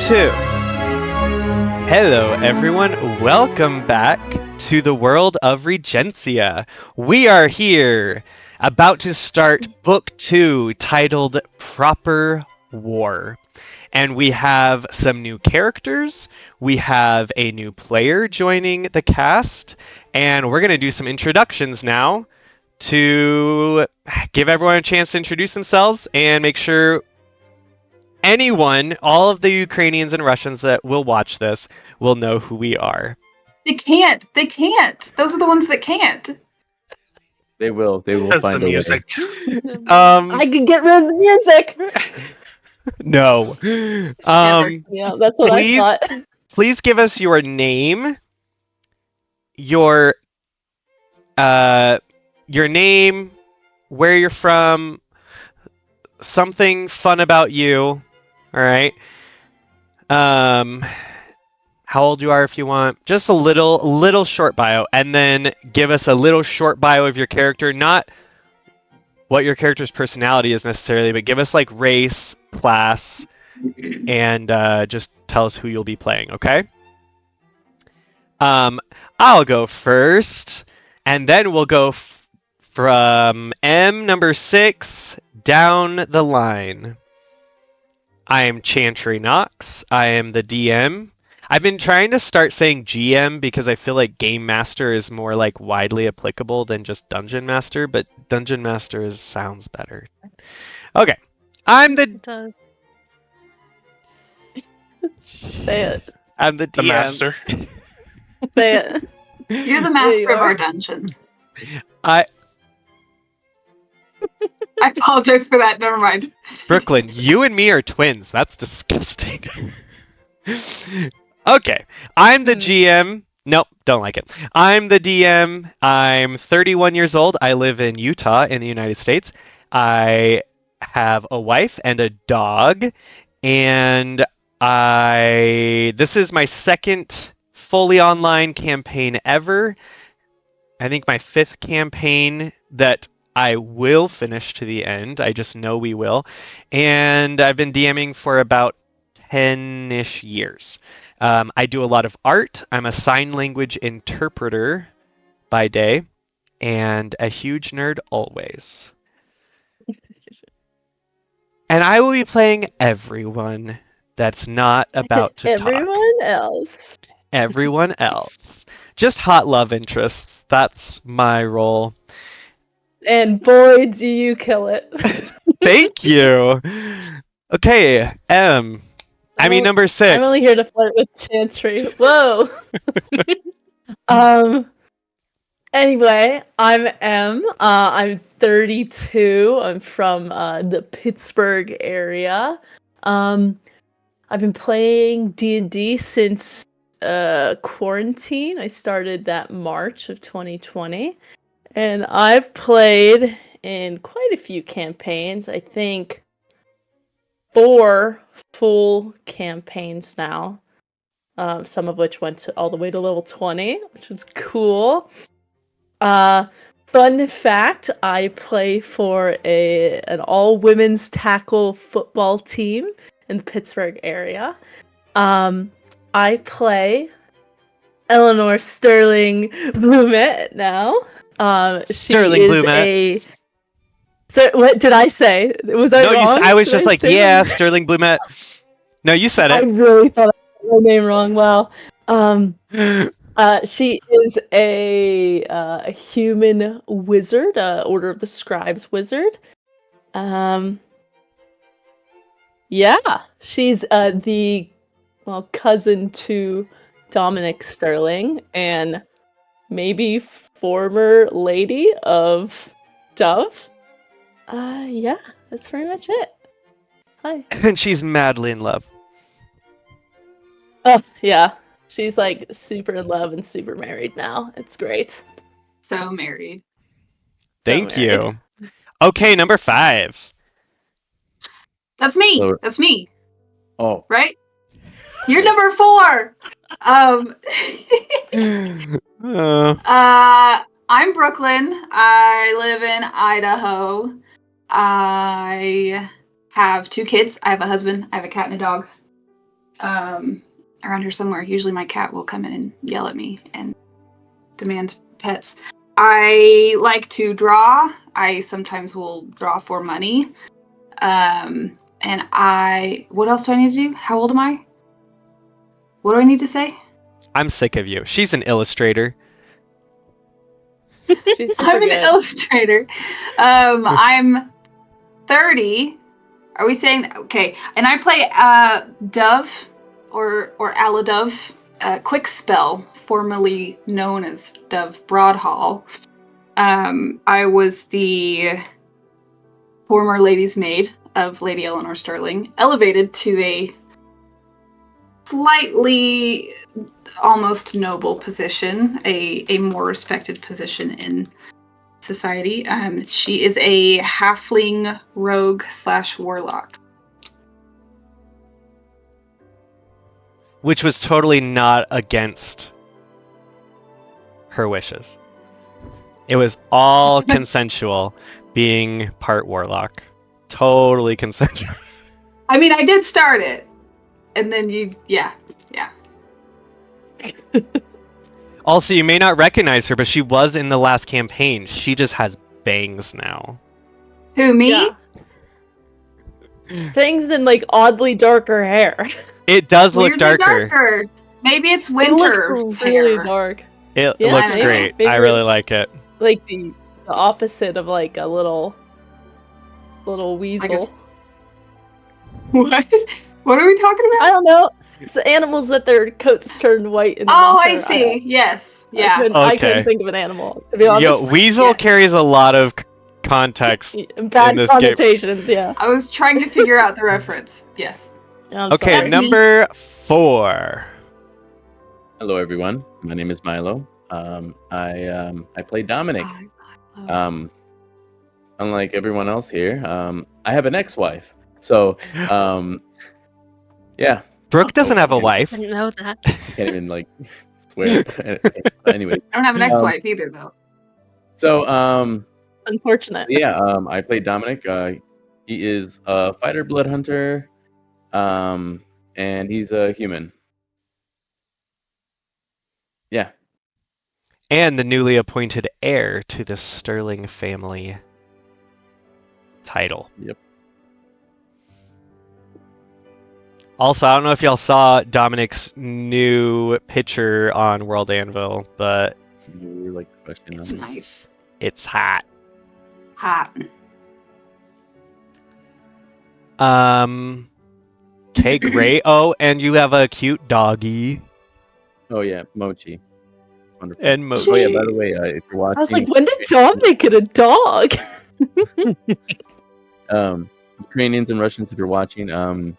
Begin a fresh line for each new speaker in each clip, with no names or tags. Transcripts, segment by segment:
2. Hello, everyone. Welcome back to the world of Regencia. We are here about to start Book 2, titled Proper War. And we have some new characters. We have a new player joining the cast. And we're going to do some introductions now to give everyone a chance to introduce themselves and make sure anyone, all of the Ukrainians and Russians that will watch this, will know who we are.
They can't. Those are the ones that can't.
They will find
the
a
music.
way.
I could get rid of the music.
No.
Yeah, that's what
please,
I thought.
Please give us your name, your name, where you're from, something fun about you. All right. How old you are if you want. Just a little short bio, and then give us a little short bio of your character. Not what your character's personality is necessarily, but give us like race, class, and just tell us who you'll be playing. Okay. I'll go first, and then we'll go from M number 6 down the line. I am Chantry Knox. I am the DM. I've been trying to start saying GM because I feel like Game Master is more like widely applicable than just Dungeon Master, but Dungeon Master sounds better. Okay. I'm the...
It does. Say it.
I'm the DM.
The master.
Say it.
You're the master of our dungeon. I apologize for that. Never mind.
Brooklyn, you and me are twins. That's disgusting. Okay. I'm the GM. Nope, don't like it. I'm the DM. I'm 31 years old. I live in Utah in the United States. I have a wife and a dog. And this is my second fully online campaign ever. I think my 5th campaign that I will finish to the end. I just know we will. And I've been DMing for about 10-ish years. I do a lot of art. I'm a sign language interpreter by day and a huge nerd always. And I will be playing everyone that's not about to
Everyone else.
Everyone else. Just hot love interests. That's my role.
And boy, do you kill it.
Thank you. Okay, number 6.
I'm only here to flirt with Chantry. Whoa. Anyway, I'm M. I'm 32. I'm from the Pittsburgh area. I've been playing D&D since quarantine. I started that March of 2020. And I've played in quite a few campaigns. I think 4 full campaigns now. Some of which went all the way to level 20, which was cool. Fun fact, I play for an all-women's tackle football team in the Pittsburgh area. I play Eleanor Sterling Blumet now.
Sterling Blumet.
So what did I say? Was I wrong?
I was just like, yeah, Sterling Blumet. No, you said it.
I really thought I got my name wrong. Well, she is a human wizard, Order of the Scribes wizard. Yeah, she's the cousin to Dominic Sterling and maybe former lady of Dove. Yeah, that's pretty much it. Hi.
And she's madly in love.
Oh, yeah. She's like super in love and super married now. It's great.
So married.
Thank you. Okay, number 5.
That's me. That's me.
Oh.
Right? You're number 4. I'm Brooklyn. I live in Idaho. I have 2 kids. I have a husband. I have a cat and a dog. around here somewhere. Usually my cat will come in and yell at me and demand pets. I like to draw. I sometimes will draw for money. And what else do I need to do? How old am I? What do I need to say?
I'm sick of you. She's an illustrator.
She's super
I'm an
good.
illustrator. I'm 30. Are we saying okay? And I play Dove or Aladove, quick spell, formerly known as Dove Broadhall. I was the former lady's maid of Lady Eleanor Sterling, elevated to a slightly almost noble position, a more respected position in society. She is a halfling rogue / warlock.
Which was totally not against her wishes. It was all consensual, being part warlock. Totally consensual.
I mean, I did start it. And then yeah.
Also, you may not recognize her, but she was in the last campaign. She just has bangs now.
Who, me?
Yeah. Things in like oddly darker hair.
It does look
Weirdly
darker.
Maybe it's
It
winter
looks really
hair.
dark.
It
Yeah,
looks
maybe.
great.
Maybe
I really like it.
Like the opposite of like a little weasel.
Like What? What are we talking
I
about?
don't know. It's the animals that their coats turn white in the
Oh,
winter.
I see. Yes.
I
Yeah.
couldn't
Okay.
think of an animal, to be honest.
Yo, weasel
Yeah.
carries a lot of context.
Bad
in this game.
connotations, yeah.
I was trying to figure out the reference. Yes.
I'm
Okay,
sorry.
That's me.
number 4.
Hello, everyone. My name is Milo. I play Dominic. Unlike everyone else here, I have an ex-wife. So, yeah.
Brooke doesn't have a wife.
I didn't know that.
Can't even like swear. Anyway,
I don't have an ex-wife either, though.
so
Unfortunate.
yeah, I play Dominic. He is a fighter blood hunter, and he's a human. Yeah.
And the newly appointed heir to the Sterling family title.
Yep.
Also, I don't know if y'all saw Dominic's new picture on World Anvil, but
You were like the question.
It's nice.
it's hot.
Hot.
Okay, great. Oh, and you have a cute doggy.
Oh yeah, Mochi. Wonderful.
And Mochi.
Oh yeah, by the way, if you're watching,
I was like, when did Dominic get a dog?
Ukrainians and Russians, if you're watching,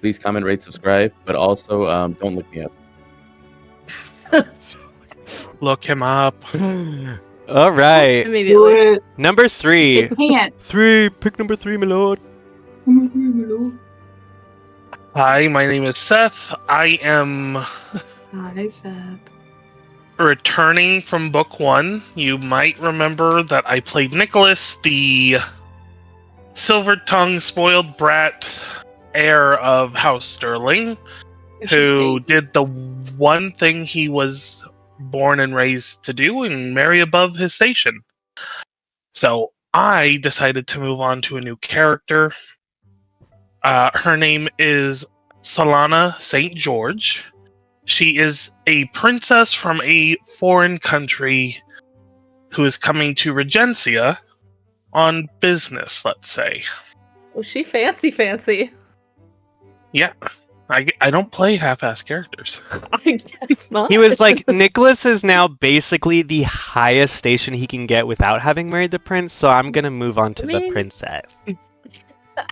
please comment, rate, subscribe, but also don't look me up.
Look him up.
All right.
Immediately.
What?
Number 3.
It can't.
3. Pick number 3, my lord.
Hi, my name is Seth. I am
Hi, Seth.
returning from book 1. You might remember that I played Nicholas, the silver-tongued, spoiled brat heir of House Sterling, who did the one thing he was born and raised to do and marry above his station. So I decided to move on to a new character. Her name is Solana St. George. She is a princess from a foreign country who is coming to Regencia on business, let's say.
Was she fancy?
Yeah, I don't play half-ass characters.
I guess not.
He was like, Nicholas is now basically the highest station he can get without having married the prince, so I'm gonna move on to the princess.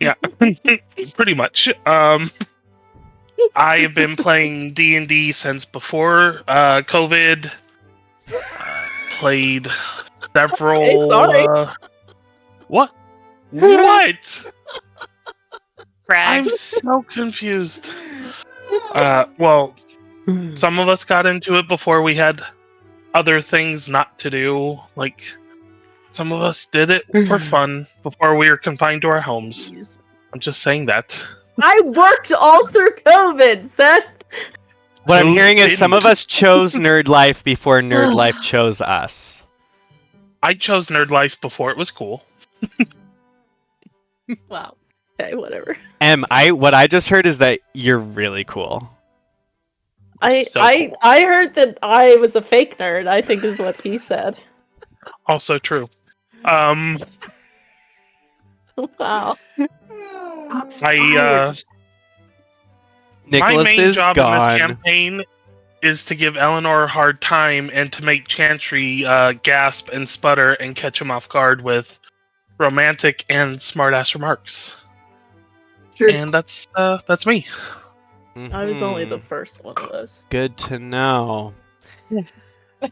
Yeah, pretty much. I have been playing D&D since before COVID. Played several...
Okay, sorry.
What? What?
Brag.
I'm so confused. Well, some of us got into it before we had other things not to do. Like, some of us did it for fun before we were confined to our homes. I'm just saying that.
I worked all through COVID, Seth.
What I'm
Who
hearing is some
didn't?
of us chose nerd life before nerd life chose us.
I chose nerd life before it was cool.
Wow. Okay, whatever.
What I just heard is that you're really cool.
I heard that I was a fake nerd, I think is what he said.
Also true.
Wow.
Shots
I
fired.
my
Nicholas
main
is
job in this
gone.
campaign is to give Eleanor a hard time and to make Chantry gasp and sputter and catch him off guard with romantic and smartass remarks.
True.
And that's me.
I was only the
Mhm.
first one of those.
Good to know.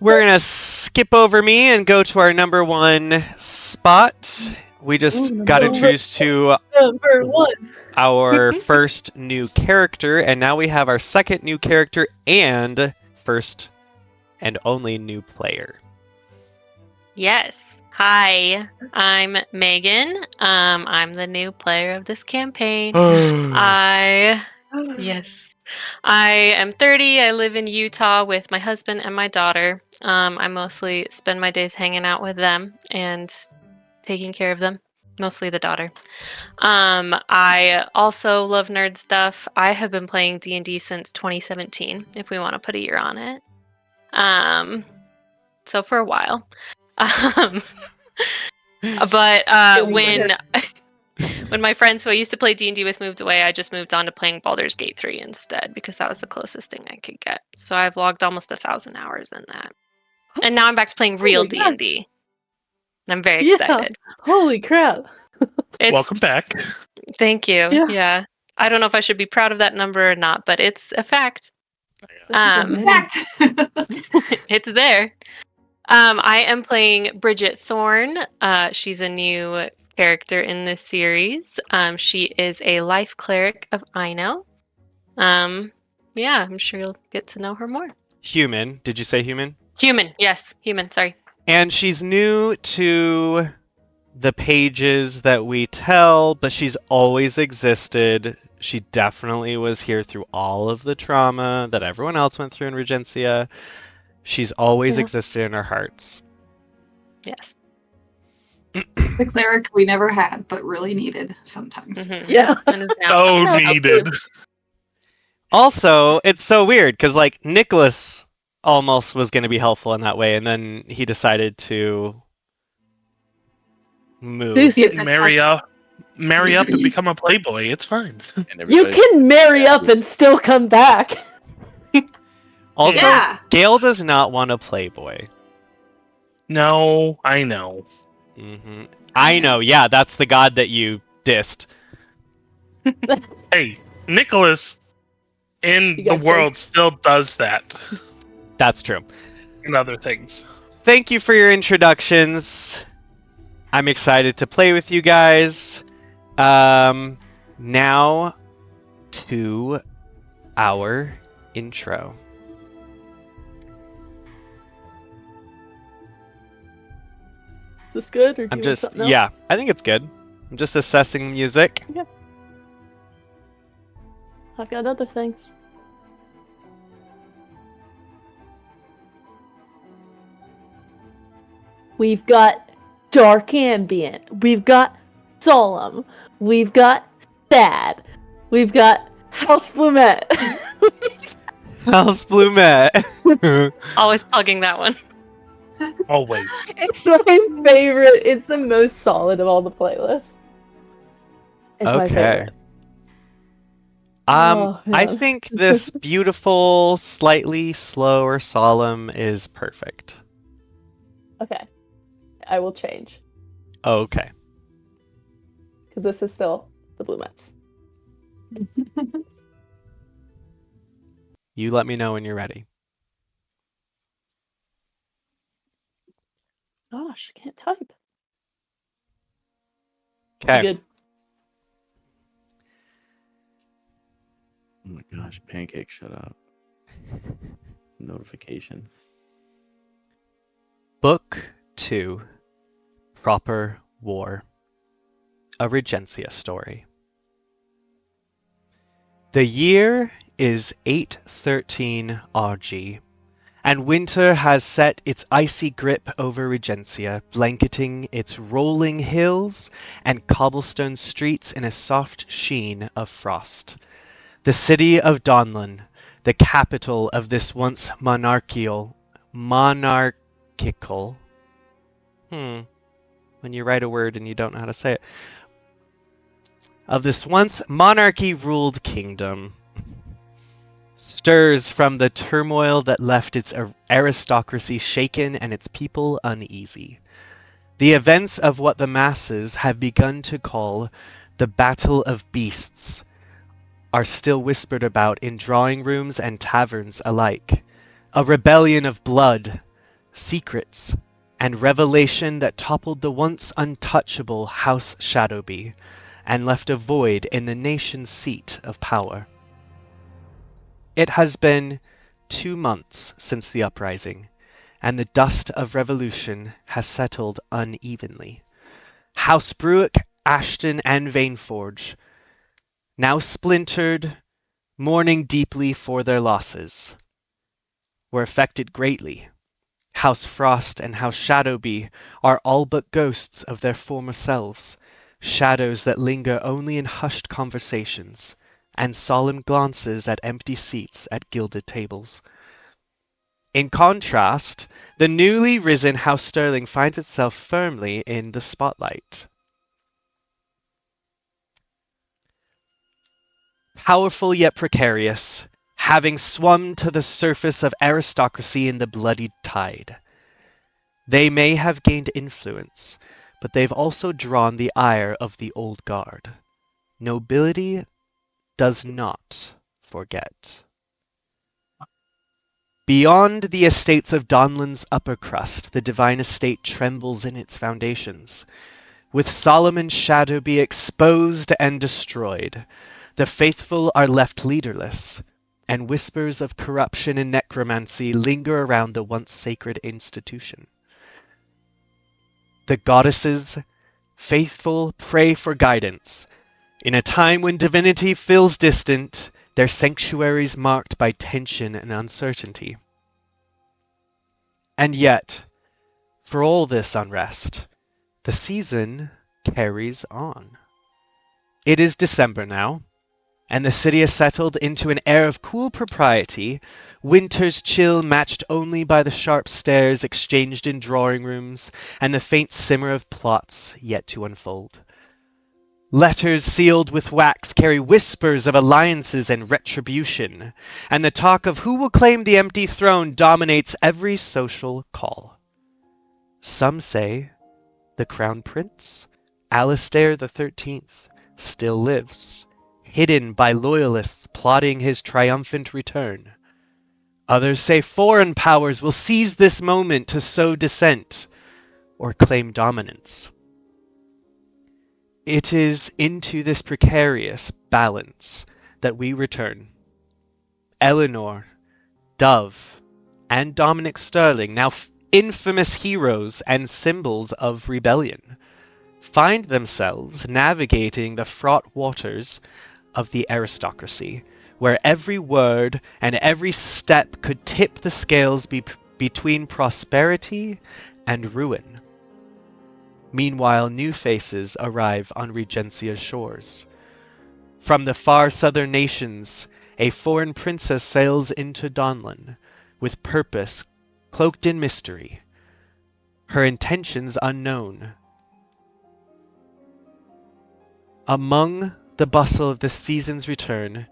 We're gonna skip over me and go to our number 1 spot. We just
Ooh,
got
number
introduced to
Number 1.
our first new character, and now we have our second new character and first and only new player.
Yes. Hi, I'm Megan. I'm the new player of this campaign. Yes. I am 30. I live in Utah with my husband and my daughter. I mostly spend my days hanging out with them and taking care of them, mostly the daughter. I also love nerd stuff. I have been playing D&D since 2017, if we want to put a year on it. So for a while. But when my friends who I used to play D&D with moved away, I just moved on to playing Baldur's Gate 3 instead because that was the closest thing I could get. So I've logged almost 1,000 hours in that. And now I'm back to playing real
my God.
D&D. And I'm very
Yeah.
excited.
Holy crap.
Welcome back.
Thank you.
Yeah.
Yeah. I don't know if I should be proud of that number or not, but it's a fact.
That's so many.
Fact.
It's there. I am playing Bridget Thorne. She's a new character in this series. She is a life cleric of Ino. Yeah, I'm sure you'll get to know her more.
Human. Did you say human?
Human. Yes, human. Sorry.
And she's new to the pages that we tell, but she's always existed. She definitely was here through all of the trauma that everyone else went through in Regencia. She's always existed in our hearts.
Yes.
The cleric we never had, but really needed sometimes.
Mhm.
Yeah.
And is now
So
coming to help
needed.
you.
Also, it's so weird because like Nicholas almost was going to be helpful in that way, and then he decided to move.
Marry up and become a playboy. It's fine.
And
You
everybody,
can marry up and still come back.
Also,
Yeah.
Gale does not want a playboy.
No, I know.
I know. Yeah, that's the god that you dissed.
Hey, Nicholas in
You
the
got
world
jokes.
still does that
That's true.
and other things.
Thank you for your introductions. I'm excited to play with you guys. Now to our intro.
Is this good? Or do
I'm
you want
just,
something else?
yeah, I think it's good. I'm just assessing music.
I've got other things. We've got dark ambient. We've got solemn. We've got sad. We've got house blumette.
House Blumette.
Always plugging that one.
Always.
It's my favorite. It's the most solid of all the playlists. It's my
Okay.
favorite. Oh,
I
man.
think this beautiful, slightly slower solemn is perfect.
Okay. I will change.
Okay.
Because this is still the blumettes.
You let me know when you're ready.
Gosh, I can't type.
Okay.
Good.
oh my gosh, Pancake, shut up. Notifications.
Book 2. Proper War. A Regencia story. The year is 813 RG, and winter has set its icy grip over Regencia, blanketing its rolling hills and cobblestone streets in a soft sheen of frost. The city of Donlin, the capital of this once monarchical, when you write a word and you don't know how to say it, of this once monarchy-ruled kingdom, stirs from the turmoil that left its aristocracy shaken and its people uneasy. The events of what the masses have begun to call the Battle of Beasts are still whispered about in drawing rooms and taverns alike. A rebellion of blood, secrets, and revelation that toppled the once untouchable House Shadowby and left a void in the nation's seat of power. It has been 2 months since the uprising, and the dust of revolution has settled unevenly. House Bruick, Ashton, and Vaneforge, now splintered, mourning deeply for their losses, were affected greatly. House Frost and House Shadowby are all but ghosts of their former selves, shadows that linger only in hushed conversations and solemn glances at empty seats at gilded tables. In contrast, the newly risen House Sterling finds itself firmly in the spotlight. Powerful yet precarious, having swum to the surface of aristocracy in the bloodied tide. They may have gained influence, but they've also drawn the ire of the old guard. Nobility does not forget. Beyond the estates of Donlin's upper crust, the divine estate trembles in its foundations. With Solomon Shadowby exposed and destroyed, the faithful are left leaderless, and whispers of corruption and necromancy linger around the once sacred institution. The goddesses, faithful, pray for guidance. In a time when divinity feels distant, their sanctuaries marked by tension and uncertainty. And yet, for all this unrest, the season carries on. It is December now, and the city has settled into an air of cool propriety, winter's chill matched only by the sharp stares exchanged in drawing rooms and the faint simmer of plots yet to unfold. Letters sealed with wax carry whispers of alliances and retribution, and the talk of who will claim the empty throne dominates every social call. Some say the Crown Prince, Alistair the 13th, still lives, hidden by loyalists plotting his triumphant return. Others say foreign powers will seize this moment to sow dissent or claim dominance. It is into this precarious balance that we return. Eleanor, Dove, and Dominic Sterling, now infamous heroes and symbols of rebellion, find themselves navigating the fraught waters of the aristocracy, where every word and every step could tip the scales between prosperity and ruin. Meanwhile, new faces arrive on Regencia's shores. From the far southern nations, a foreign princess sails into Donlin, with purpose cloaked in mystery, her intentions unknown. Among the bustle of the season's return,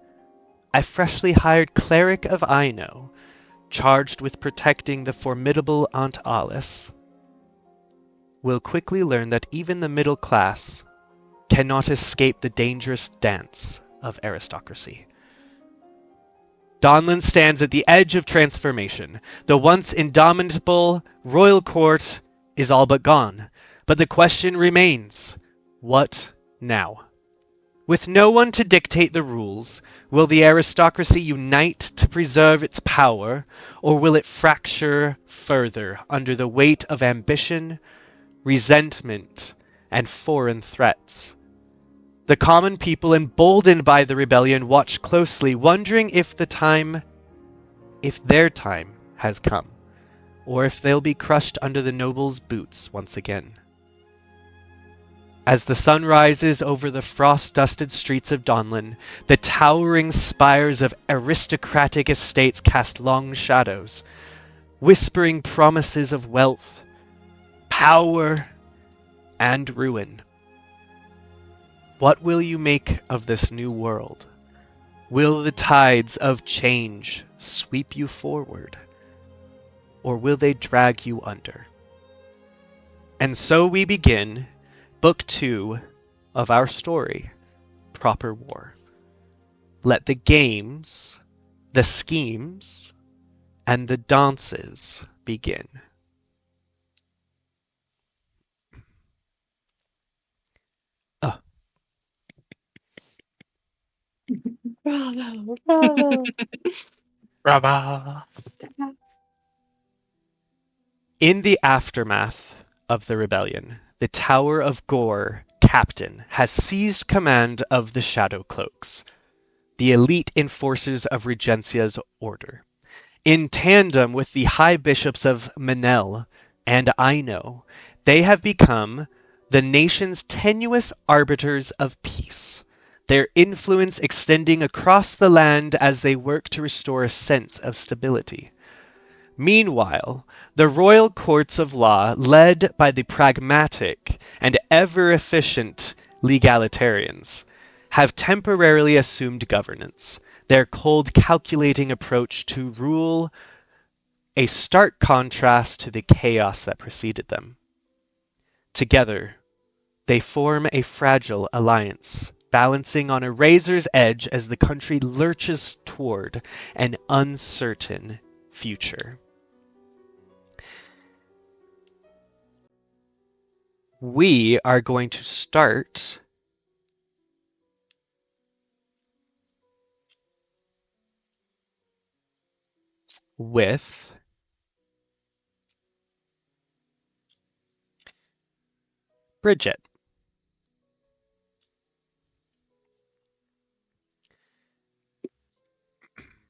a freshly hired cleric of Ino, charged with protecting the formidable Aunt Alice, will quickly learn that even the middle class cannot escape the dangerous dance of aristocracy. Donlin stands at the edge of transformation. The once indomitable royal court is all but gone, but the question remains, what now? With no one to dictate the rules, will the aristocracy unite to preserve its power, or will it fracture further under the weight of ambition, resentment, and foreign threats? The common people, emboldened by the rebellion, watch closely, wondering if their time has come, or if they'll be crushed under the nobles' boots once again. As the sun rises over the frost-dusted streets of Donlin, the towering spires of aristocratic estates cast long shadows, whispering promises of wealth, power, and ruin. What will you make of this new world? Will the tides of change sweep you forward, or will they drag you under? And so we begin Book 2 of our story, Proper War. Let the games, the schemes, and the dances begin.
Bravo, bravo.
Rabba.
In the aftermath of the rebellion, the Tower of Gore captain has seized command of the Shadow Cloaks, the elite enforcers of Regencia's order. In tandem with the high bishops of Manel and Aino, they have become the nation's tenuous arbiters of peace, their influence extending across the land as they work to restore a sense of stability. Meanwhile, the royal courts of law, led by the pragmatic and ever-efficient legalitarians, have temporarily assumed governance, their cold, calculating approach to rule a stark contrast to the chaos that preceded them. Together, they form a fragile alliance, balancing on a razor's edge as the country lurches toward an uncertain future. We are going to start with Bridget.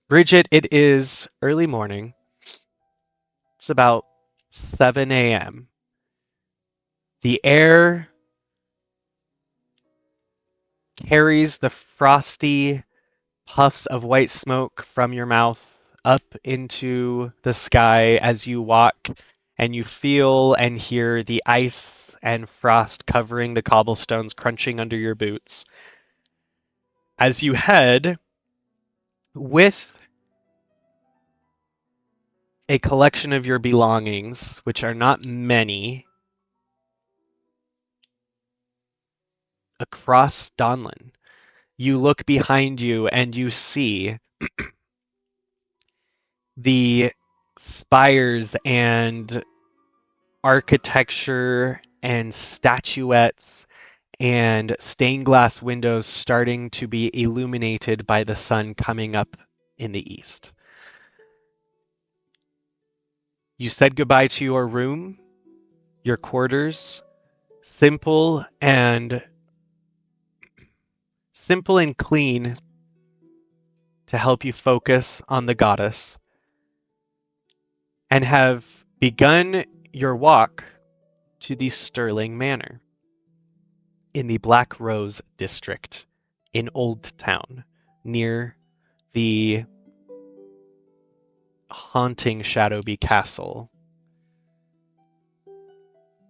Bridget, it is early morning. It's about 7 a.m. The air carries the frosty puffs of white smoke from your mouth up into the sky as you walk, and you feel and hear the ice and frost covering the cobblestones crunching under your boots. As you head with a collection of your belongings, which are not many, across Donlin, you look behind you and you see the spires and architecture and statuettes and stained glass windows starting to be illuminated by the sun coming up in the east. You said goodbye to your room, your quarters, simple and clean to help you focus on the goddess, and have begun your walk to the Sterling Manor in the Black Rose district in Old Town, near the haunting Shadowby Castle.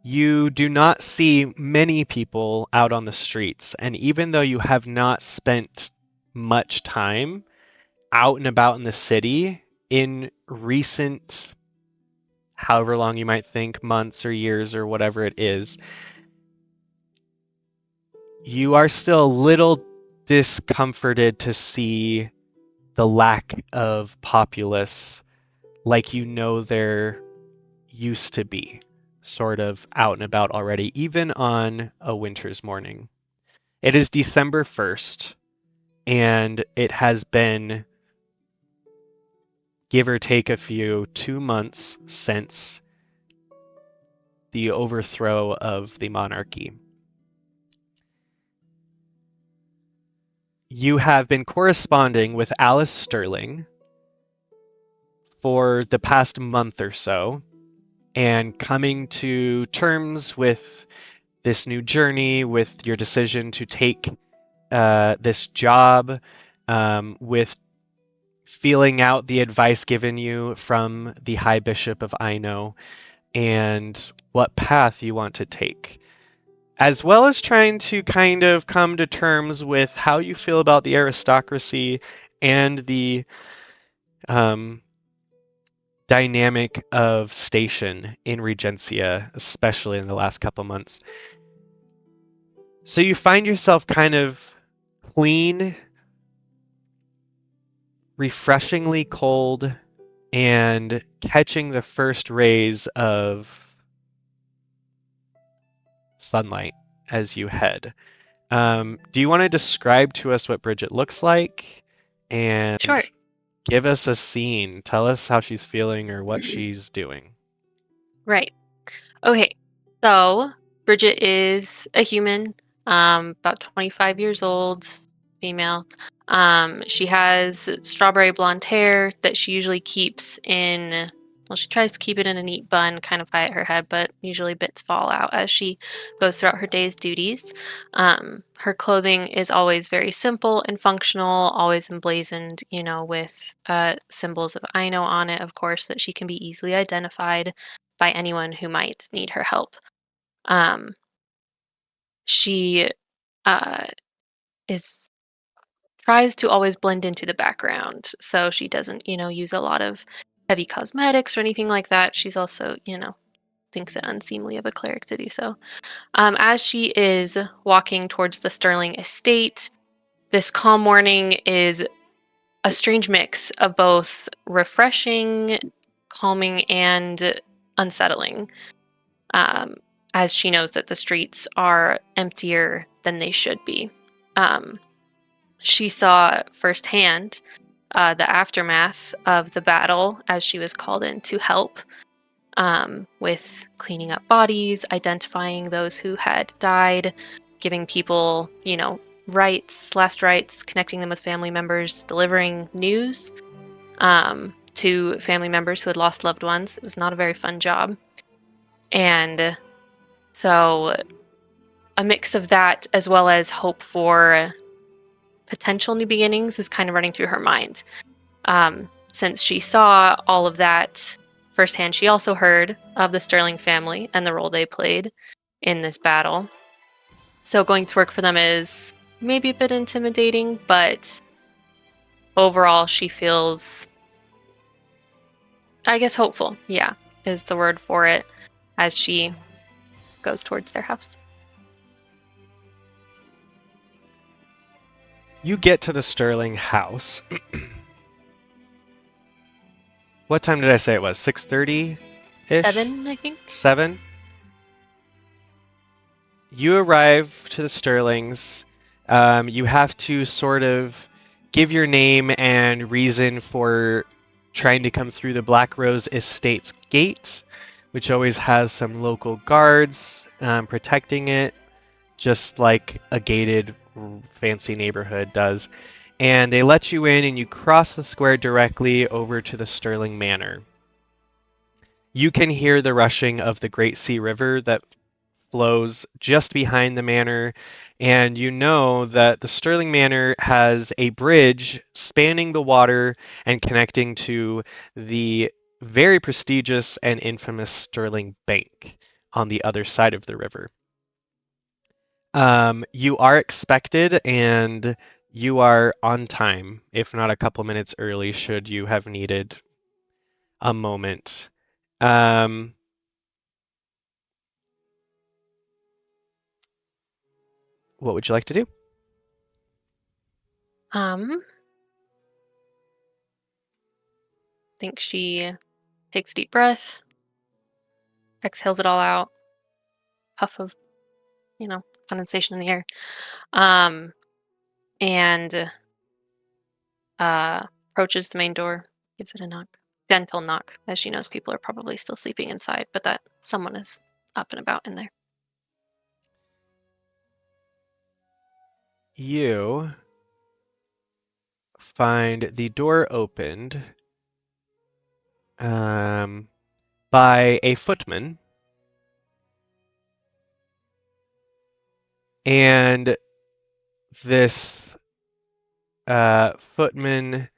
You do not see many people out on the streets, and even though you have not spent much time out and about in the city in recent, however long you might think, months or years or whatever it is, you are still a little discomforted to see the lack of populace like you know there used to be, sort of out and about already, even on a winter's morning. It is December 1st, and it has been, give or take a few, 2 months since the overthrow of the monarchy. you have been corresponding with Alice Sterling for the past month or so and coming to terms with this new journey, with your decision to take this job, with feeling out the advice given you from the High Bishop of Ino, and what path you want to take, as well as trying to kind of come to terms with how you feel about the aristocracy and the dynamic of station in Regencia, especially in the last couple months. So you find yourself kind of clean, refreshingly cold, and catching the first rays of sunlight as you head. Do you want to describe to us what Bridget looks like and
Sure.
give us a scene? Tell us how she's feeling or what she's doing.
Right. Okay. So Bridget is a human, about 25 years old, female. She has strawberry blonde hair that she usually keeps in, well, she tries to keep it in a neat bun, kind of high at her head, but usually bits fall out as she goes throughout her day's duties. Her clothing is always very simple and functional, always emblazoned, with symbols of Ino on it, of course, that she can be easily identified by anyone who might need her help. She uh, is tries to always blend into the background, so she doesn't, use a lot of heavy cosmetics or anything like that. She's also, thinks it unseemly of a cleric to do so. As she is walking towards the Sterling estate, this calm morning is a strange mix of both refreshing, calming, and unsettling. As she knows that the streets are emptier than they should be. She saw firsthand the aftermath of the battle as she was called in to help with cleaning up bodies, identifying those who had died, giving people, last rites, connecting them with family members, delivering news to family members who had lost loved ones. It was not a very fun job. And so a mix of that as well as hope for potential new beginnings is kind of running through her mind. Since she saw all of that firsthand, she also heard of the Sterling family and the role they played in this battle. So going to work for them is maybe a bit intimidating, but overall she feels, I guess, hopeful, yeah, is the word for it, as she goes towards their house.
You get to the Sterling house. What time did I say it was? 6:30-ish?
7, I think.
7? You arrive to the Sterlings. You have to sort of give your name and reason for trying to come through the Black Rose Estates gate, which always has some local guards protecting it, just like a gated fancy neighborhood does. And they let you in and you cross the square directly over to the Sterling Manor. You can hear the rushing of the Great Sea River that flows just behind the manor, and you know that the Sterling Manor has a bridge spanning the water and connecting to the very prestigious and infamous Sterling Bank on the other side of the river. You are expected, and you are on time, if not a couple minutes early, should you have needed a moment. What would you like to do?
Think she takes a deep breath, exhales it all out, puff of, condensation in the air, and approaches the main door, gives it a knock, gentle knock, as she knows people are probably still sleeping inside, but that someone is up and about in there.
You find the door opened by a footman. And this footman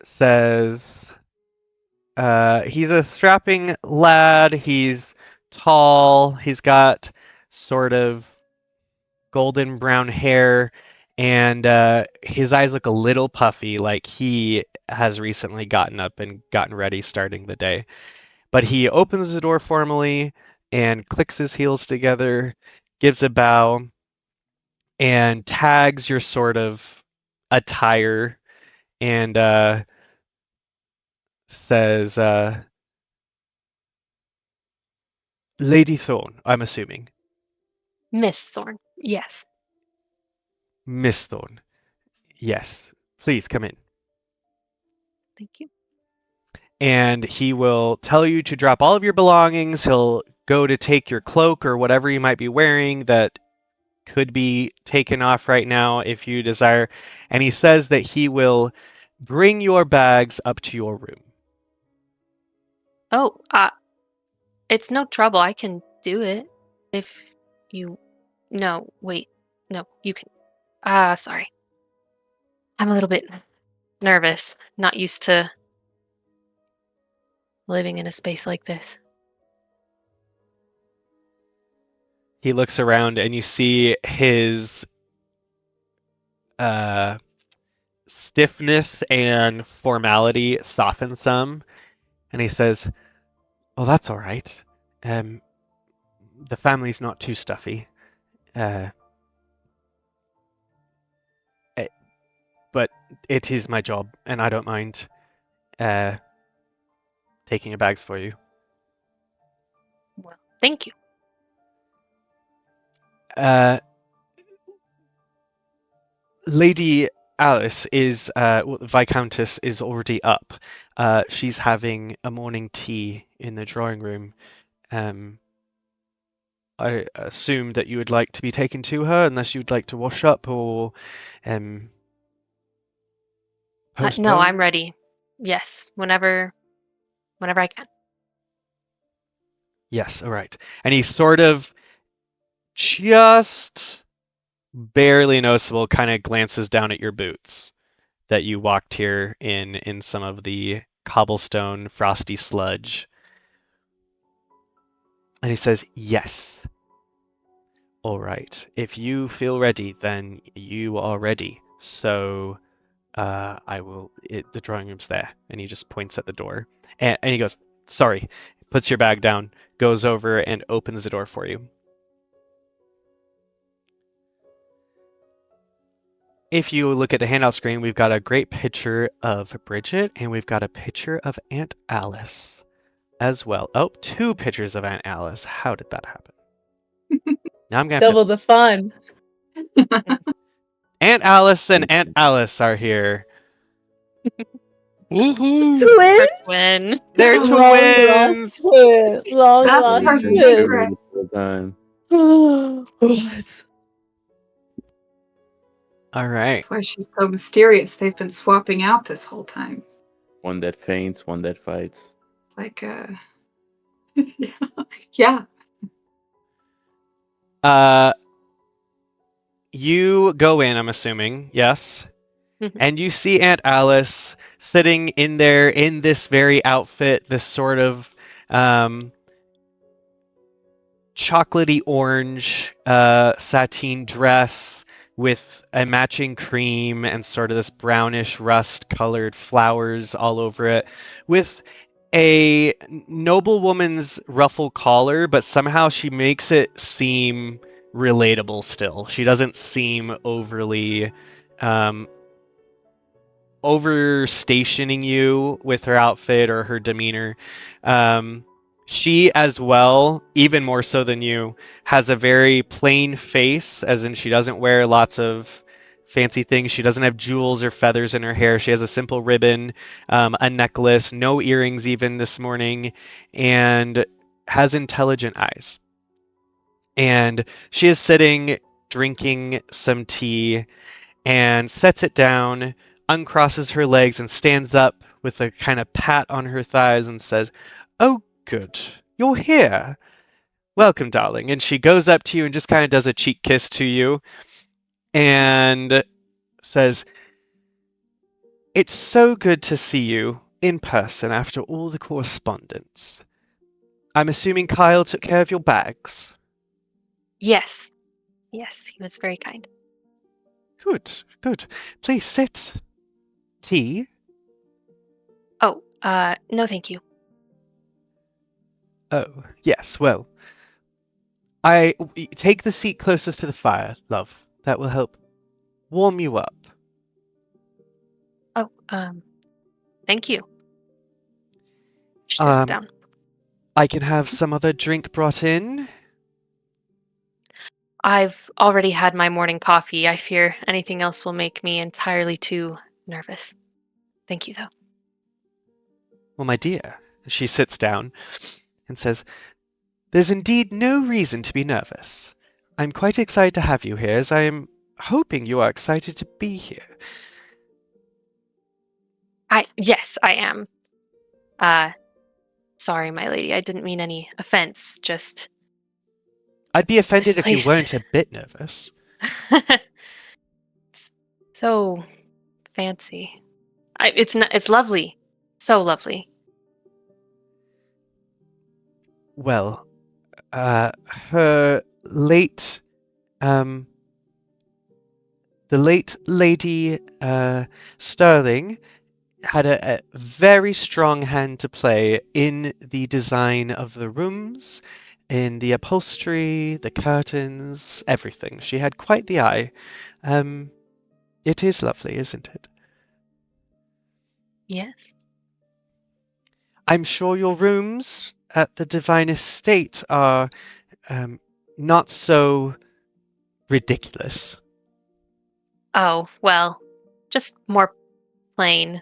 says he's a strapping lad. He's tall. He's got sort of golden brown hair, and his eyes look a little puffy, like he has recently gotten up and gotten ready starting the day. But he opens the door formally and clicks his heels together, gives a bow, and tags your sort of attire and says, Lady Thorn, I'm assuming.
Miss Thorn. Yes.
Miss Thorn. Yes. Please come in.
Thank you.
And he will tell you to drop all of your belongings. He'll go to take your cloak or whatever you might be wearing that could be taken off right now if you desire. And he says that he will bring your bags up to your room.
Oh, it's no trouble. I can do it. If you... No, wait. No, you can... sorry. I'm a little bit nervous. Not used to living in a space like this.
He looks around and you see his stiffness and formality soften some. And he says, "Oh, that's all right. The family's not too stuffy. But it is my job, and I don't mind taking your bags for you."
Well, thank you.
Lady Alice is, Viscountess is already up. She's having a morning tea in the drawing room. I assume that you would like to be taken to her, unless you'd like to wash up or
No,
postpone.
I'm ready. Yes, whenever I can.
Yes, all right. And he sort of just barely noticeable kind of glances down at your boots that you walked here in some of the cobblestone frosty sludge. And he says, "Yes. All right. If you feel ready, then you are ready. So I will. The drawing room's there." And he just points at the door. And he goes, "Sorry." Puts your bag down, goes over and opens the door for you. If you look at the handout screen, we've got a great picture of Bridget and we've got a picture of Aunt Alice as well. Oh, 2 pictures of Aunt Alice. How did that happen? Now I'm gonna have
Double the fun.
Aunt Alice and Aunt Alice are here.
Woohoo!
Twin?
When
They're
Long
twins.
lost twin. Long
That's
lost
our
twin.
secret.
What?
All right.
That's why she's so mysterious. They've been swapping out this whole time.
One that faints, one that fights.
Like, yeah.
You go in, I'm assuming, yes?
Mhm.
And you see Aunt Alice sitting in there in this very outfit, this sort of chocolatey orange sateen dress with a matching cream and sort of this brownish rust colored flowers all over it, with a noblewoman's ruffle collar, but somehow she makes it seem relatable still. She doesn't seem overly overstationing you with her outfit or her demeanor. She as well, even more so than you, has a very plain face, as in she doesn't wear lots of fancy things. She doesn't have jewels or feathers in her hair. She has a simple ribbon, a necklace, no earrings even this morning, and has intelligent eyes. And she is sitting drinking some tea, and sets it down, uncrosses her legs, and stands up with a kind of pat on her thighs and says, "Oh, good. You're here. Welcome, darling." And she goes up to you and just kind of does a cheek kiss to you and says, "It's so good to see you in person after all the correspondence. I'm assuming Kyle took care of your bags."
Yes. Yes, he was very kind.
Good, good. Please sit. Tea?
Oh, no thank you.
Oh, yes, well. Take the seat closest to the fire, love. That will help warm you up.
Oh, thank you. She sits down.
I can have some other drink brought in.
I've already had my morning coffee. I fear anything else will make me entirely too nervous. Thank you, though.
Well, my dear, she sits down and says, "There's indeed no reason to be nervous. I'm quite excited to have you here, as I am hoping you are excited to be here."
Yes, I am. Sorry, my lady. I didn't mean any offense. Just
I'd be
this
offended if you
place.
weren't a bit nervous.
It's so fancy. It's lovely. So lovely.
Well, her late, the late Lady Sterling had a very strong hand to play in the design of the rooms, in the upholstery, the curtains, everything. She had quite the eye. It is lovely, isn't it?
Yes.
I'm sure your rooms at the Divine Estate are not so ridiculous.
Oh, well, just more plain.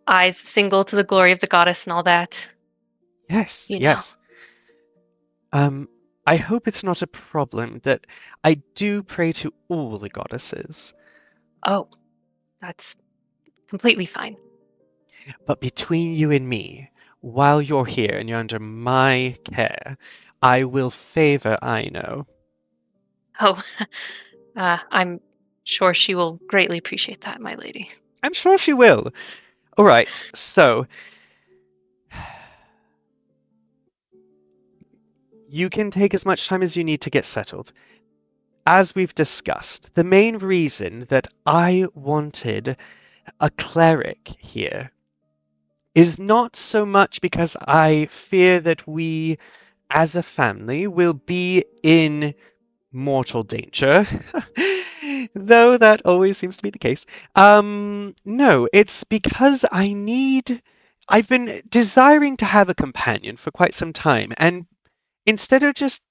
Eyes single to the glory of the goddess and all that.
Yes,
You know.
yes. I hope it's not a problem that I do pray to all the goddesses,
Oh, that's completely fine.
but between you and me, while you're here and you're under my care, I will favor Aino.
Oh, I'm sure she will greatly appreciate that, my lady.
I'm sure she will. All right, so you can take as much time as you need to get settled. As we've discussed, the main reason that I wanted a cleric here is not so much because I fear that we, as a family, will be in mortal danger, though that always seems to be the case. No, it's because I've been desiring to have a companion for quite some time, and instead of just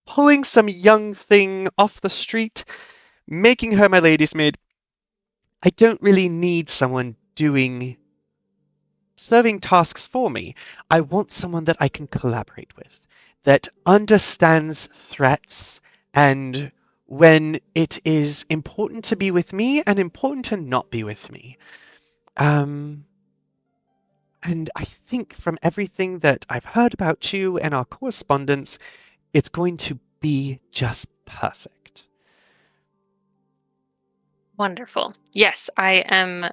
pulling some young thing off the street, making her my lady's maid, I don't really need someone serving tasks for me. I want someone that I can collaborate with, that understands threats and when it is important to be with me and important to not be with me. And I think from everything that I've heard about you and our correspondence, it's going to be just perfect.
Wonderful. Yes, I am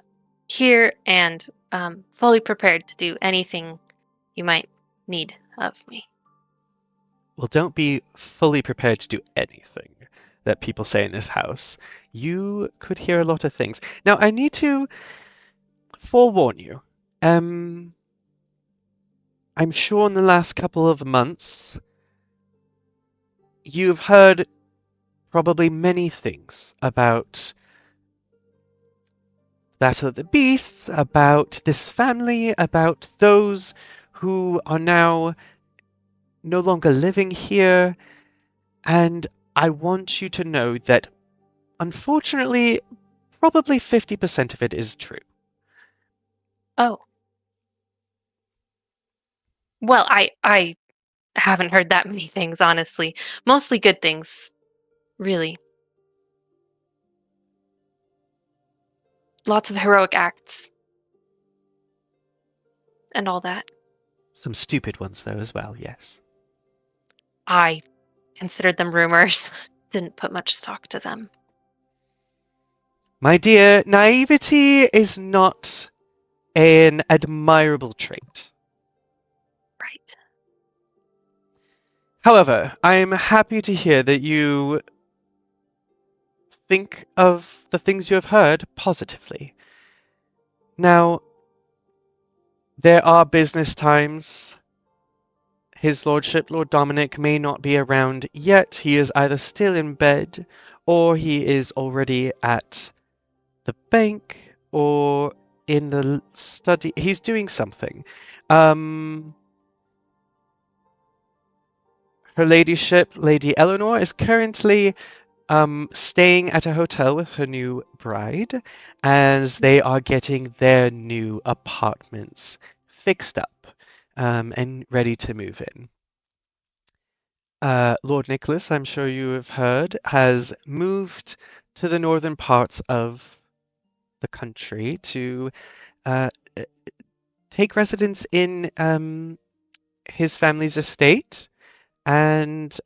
here and fully prepared to do anything you might need of me.
Well, don't be fully prepared to do anything that people say in this house. You could hear a lot of things. Now, I need to forewarn you. I'm sure in the last couple of months, you've heard probably many things about Battle of the Beasts, about this family, about those who are now no longer living here, and I want you to know that unfortunately, probably 50% of it is true.
Oh. Well, I haven't heard that many things, honestly. Mostly good things, really. lots of heroic acts and all that.
Some stupid ones, though, as well, yes.
I considered them rumors. Didn't put much stock to them.
My dear, naivety is not an admirable trait.
Right.
However, I'm happy to hear that you think of the things you have heard positively. Now, there are business times. His Lordship, Lord Dominic, may not be around yet. He is either still in bed, or he is already at the bank, or in the study. He's doing something. Her Ladyship, Lady Eleanor, is currently staying at a hotel with her new bride, as they are getting their new apartments fixed up and ready to move in. Lord Nicholas, I'm sure you have heard, has moved to the northern parts of the country to take residence in his family's estate, and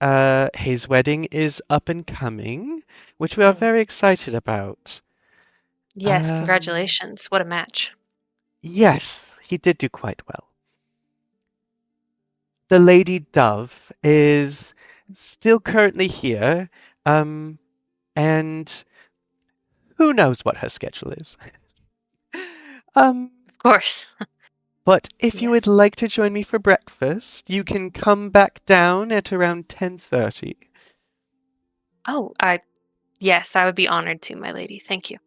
his wedding is up and coming, which we are very excited about.
Yes, congratulations. What a match.
Yes, he did do quite well. The Lady Dove is still currently here, and who knows what her schedule is.
Of course.
But if you would
Yes.
like to join me for breakfast, you can come back down at around 10:30.
Oh, yes, I would be honored to, my lady. Thank you.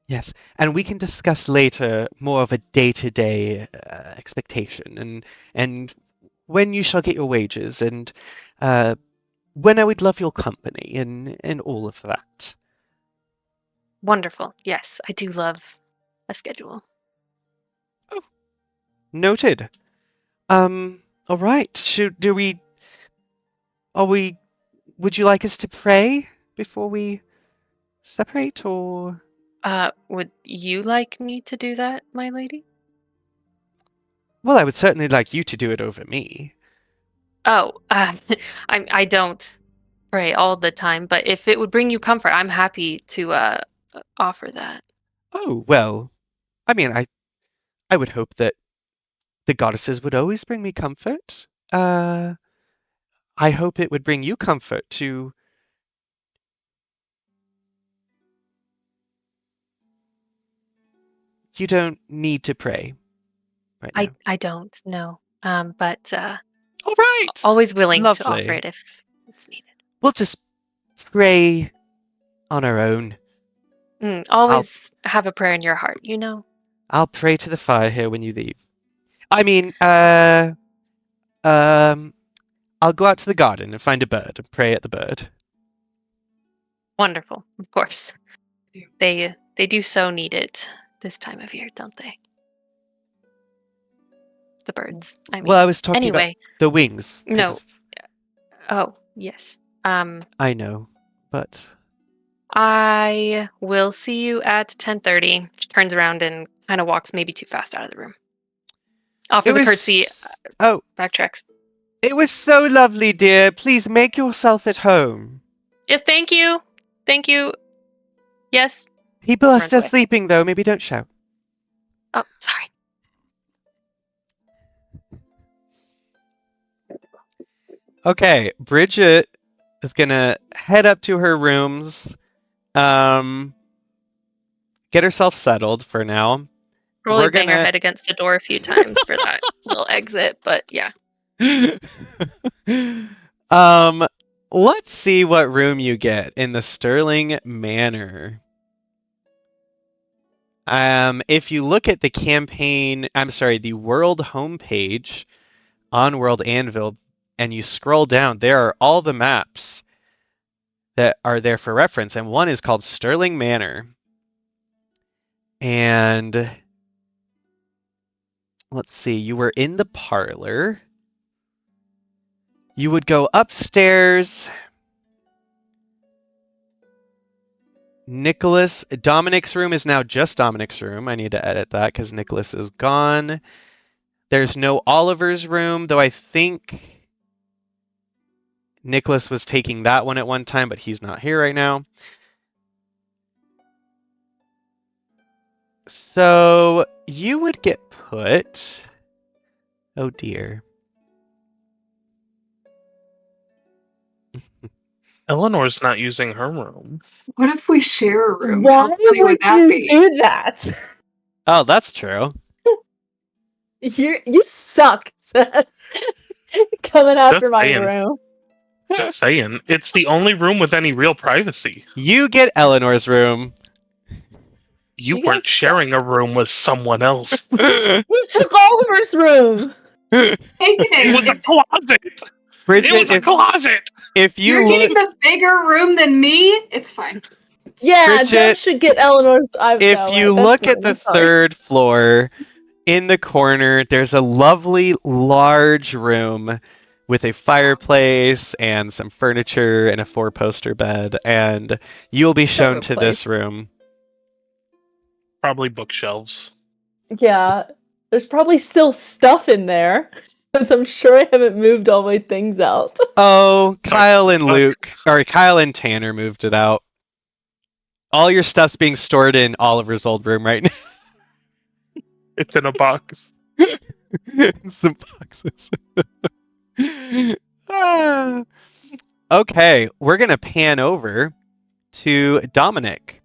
Yes, and we can discuss later more of a day-to-day expectation, and when you shall get your wages, and when I would love your company, and all of that.
Wonderful. Yes, I do love a schedule.
Oh, noted. All right. Would you like us to pray before we separate, or?
Would you like me to do that, my lady?
Well, I would certainly like you to do it over me.
Oh, I don't pray all the time, but if it would bring you comfort, I'm happy to offer that.
Oh, well, I mean, I would hope that the goddesses would always bring me comfort. I hope it would bring you comfort to. You don't need to pray right now.
I don't know. But
All right.
always willing to offer
Lovely.
it if it's needed.
We'll just pray on our own.
Always have a prayer in your heart, you know?
I'll pray to the fire here when you leave. I mean, I'll go out to the garden and find a bird and pray at the bird.
Wonderful, of course. They do so need it this time of year, don't they? The birds. I mean,
Well, I was talking
anyway.
about the wings.
No. Oh, yes.
I know, but
I will see you at 10:30. She turns around and kind of walks maybe too fast out of the room. Offers a curtsy,
Oh,
backtracks.
it was so lovely, dear. Please make yourself at home.
Yes, thank you. Thank you. Yes.
People are
Runs
still
away.
sleeping, though. Maybe don't shout.
Oh, sorry.
Okay, Bridget is gonna head up to her rooms, get herself settled for now.
Probably
We're
bang her
gonna-
head against the door a few times for that little exit, but yeah.
Let's see what room you get in the Sterling Manor. If you look at the the World homepage on World Anvil, and you scroll down, there are all the maps that are there for reference, and one is called Sterling Manor. And let's see, you were in the parlor. You would go upstairs. Nicholas. Dominic's room is now just Dominic's room. I need to edit that because Nicholas is gone. There's no Oliver's room, though I think Nicholas was taking that one at one time, but he's not here right now. So you would get put. Oh dear.
Eleanor's not using her room.
What if we share a room?
Why
How funny would
would
that
you
be?
do that?
Oh, that's true.
You suck, Seth. Coming after
Just
my
saying.
room.
Just saying. It's the only room with any real privacy.
You get Eleanor's room.
You
You
weren't
guys
sharing
suck.
a room with someone else.
You took Oliver's room.
It was a
Taking
closet. It
Bridget,
was a closet.
if you
You're
look,
getting the bigger room than me? It's fine.
Yeah,
Bridget,
Dove should get Eleanor's.
if you look at the third floor, in the corner, there's a lovely large room with a fireplace and some furniture and a 4-poster bed, and you'll be shown to this room.
Probably bookshelves.
Yeah, there's probably still stuff in there. Because I'm sure I haven't moved all my things out.
Oh, Kyle and Luke, or Kyle and Tanner moved it out. All your stuff's being stored in Oliver's old room right now.
It's in a box.
Some boxes. Ah. Okay, we're gonna pan over to Dominic.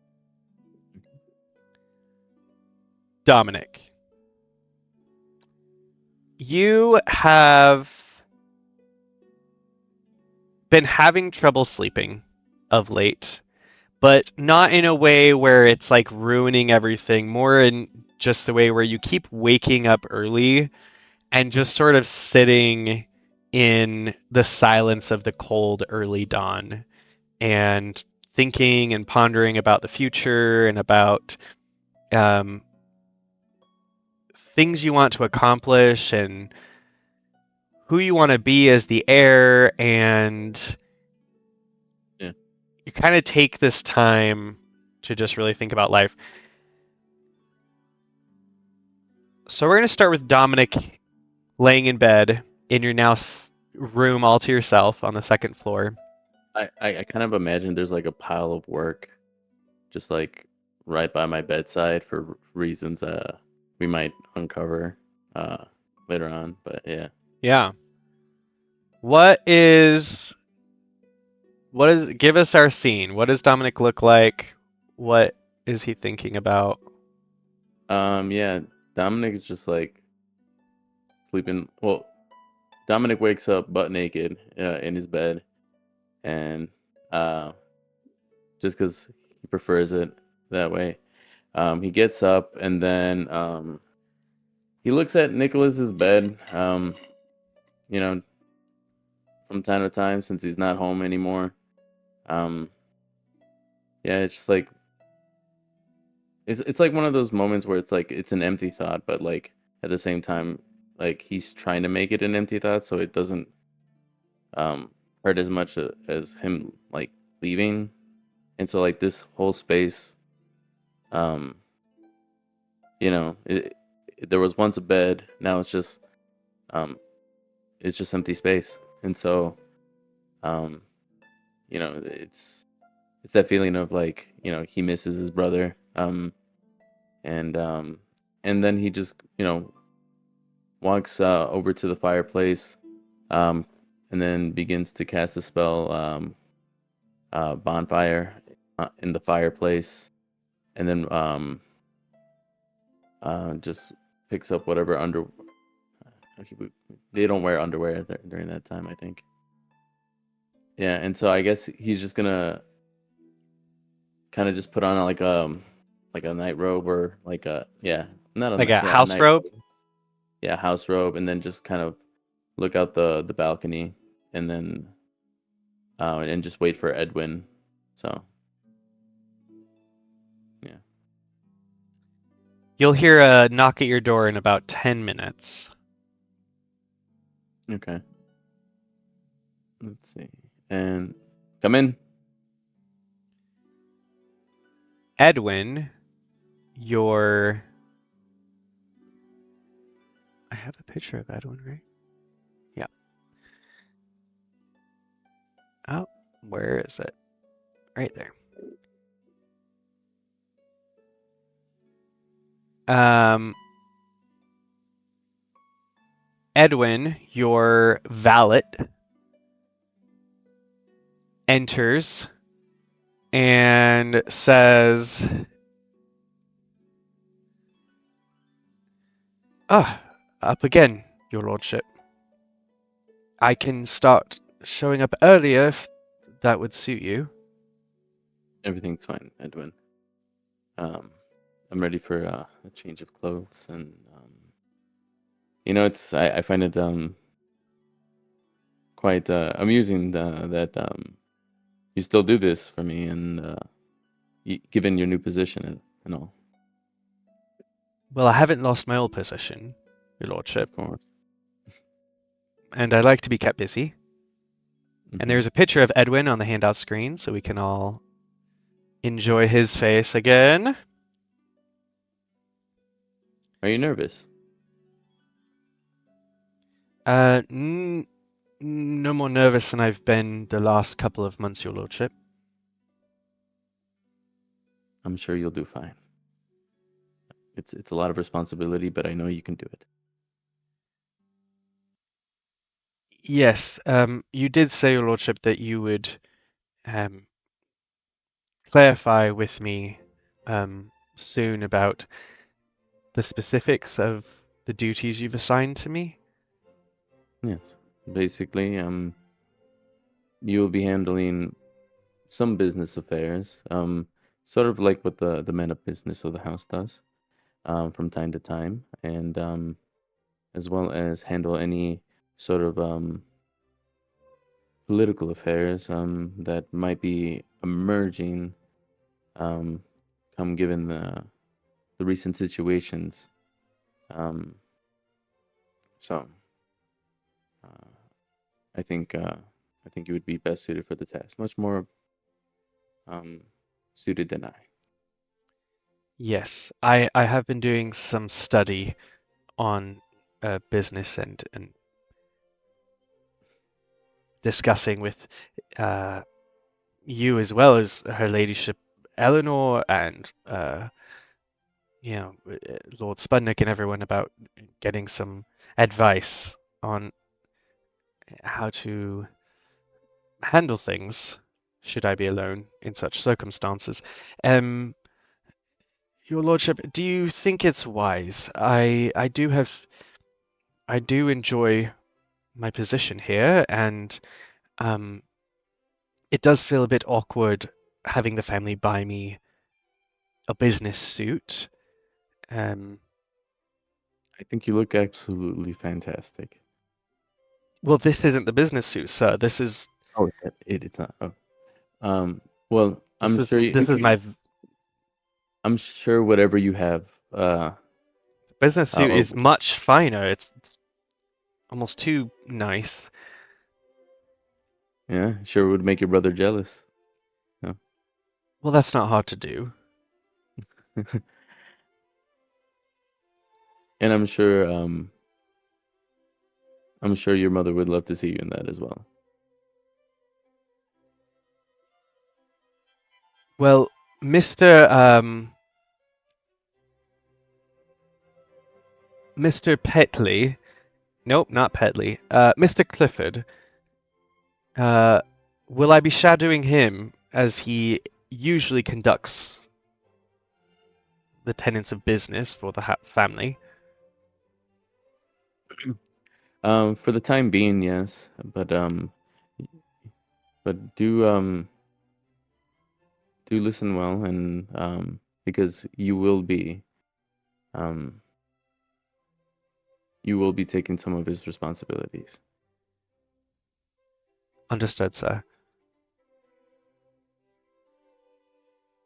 Dominic, you have been having trouble sleeping of late, but not in a way where it's like ruining everything, more in just the way where you keep waking up early and just sort of sitting in the silence of the cold early dawn and thinking and pondering about the future and about things you want to accomplish and who you want to be as the heir, and
Yeah.
you kind of take this time to just really think about life. So we're going to start with Dominic laying in bed in your now room all to yourself on the second floor.
I kind of imagine there's like a pile of work just like right by my bedside for reasons we might uncover later on, but yeah.
Yeah. Give us our scene. What does Dominic look like? What is he thinking about?
Yeah, Dominic is just like sleeping. Well, Dominic wakes up butt naked in his bed, and just because he prefers it that way, he gets up and then he looks at Nicholas's bed. You know, from time to time since he's not home anymore. Um, yeah, it's just like it's like one of those moments where it's like it's an empty thought, but like at the same time, like he's trying to make it an empty thought so it doesn't hurt as much as him like leaving. And so like this whole space, um, there was once a bed, now um, it's just empty space, and so um, it's that feeling of like he misses his brother, and then he just walks over to the fireplace, and then begins to cast a spell, bonfire in the fireplace, and then just picks up whatever they don't wear underwear during that time, I think. Yeah, and so I guess he's just gonna kind of just put on like a night robe, or like a
Like a
a
house
night
robe?
yeah, house robe, and then just kind of look out the balcony, and then and just wait for Edwin. So yeah.
You'll hear a knock at your door in about 10 minutes.
Okay. Let's see. And come in.
Edwin, your... I have a picture of Edwin, right? Yeah. Oh, where is it? Right there. Edwin, your valet, enters and says, "Ah, up again, your lordship. I can start showing up earlier if that would suit you."
Everything's fine, Edwin. I'm ready for a change of clothes, and I find it quite amusing that you still do this for me, and given your new position and all,
Well, I haven't lost my old position, your lordship,
of course.
and I like to be kept busy. And
Mhm.
there's a picture of Edwin on the handout screen, so we can all enjoy his face again.
Are you nervous?
No more nervous than I've been the last couple of months, your lordship.
I'm sure you'll do fine. It's a lot of responsibility, but I know you can do it.
Yes, you did say, your lordship, that you would clarify with me soon about the specifics of the duties you've assigned to me.
Yes. Basically, you'll be handling some business affairs, sort of like what the men of business of the house does, from time to time, and as well as handle any sort of political affairs that might be emerging, um, come given the recent situations. Um, so, uh, I think you would be best suited for the task, much more um, suited than I.
Yes, I have been doing some study on business and discussing with you as well as Her Ladyship Eleanor and Lord Spudnik and everyone about getting some advice on how to handle things should I be alone in such circumstances. Um, Your Lordship, do you think it's wise? I do enjoy my position here, and um, it does feel a bit awkward having the family buy me a business suit. Um,
I think you look absolutely fantastic.
well, this isn't the business suit, sir. This is
Oh, it's not. Oh, well, I'm sure
this is my
I'm sure whatever you have,
business suit
or
is much finer. It's almost too nice.
yeah, sure would make your brother jealous.
Well, that's not hard to do.
And I'm sure your mother would love to see you in that as well.
Well, Mr. Mr. Petley, nope, not Petley. Mr. Clifford. Will I be shadowing him as he usually conducts the tenets of business for the family?
For the time being, yes, but do listen well, and because um you will be taking some of his responsibilities.
Understood, sir.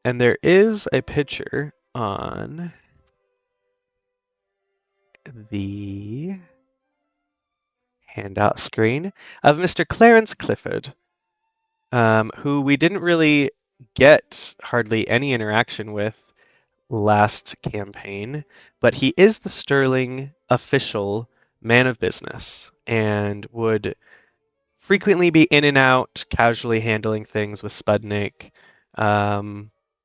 And there is a picture on the handout screen of Mr. Clarence Clifford, who we didn't really get hardly any interaction with last campaign, but he is the sterling official man of business and would frequently be in and out, casually handling things with Spudnik,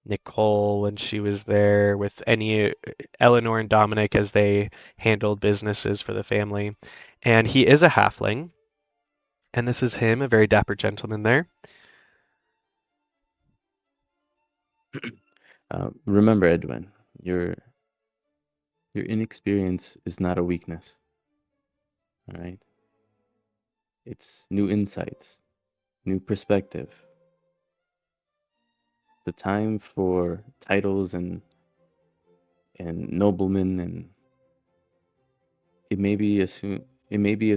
Nicole when she was there, with any Eleanor and Dominic as they handled businesses for the family. And he is a halfling, and this is him, a very dapper gentleman there.
Remember, Edwin, your inexperience is not a weakness. All right. It's new insights, new perspective. The time for titles and noblemen, and it may be a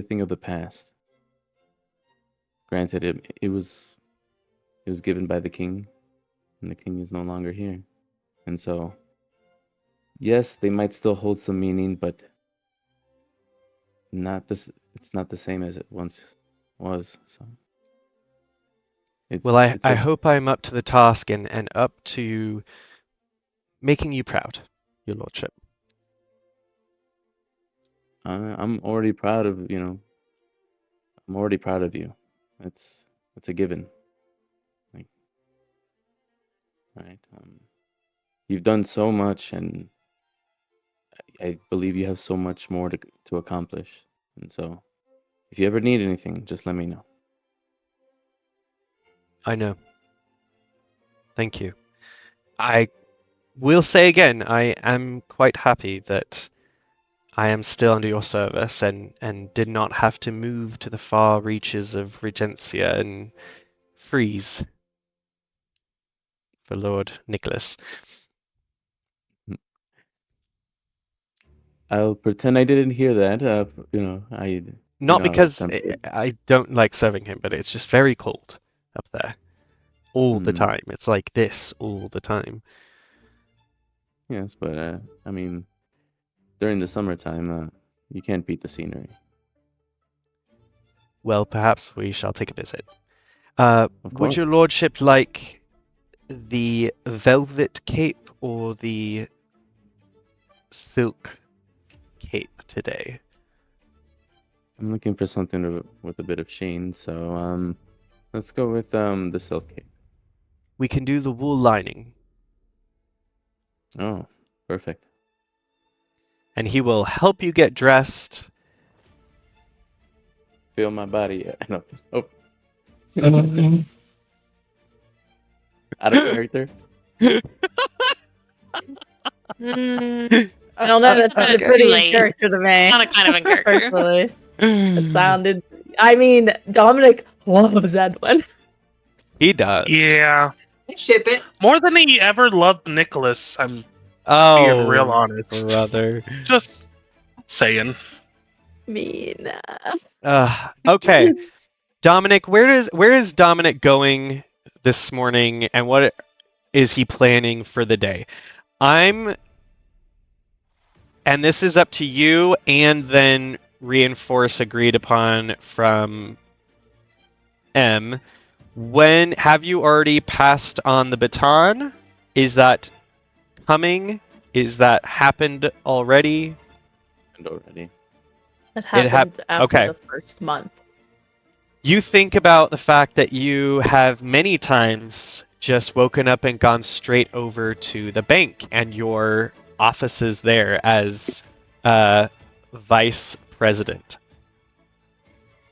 thing of the past. Granted, it was given by the king, and the king is no longer here. And so, yes, they might still hold some meaning, but it's not the same as it once was. So
Well, I
okay.
hope I'm up to the task and up to making you proud, your lordship.
I'm already proud of I'm already proud of you. It's a given. Like, right? You've done so much, and I believe you have so much more to accomplish. And so, if you ever need anything, just let me know.
I know. Thank you. I will say again, I am quite happy that I am still under your service and did not have to move to the far reaches of Regencia and freeze for Lord Nicholas.
I'll pretend I didn't hear that.
Not
I was
because
tempted.
I don't like serving him, but it's just very cold up there all the
Mm.
time. It's like this all the time.
Yes, but I mean, during the summertime, you can't beat the scenery.
Well, perhaps we shall take a visit.
Of
Would
course.
your lordship like the velvet cape or the silk cape today?
I'm looking for something with a bit of sheen, so let's go with the silk cape.
We can do the wool lining,
Oh, perfect.
and he will help you get dressed.
Feel my body. No. Oh, out of character.
Mm,
I don't know.
You
That's
said
a
it
pretty
too
in
late.
character to me.
kind of in character.
Personally, it sounded. I mean, Dominic loves Edwin.
He does.
Yeah,
I ship it.
more than he ever loved Nicholas. I'm being
Oh,
real honest.
brother.
Just saying.
Mean.
Okay, Dominic, where is Dominic going this morning, and what is he planning for the day? And this is up to you, and then reinforce agreed upon from M. When have you already passed on the baton? Is that coming? Is that happened already?
And already.
It happened after
okay.
the first month.
You think about the fact that you have many times just woken up and gone straight over to the bank and your offices there as vice president,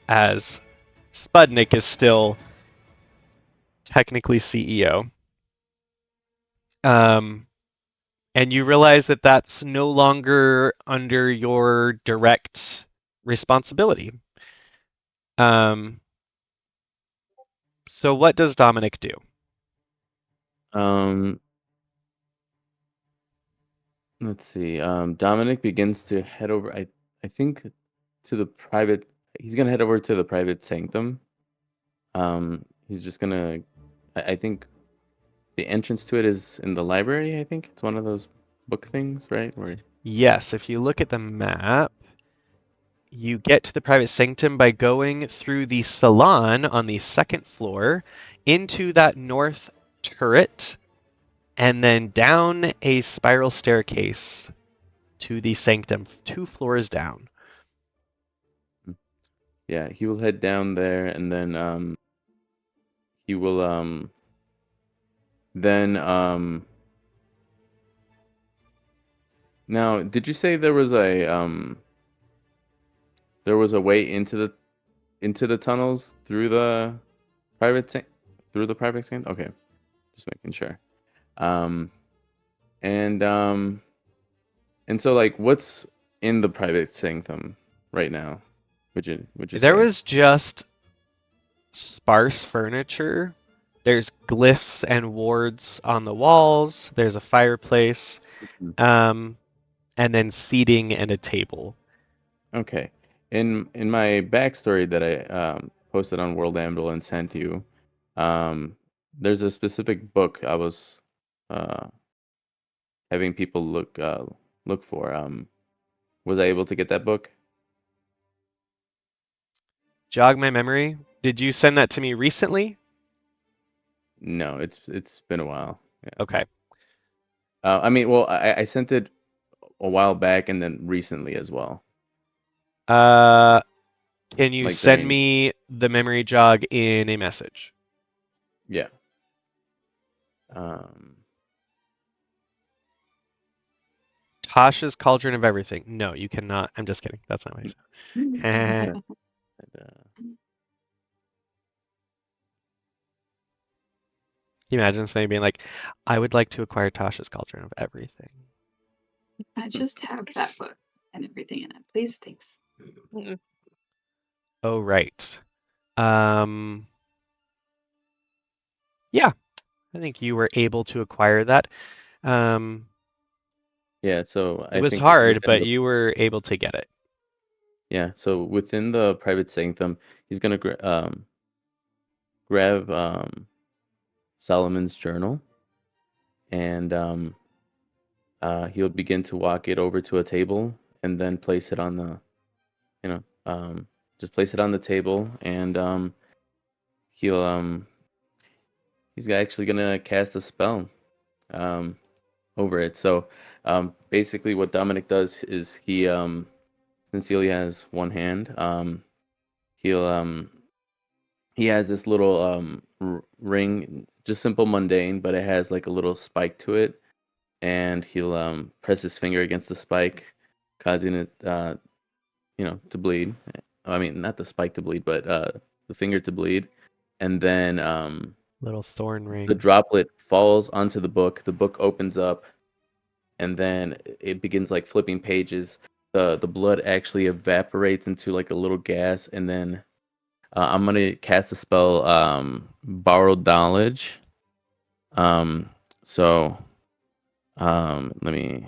as Spudnik is still technically CEO. And you realize that that's no longer under your direct responsibility. So what does Dominic do?
Let's see. Dominic begins to head over. I think to the private. He's gonna head over to the private sanctum. He's just gonna. I think the entrance to it is in the library. I think it's one of those book things, right? Where
Yes, if you look at the map, you get to the private sanctum by going through the salon on the second floor into that north turret, and then down a spiral staircase to the sanctum, 2 floors down.
Yeah, he will head down there, and then he will then now, did you say there was a way into the tunnels through the private sanctum? Okay, just making sure. Um and so, like, what's in the private sanctum right now? Would you
There
say?
was just sparse furniture. There's glyphs and wards on the walls. There's a fireplace, and then seating and a table.
Okay. In my backstory that I posted on World Amble and sent you, there's a specific book I was uh, having people look for. Was I able to get that book?
Jog my memory. Did you send that to me recently?
No, it's been a while. Yeah.
Okay.
I mean, well, I sent it a while back and then recently as well.
Can you
Like
send
during,
me the memory jog in a message?
yeah. Um,
Tasha's Cauldron of Everything. No, you cannot. I'm just kidding. That's not what I said.
and,
Can you imagine somebody being like, I would like to acquire Tasha's Cauldron of Everything.
I just have that book and everything in it. Please, thanks.
Mm.
Oh, right. Yeah, I think you were able to acquire that.
yeah, so
It
I
was
think
hard,
within
but
the
you were able to get it.
yeah, so within the private sanctum, he's gonna grab Solomon's journal, and he'll begin to walk it over to a table, and then place it on the, you know, just place it on the table, and he'll he's actually gonna cast a spell over it. So basically, what Dominic does is since he only has one hand, he'll he has this little ring, just simple mundane, but it has like a little spike to it, and he'll press his finger against the spike, causing it to bleed. I mean, not the spike to bleed, but the finger to bleed, and then
Little thorn ring.
the droplet falls onto the book. The book opens up, and then it begins like flipping pages. The blood actually evaporates into like a little gas, and then I'm gonna cast a spell, borrowed knowledge. So let me.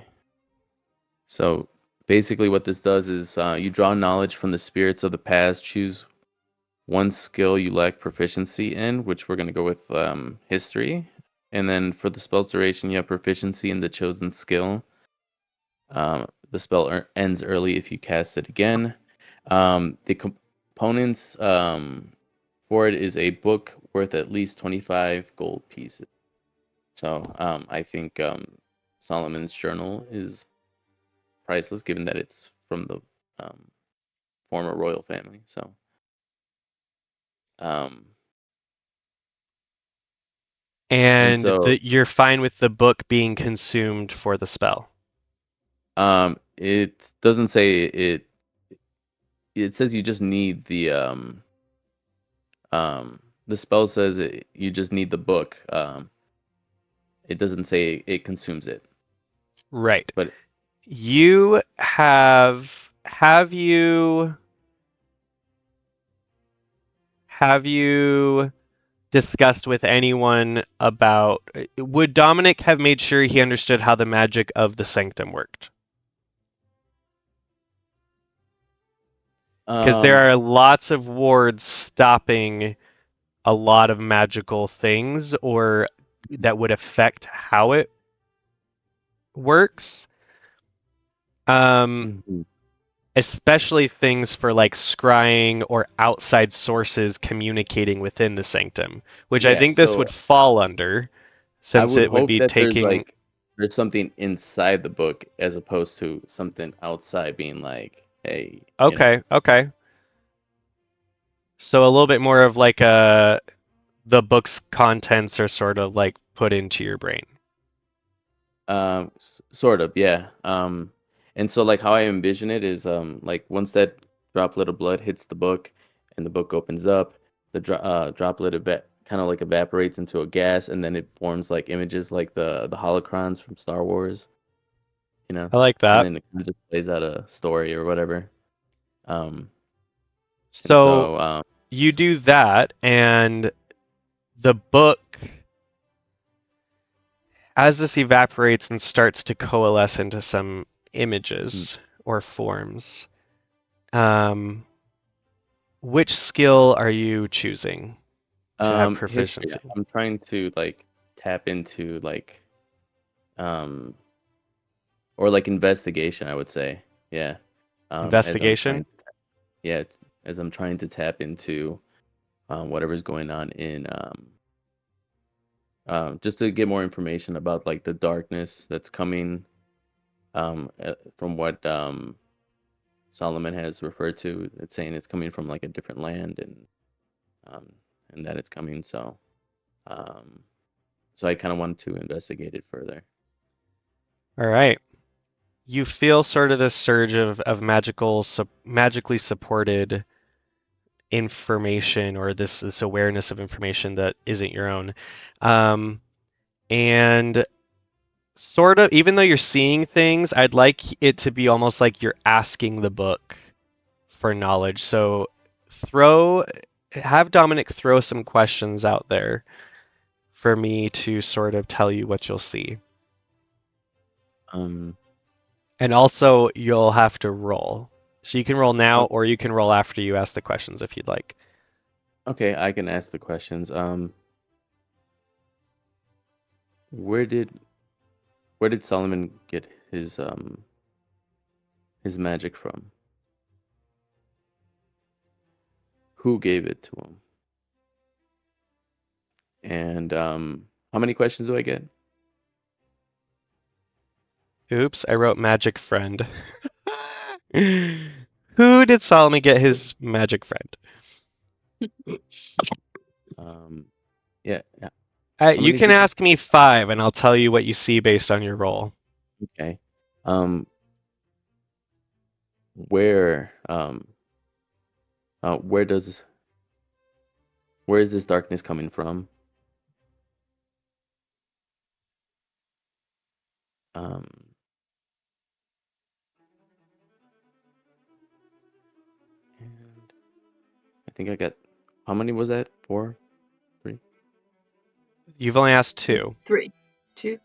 So basically, what this does is you draw knowledge from the spirits of the past. Choose one skill you lack proficiency in, which we're gonna go with history. And then for the spell's duration, you have proficiency in the chosen skill. The spell ends early if you cast it again. The components for it is a book worth at least 25 gold pieces. So I think Solomon's journal is priceless, given that it's from the former royal family. So
And
so
you're fine with the book being consumed for the spell.
it doesn't say it. It says you just need the spell says you just need the book. It doesn't say it consumes it.
Right.
But
you have you discussed with anyone about, would Dominic have made sure he understood how the magic of the sanctum worked? Because there are lots of wards stopping a lot of magical things, or that would affect how it works. Especially things for like scrying or outside sources communicating within the sanctum, which I think this would fall under. since
would
it would
hope
be
that
taking.
there's something inside the book as opposed to something outside being like, hey,
Okay, okay. So a little bit more of like the book's contents are sort of like put into your brain.
Sort of, yeah. And so like how I envision it is like once that droplet of blood hits the book and the book opens up, the droplet kind of like evaporates into a gas, and then it forms like images like the holocrons from Star Wars, you know,
I like
and
that.
then it kind of just plays out a story or whatever. Um, and
So
so
you do that, and the book, as this evaporates and starts to coalesce into some images or forms, which skill are you choosing to have
history.
proficiency?
I'm trying to like tap into like um or like investigation, I would say. Yeah. As I'm trying
Investigation?
yeah, as I'm trying to tap into whatever's going on in just to get more information about like the darkness that's coming from what Solomon has referred to. It's saying it's coming from like a different land, um, and that it's coming. Um, so I kind of want to investigate it further.
All right. You feel sort of this surge of magically supported information, or this awareness of information that isn't your own. And sort of, even though you're seeing things, I'd like it to be almost like you're asking the book for knowledge. So have Dominic throw some questions out there for me to sort of tell you what you'll see.
Um,
And also, you'll have to roll. So you can roll now,
oh,
or you can roll after you ask the questions if you'd like.
okay, I can ask the questions. Where did Solomon get his magic from? Who gave it to him? And how many questions do I get?
Oops, I wrote magic friend. Who did Solomon get his magic friend?
Yeah, yeah. How
You
many
can
did you
ask me 5, and I'll tell you what you see based on your roll.
Okay. Where where is this darkness coming from? Um, and I think I got how many was that? 4, 3,
You've only asked 2.
3, 2.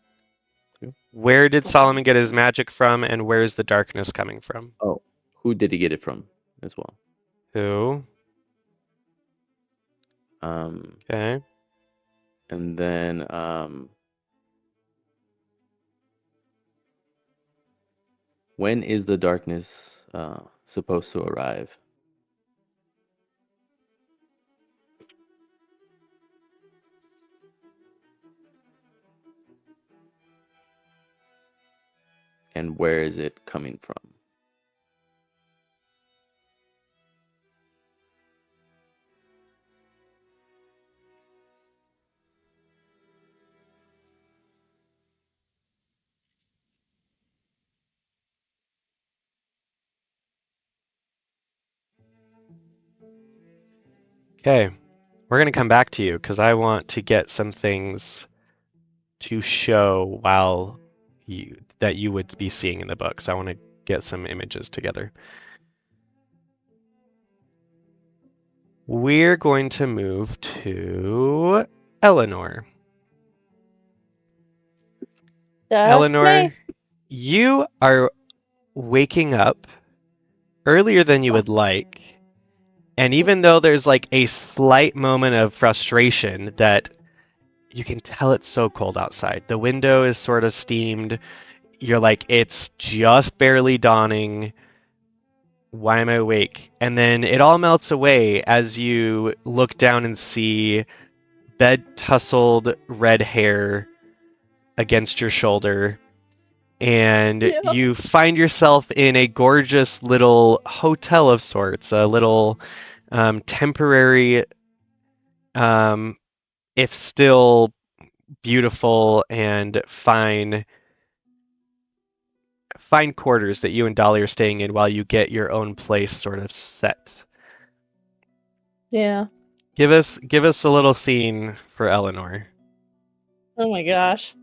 2.
Where did Solomon get his magic from, and where's the darkness coming from?
Oh, who did he get it from as well?
Who? Okay.
And then when is the darkness supposed to arrive? And where is it coming from?
Okay. We're going to come back to you because I want to get some things to show that you would be seeing in the book. So I want to get some images together. We're going to move to Eleanor.
That's
Eleanor,
me.
you are waking up earlier than you would like. And even though there's like a slight moment of frustration that you can tell it's so cold outside, the window is sort of steamed. You're like, it's just barely dawning. Why am I awake? And then it all melts away as you look down and see bed tousled red hair against your shoulder, and
Yeah.
you find yourself in a gorgeous little hotel of sorts, a little temporary, if still beautiful and fine quarters that you and Dolly are staying in while you get your own place sort of set.
Yeah.
Give us a little scene for Eleanor.
Oh my gosh.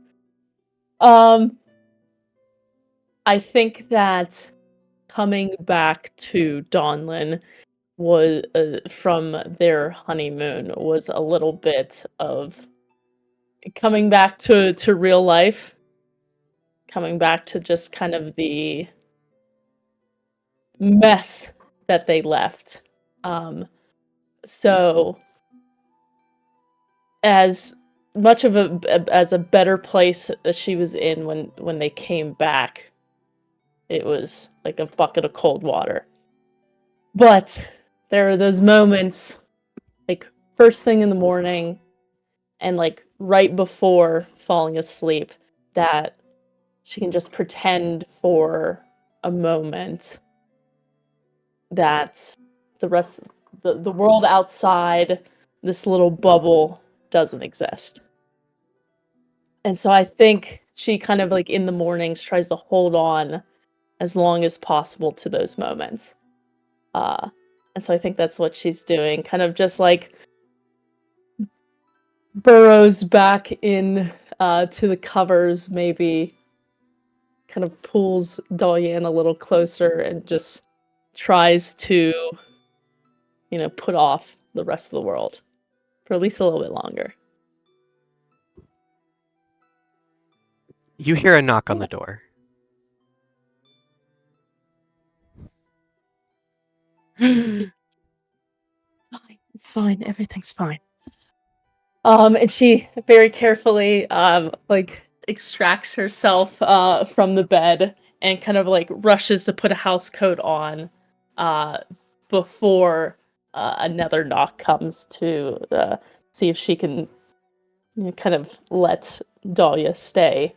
I think that coming back to Donlin was from their honeymoon was a little bit of coming back to real life, coming back to just kind of the mess that they left. So as much of a better place as she was in when they came back, it was like a bucket of cold water. But there are those moments, like first thing in the morning and like right before falling asleep, that she can just pretend for a moment that the rest the world outside this little bubble doesn't exist. And so I think she kind of like in the mornings tries to hold on as long as possible to those moments. And so I think that's what she's doing, kind of just like burrows back in to the covers, maybe kind of pulls Dahlia in a little closer and just tries to, put off the rest of the world for at least a little bit longer.
You hear a knock on the door.
It's fine. Everything's fine. And she very carefully, like extracts herself, from the bed and kind of like rushes to put a house coat on, before another knock comes to see if she can, kind of let Dahlia stay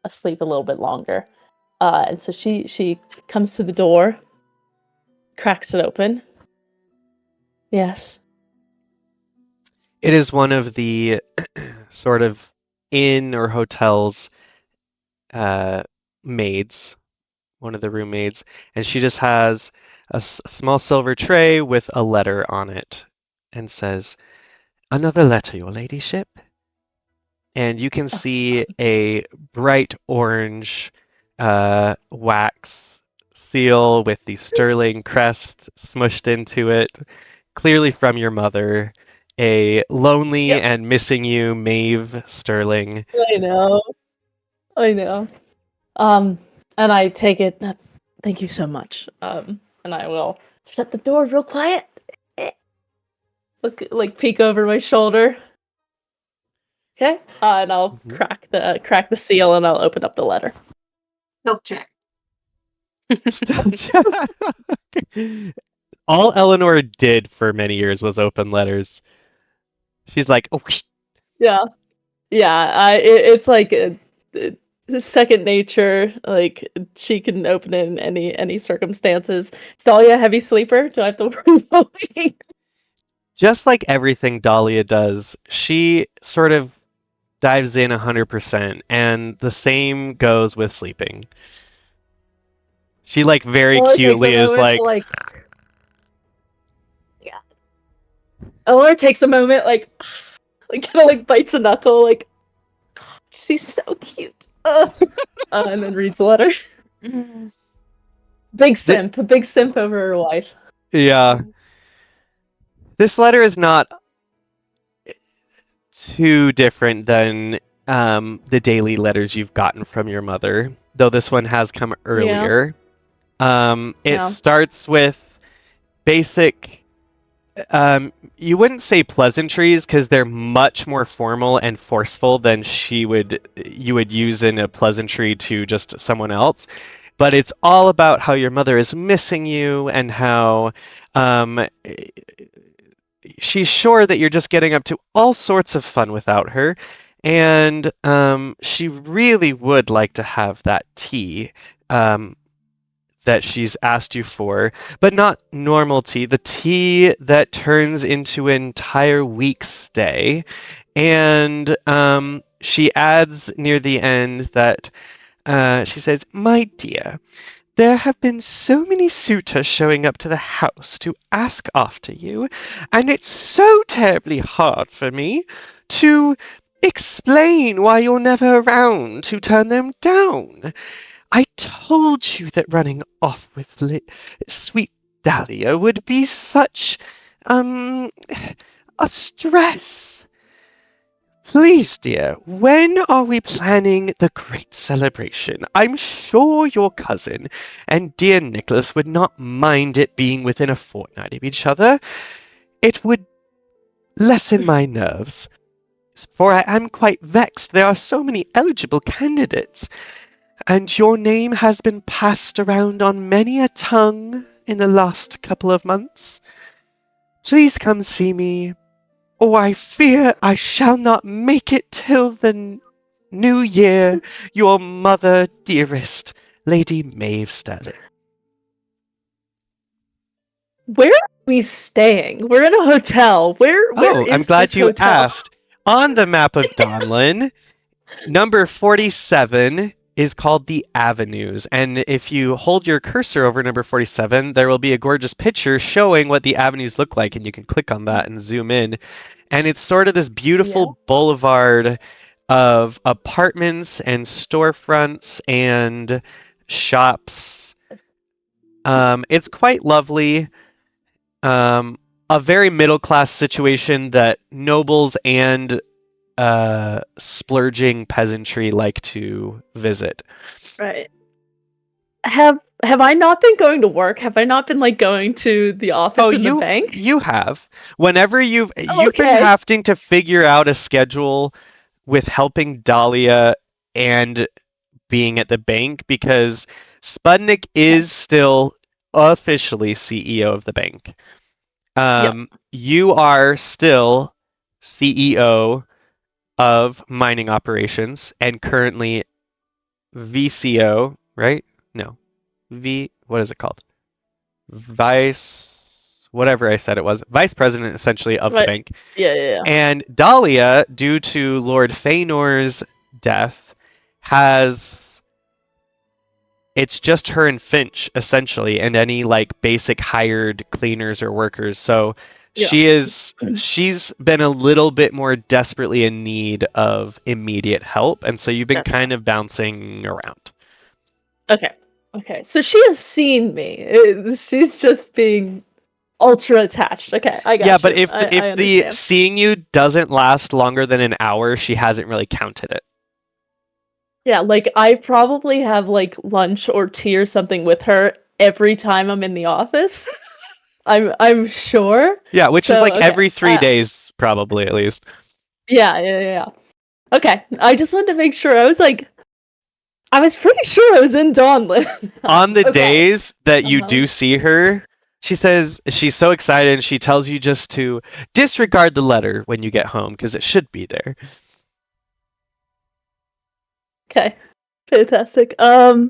asleep a little bit longer. And so she comes to the door, cracks it open. Yes.
It is one of the sort of inn or hotel's maids, one of the room maids, and she just has a small silver tray with a letter on it and says, "Another letter, your ladyship." And you can see a bright orange wax seal with the sterling crest smushed into it, clearly from your mother. A lonely
Yep.
and missing you, Maeve Sterling.
I know. And I take it. Thank you so much. And I will shut the door real quiet. Look, like peek over my shoulder. Okay. And I'll crack the seal, and I'll open up the letter.
Stealth check.
All Eleanor did for many years was open letters. She's like, oh,
Yeah. It's like second nature. Like she can open it in any circumstances. Is Dahlia a heavy sleeper? Do I have to worry about waking?
just like everything Dahlia does, she sort of dives in 100%, and the same goes with sleeping. She like very
Eleanor takes a
cutely is
moment
like,
to, yeah. Eleanor takes a moment, like kind of like bites a knuckle, like she's so cute. And then reads the letter. Big simp over her wife.
yeah. This letter is not too different than the daily letters you've gotten from your mother, though this one has come earlier. It
Yeah.
starts with basic, you wouldn't say pleasantries because they're much more formal and forceful than you would use in a pleasantry to just someone else. But it's all about how your mother is missing you and how she's sure that you're just getting up to all sorts of fun without her. and she really would like to have that tea that she's asked you for, but not normal tea, the tea that turns into an entire week's stay. And she adds near the end that she says, "My dear, there have been so many suitors showing up to the house to ask after you, and it's so terribly hard for me to explain why you're never around to turn them down. I told you that running off with sweet Dahlia would be such, a stress. Please, dear, when are we planning the great celebration? I'm sure your cousin and dear Nicholas would not mind it being within a fortnight of each other. It would lessen my nerves, for I am quite vexed. There are so many eligible candidates, and your name has been passed around on many a tongue in the last couple of months. Please come see me, or I fear I shall not make it till the new year. Your mother, dearest, Lady Maeve Sterling."
Where are we staying? We're in a hotel. Where
Oh,
is
I'm glad
this
you
hotel?
asked. On the map of Donlin, number 47 is called the Avenues, and if you hold your cursor over number 47, there will be a gorgeous picture showing what the avenues look like, and you can click on that and zoom in. And it's sort of this beautiful boulevard of apartments and storefronts and shops. It's quite lovely. A very middle class situation that nobles and splurging peasantry like to visit.
Right. Have I not been going to work? Have I not been like going to the office in the bank?
You have. Whenever you've been
okay.
having to figure out a schedule with helping Dahlia and being at the bank, because Sputnik is still officially CEO of the bank. You are still CEO of mining operations and currently VCO, right? No. What is it called? Whatever I said it was. Vice president, essentially, of the bank.
Yeah.
And Dahlia, due to Lord Feanor's death, it's just her and Finch, essentially, and any like basic hired cleaners or workers. So she's been a little bit more desperately in need of immediate help, and so you've been kind of bouncing around.
Okay. So she has seen me. She's just being ultra attached. Okay, I got you.
Yeah, but if
I
the seeing you doesn't last longer than an hour, she hasn't really counted it.
Yeah, like I probably have like lunch or tea or something with her every time I'm in the office. I'm sure.
Yeah, which is like every 3 days, probably, at least.
Yeah. Okay, I just wanted to make sure. I was pretty sure I was in Donlin.
On the days that you do see her, she says she's so excited, and she tells you just to disregard the letter when you get home, because it should be there.
Okay, fantastic. All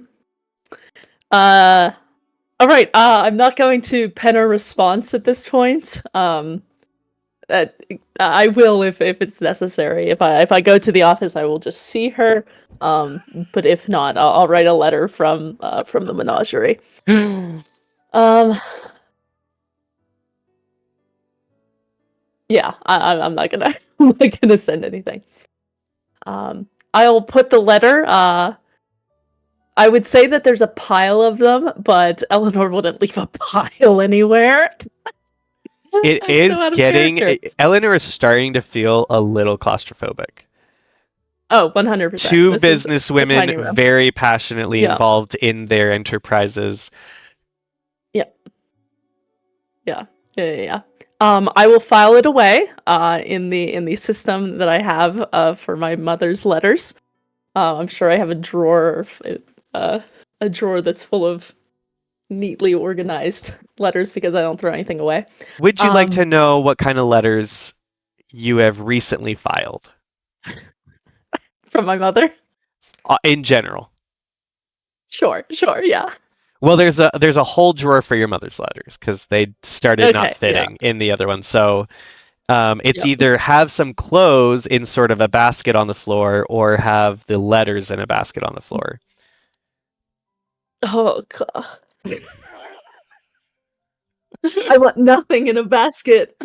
right. I'm not going to pen a response at this point. I will if it's necessary. If I go to the office, I will just see her. But if not, I'll write a letter from the menagerie. Yeah, I'm not gonna send anything. I'll put the letter. I would say that there's a pile of them, but Eleanor wouldn't leave a pile anywhere.
It is Eleanor is starting to feel a little claustrophobic.
Oh, 100%.
Two businesswomen very passionately involved in their enterprises.
Yeah. I will file it away in the system that I have for my mother's letters. I'm sure I have a drawer that's full of neatly organized letters because I don't throw anything away.
Would you like to know what kind of letters you have recently filed?
From my mother.
In general.
Sure, yeah.
Well, there's a whole drawer for your mother's letters because they started not
Okay, yeah.
fitting in the other one. So it's
Yep.
either have some clothes in sort of a basket on the floor or have the letters in a basket on the floor.
Oh god. I want nothing in a basket.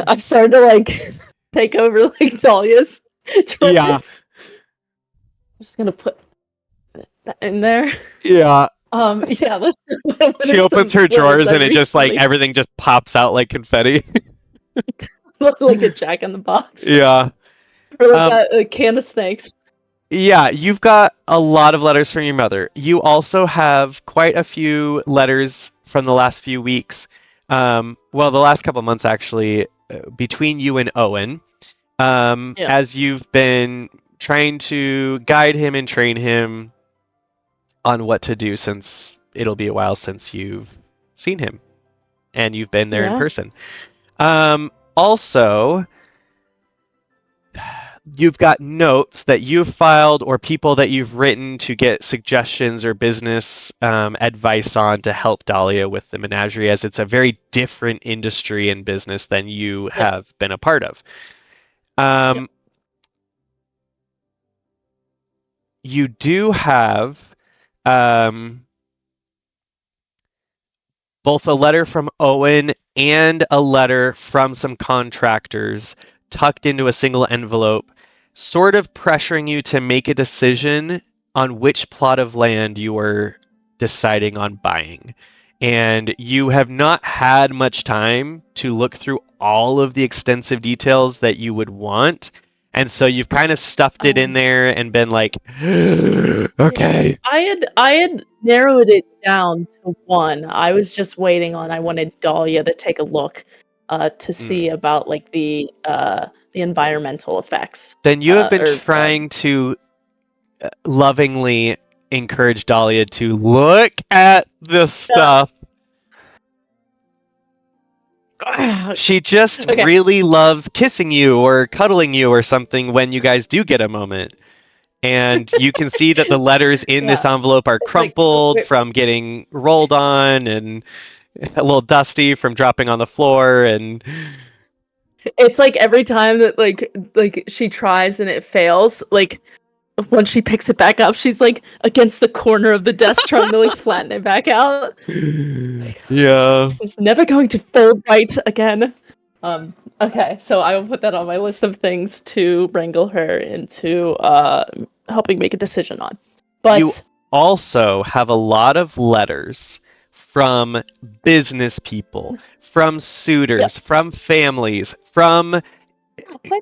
I've started to like take over like Dahlia's drawers.
Yeah.
I'm just gonna put that in there.
Yeah.
Yeah, let's
She opens her drawers and it just like everything just pops out like confetti.
look like a Jack in the Box.
Yeah.
Or like a can of snakes.
Yeah, you've got a lot of letters from your mother. You also have quite a few letters from the last few weeks. Well, the last couple months actually, between you and Owen, as you've been trying to guide him and train him on what to do, since it'll be a while since you've seen him and you've been there in person. Also, you've got notes that you've filed or people that you've written to get suggestions or business advice on to help Dahlia with the menagerie, as it's a very different industry and business than you have been a part of. You do have both a letter from Owen and a letter from some contractors tucked into a single envelope, sort of pressuring you to make a decision on which plot of land you are deciding on buying. And you have not had much time to look through all of the extensive details that you would want. And so you've kind of stuffed it in there and been like, okay.
I had narrowed it down to one. I was just waiting on. I wanted Dahlia to take a look to see about like the environmental effects.
Then you have been trying to lovingly encourage Dahlia to look at this stuff. She just really loves kissing you or cuddling you or something when you guys do get a moment. And you can see that the letters in this envelope are crumpled from getting rolled on and a little dusty from dropping on the floor. And
it's like every time that like she tries and it fails, like once she picks it back up, she's like against the corner of the desk trying to like flatten it back out.
Yeah.
This is never going to fold right again. Okay, so I will put that on my list of things to wrangle her into helping make a decision on. But
you also have a lot of letters from business people, from suitors, from families, from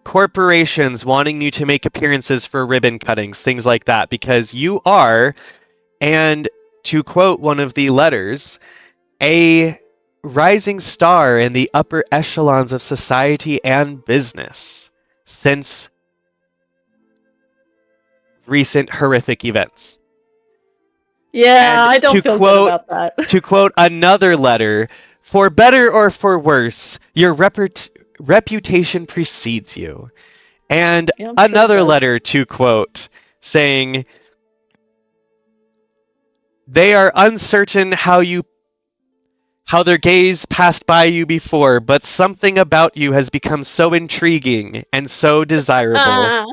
corporations wanting you to make appearances for ribbon cuttings, things like that, because you are, and to quote one of the letters, a rising star in the upper echelons of society and business since recent horrific events.
Yeah,
and
I don't feel good about that.
To quote another letter, for better or for worse, your reputation precedes you. And another letter to quote, saying, they are uncertain how their gaze passed by you before, but something about you has become so intriguing and so desirable.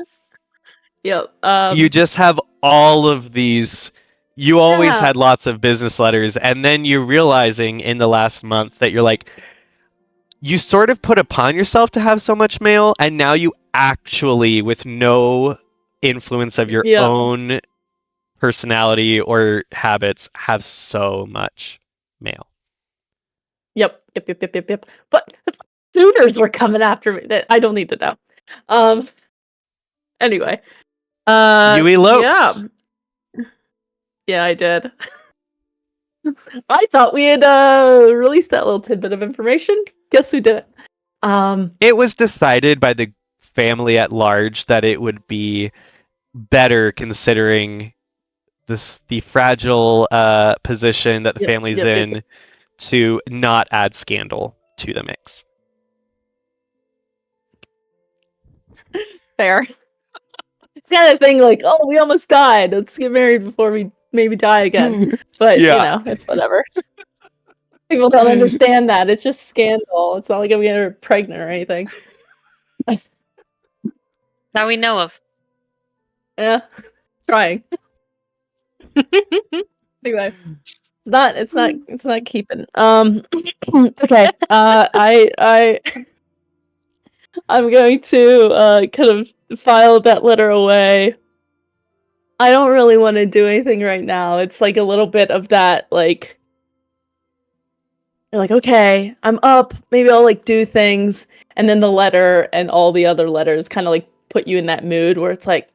You just have all of these. You always had lots of business letters, and then you're realizing in the last month that you're like, you sort of put upon yourself to have so much mail, and now you actually, with no influence of your own personality or habits, have so much mail.
Yep. But suitors were coming after me. That I don't need to know. Anyway.
You eloped.
Yeah, I did. I thought we had released that little tidbit of information. Guess who did it?
It was decided by the family at large that it would be better, considering the fragile position that the family's in, to not add scandal to the mix.
Fair. It's kind of thing like, oh, we almost died. Let's get married before we maybe die again. But
Yeah.
it's whatever. People don't understand that. It's just scandal. It's not like I'm getting her pregnant or anything.
That we know of.
Yeah, trying. Anyway, it's not keeping. Okay. I'm going to kind of file that letter away. I don't really want to do anything right now. It's like a little bit of that, like, you're like, okay, I'm up. Maybe I'll like do things. And then the letter and all the other letters kind of like put you in that mood where it's like,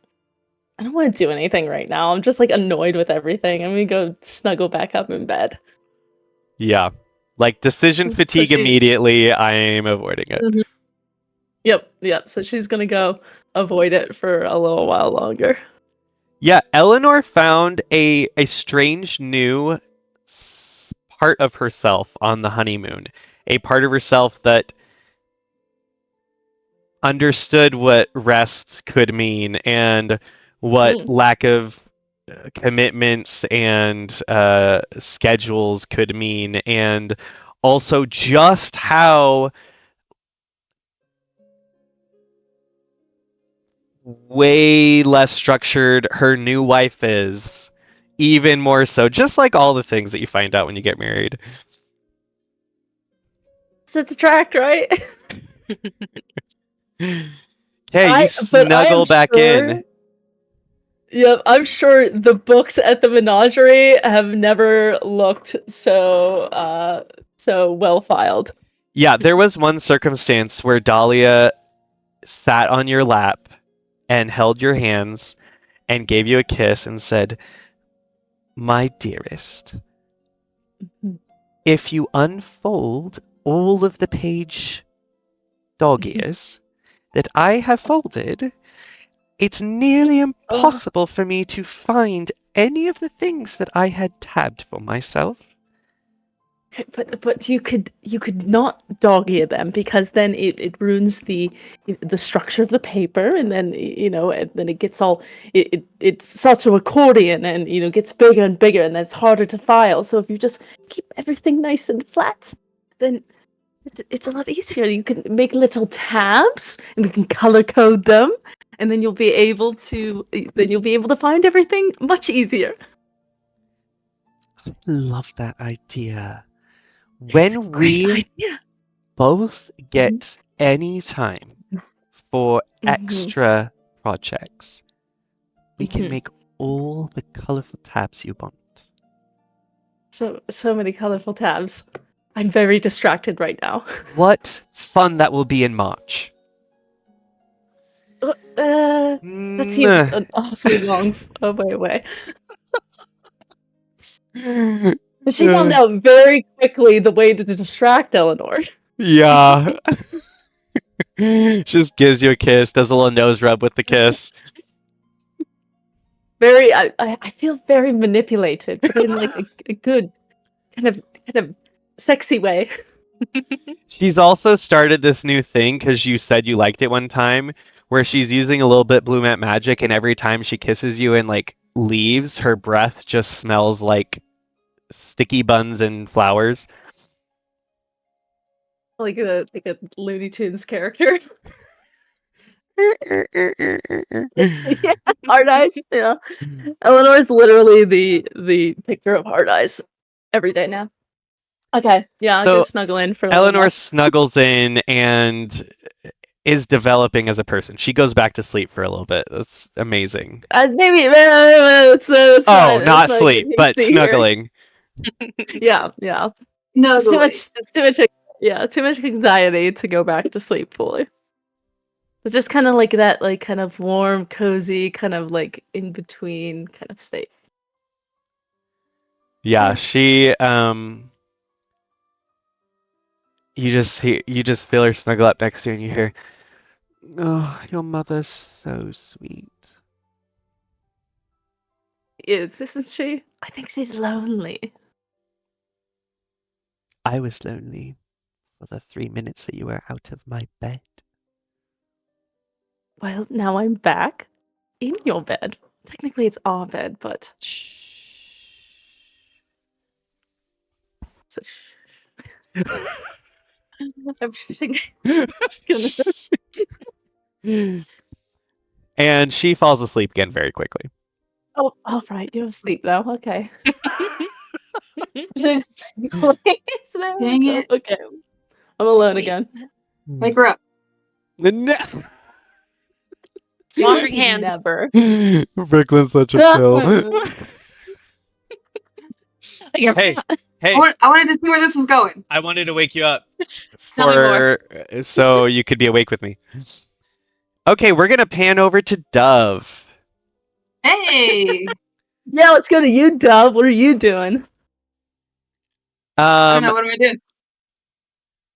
I don't want to do anything right now. I'm just like annoyed with everything. I'm gonna go snuggle back up in bed.
Yeah. Like decision
So
fatigue
she,
immediately, I'm avoiding it.
Mhm. Yep. So she's gonna go avoid it for a little while longer.
Yeah, Eleanor found a strange new part of herself on the honeymoon. A part of herself that understood what rest could mean and what
Mm.
lack of commitments and schedules could mean, and also just how way less structured her new wife is. Even more so, just like all the things that you find out when you get married.
It's attract, right?
Hey, you
But I am
snuggle back
sure.
in.
Yep, I'm sure the books at the menagerie have never looked so well filed.
Yeah, there was one circumstance where Dahlia sat on your lap and held your hands and gave you a kiss and said, "My dearest, if you unfold all of the page dog ears that I have folded, it's nearly impossible for me to find any of the things that I had tabbed for myself."
But you could not dog ear them because then it ruins the structure of the paper, and then and then it gets all it starts to accordion and gets bigger and bigger, and then it's harder to file. So if you just keep everything nice and flat, then it's a lot easier. You can make little tabs and we can color code them, and then you'll be able to find everything much easier.
Love that idea.
It's a
When
great
we
idea.
both get any time for
Mhm.
extra projects, we can
Mhm.
make all the colorful tabs you want.
So many colorful tabs. I'm very distracted right now.
What fun that will be in March.
That seems an awfully long way away. She found out very quickly the way to distract Eleanor.
Yeah. Just gives you a kiss, does a little nose rub with the kiss.
I feel very manipulated, but in like a good kind of sexy way.
She's also started this new thing because you said you liked it one time, where she's using a little bit blue matte magic, and every time she kisses you and like leaves, her breath just smells like sticky buns and flowers.
Like a Looney Tunes character. Yeah, hard eyes. Yeah. Eleanor's literally the picture of hard eyes every day now. Okay, yeah, I'll
So
go snuggle in for a little
Eleanor
more.
snuggles in and is developing as a person. She goes back to sleep for a little bit. That's amazing.
Maybe it's
Oh,
it's
not
not a good
sleep,
thing
but
to hear.
snuggling.
Yeah.
No,
It's too much too much anxiety to go back to sleep fully. It's just kind of like that, like kind of warm, cozy, kind of like in between kind of state.
Yeah, she you just feel her snuggle up next to you and you hear, "Oh, your mother's so sweet."
Isn't she? I think she's lonely.
I was lonely for the 3 minutes that you were out of my bed.
Well, now I'm back in your bed. Technically, it's our bed, but so I'm just gonna.
And she falls asleep again very quickly.
Oh, all right. You're asleep now. Okay. Please, there
Dang
we go.
it.
Okay. I'm alone
Wait.
again.
Wake her up.
Wandering hands.
Never.
Brooklyn's such a pill. Hey, hey,
I wanted to see where this was going.
I wanted to wake you up
Tell me more.
so you could be awake with me. Okay, we're gonna pan over to Dove.
Hey.
Yeah, let's go to you, Dove. What are you doing?
I don't know. What am I doing?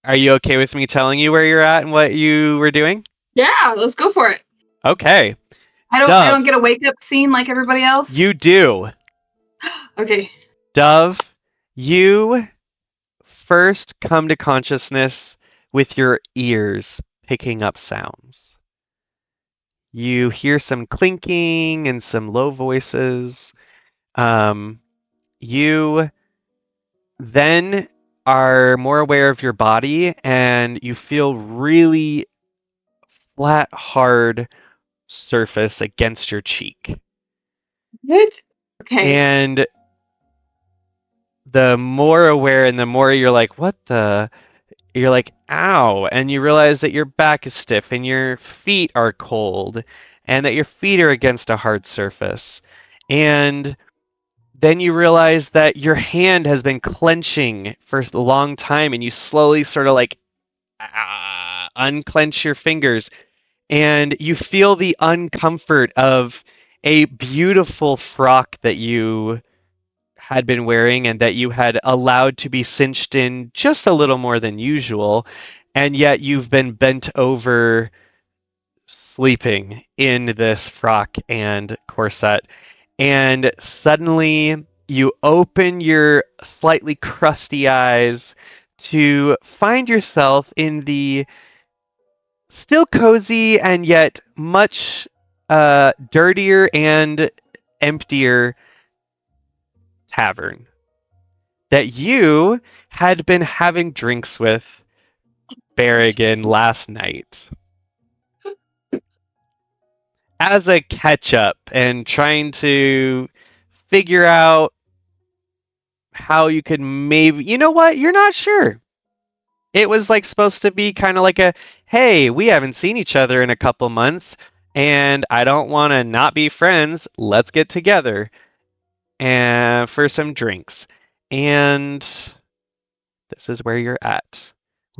Are you okay with me telling you where you're at and what you were doing?
Yeah, let's go for it.
Okay,
I
Dove.
don't get a wake up scene like everybody else.
you do.
Okay.
Dove, you first come to consciousness with your ears picking up sounds. You hear some clinking and some low voices. You then are more aware of your body and you feel really flat, hard surface against your cheek.
What? Okay.
And the more aware and the more you're like, what the? You're like, ow. And you realize that your back is stiff and your feet are cold and that your feet are against a hard surface. And then you realize that your hand has been clenching for a long time and you slowly sort of like unclench your fingers and you feel the uncomfort of a beautiful frock that you had been wearing and that you had allowed to be cinched in just a little more than usual, and yet you've been bent over sleeping in this frock and corset. And suddenly you open your slightly crusty eyes to find yourself in the still cozy and yet much dirtier and emptier tavern that you had been having drinks with Berrigan last night. As a catch up and trying to figure out how you could maybe, you know what, you're not sure. It was like supposed to be kind of like a, hey, we haven't seen each other in a couple months and I don't want to not be friends. Let's get together and for some drinks. And this is where you're at.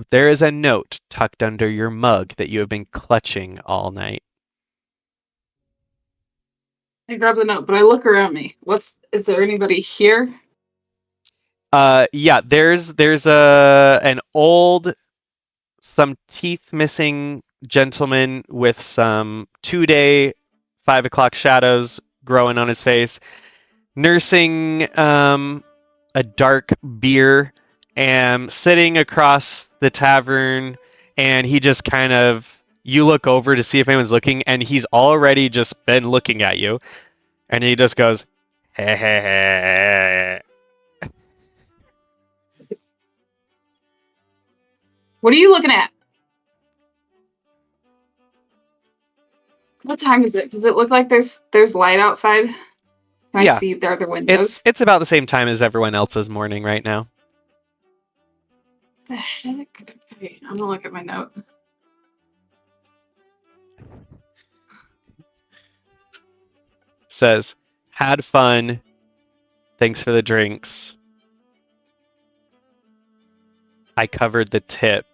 There is a note tucked under your mug that you have been clutching all night.
I grab the note, but I look around me. Is there anybody here?
Yeah, there's an old, some teeth missing gentleman with some 2-day 5 o'clock shadows growing on his face, nursing a dark beer and sitting across the tavern, and he just kind of, you look over to see if anyone's looking and he's already just been looking at you and he just goes, hey, hey, hey.
What are you looking at? What time is it? Does it look like there's light outside? Can I
Yeah.
see the other windows?
It's about the same time as everyone else's morning right now.
The heck? Okay, I'm gonna look at my note.
Says, had fun. Thanks for the drinks. I covered the tip.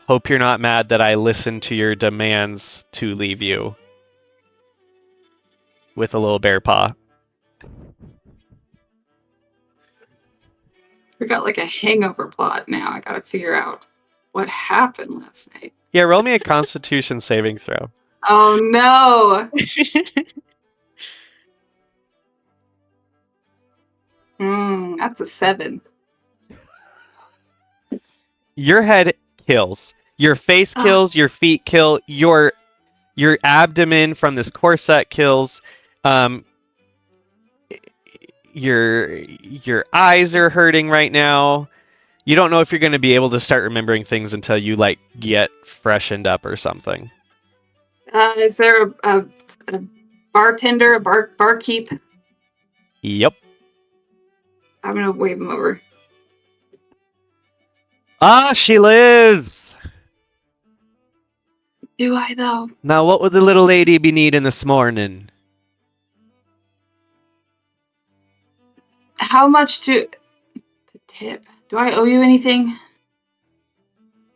Hope you're not mad that I listened to your demands to leave you. With a little bear paw.
We got like a hangover plot now. I gotta figure out what happened last night.
Yeah, roll me a Constitution saving throw.
Oh no! That's a 7.
Your head kills. Your face kills. Your feet kill. Your abdomen from this corset kills. Your eyes are hurting right now. You don't know if you're going to be able to start remembering things until you like get freshened up or something.
Is there a bartender, a barkeep?
Yep.
I'm gonna wave him over.
Ah, she lives.
Do I though?
Now, what would the little lady be needing this morning?
How much the tip? Do I owe you anything?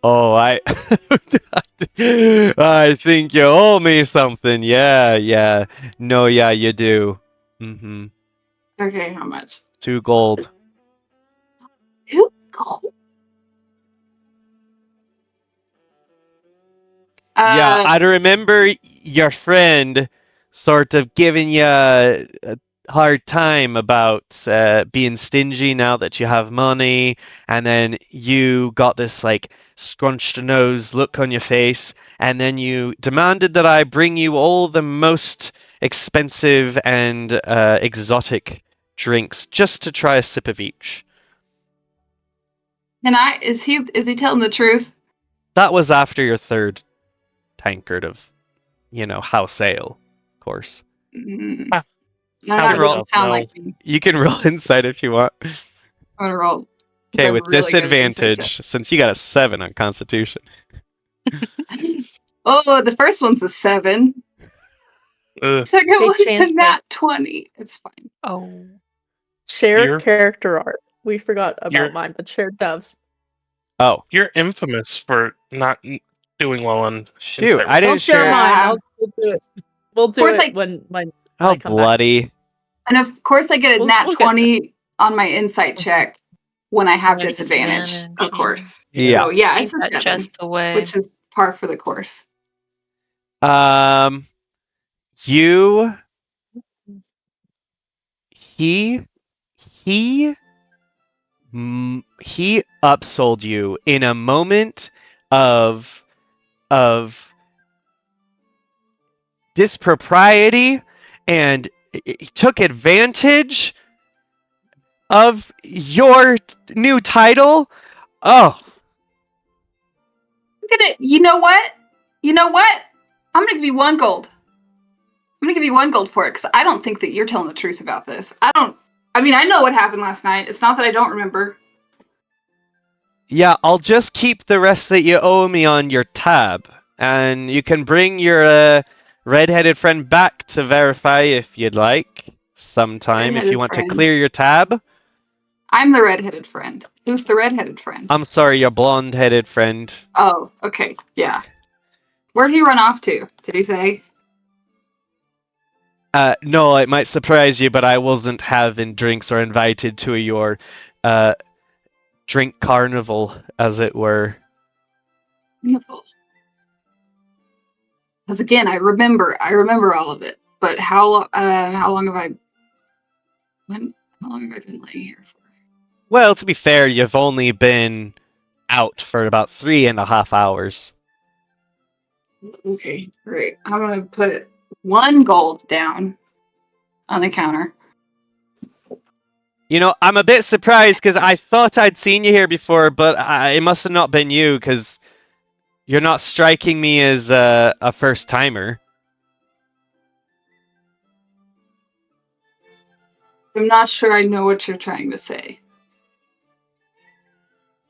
Oh, I think you owe me something. Yeah. No, yeah, you do. Mm-hmm.
Okay, how much?
2 gold.
2 gold.
Yeah, I remember your friend sort of giving you a hard time about being stingy now that you have money, and then you got this like scrunched nose look on your face, and then you demanded that I bring you all the most expensive and exotic drinks just to try a sip of each.
Is he telling the truth?
That was after your 3rd tankard of, house ale, of course.
Mm.
Ah.
No,
How
that
roll?
doesn't sound
No.
like me.
You can roll insight if you want.
I'm gonna roll.
Okay,
I'm
with
really good at insight
disadvantage, since you got a 7 on Constitution.
Oh, the first one's a 7. Second
Hey,
one's a
Chancellor.
nat 20. It's fine.
Oh.
Share
You're-
character art. We forgot about
You're-
mine, but shared devs.
Oh,
You're infamous for not doing well on.
shoot.
insight
I
Don't
didn't
share
share.
mine.
Yeah.
We'll do it. We'll do
course,
it when I
Oh,
come back.
bloody.
And of course, I get a
We'll
nat
get
20 on my insight check when I have
When
disadvantage,
disadvantage,
of
yeah.
course.
Yeah.
So, yeah,
Ain't
it's a
that
7,
just the way?
which is par for the course.
You. He upsold you in a moment of dispropriety, and he took advantage of your new title. Oh,
Look at it. You know what? I'm gonna give you 1 gold. I'm gonna give you 1 gold for it because I don't think that you're telling the truth about this. I know what happened last night. It's not that I don't remember.
yeah, I'll just keep the rest that you owe me on your tab, and you can bring your red-headed friend back to verify if you'd like sometime if
Red-headed
you want
friend.
to clear your tab.
I'm the redheaded friend. Who's the redheaded friend?
I'm sorry, your blonde-headed friend.
Oh, okay. Yeah. Where'd he run off to? Did he say?
No, it might surprise you, but I wasn't having drinks or invited to your drink carnival, as it were.
Because again, I remember all of it. But how long have I been laying here for?
Well, to be fair, you've only been out for about 3.5 hours.
Okay, great. I'm gonna put 1 gold down on the counter.
You know, I'm a bit surprised because I thought I'd seen you here before, but it must have not been you because you're not striking me as a first timer.
I'm not sure I know what you're trying to say.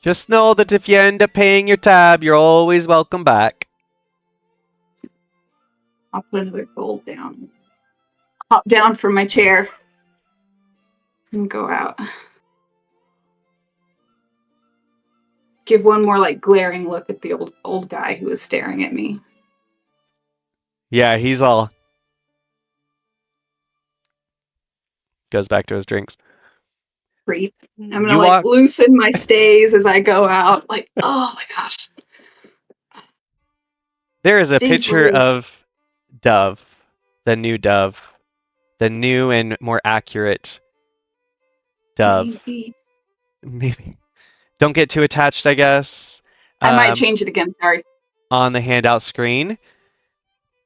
Just know that if you end up paying your tab, you're always welcome back.
I'll put another gold down. Hop down from my chair and go out. Give one more like glaring look at the old guy who was staring at me.
Yeah, he's all... Goes back to his drinks.
Creep. I'm gonna
You
like
walk-
loosen my stays as I go out. Like, oh my gosh.
There is a
Jeez
picture
Louise.
of Dove, the new Dove, the new and more accurate Dove.
Maybe.
Maybe. Don't get too attached, I guess.
I might
um,
change it again. Sorry.
on the handout screen.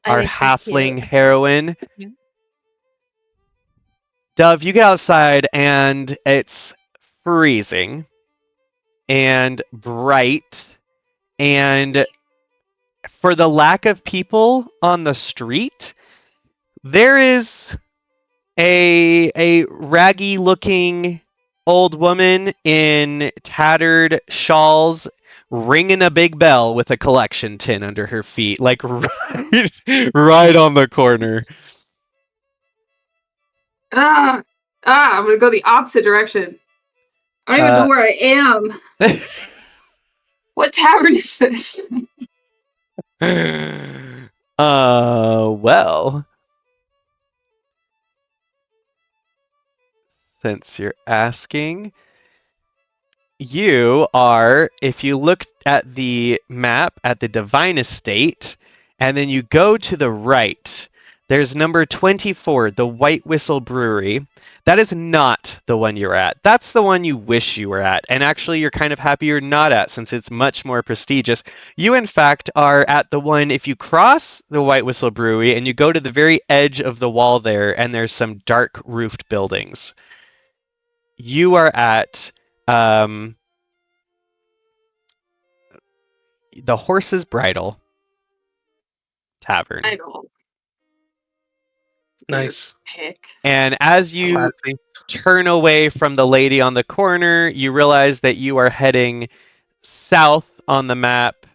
I
Our
think she's
halfling
cute.
heroine.
Yeah.
Dove, you get outside and it's freezing and bright, and for the lack of people on the street, there is a raggy looking old woman in tattered shawls ringing a big bell with a collection tin under her feet, like right on the corner.
I'm gonna go the opposite direction. I don't even know where I am. What tavern is this?
Well, since you're asking, you are, if you look at the map at the Divine Estate, and then you go to the right, there's number 24, the White Whistle Brewery. That is not the one you're at. That's the one you wish you were at. And actually, you're kind of happy you're not at, since it's much more prestigious. You, in fact, are at the one, if you cross the White Whistle Brewery and you go to the very edge of the wall there, and there's some dark roofed buildings. You are at the Horse's Bridle Tavern.
I don't.
Nice.
Pick.
And as you
Classy.
turn away from the lady on the corner, you realize that you are heading south on the map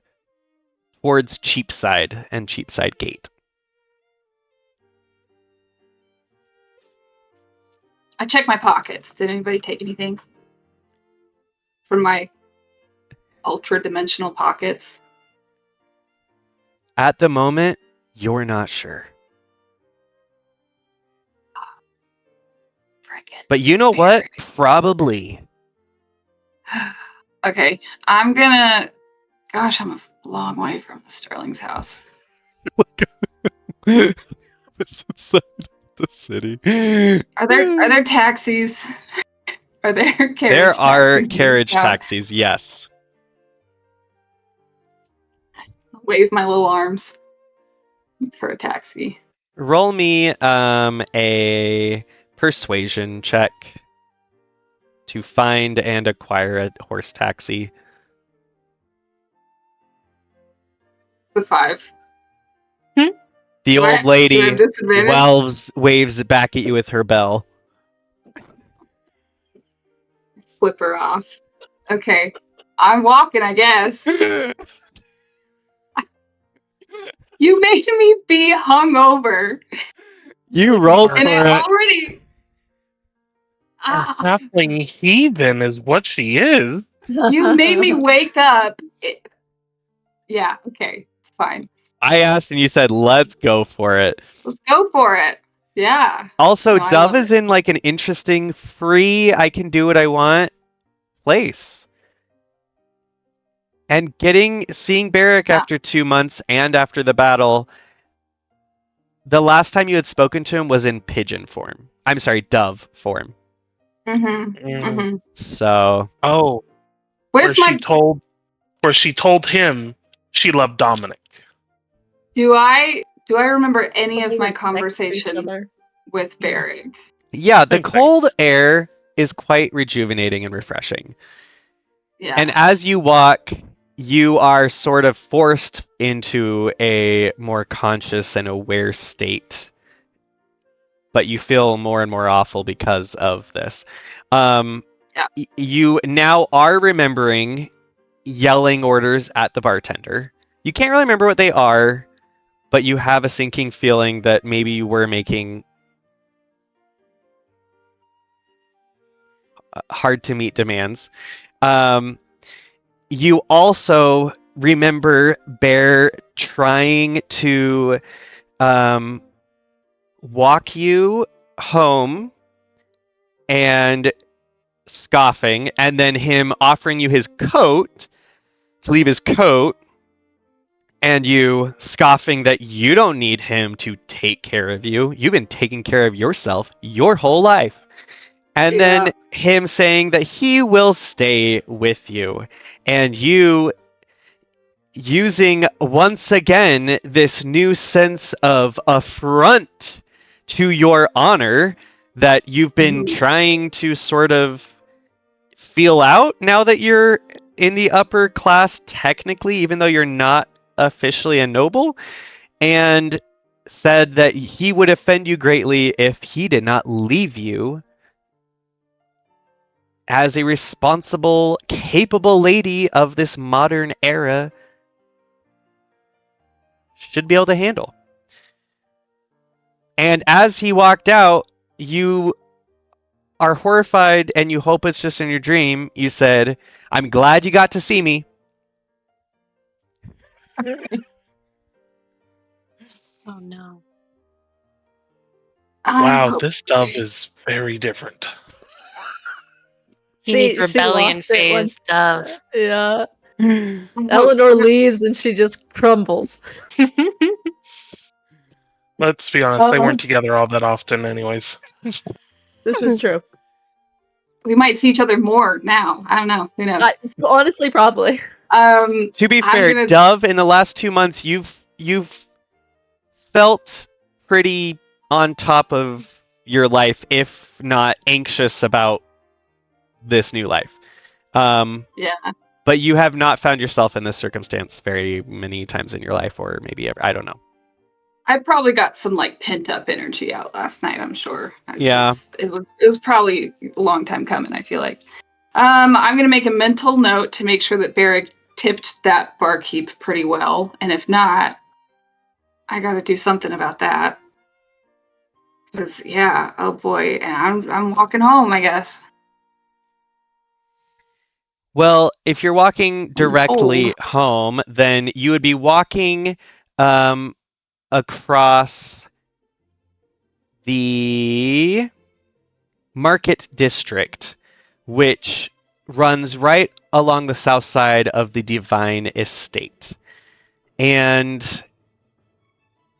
towards Cheapside and Cheapside Gate.
I checked my pockets. Did anybody take anything from my ultra dimensional pockets?
At the moment, you're not sure.
Frickin'
But you know what?
Mary.
Probably.
Okay, I'm gonna. Gosh, I'm a long way from the Sterling's house.
This inside the city.
Are there taxis? Are there carriage
There are
taxis?
carriage
Yeah.
taxis, yes.
Wave my little arms for a taxi.
Roll me a persuasion check to find and acquire a horse taxi.
The 5.
The
Do I-
old
do I
lady
have disadvantage?
waves back at you with her bell.
Flip her off. Okay, I'm walking, I guess. You made me be hungover,
You rolled for
and it
it.
already.
A
Ah,
halfling heathen is what she is.
you made me wake up. Yeah, okay, it's fine.
I asked and you said, let's go for it.
Let's go for it. Yeah.
Also,
No, I
Dove
love
is in like an interesting, free, I can do what I want place. And seeing Barrick
Yeah.
after 2 months and after the battle, the last time you had spoken to him was in pigeon form. I'm sorry, dove form.
Mm-hmm.
Mm.
Mm-hmm.
So,
Oh,
Where's my?
where she told him she loved Dominic.
Do I remember any of
They
my
live next to each
conversation
other.
with Barrick?
yeah, the
Okay.
cold air is quite rejuvenating and refreshing.
Yeah.
And as you walk, you are sort of forced into a more conscious and aware state. But you feel more and more awful because of this.
Yeah.
You now are remembering yelling orders at the bartender. You can't really remember what they are, but you have a sinking feeling that maybe you were making hard to meet demands. You also remember Bear trying to walk you home and scoffing, and then him offering you his coat to leave his coat, and you scoffing that you don't need him to take care of you. You've been taking care of yourself your whole life. And then him saying that he will stay with you. And you using once again this new sense of affront to your honor that you've been trying to sort of feel out now that you're in the upper class technically, even though you're not officially a noble, and said that he would offend you greatly if he did not leave you as a responsible, capable lady of this modern era should be able to handle. And as he walked out, you are horrified and you hope it's just in your dream. You said, "I'm glad you got to see me."
Oh no.
I
Wow,
hope-
this dove is very different.
You need
She
rebellion
lost it
phase stuff.
Yeah.
I hope-
Eleanor leaves and she just crumbles.
Let's be honest, they
Oh.
weren't together all that often, anyways.
This is true.
We might see each other more now. I don't know. Who knows?
Honestly, probably.
To be fair,
gonna-
Dove, in the last 2 months, you've felt pretty on top of your life, if not anxious about this new life.
Yeah.
But you have not found yourself in this circumstance very many times in your life, or maybe ever. I don't know.
I probably got some like pent up energy out last night. I'm sure.
Yeah.
It was probably a long time coming. I feel like. I'm gonna make a mental note to make sure that Barrick tipped that barkeep pretty well, and if not, I got to do something about that. Because yeah, oh boy, and I'm walking home, I guess.
Well, if you're walking directly
old.
home, then you would be walking across the Market District, which runs right along the south side of the Divine Estate. And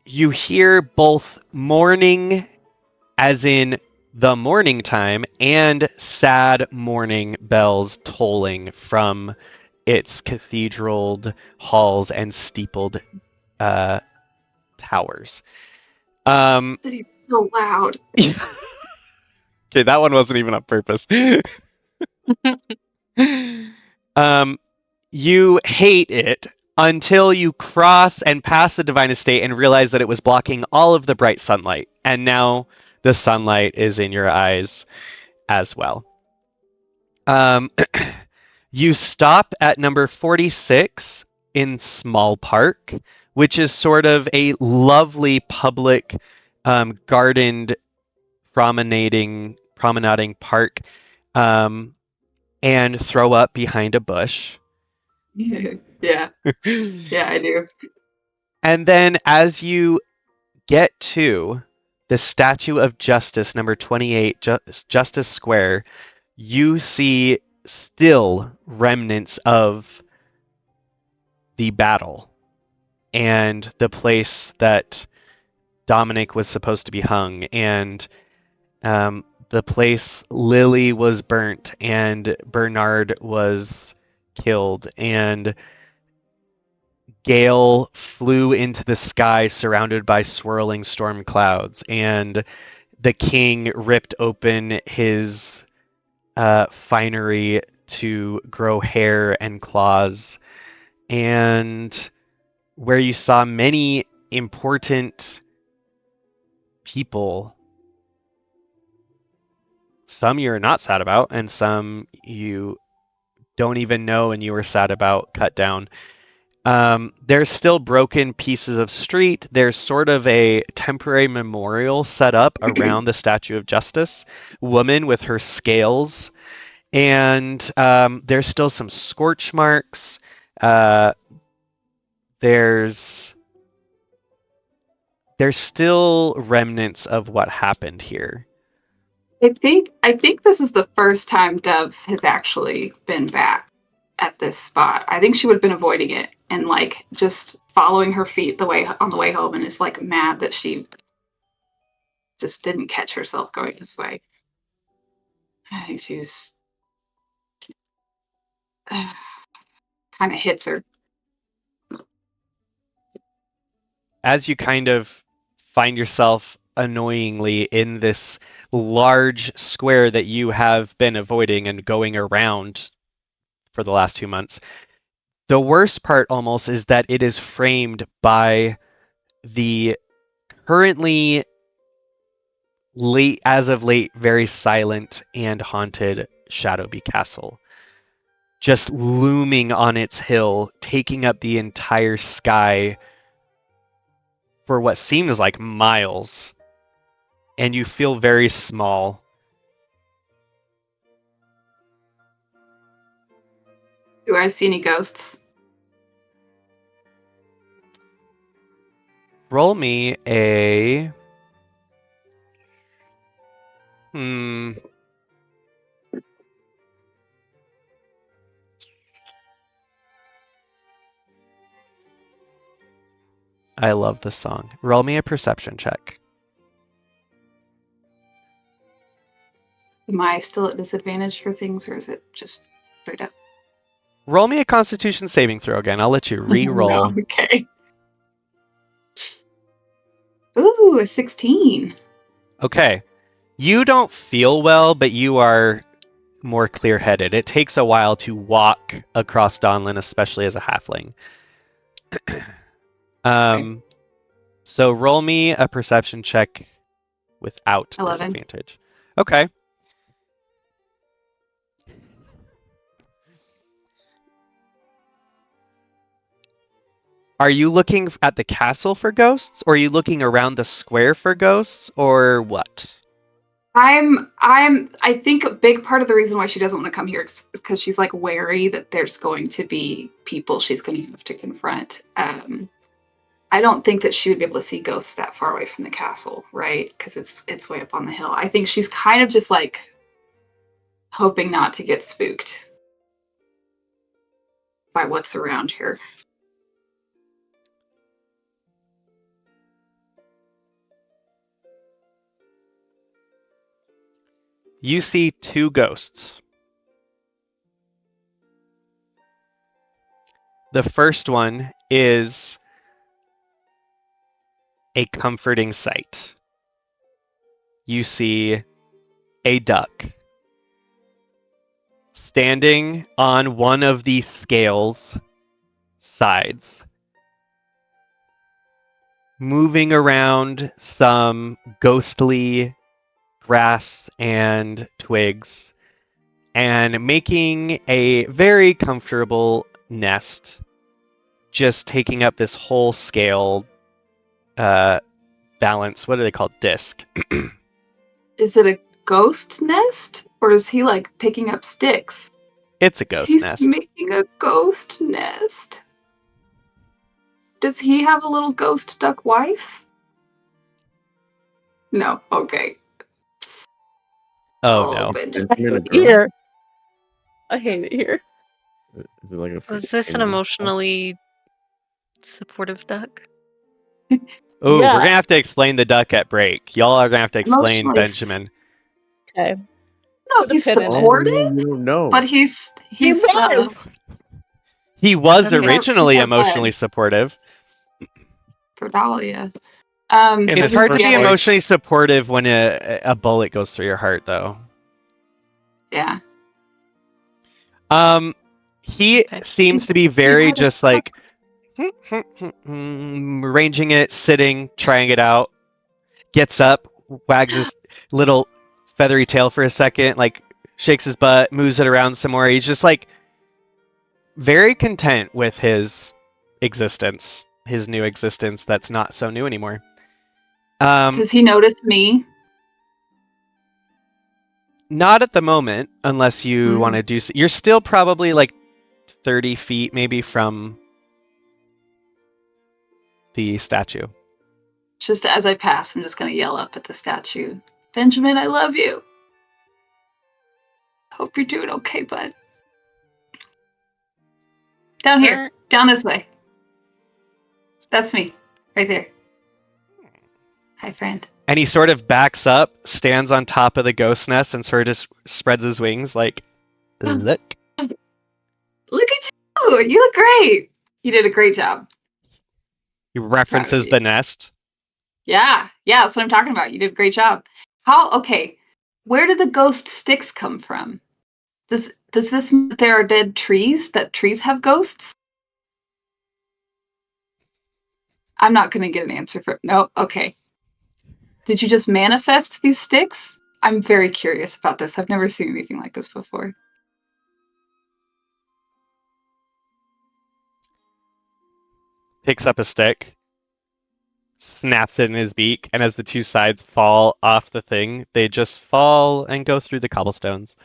you hear both mourning, as in the morning time, and sad mourning bells tolling from its cathedraled halls and steepled towers.
City's so loud.
Okay, that one wasn't even on purpose. You hate it until you cross and pass the Divine Estate and realize that it was blocking all of the bright sunlight, and now the sunlight is in your eyes as well. You stop at number 46 in Small Park, which is sort of a lovely public gardened promenading park, and throw up behind a bush.
Yeah, yeah, I do.
And then as you get to the Statue of Justice, number 28, Justice Square, you see still remnants of the battle and the place that Dominic was supposed to be hung, and the place Lily was burnt and Bernard was killed, and Gale flew into the sky surrounded by swirling storm clouds, and the king ripped open his finery to grow hair and claws, and where you saw many important people. Some you're not sad about, and some you don't even know and you were sad about, cut down. There's still broken pieces of street. There's sort of a temporary memorial set up around the Statue of Justice, woman with her scales, and there's still some scorch marks. There's still remnants of what happened here.
I think this is the first time Dove has actually been back at this spot. I think she would have been avoiding it and like just following her feet on the way home, and is like mad that she just didn't catch herself going this way. I think she's kind of hits her.
as you kind of find yourself annoyingly in this large square that you have been avoiding and going around for the last 2 months, the worst part almost is that it is framed by the currently as of late, very silent and haunted Shadowby Castle. Just looming on its hill, taking up the entire sky for what seems like miles. And you feel very small.
Do I see any ghosts?
Roll me a... I love this song. Roll me a perception check.
Am I still at disadvantage for things, or is it just straight up?
Roll me a Constitution saving throw again. I'll let you re-roll.
No, okay. Ooh, a 16.
Okay. You don't feel well, but you are more clear-headed. It takes a while to walk across Donlin, especially as a halfling. So roll me a perception check without
11.
disadvantage. Okay. Are you looking at the castle for ghosts, or are you looking around the square for ghosts, or what?
I think a big part of the reason why she doesn't want to come here is because she's like wary that there's going to be people she's going to have to confront. I don't think that she would be able to see ghosts that far away from the castle, right? Because it's way up on the hill. I think she's kind of just like hoping not to get spooked by what's around here.
You see two ghosts. The first one is a comforting sight. You see a duck standing on one of the scales sides, moving around some ghostly grass and twigs, and making a very comfortable nest, just taking up this whole scale balance. What are they called? Disc.
Is it a ghost nest? Or is he like picking up sticks?
It's a ghost
He's
nest.
making a ghost nest. Does he have a little ghost duck wife? No. Okay.
Oh no.
Benjamin.
I hate it here. I hate it here.
Is it like a?
Was this an emotionally supportive duck?
Oh,
Yeah.
we're gonna have to explain the duck at break. Y'all are gonna have to explain
Emotionally
Benjamin.
Okay.
I don't know if he's
Put a pin in it.
supportive,
Oh, no, you don't know.
but he's
He was.
He was
Okay.
originally
He's not
emotionally
bad.
supportive.
For Dahlia.
In
It's
his
hard to be
first life.
emotionally supportive when a bullet goes through your heart, though.
Yeah.
He
Okay.
seems to be very just like arranging it, sitting, trying it out. Gets up, wags his little feathery tail for a second, like shakes his butt, moves it around some more. He's just like very content with his existence, his new existence that's not so new anymore.
Does he notice me?
Not at the moment, unless you want to do so. You're still probably like 30 feet maybe from the statue.
Just as I pass, I'm just going to yell up at the statue. Benjamin, I love you. Hope you're doing okay, bud. Down here. Down this way. That's me. Right there. Hi, friend.
And he sort of backs up, stands on top of the ghost nest, and sort of just spreads his wings like, look.
Look at you. You look great. You did a great job.
He
Proud of
references
you.
the nest.
Yeah, that's what I'm talking about. You did a great job. Okay, where do the ghost sticks come from? Does this mean that there are dead trees, that trees have ghosts? I'm not going to get an answer for no. Okay. Did you just manifest these sticks? I'm very curious about this. I've never seen anything like this before.
Picks up a stick, snaps it in his beak, and as the two sides fall off the thing, they just fall and go through the cobblestones.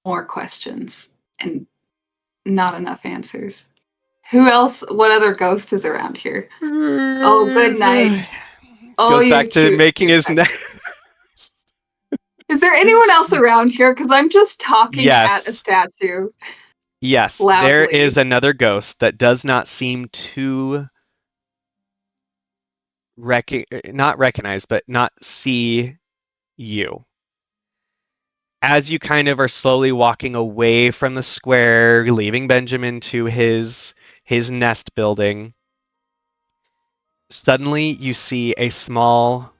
More questions and not enough answers. Who else? What other ghost is around here? Oh, good night. Oh,
Goes
you're
back to
cute.
making his nest.
Is there anyone else around here? Because I'm just talking at a
Yes.
statue.
Yes, there
Loudly.
is another ghost that does not seem to not recognize, but not see you. As you kind of are slowly walking away from the square, leaving Benjamin to his nest building, suddenly you see a small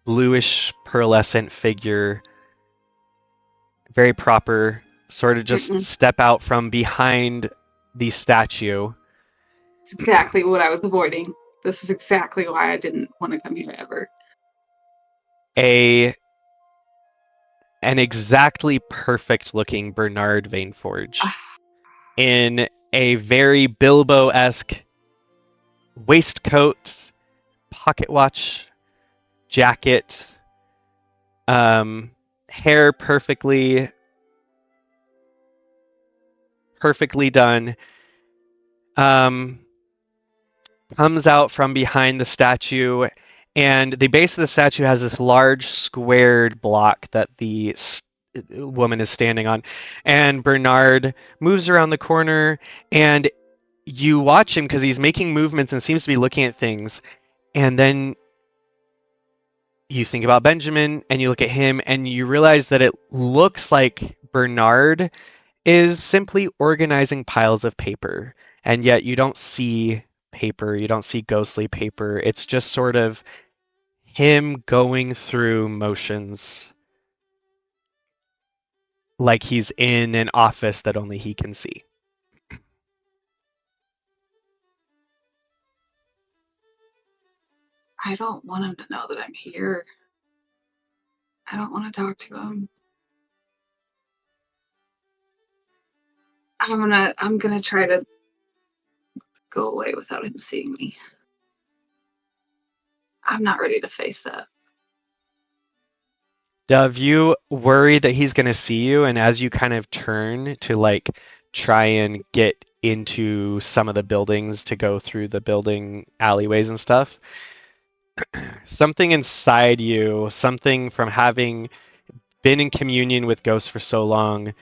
bluish pearlescent figure, very proper, sort of just step out from behind the statue.
It's exactly what I was avoiding. This is exactly why I didn't want to come here ever.
An exactly perfect looking Bernard Vaneforge in a very Bilbo-esque waistcoat, pocket watch, jacket, hair perfectly done, comes out from behind the statue, and the base of the statue has this large squared block that the woman is standing on, and Bernard moves around the corner, and you watch him because he's making movements and seems to be looking at things, and then you think about Benjamin and you look at him and you realize that it looks like Bernard is simply organizing piles of paper, and yet you don't see paper, you don't see ghostly paper. It's just sort of him going through motions like he's in an office that only he can see.
I don't want him to know that I'm here. I don't want to talk to him. I'm gonna try to go away without him seeing me. I'm not ready to face that.
Dove, you worry that he's going to see you, and as you kind of turn to like try and get into some of the buildings to go through the building alleyways and stuff, something inside you, something from having been in communion with ghosts for so long,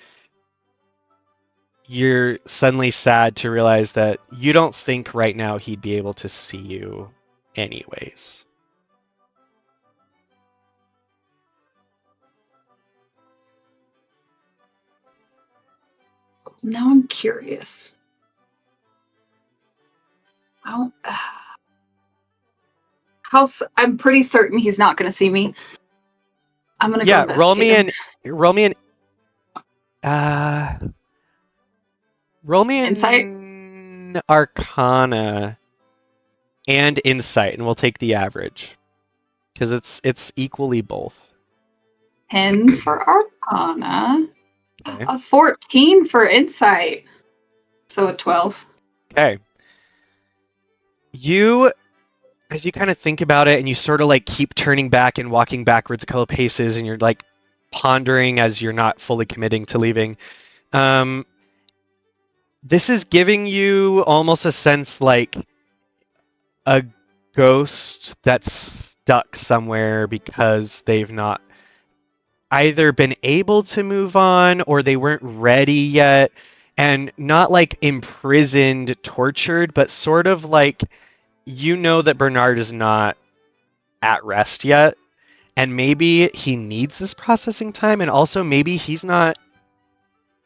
you're suddenly sad to realize that you don't think right now he'd be able to see you anyways.
Now I'm curious. I'm pretty certain he's not going to see me. I'm going to go investigate
roll me
him.
Roll me an
Insight?
Arcana and Insight, and we'll take the average because it's equally both.
10 for Arcana.
Okay.
A 14 for Insight. So a 12.
Okay. As you kind of think about it and you sort of like keep turning back and walking backwards a couple of paces and you're like pondering as you're not fully committing to leaving, this is giving you almost a sense like a ghost that's stuck somewhere because they've not either been able to move on or they weren't ready yet, and not like imprisoned, tortured, but sort of like, you know that Bernard is not at rest yet, and maybe he needs this processing time, and also maybe he's not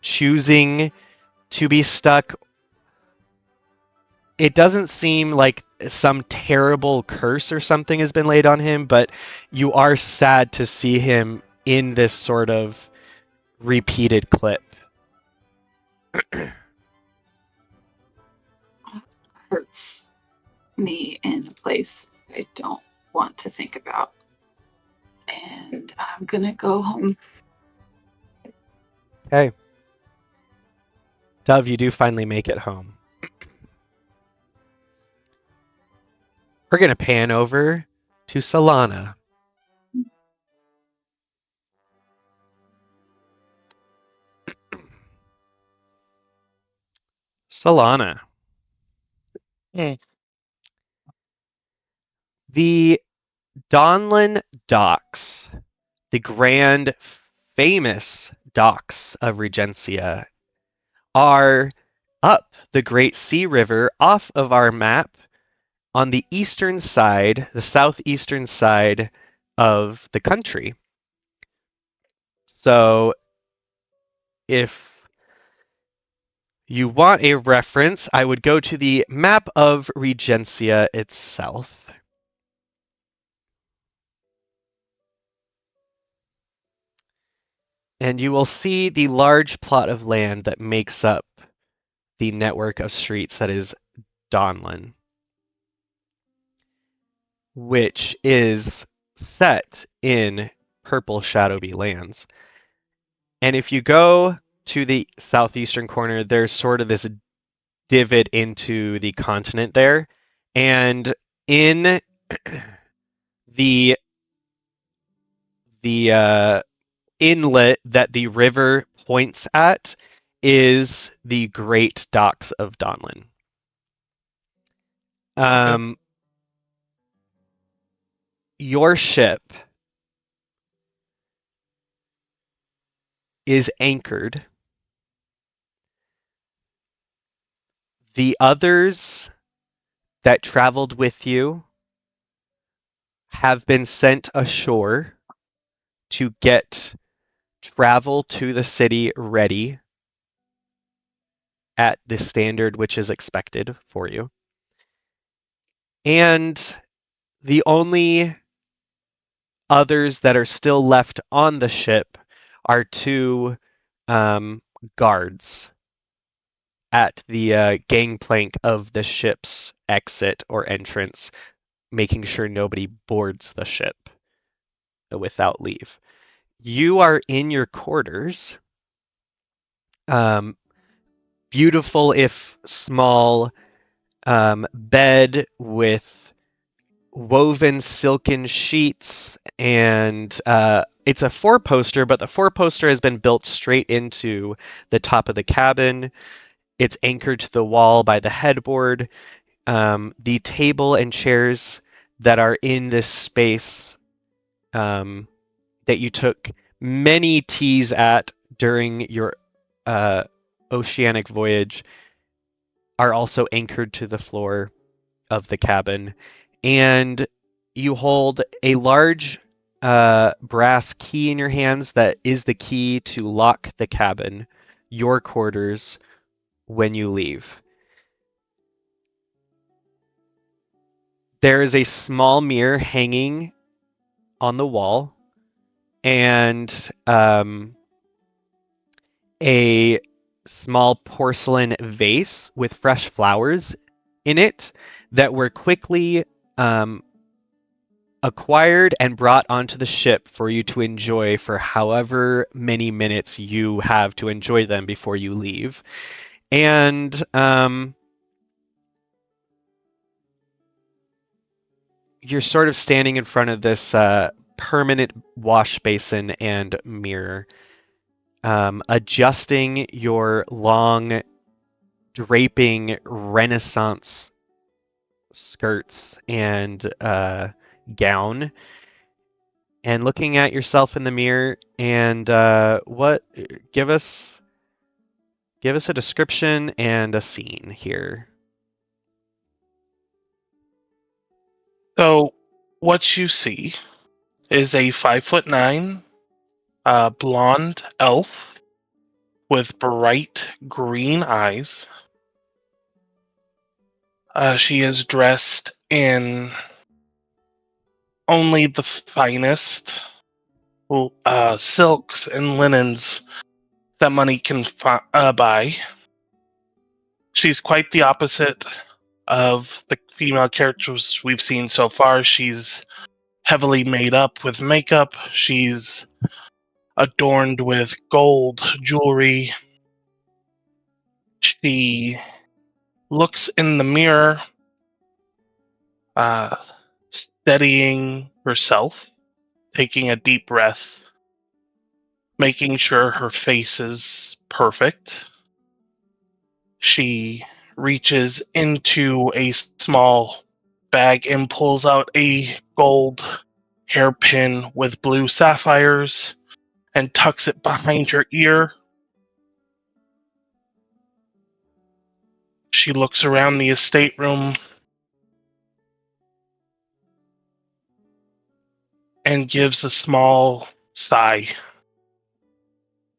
choosing to be stuck. It doesn't seem like some terrible curse or something has been laid on him, but you are sad to see him in this sort of repeated clip.
Hurts me in a place I don't want to think about. And I'm gonna go home.
Okay. Dove, you do finally make it home. We're going to pan over to Solana. Solana.
Hmm.
The Donlin Docks, the grand, famous docks of Regencia, are up the Great Sea River off of our map on the eastern side, the southeastern side of the country. So if you want a reference, I would go to the map of Regencia itself. And you will see the large plot of land that makes up the network of streets that is Donlin, which is set in purple shadowy lands. And if you go to the southeastern corner, there's sort of this divot into the continent there. And in the inlet that the river points at is the Great Docks of Donlin. Your ship is anchored. The others that traveled with you have been sent ashore to get travel to the city ready at the standard which is expected for you. And the only others that are still left on the ship are two guards at the gangplank of the ship's exit or entrance, making sure nobody boards the ship without leave. You are in your quarters. Beautiful, if small, bed with woven silken sheets, and it's a four-poster, but the four-poster has been built straight into the top of the cabin. It's anchored to the wall by the headboard. The table and chairs that are in this space that you took many teas at during your oceanic voyage are also anchored to the floor of the cabin. And you hold a large brass key in your hands that is the key to lock the cabin, your quarters, when you leave. There is a small mirror hanging on the wall, and a small porcelain vase with fresh flowers in it that were quickly acquired and brought onto the ship for you to enjoy for however many minutes you have to enjoy them before you leave. And you're sort of standing in front of this permanent wash basin and mirror, adjusting your long draping Renaissance skirts and gown, and looking at yourself in the mirror. And give us a description and a scene here.
So, what you see is a 5'9" blonde elf with bright green eyes. She is dressed in only the finest silks and linens that money can buy. She's quite the opposite of the female characters we've seen so far. She's heavily made up with makeup. She's adorned with gold jewelry. She looks in the mirror, uh, steadying herself, taking a deep breath, making sure her face is perfect. She reaches into a small bag and pulls out a gold hairpin with blue sapphires and tucks it behind her ear. She looks around the estate room and gives a small sigh.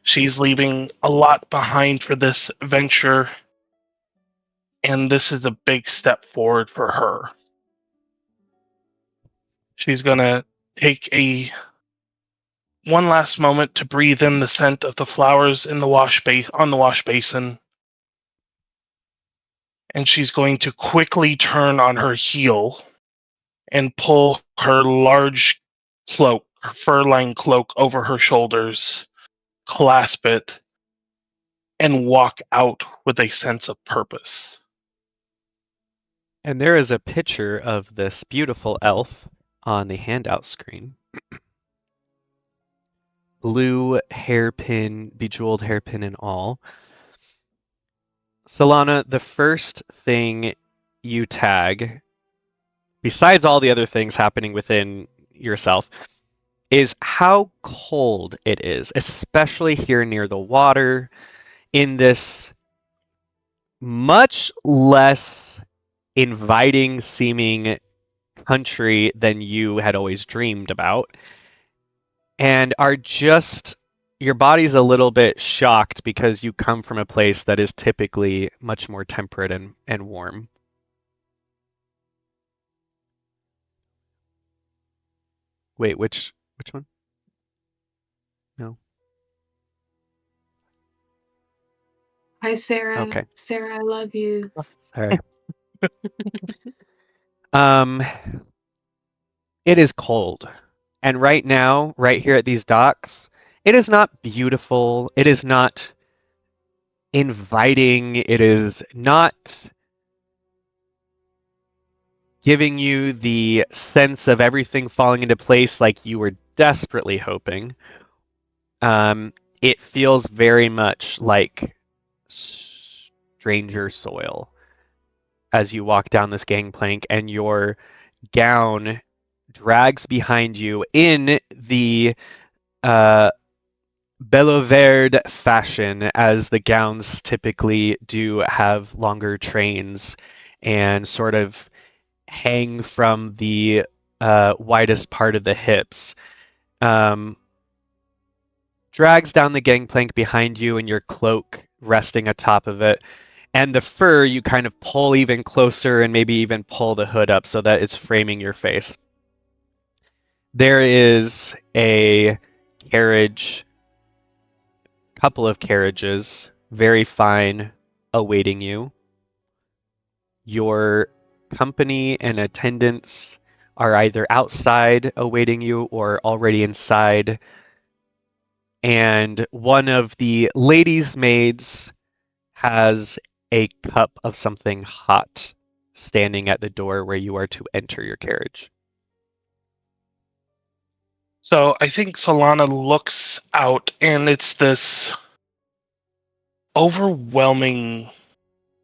She's leaving a lot behind for this venture, and this is a big step forward for her. She's gonna take one last moment to breathe in the scent of the flowers in the on the wash basin, and she's going to quickly turn on her heel and pull her large cloak, her fur-lined cloak, over her shoulders, clasp it, and walk out with a sense of purpose.
And there is a picture of this beautiful elf on the handout screen. Blue hairpin, bejeweled hairpin and all. Solana, the first thing you tag, besides all the other things happening within yourself, is how cold it is, especially here near the water, in this much less inviting seeming country than you had always dreamed about, and are just, your body's a little bit shocked because you come from a place that is typically much more temperate and warm. Wait, which one? No.
Hi, Sarah.
Okay.
Sarah, I love you.
Sorry. It is cold. And right now, right here at these docks, it is not beautiful. It is not inviting. It is not giving you the sense of everything falling into place like you were desperately hoping. It feels very much like stranger soil as you walk down this gangplank, and your gown drags behind you in the Bello Verde fashion, as the gowns typically do have longer trains and sort of hang from the widest part of the hips. Drags down the gangplank behind you, and your cloak resting atop of it. And the fur, you kind of pull even closer and maybe even pull the hood up so that it's framing your face. There is a carriage, couple of carriages, very fine, awaiting you. Your company and attendants are either outside awaiting you or already inside. And one of the ladies' maids has a cup of something hot standing at the door where you are to enter your carriage.
So I think Solana looks out, and it's this overwhelming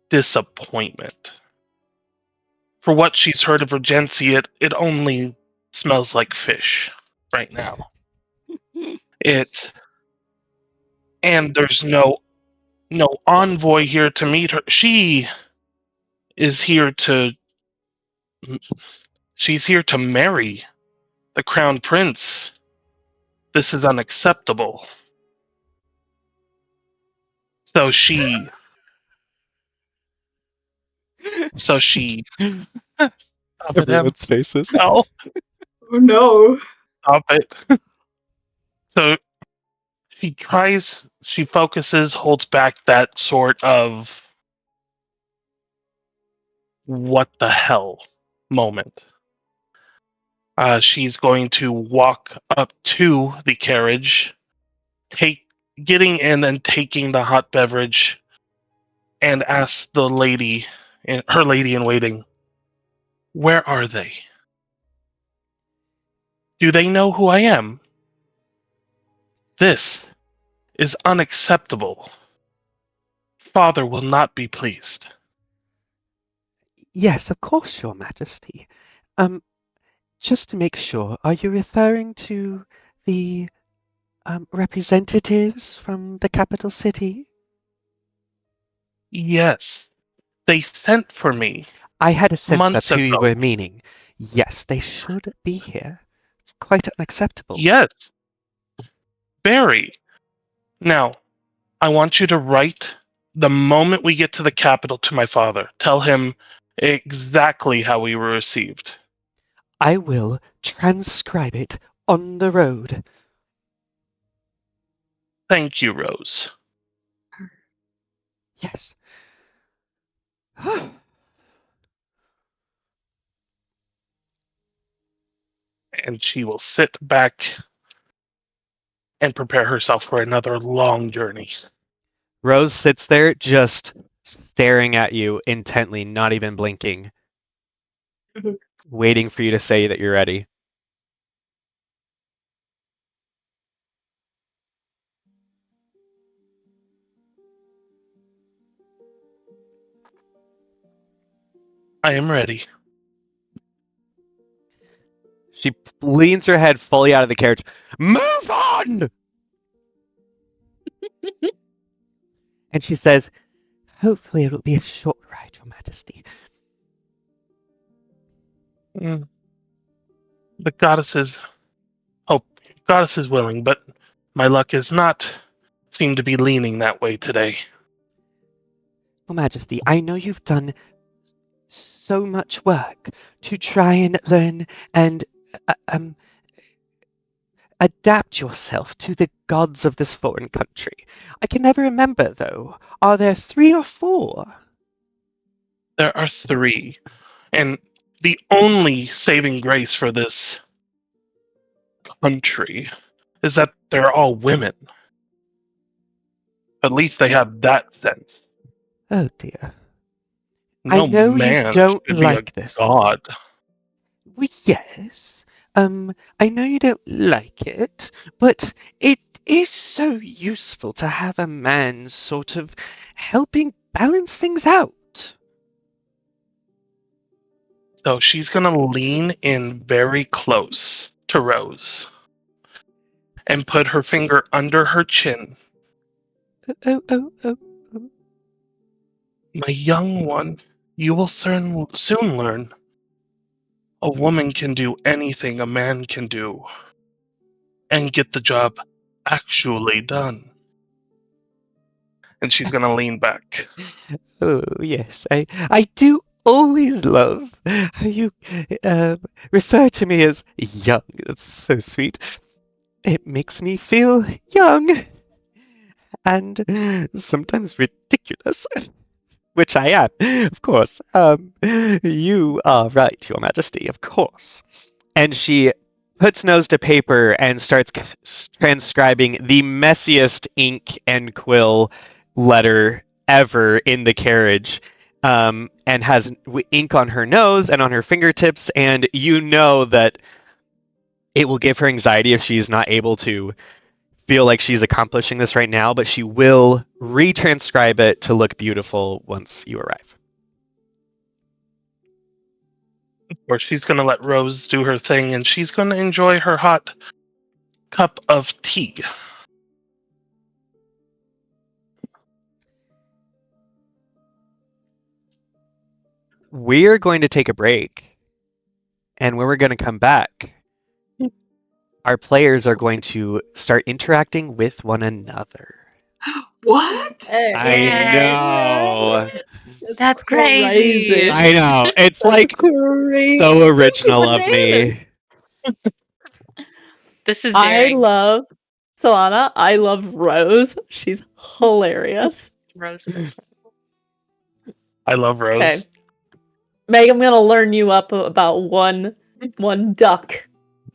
disappointment. For what she's heard of Regencia, it only smells like fish right now. And there's no envoy here to meet her. Is here to she's here to marry the crown prince. This is unacceptable. So she. So she. Stop it, Em.
Everyone's faces.
No,
Oh no.
stop it. So she focuses, holds back that sort of what the hell moment. She's going to walk up to the carriage, getting in and taking the hot beverage, and ask her lady in waiting, where are they? Do they know who I am? This is unacceptable. Father will not be pleased.
Yes, of course, Your Majesty. Um, just to make sure, are you referring to the representatives from the capital city?
Yes, they sent for me
I had a sense
months
that's who you
ago.
were meaning. Yes, they should be here. It's quite unacceptable.
Yes, very. Now, I want you to write the moment we get to the capital to my father. Tell him exactly how we were received.
I will transcribe it on the road.
Thank you, Rose.
Yes.
And she will sit back and prepare herself for another long journey.
Rose sits there just staring at you intently, not even blinking, waiting for you to say that you're ready.
I am ready.
She leans her head fully out of the carriage. Move on! And she says, hopefully it'll be a short ride, Your Majesty.
Mm. The goddesses hope goddess is willing, but my luck is not seem to be leaning that way today.
Your Majesty, I know you've done so much work to try and learn and adapt yourself to the gods of this foreign country. I can never remember, though. Are there 3 or 4?
There are 3, and the only saving grace for this country is that they're all women. At least they have that sense.
Oh dear. I
No
know you
man
don't
should be a
like this.
god.
Well, yes. I know you don't like it, but it is so useful to have a man sort of helping balance things out.
So she's gonna lean in very close to Rose and put her finger under her chin.
Oh.
My young one, you will soon learn. A woman can do anything a man can do and get the job actually done. And she's gonna lean back.
Oh, yes. I do always love how you refer to me as young. That's so sweet. It makes me feel young and sometimes ridiculous, which I am, of course. You are right, Your Majesty, of course. And she puts nose to paper and starts transcribing the messiest ink and quill letter ever in the carriage, and has ink on her nose and on her fingertips, and you know that it will give her anxiety if she's not able to feel like she's accomplishing this right now, but she will retranscribe it to look beautiful once you arrive.
Or she's gonna let Rose do her thing and she's gonna enjoy her hot cup of tea.
We're going to take a break, and when we're going to come back, our players are going to start interacting with one another.
What?
Hey,
I know.
That's crazy.
I know. It's
That's
like
crazy.
so original of
Bananas.
me.
This is
I
daring.
love Solana. I love Rose. She's hilarious.
Rose is
I love Rose.
Okay, Meg, I'm gonna learn you up about one duck.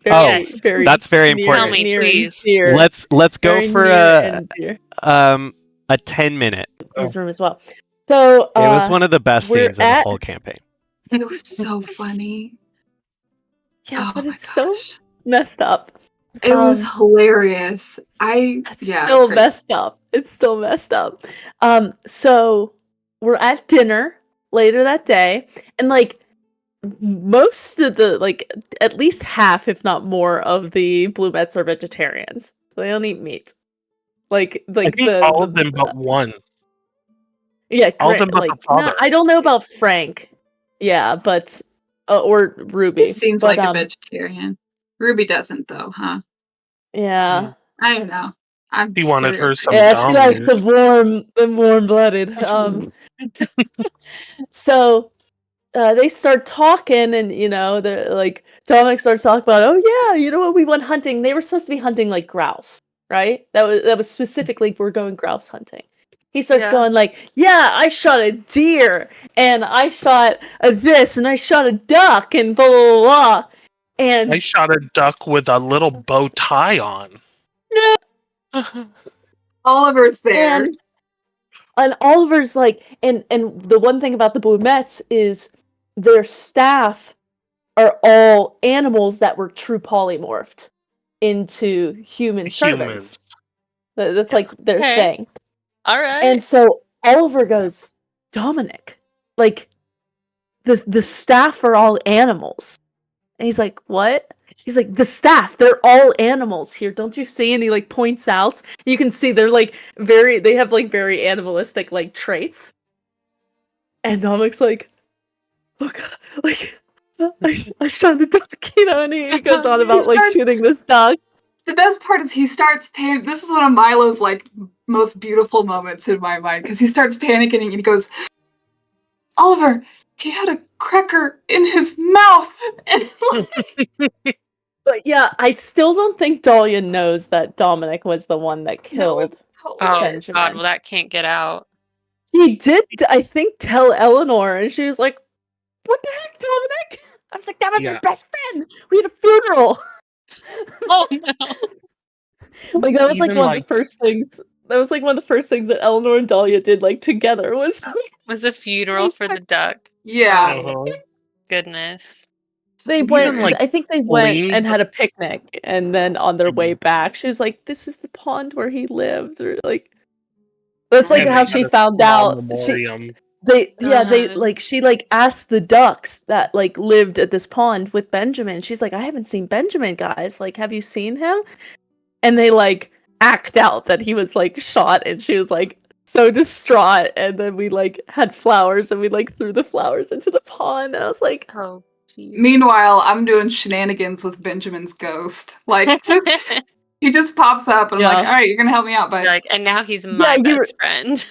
Yes.
That's very
near,
important.
Tell me,
near
please.
And dear.
Let's go
Very
for
near and dear.
a 10-minute.
His room as well. So
It was one of the best
we're
scenes in the whole campaign.
It was so funny.
Yeah,
Oh
but
my
it's so
gosh.
messed up.
It was hilarious.
It's
Yeah.
still
it's great.
messed up. It's still messed up. So we're at dinner later that day, and like most of the at least half, if not more, of the Bluemettes are vegetarians. So they don't eat meat.
I think all of them but one.
Yeah,
All of them but the father.
I don't know about Frank. Yeah, but or Ruby.
He seems
but,
like a vegetarian. Ruby doesn't, though, huh?
Yeah.
I don't know. I'm
He wanted her some
Yeah,
dom
she likes
meat.
the warm-blooded. So they start talking, and they're like Dominic starts talking about, oh yeah, you know what, we went hunting. They were supposed to be hunting like grouse, right? That was specifically, we're going grouse hunting. He starts going like, yeah, I shot a deer, and I shot a this, and I shot a duck, and blah blah blah. And
I shot a duck with a little bow tie on.
Oliver's there.
And Oliver's like, and the one thing about the Bluemettes is their staff are all animals that were true polymorphed into human servants. That's like their thing.
All right.
And so Oliver goes, Dominic, like the staff are all animals. And he's like, what? He's like, the staff, they're all animals here. Don't you see? And he like points out. You can see they're like they have like very animalistic like traits. And Dominic's like, look, like I shot a duck, and he goes on about like shooting this duck.
The best part is he starts panicking. This is one of Milo's like most beautiful moments in my mind, because he starts panicking and he goes, Oliver, he had a cracker in his mouth. And
But yeah, I still don't think Dahlia knows that Dominic was the one that killed Benjamin.
God, well that can't get out.
He did, I think, tell Eleanor, and she was like, what the heck, Dominic? I was like, that was your best friend. We had a funeral.
Oh no.
Like that was like one of the first things. That was like one of the first things that Eleanor and Dahlia did like together was
a funeral for the duck.
Yeah.
Oh, goodness.
They went. I think they went and had a picnic, and then on their way back, she was like, "This is the pond where he lived," or like that's like how she found out. They like she like asked the ducks that like lived at this pond with Benjamin. She's like, I haven't seen Benjamin, guys. Like, have you seen him? And they like act out that he was like shot, and she was like so distraught. And then we like had flowers, and we like threw the flowers into the pond. And I was like,
oh. Jeez.
Meanwhile, I'm doing shenanigans with Benjamin's ghost. Like, he just pops up, and I'm like, all right, you're gonna help me out, bud.
Like, and now he's my best friend.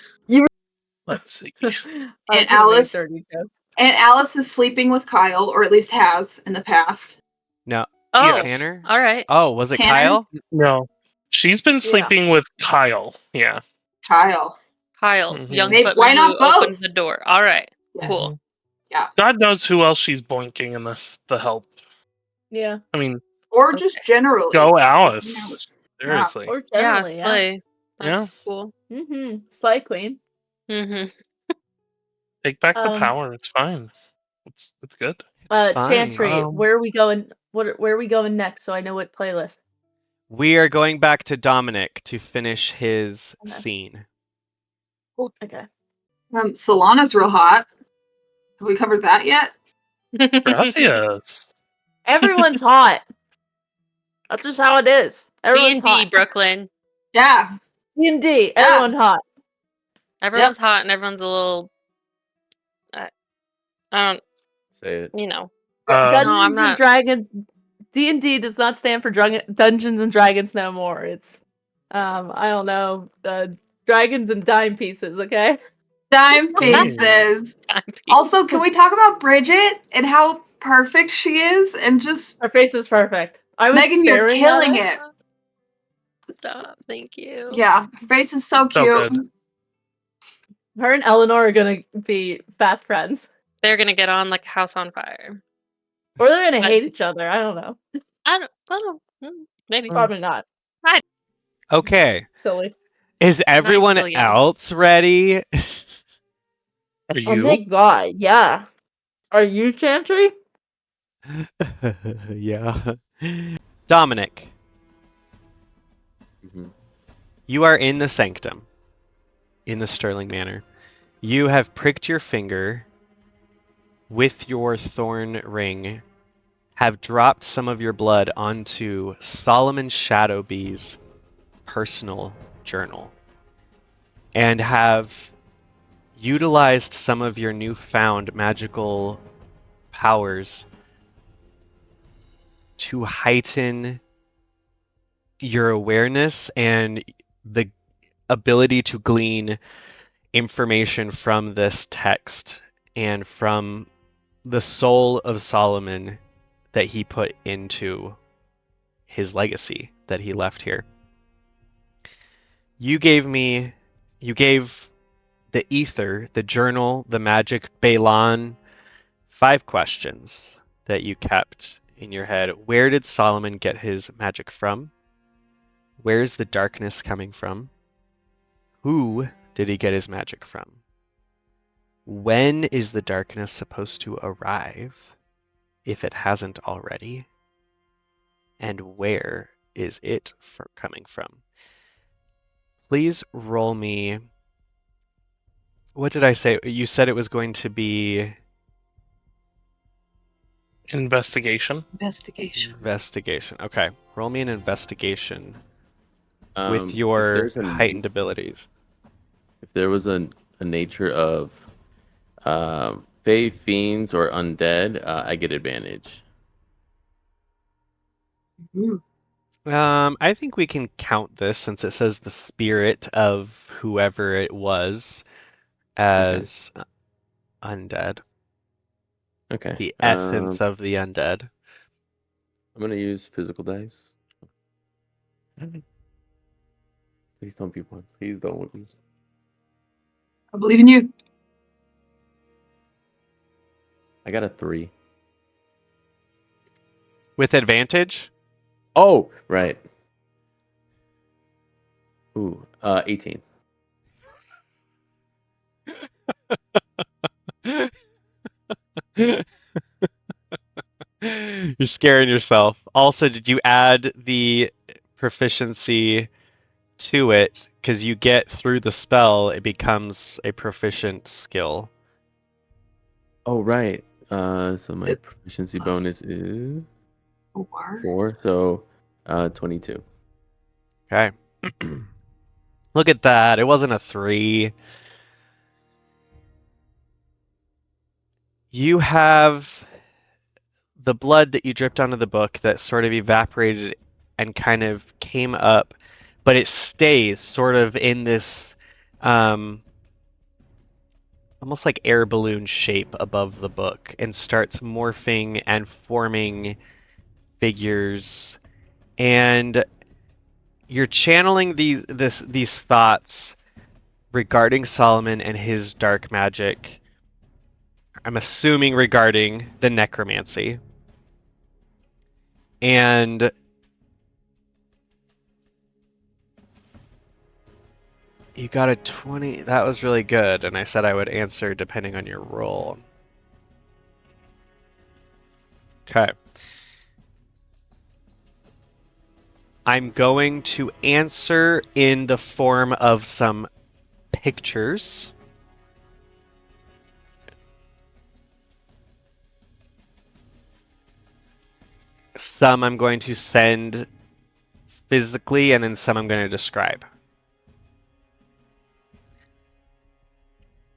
Let's see.
And Alice is sleeping with Kyle, or at least has in the past.
No.
Oh,
Tanner?
All right.
Oh, was it
Tanner?
Kyle?
No. She's been sleeping with Kyle. Yeah.
Kyle.
Young
Maybe,
footman
why not
who
both?
opens the door. All right.
Yes.
Cool.
Yeah.
God knows who else she's boinking in this. The help.
Yeah.
I mean,
or just generally.
Go Alice. Seriously.
Or generally,
Slay. That's cool.
Mm-hmm. Slay Queen.
Mm-hmm.
Take back the power. It's fine. It's good.
It's fine.
Chantry, where are we going? Where are we going next? So I know what playlist.
We are going back to Dominic to finish his scene.
Okay.
Solana's real hot. Have we covered that yet?
Gracias.
Everyone's hot. That's just how it is. Everyone's
D&D,
hot.
Brooklyn.
Yeah.
D&D. Everyone hot.
Everyone's hot and everyone's a little. I don't
say it.
You know.
Dungeons and Dragons. D&D does not stand for Dungeons and Dragons no more. It's, I don't know. dragons and dime pieces, okay?
Dime pieces. Also, can we talk about Bridget and how perfect she is? And just
Her face is perfect. I was
Megan, you're
staring
killing
at
it.
Stop. Thank you.
Yeah, her face is so
So
cute.
good.
Her and Eleanor are gonna be fast friends.
They're gonna get on like a house on fire.
Or they're gonna
But-
hate each other. I don't know.
I don't maybe.
Probably not.
Okay.
Silly.
Is everyone
still young.
else ready?
Are
Oh
you?
my god, yeah. Are you Chantry?
Yeah. Dominic,
Mhm.
you are in the sanctum, in the Sterling Manor. You have pricked your finger with your thorn ring, have dropped some of your blood onto Solomon Shadowbee's personal journal, and have utilized some of your newfound magical powers to heighten your awareness and the ability to glean information from this text and from the soul of Solomon that he put into his legacy that he left here. You gave the ether, the journal, the magic, Balon, 5 questions that you kept in your head. Where did Solomon get his magic from? Where is the darkness coming from? Who did he get his magic from? When is the darkness supposed to arrive, if it hasn't already? And where is it coming from? Please roll me. What did I say? You said it was going to be
Investigation.
Investigation.
Okay. Roll me an investigation with
If
your
there's a
heightened abilities.
If there was a nature of fae, fiends, or undead, I get advantage.
Ooh.
I think we can count this since it says the spirit of whoever it was as undead.
Okay.
The essence of the undead.
I'm gonna use physical dice. Please don't be one. Please don't whip me.
I believe in you.
I got a 3.
With advantage?
Oh, right. Ooh, 18.
You're scaring yourself. Also, did you add the proficiency to it? Because you get through the spell, it becomes a proficient skill.
Oh, right. So my
it
proficiency
plus
bonus is
4.
4, so 22.
Okay. Look at that. It wasn't a 3. You have the blood that you dripped onto the book that sort of evaporated and kind of came up, but it stays sort of in this almost like air balloon shape above the book and starts morphing and forming figures. And you're channeling these thoughts regarding Solomon and his dark magic. I'm assuming regarding the necromancy. And you got a 20. That was really good. And I said I would answer depending on your roll. Okay. I'm going to answer in the form of some pictures. Some I'm going to send physically, and then some I'm going to describe.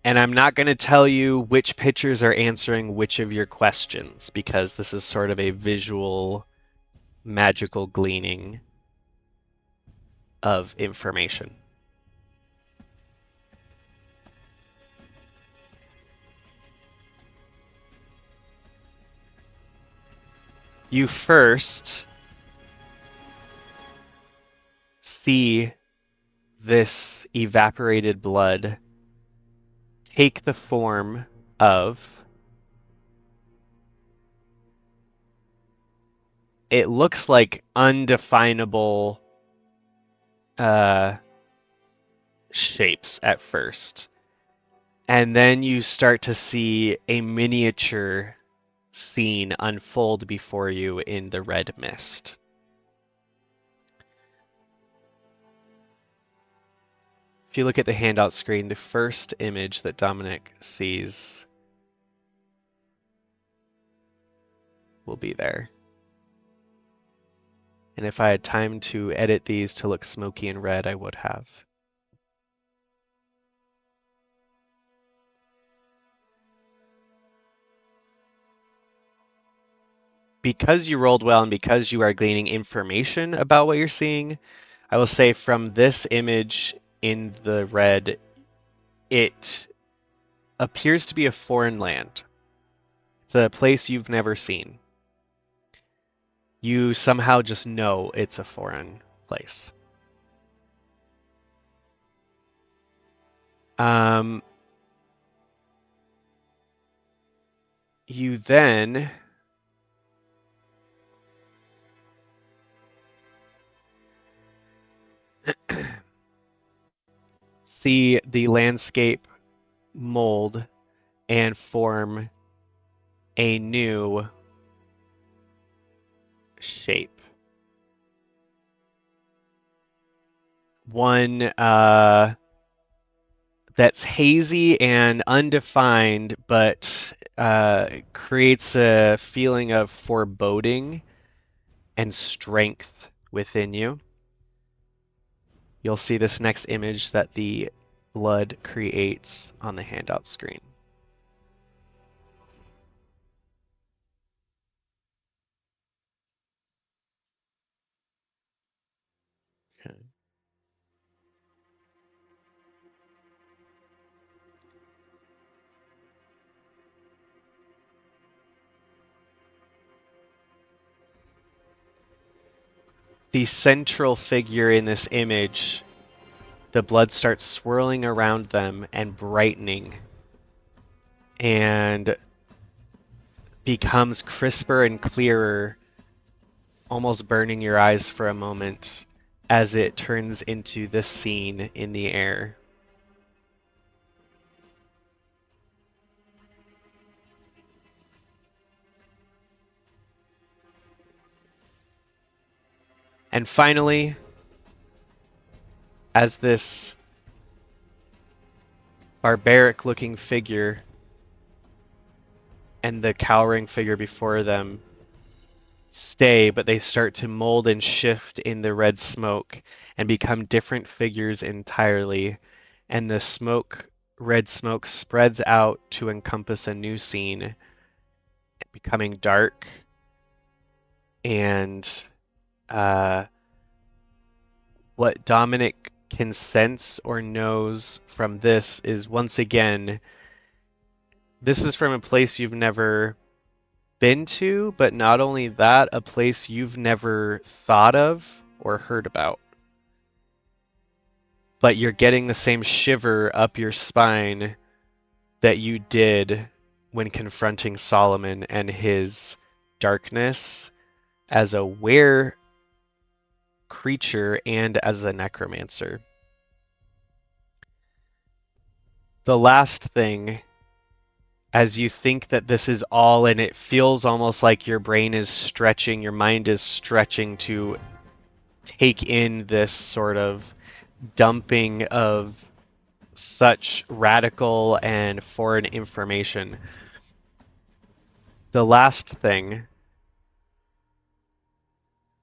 And I'm not going to tell you which pictures are answering which of your questions, because this is sort of a visual, magical gleaning of information. You first see this evaporated blood take the form of, it looks like undefinable shapes at first. And then you start to see a miniature scene unfold before you in the red mist. If you look at the handout screen, the first image that Dominic sees will be there. And if I had time to edit these to look smoky and red, I would have. Because you rolled well and because you are gleaning information about what you're seeing, I will say from this image in the red, it appears to be a foreign land. It's a place you've never seen. You somehow just know it's a foreign place. You then see the landscape mold and form a new shape. One that's hazy and undefined, but creates a feeling of foreboding and strength within you. You'll see this next image that the blood creates on the handout screen.
Okay.
The central figure in this image, the blood starts swirling around them and brightening and becomes crisper and clearer, almost burning your eyes for a moment as it turns into this scene in the air. And finally, as this barbaric-looking figure and the cowering figure before them stay, but they start to mold and shift in the red smoke and become different figures entirely, and the red smoke spreads out to encompass a new scene, becoming dark and what Dominic can sense or knows from this is, once again, this is from a place you've never been to, but not only that, a place you've never thought of or heard about. But you're getting the same shiver up your spine that you did when confronting Solomon and his darkness as a were creature and as a necromancer. The last thing, as you think that this is all, and it feels almost like your brain is stretching, your mind is stretching to take in this sort of dumping of such radical and foreign information. The last thing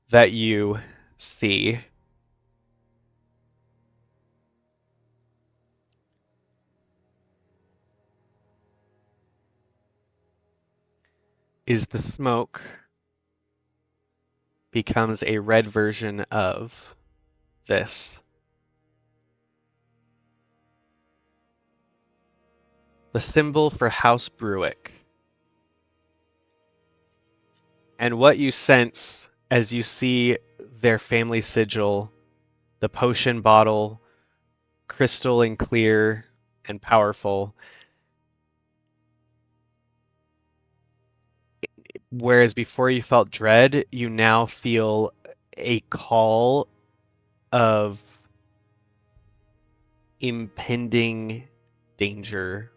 that you see is the smoke becomes a red version of this. The symbol for House Bruick. And what you sense as you see their family sigil, the potion bottle, crystal and clear and powerful, whereas before you felt dread, you now feel a call of impending danger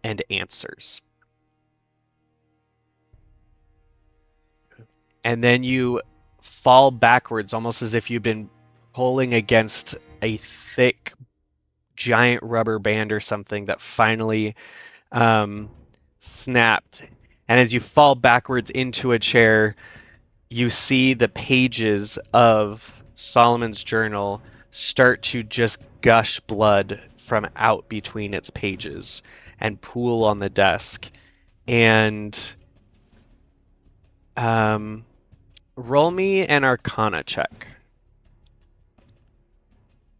and answers. And then you fall backwards, almost as if you've been pulling against a thick, giant rubber band or something that finally snapped. And as you fall backwards into a chair, you see the pages of Solomon's journal start to just gush blood from out between its pages and pool on the desk. And roll me an Arcana check.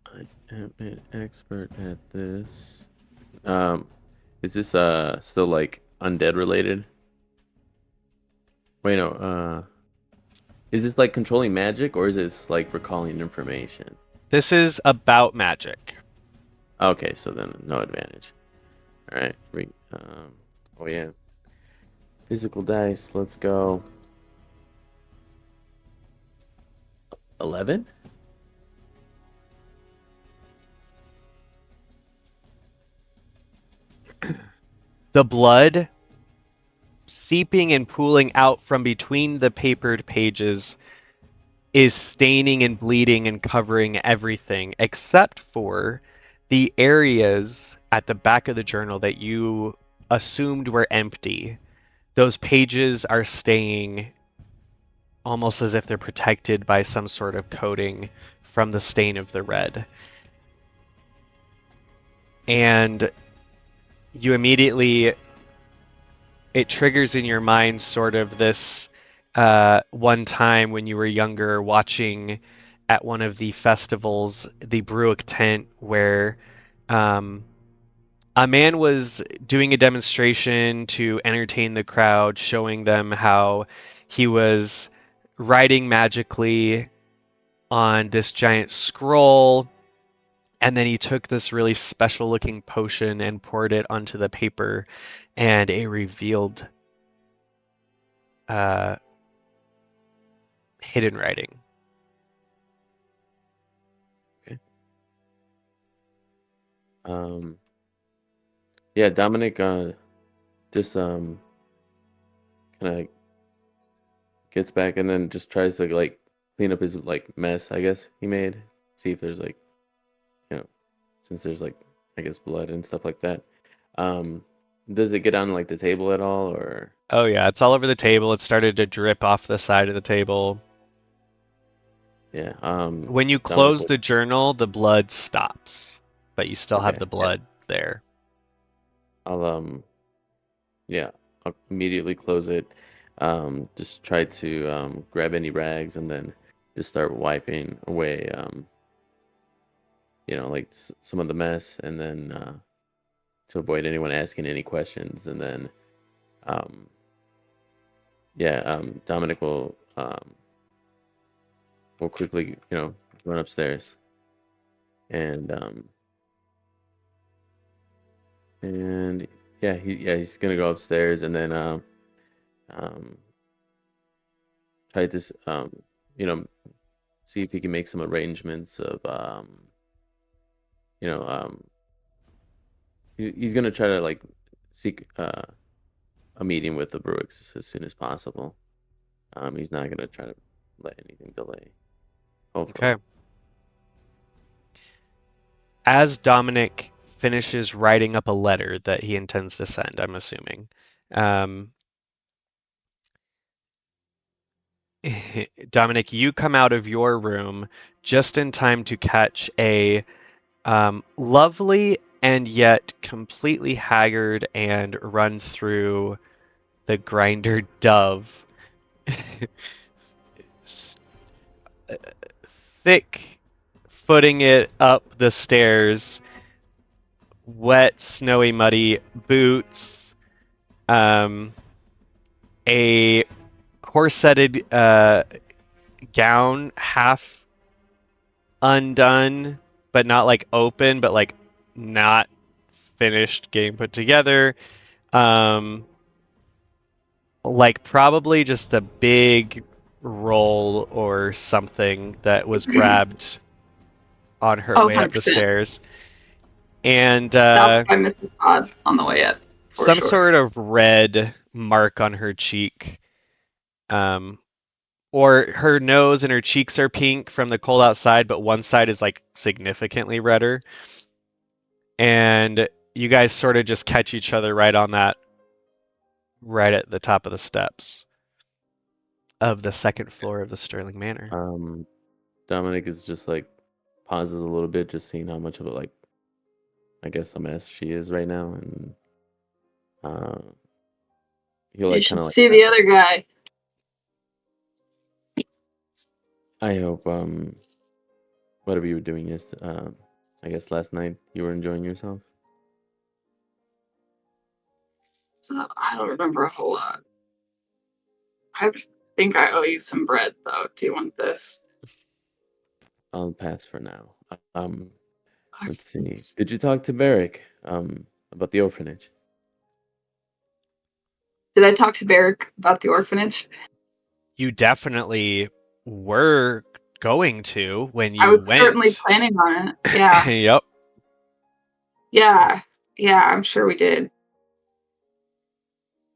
I am an expert at this. Is this still like undead related? Wait, no. Is this like controlling magic, or is this like recalling information?
This is about magic.
Okay, so then no advantage. All right. Oh yeah. Physical dice. Let's go. 11.
The blood seeping and pooling out from between the papered pages is staining and bleeding and covering everything except for the areas at the back of the journal that you assumed were empty. Those pages are staying almost as if they're protected by some sort of coating from the stain of the red. And you immediately, it triggers in your mind sort of this one time when you were younger watching at one of the festivals, the Bruick tent, where a man was doing a demonstration to entertain the crowd, showing them how he was writing magically on this giant scroll, and then he took this really special looking potion and poured it onto the paper, and it revealed hidden writing.
Okay. Yeah, Dominic just kind of gets back and then just tries to like clean up his like mess, I guess he made. See if there's like, since there's like, I guess, blood and stuff like that. Does it get on like the table at all, or?
Oh yeah, it's all over the table. It started to drip off the side of the table.
Yeah.
When you close the journal, the blood stops, but you still have the blood there.
I'll immediately close it. Just try to grab any rags and then just start wiping away like some of the mess, and then to avoid anyone asking any questions. And then Dominic will quickly run upstairs and he's gonna go upstairs and then try to see if he can make some arrangements of he's gonna try to like seek a meeting with the Bruicks as soon as possible. He's not gonna try to let anything delay. Hopefully.
Okay. As Dominic finishes writing up a letter that he intends to send, I'm assuming, Dominic, you come out of your room just in time to catch a lovely and yet completely haggard and run through the grinder dove. Thick footing it up the stairs, wet, snowy, muddy boots, a corseted gown, half undone, but not like open, but like not finished getting put together. Like probably just a big roll or something that was grabbed on her
Oh,
way up the
100%.
stairs. And
Stopped by Mrs. Todd on the way up. For
some
sure.
sort of red mark on her cheek. Or her nose and her cheeks are pink from the cold outside, but one side is like significantly redder. And you guys sort of just catch each other right on that, right at the top of the steps of the second floor of the Sterling Manor.
Dominic is just like pauses a little bit, just seeing how much of a like, I guess, a mess she is right now, and he'll
You
like
should
kind of like.
see the other guy.
I hope whatever you were doing is I guess last night you were enjoying yourself.
So I don't remember a whole lot. I think I owe you some bread, though. Do you want this?
I'll pass for now. Let's see. Did you talk to Barrick about the orphanage?
Did I talk to Barrick about the orphanage?
You definitely were going to when you
I was
went.
certainly planning on it. Yeah.
Yep.
Yeah. Yeah, I'm sure we did.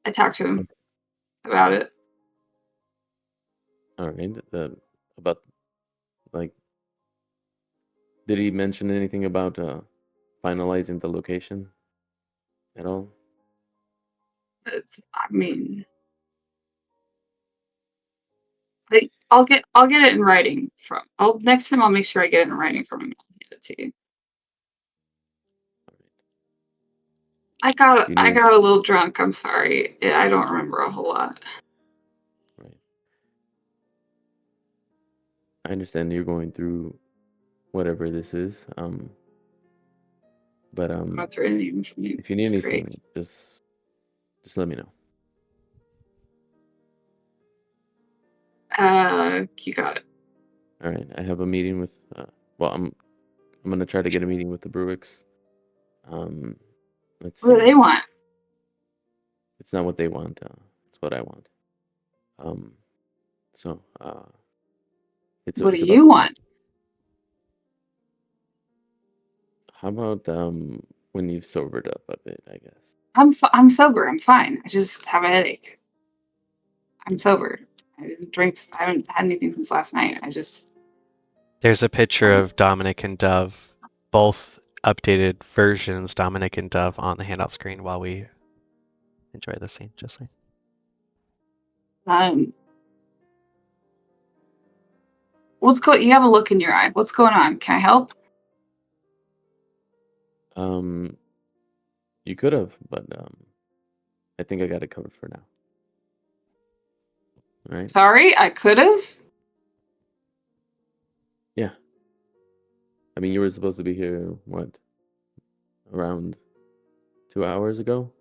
I talked to him about it.
All right. About like, did he mention anything about finalizing the location at all?
I mean, I'll get it in writing from. Next time I'll make sure I get it in writing from him. I'll hand it to you. I got a little drunk. I'm sorry. I don't remember a whole lot.
Right. I understand you're going through whatever this is. But
Not through anything from you.
if you need
It's
anything,
great.
just let me know.
You got it.
All right. I have a meeting with. Well, I'm gonna try to get a meeting with the Bruicks. Let's see.
What do they want?
It's not what they want. It's what I want. So it's.
What
it's
do
about,
you want?
How about when you've sobered up a bit? I guess.
I'm sober. I'm fine. I just have a headache. I'm sober. I didn't drink. I haven't had anything since last night. I just.
There's a picture of Dominic and Dove, both updated versions, Dominic and Dove, on the handout screen while we enjoy the scene. Just like.
You have a look in your eye. What's going on? Can I help?
You could have, but I think I got it covered for now. All right.
Sorry, I could have.
Yeah. I mean, you were supposed to be here, what, around 2 hours ago?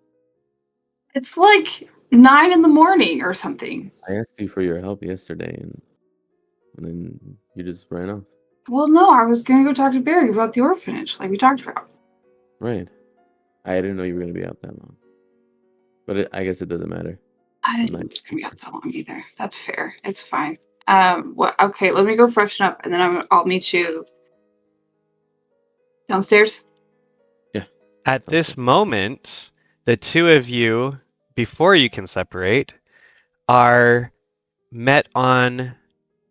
It's like 9 a.m. or something.
I asked you for your help yesterday, and then you just ran off.
Well, no, I was gonna go talk to Barry about the orphanage, like we talked about.
Right. I didn't know you were going to be out that long. But I guess it doesn't matter.
I didn't know it was gonna be out that long either. That's fair. It's fine. Okay, let me go freshen up, and then I'll meet you downstairs.
Yeah.
At this moment, the two of you, before you can separate, are met on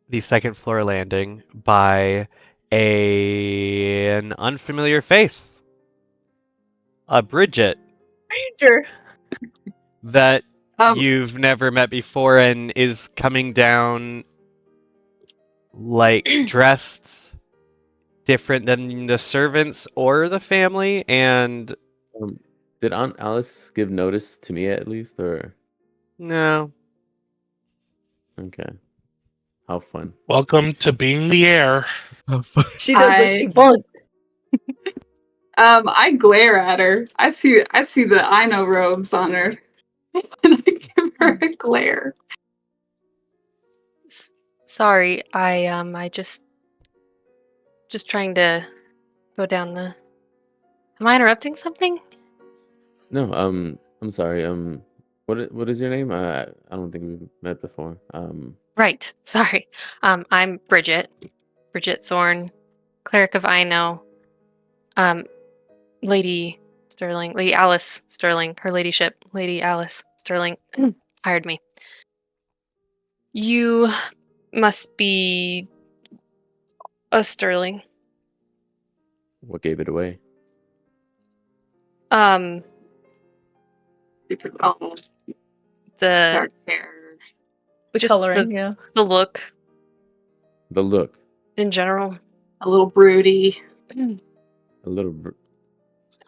the second floor landing by an unfamiliar face. A Bridget.
Ranger.
That you've never met before and is coming down like dressed different than the servants or the family. And
did Aunt Alice give notice to me at least, or
no?
Okay. How fun.
Welcome to being the heir.
She does what she wants.
I glare at her. I see the I know robes on her. And I give her a glare.
Sorry, I just trying to go down the. Am I interrupting something?
No, I'm sorry. What is your name? I don't think we've met before.
Right. Sorry. I'm Bridget. Bridget Thorne, cleric of Ino. Lady Sterling, Lady Alice Sterling, her ladyship, Lady Alice Sterling, hired me. You must be a Sterling.
What gave it away?
Super tall,
The
dark hair.
The
just
coloring, yeah.
the look
The look.
in general.
A little broody.
A little.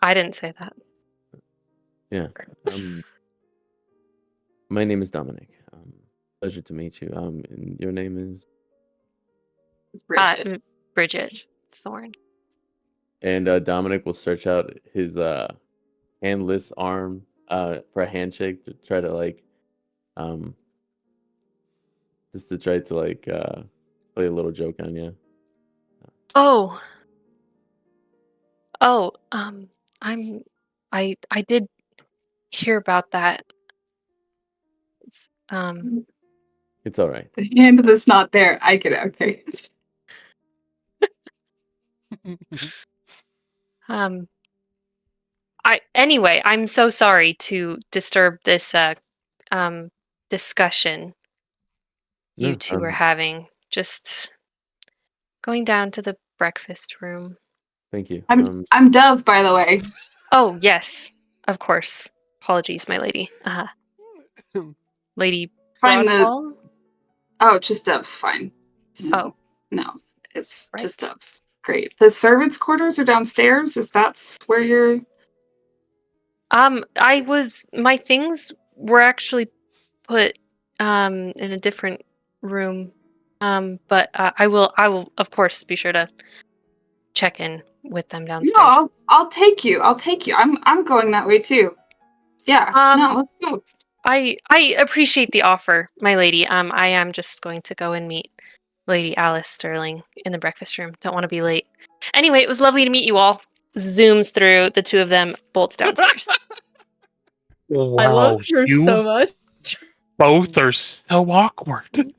I didn't say that.
Yeah. My name is Dominic. Pleasure to meet you. And your name is.
It's Bridget.
Bridget Thorne.
And Dominic will stretch out his handless arm for a handshake to try to just to try to play a little joke on you.
Oh, I did hear about that. It's,
It's all right.
The hand that's not there. I get it. Okay.
Anyway, I'm so sorry to disturb this discussion you
No,
two are having. Just going down to the breakfast room.
thank you.
I'm Dove, by the way.
Oh, yes, of course. Apologies, my lady. Lady
Find the.
Broadwall?
Oh, just Dove's fine.
Oh.
No, it's just
Right.
Dove's. Great. The servants' quarters are downstairs. If that's where you're.
My things were actually put in a different room. But I will of course be sure to check in with them downstairs.
No, I'll take you. I'm going that way too. Yeah. No, let's go.
I appreciate the offer, my lady. I am just going to go and meet Lady Alice Sterling in the breakfast room. Don't want to be late. Anyway, it was lovely to meet you all. Zooms through the two of them, bolts downstairs.
Wow,
I love her
you
so much.
both are so awkward.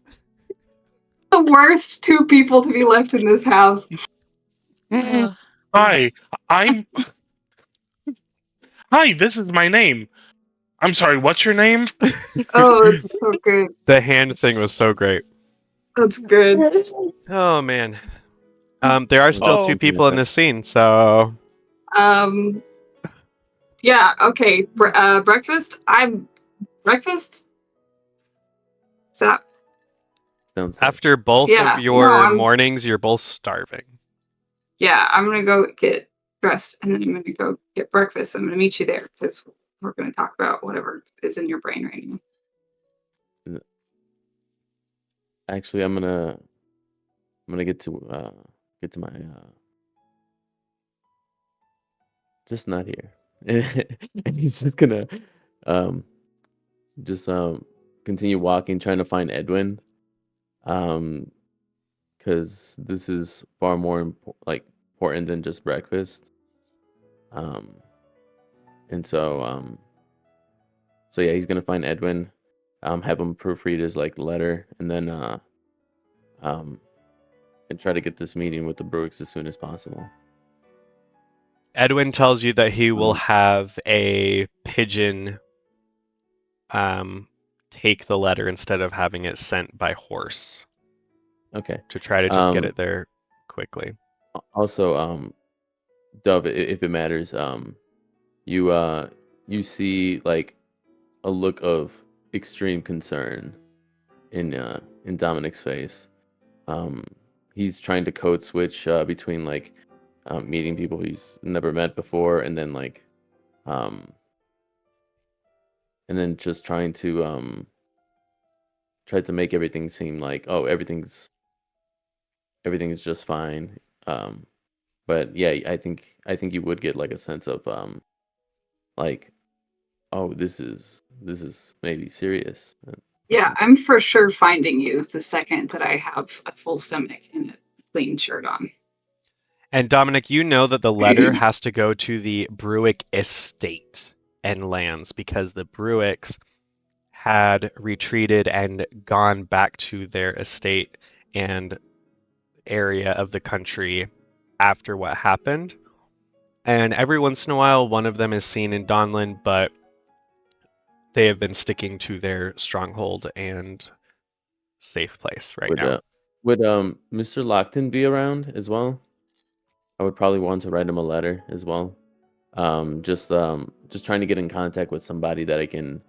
The worst two people to be left in this house.
Ugh.
Hi, I'm. Hi, this is my name. I'm sorry, what's your name?
Oh, it's so good.
The hand thing was so great.
That's good.
Oh man. There are still
Oh.
two people in this scene, so
Yeah. Okay. Breakfast. Breakfast. Is that?
Downstairs.
after both
Yeah,
of your
no, I'm-
mornings, you're both starving.
Yeah. I'm gonna go get dressed, and then I'm gonna go get breakfast. I'm gonna meet you there because we're gonna talk about whatever is in your brain right now.
Actually, I'm gonna get to my just not here. And he's just gonna um just continue walking, trying to find Edwin. Because this is far more important than just breakfast. And so yeah, he's gonna find Edwin, have him proofread his letter, and then and try to get this meeting with the Brooks as soon as possible.
Edwin tells you that he will
Um,
have a pigeon take the letter instead of having it sent by horse
Okay.
to try to just get
Um,
it there quickly.
Also, Dove, if it matters, you see a look of extreme concern in Dominic's face. He's trying to code switch between meeting people he's never met before, and then just trying to make everything seem like, oh, everything's just fine. But yeah, I think you would get a sense of like, oh, this is this is maybe serious.
Yeah, I'm for sure finding you the second that I have a full stomach and a clean shirt on.
And Dominic, you know that the letter has to go to the Bruick estate and lands because the Bruicks had retreated and gone back to their estate and area of the country after what happened. And every once in a while, one of them is seen in Donlin, but they have been sticking to their stronghold and safe place right now.
Would Mr. Lockton be around as well? I would probably want to write him a letter as well. Just trying to get in contact with somebody that I can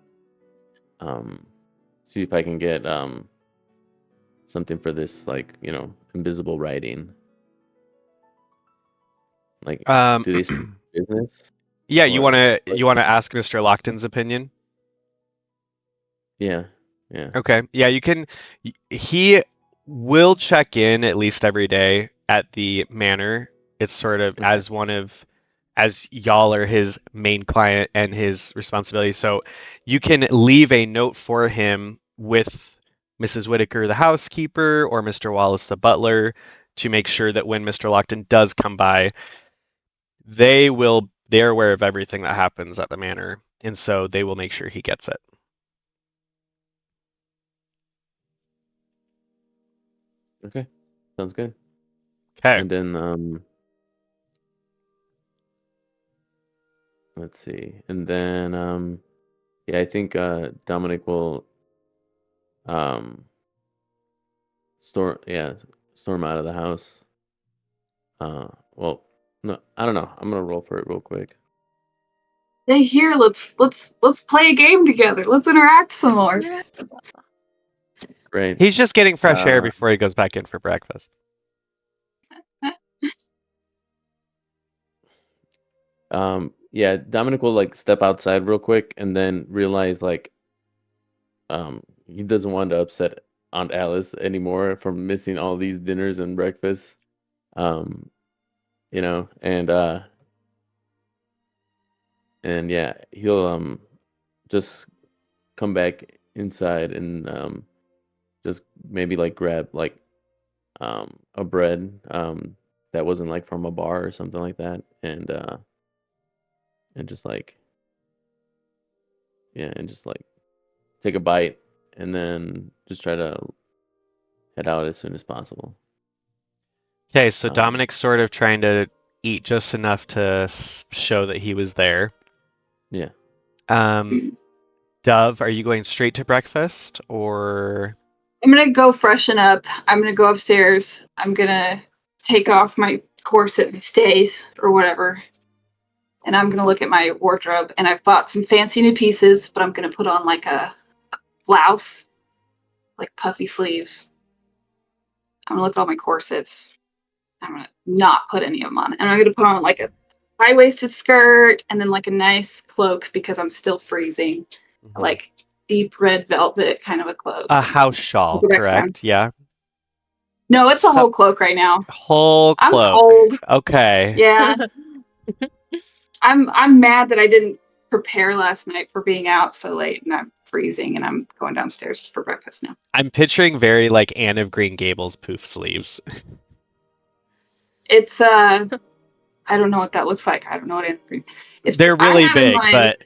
see if I can get something for this, like, invisible writing. Like, do they speak business?
Yeah, you
Or-
wanna ask Mr. Lockton's opinion?
Yeah.
Okay. Yeah, you can. He will check in at least every day at the manor. It's sort of
Okay.
as y'all are his main client and his responsibility. So you can leave a note for him with Mrs. Whitaker, the housekeeper, or Mr. Wallace, the butler, to make sure that when Mr. Lockton does come by, they're aware of everything that happens at the manor, and so they will make sure he gets it.
Okay. Sounds good.
Okay.
And then let's see. And then yeah, I think Dominic will storm out of the house. Well, no, I don't know. I'm gonna roll for it real quick.
Hey, here, let's play a game together. Let's interact some more.
Great.
He's just getting fresh air
Uh,
before he goes back in for breakfast.
Yeah, Dominic will like step outside real quick and then realize like he doesn't want to upset Aunt Alice anymore from missing all these dinners and breakfasts. Um, and yeah, he'll just come back inside and just maybe like grab like a bread that wasn't like from a bar or something like that, and just like take a bite and then just try to head out as soon as possible.
Okay, so
Um,
Dominic's sort of trying to eat just enough to show that he was there.
Yeah.
Dove, are you going straight to breakfast or?
I'm gonna go freshen up. I'm gonna go upstairs. I'm gonna take off my corset and stays or whatever. And I'm gonna look at my wardrobe, and I've bought some fancy new pieces, but I'm gonna put on like a blouse, like puffy sleeves. I'm gonna look at all my corsets. I'm gonna not put any of them on. And I'm gonna put on like a high-waisted skirt and then like a nice cloak because I'm still freezing. Like deep red velvet kind of a cloak.
A house shawl,
Go back down.
correct? Yeah.
No, it's a whole cloak right now.
Whole
I'm
cloak.
cold.
Okay.
Yeah. I'm mad that I didn't prepare last night for being out so late and I'm freezing and I'm going downstairs for breakfast now.
I'm picturing very like Anne of Green Gables poof sleeves.
It's I don't know what that looks like. I don't know what Anne of Green.
They're really big, but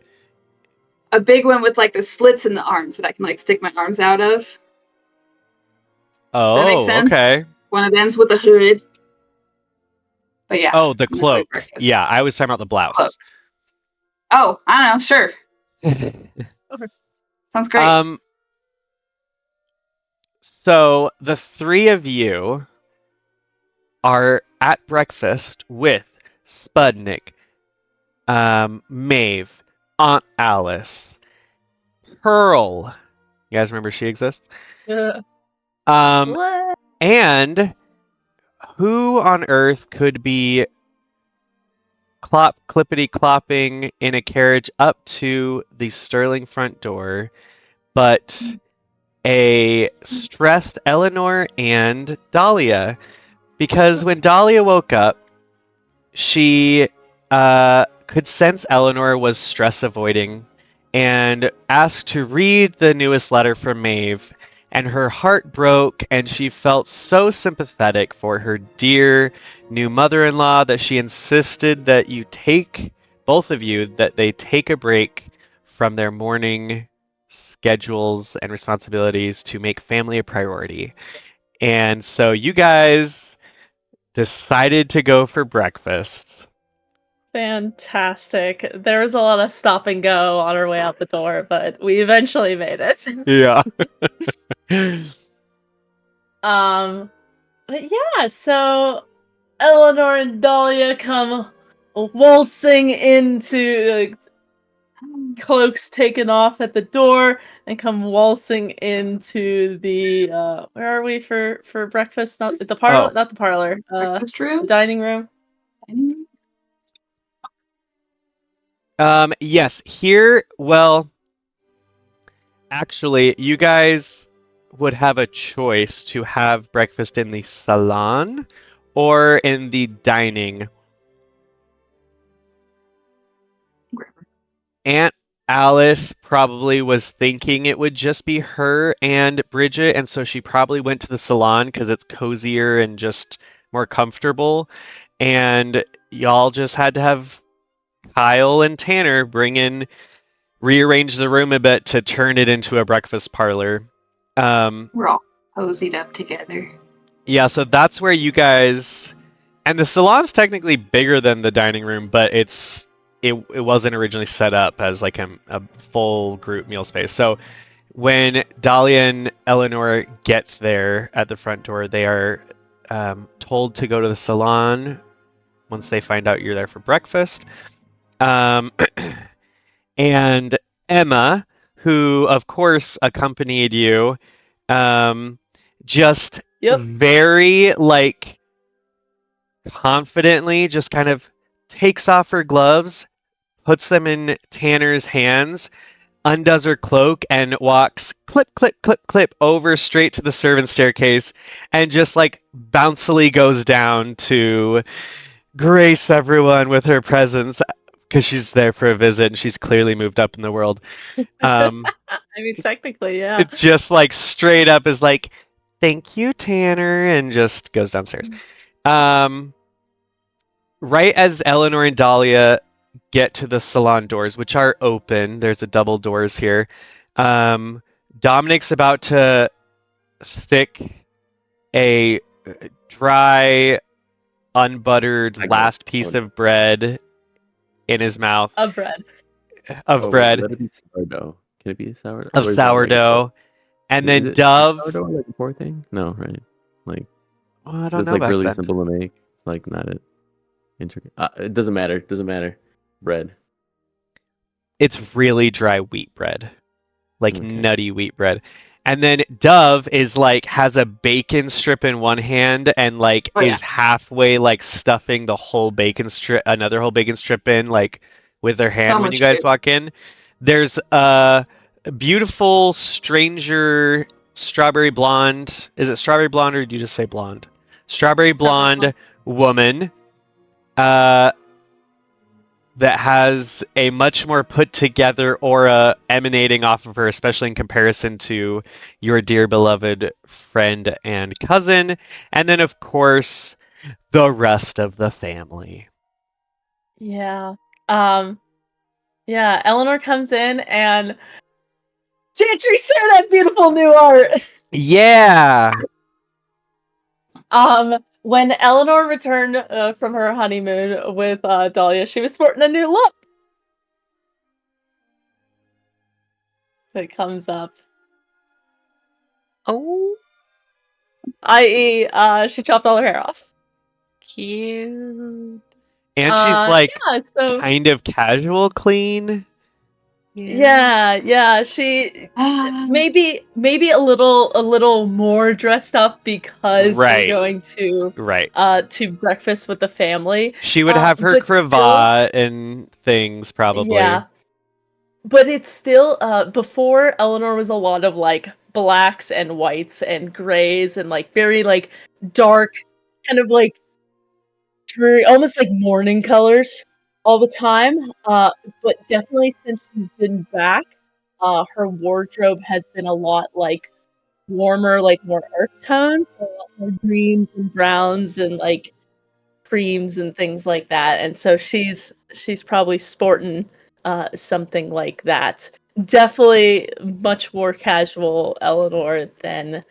a big one with like the slits in the arms that I can like stick my arms out of. Does that make sense?
Okay.
One of them's with a hood. But yeah.
Oh, the cloak. Yeah, I was talking about the blouse.
Cloak. Oh, I don't know. Sure. Sounds great.
So the three of you are at breakfast with Spudnik, Maeve, Aunt Alice, Pearl. You guys remember she exists?
What?
And who on earth could be clippity clopping in a carriage up to the Sterling front door, but a stressed Eleanor and Dahlia? Because when Dahlia woke up, she could sense Eleanor was stress avoiding and asked to read the newest letter from Maeve. And her heart broke, and she felt so sympathetic for her dear new mother-in-law that she insisted that both of you, that they take a break from their morning schedules and responsibilities to make family a priority. And so you guys decided to go for breakfast.
Fantastic. There was a lot of stop and go on our way out the door, but we eventually made it.
Yeah.
But yeah, so Eleanor and Dahlia come waltzing into cloaks taken off at the door and come waltzing into the where are we for breakfast? Not the parlor, not the parlor.
Breakfast room?
The dining room.
Yes, here, well, actually, you guys would have a choice to have breakfast in the salon or in the dining. Aunt Alice probably was thinking it would just be her and Bridget, and so she probably went to the salon because it's cozier and just more comfortable. And y'all just had to have Kyle and Tanner rearrange the room a bit to turn it into a breakfast parlor.
We're all cozied up together.
Yeah, so that's where you guys, and the salon's technically bigger than the dining room, but it wasn't originally set up as like a full group meal space. So when Dahlia and Eleanor get there at the front door, they are told to go to the salon once they find out you're there for breakfast. And Emma, who of course accompanied you, just very like confidently just kind of takes off her gloves, puts them in Tanner's hands, undoes her cloak, and walks clip, clip, clip, clip over straight to the servant staircase, and just like bouncily goes down to grace everyone with her presence because she's there for a visit and she's clearly moved up in the world.
I mean, technically, yeah.
It just like straight up is like, thank you, Tanner, and just goes downstairs. Right as Eleanor and Dahlia get to the salon doors, which are open, there's a double doors here. Dominic's about to stick a dry, unbuttered last piece of bread in his mouth.
Of bread.
Of bread.
Let it be sourdough. Can it be sourdough?
Of sourdough. And then
is
Dove.
Sourdough like a poor thing? No, right? Like,
well, I don't
it's
know
like
back
really
then.
simple to make. It's like not intricate. It doesn't matter. It doesn't matter. Bread.
It's really dry wheat bread, like
Okay.
nutty wheat bread. And then Dove is like has a bacon strip in one hand and like is halfway like stuffing the whole bacon strip, another whole bacon strip in like with their hand when you guys walk in. There's a beautiful stranger strawberry blonde. Is it strawberry blonde or do you just say blonde? Strawberry blonde woman. That has a much more put together aura emanating off of her, especially in comparison to your dear beloved friend and cousin. And then, of course, the rest of the family.
Yeah. Yeah, Eleanor comes in and Chantry, share that beautiful new art.
Yeah.
When Eleanor returned from her honeymoon with Dahlia, she was sporting a new look. It comes up.
Oh,
I.e., she chopped all her hair off.
cute.
And she's like
yeah, so
kind of casual clean.
yeah. She maybe a little more dressed up because they're going to breakfast with the family.
She would have her cravat and things probably.
Yeah. But it's still before Eleanor was a lot of like blacks and whites and grays and like very like dark, kind of like dreary, almost like morning colors all the time. But definitely since she's been back, her wardrobe has been a lot like warmer, like more earth tones, so a lot more greens and browns and like creams and things like that. And so she's probably sporting something like that. Definitely much more casual Eleanor than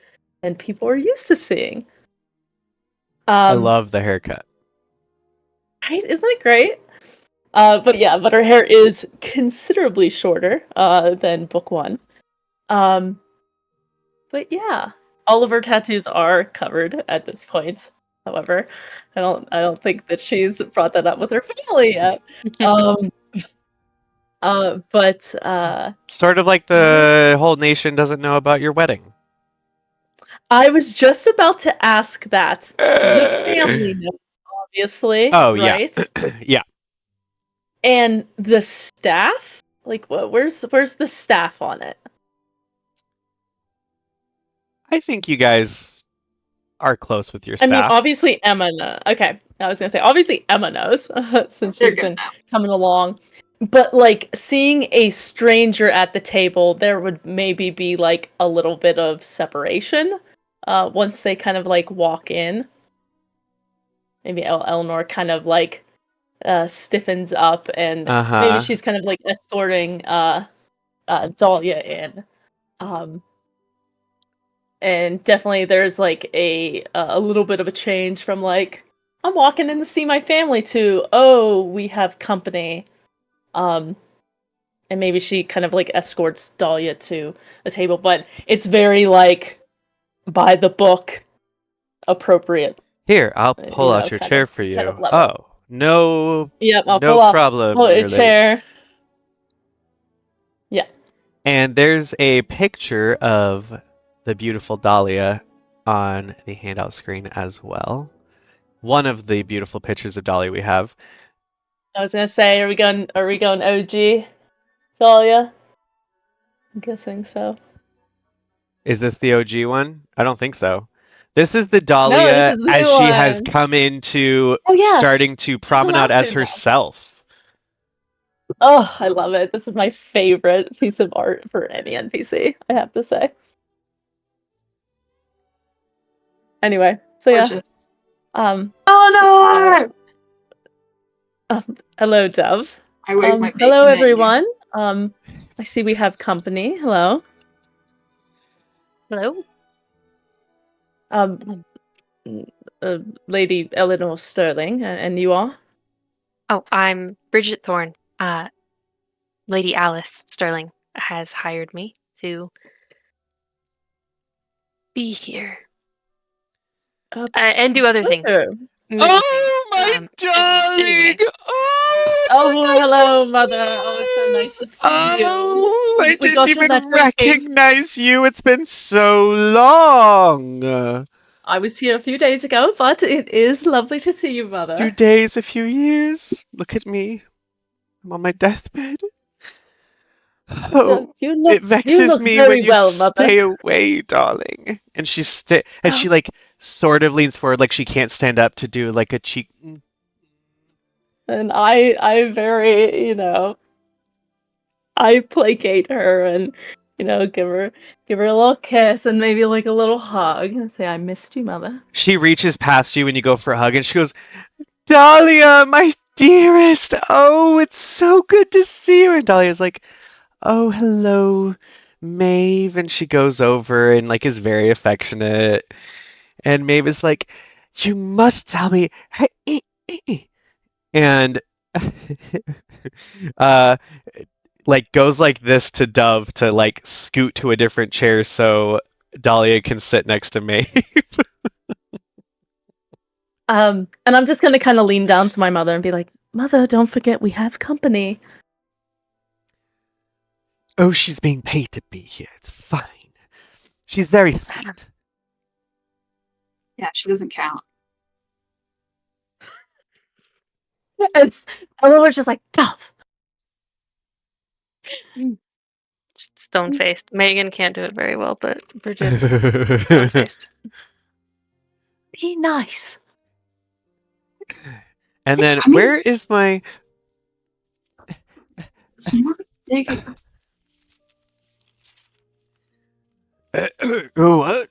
people are used to seeing.
I love the haircut.
Right? Isn't it great? But her hair is considerably shorter than book one. But yeah, all of her tattoos are covered at this point. However, I don't think that she's brought that up with her family yet. But
Sort of like the whole nation doesn't know about your wedding.
I was just about to ask that. The family knows, obviously.
Oh,
right?
yeah. Yeah.
And the staff? Like, where's the staff on it?
I think you guys are close with your
I mean,
staff.
obviously Emma knows. Okay, I was gonna say obviously Emma knows since
You're
she's
good
been
now.
coming along. But like seeing a stranger at the table, there would maybe be like a little bit of separation once they kind of like walk in. Maybe Eleanor kind of like stiffens up, and maybe she's kind of like escorting Dahlia in. And definitely there's like a little bit of a change from like I'm walking in to see my family to oh we have company, and maybe she kind of like escorts Dahlia to a table, but it's very like by the book appropriate.
Here, I'll pull out your chair for you. Oh, no,
yep, I'll
no
pull out
problem.
a
You're late.
chair. Yeah,
And there's a picture of the beautiful Dahlia on the handout screen as well. One of the beautiful pictures of Dahlia we have.
I was gonna say, are we going OG Dahlia? I'm guessing so.
Is this the OG one? I don't think so. This is the
No,
Dahlia
this is the
as
new
she has
one.
come into
Oh, yeah.
starting to promenade
allowed
as
to now.
herself.
Oh, I love it. This is my favorite piece of art for any NPC, I have to say. Anyway, so
Gorgeous.
yeah.
Eleanor!
Hello, Dove.
I waved my
Hello,
bacon at you.
everyone. I see we have company. Hello.
Hello?
Lady Eleanor Sterling, and you are?
Oh, I'm Bridget Thorne. Lady Alice Sterling has hired me to be here. And do other things.
Pleasure.
Oh, my darling!
Anyway.
Oh, hello, Mother. Oh, it's so nice to see you.
Oh, I
We got
didn't
you that
even
great cake.
recognize you. It's been so long.
I was here a few days ago, but it is lovely to see you, Mother.
A few days, a few years. Look at me. I'm on my deathbed. Oh, it vexes me when you stay away, darling. And she she like sort of leans forward, like she can't stand up to do like a cheek.
And I very, I placate her and, give her a little kiss and maybe like a little hug and say, I missed you, Mother.
She reaches past you when you go for a hug and she goes, Dahlia, my dearest. Oh, it's so good to see you. And Dahlia's like, oh, hello, Maeve. And she goes over and like is very affectionate. And Maeve is like, you must tell me. And like goes like this to Dove to like scoot to a different chair so Dahlia can sit next to Maeve.
And I'm just gonna kind of lean down to my mother and be like, Mother, don't forget we have company.
Oh, she's being paid to be here. It's fine. She's very sweet.
Yeah, she doesn't count.
Eleanor's just like, Dove.
Just stone-faced. Megan can't do it very well, but Bridget's stone-faced.
Be nice.
And then where is my What?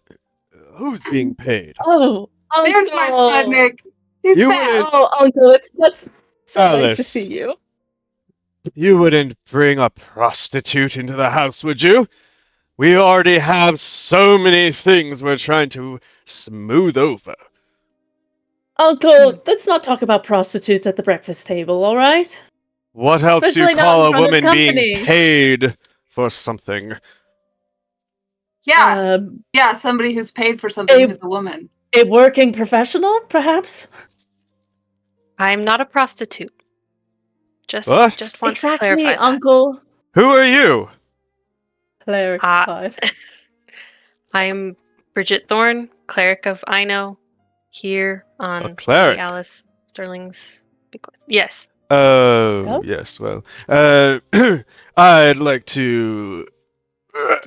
Who's being paid?
Oh,
There's my
Uncle!
Sputnik. He's
You
back.
wouldn't-
Oh, Uncle, that's so nice to
Alice.
see you.
You wouldn't bring a prostitute into the house, would you? We already have so many things we're trying to smooth over.
Uncle, let's not talk about prostitutes at the breakfast table, all right?
What else do
Especially
you
not
call
in
a
front of
woman being
company.
paid for something?
Yeah,
Um,
yeah, somebody who's paid for something
a-
who's a woman.
a working professional, perhaps?
I'm not a prostitute. Just
What?
want to
Exactly,
clarify that.
Uncle.
Who are you?
Clarified.
I'm Bridget Thorne, cleric of Ino, here on Lady
cleric?
Alice Sterling's bequest. Yes.
Oh,
Yep.
yes, well, I'd like to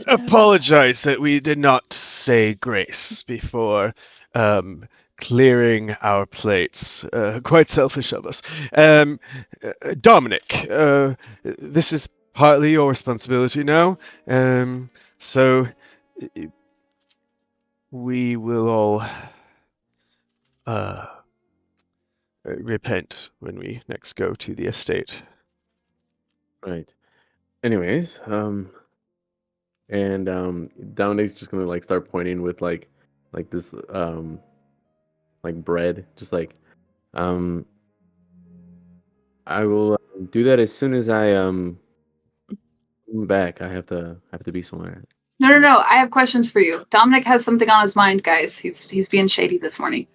apologize that we did not say grace before clearing our plates. Quite selfish of us. Dominic, this is partly your responsibility now, so we will all repent when we next go to the estate.
Right. Anyways, and Dominic's just gonna like start pointing with like this like bread, just like I will do that as soon as I come back. I have to be somewhere.
No. I have questions for you. Dominic has something on his mind, guys. He's being shady this morning.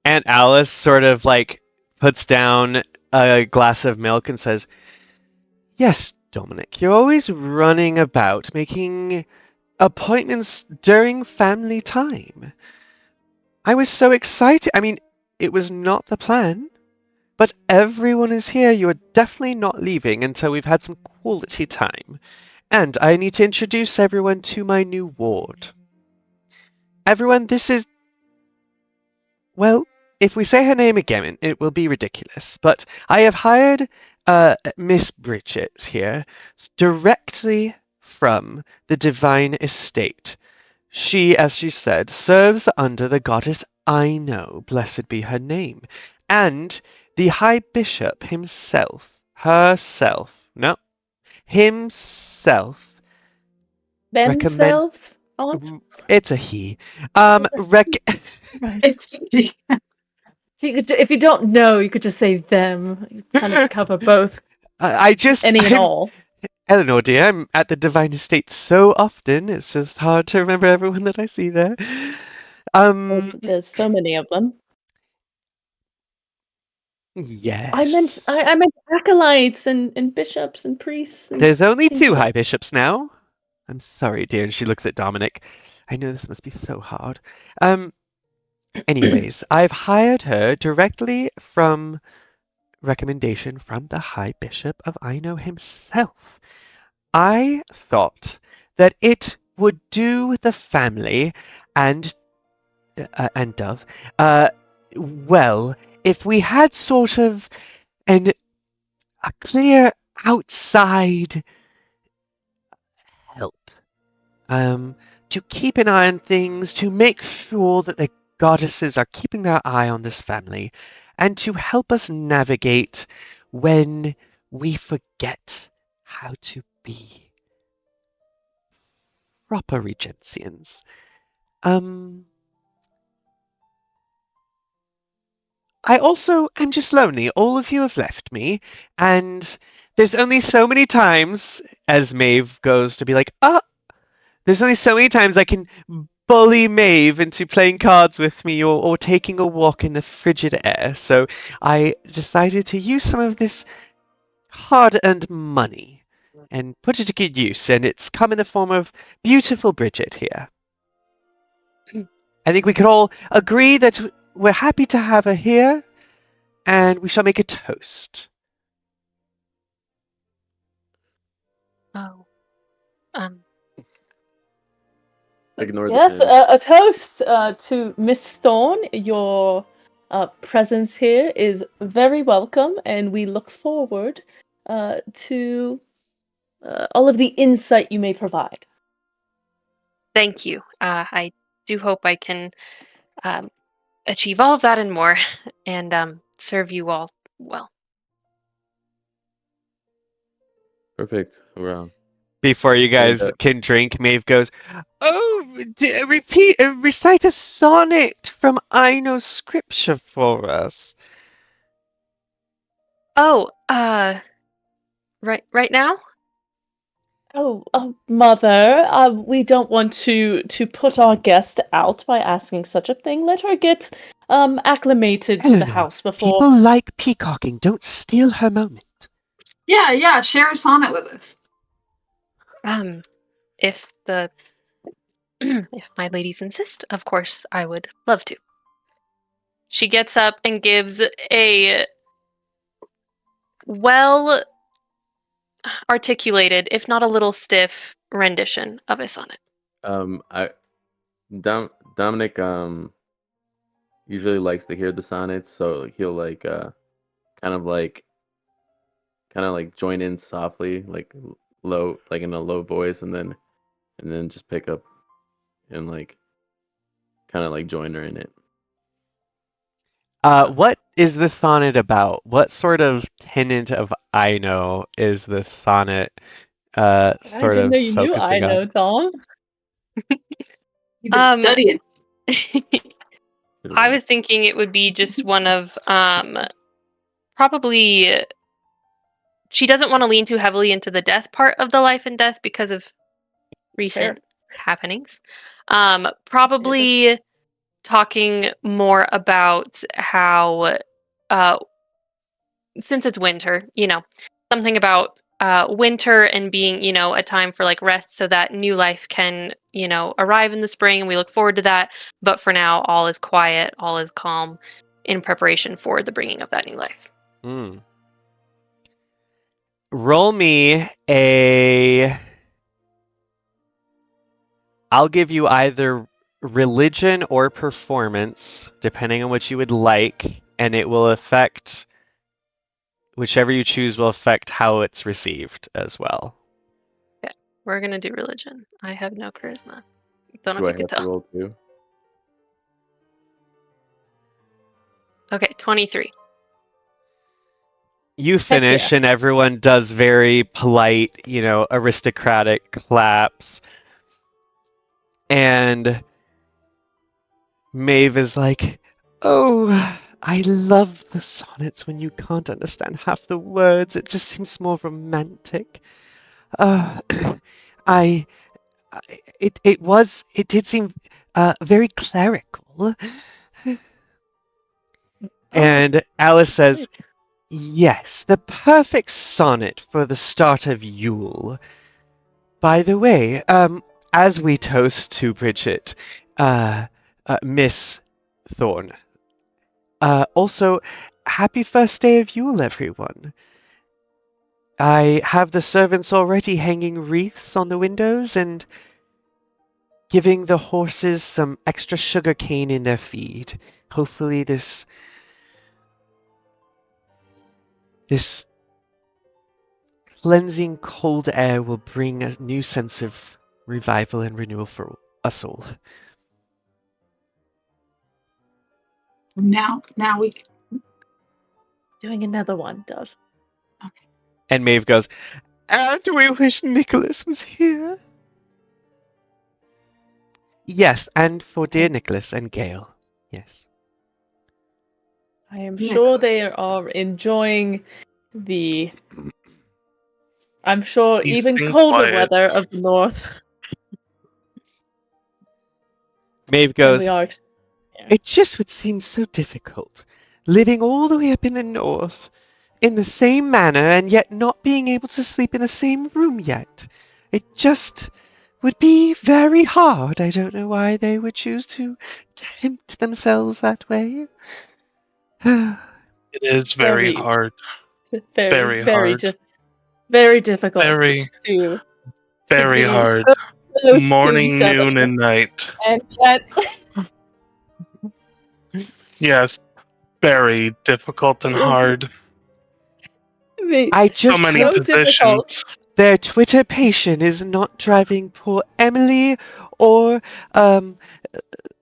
Aunt Alice sort of like puts down a glass of milk and says, "Yes, Dominic, you're always running about making appointments during family time. I was so excited. I mean, it was not the plan, but everyone is here. You are definitely not leaving until we've had some quality time. And I need to introduce everyone to my new ward. Everyone, this is... Well, if we say her name again, it will be ridiculous, but I have hired Miss Bridget here directly from the Divine Estate. She, as she said, serves under the goddess Ino, blessed be her name, and the High Bishop himself,
Themselves? Aunt?
it's a he,
Right.
It's
If you don't know, you could just say them. You kind of cover both. Any and all.
Eleanor, dear, I'm at the Divine Estate so often, it's just hard to remember everyone that I see there.
There's so many of them.
Yes.
I meant acolytes and bishops and priests. And
There's only
things
2
like-
high bishops now. I'm sorry, dear, and she looks at Dominic. I know this must be so hard. Anyways, I've hired her directly from recommendation from the High Bishop of Ino himself. I thought that it would do the family and Dove well if we had sort of a clear outside help to keep an eye on things, to make sure that the goddesses are keeping their eye on this family, and to help us navigate when we forget how to be proper Regencians. I'm just lonely. All of you have left me, and there's only so many times, as Maeve goes to be like, there's only so many times I can bully Maeve into playing cards with me or taking a walk in the frigid air, so I decided to use some of this hard-earned money and put it to good use, and it's come in the form of beautiful Bridget here. I think we could all agree that we're happy to have her here, and we shall make a toast.
Oh.
Ignore
Yes,
the
a toast to Miss Thorne. Your presence here is very welcome, and we look forward to all of the insight you may provide.
Thank you. I do hope I can achieve all of that and more, and serve you all well.
Perfect. Well,
Before you guys
Yeah.
can drink, Maeve goes, "Oh, recite a sonnet from Aino's scripture for us."
Oh, right now?
Oh, mother, we don't want to put our guest out by asking such a thing. Let her get acclimated to the
Eleanor,
house before.
people like peacocking. Don't steal her moment.
Yeah, share a sonnet with us.
If the if my ladies insist, of course I would love to. She gets up and gives a well articulated, if not a little stiff, rendition of a sonnet.
I Dominic usually likes to hear the sonnets, so he'll like kind of like join in softly, like low, like in a low voice, and then just pick up and like kind of like join her in it.
What is this sonnet about? What sort of tenant of Aino is this sonnet
I
sort
didn't
of
know you knew
focusing on?
I know, Tom.
You've been studying.
I was thinking it would be just one of probably she doesn't want to lean too heavily into the death part of the life and death because of recent happenings. Probably talking more about how since it's winter, something about winter and being, a time for like rest so that new life can, arrive in the spring, and we look forward to that. But for now, all is quiet, all is calm in preparation for the bringing of that new life.
Mm. Roll me a. I'll give you either religion or performance, depending on what you would like, and it will affect. Whichever you choose will affect how it's received as well.
Okay, we're gonna do religion. I have no charisma. Don't know
Do
if
I
you
have
can
to
tell.
roll too?
Okay, 23.
You finish, and everyone does very polite, aristocratic claps. And Maeve is like, "Oh, I love the sonnets when you can't understand half the words. It just seems more romantic. Uh, I, it did seem very clerical." And Alice says, "Yes, the perfect sonnet for the start of Yule. By the way, as we toast to Bridget, Miss Thorne, also, happy first day of Yule, everyone. I have the servants already hanging wreaths on the windows and giving the horses some extra sugar cane in their feed. Hopefully this cleansing cold air will bring a new sense of revival and renewal for us all."
Now we.
Doing another one, Dove.
And Maeve goes, "And we wish Nicholas was here." Yes, and for dear Nicholas and Gale. Yes.
I am
Yeah.
sure they are enjoying the. I'm sure
You
even
seem
colder
quiet.
weather of the north.
Maeve
And
goes,
we are.
"It just would seem so difficult, living all the way up in the north, in the same manner, and yet not being able to sleep in the same room yet. It just would be very hard. I don't know why they would choose to tempt themselves that way."
It is very
Very,
hard.
very,
Very hard.
very difficult
Very,
to
very
be
hard.
so close to each
Morning,
other,
noon, and night.
and yet
Yes, very difficult and
it is
hard.
I
So
just
many
so
think
difficult.
positions.
their Twitter patient is not driving poor Emily or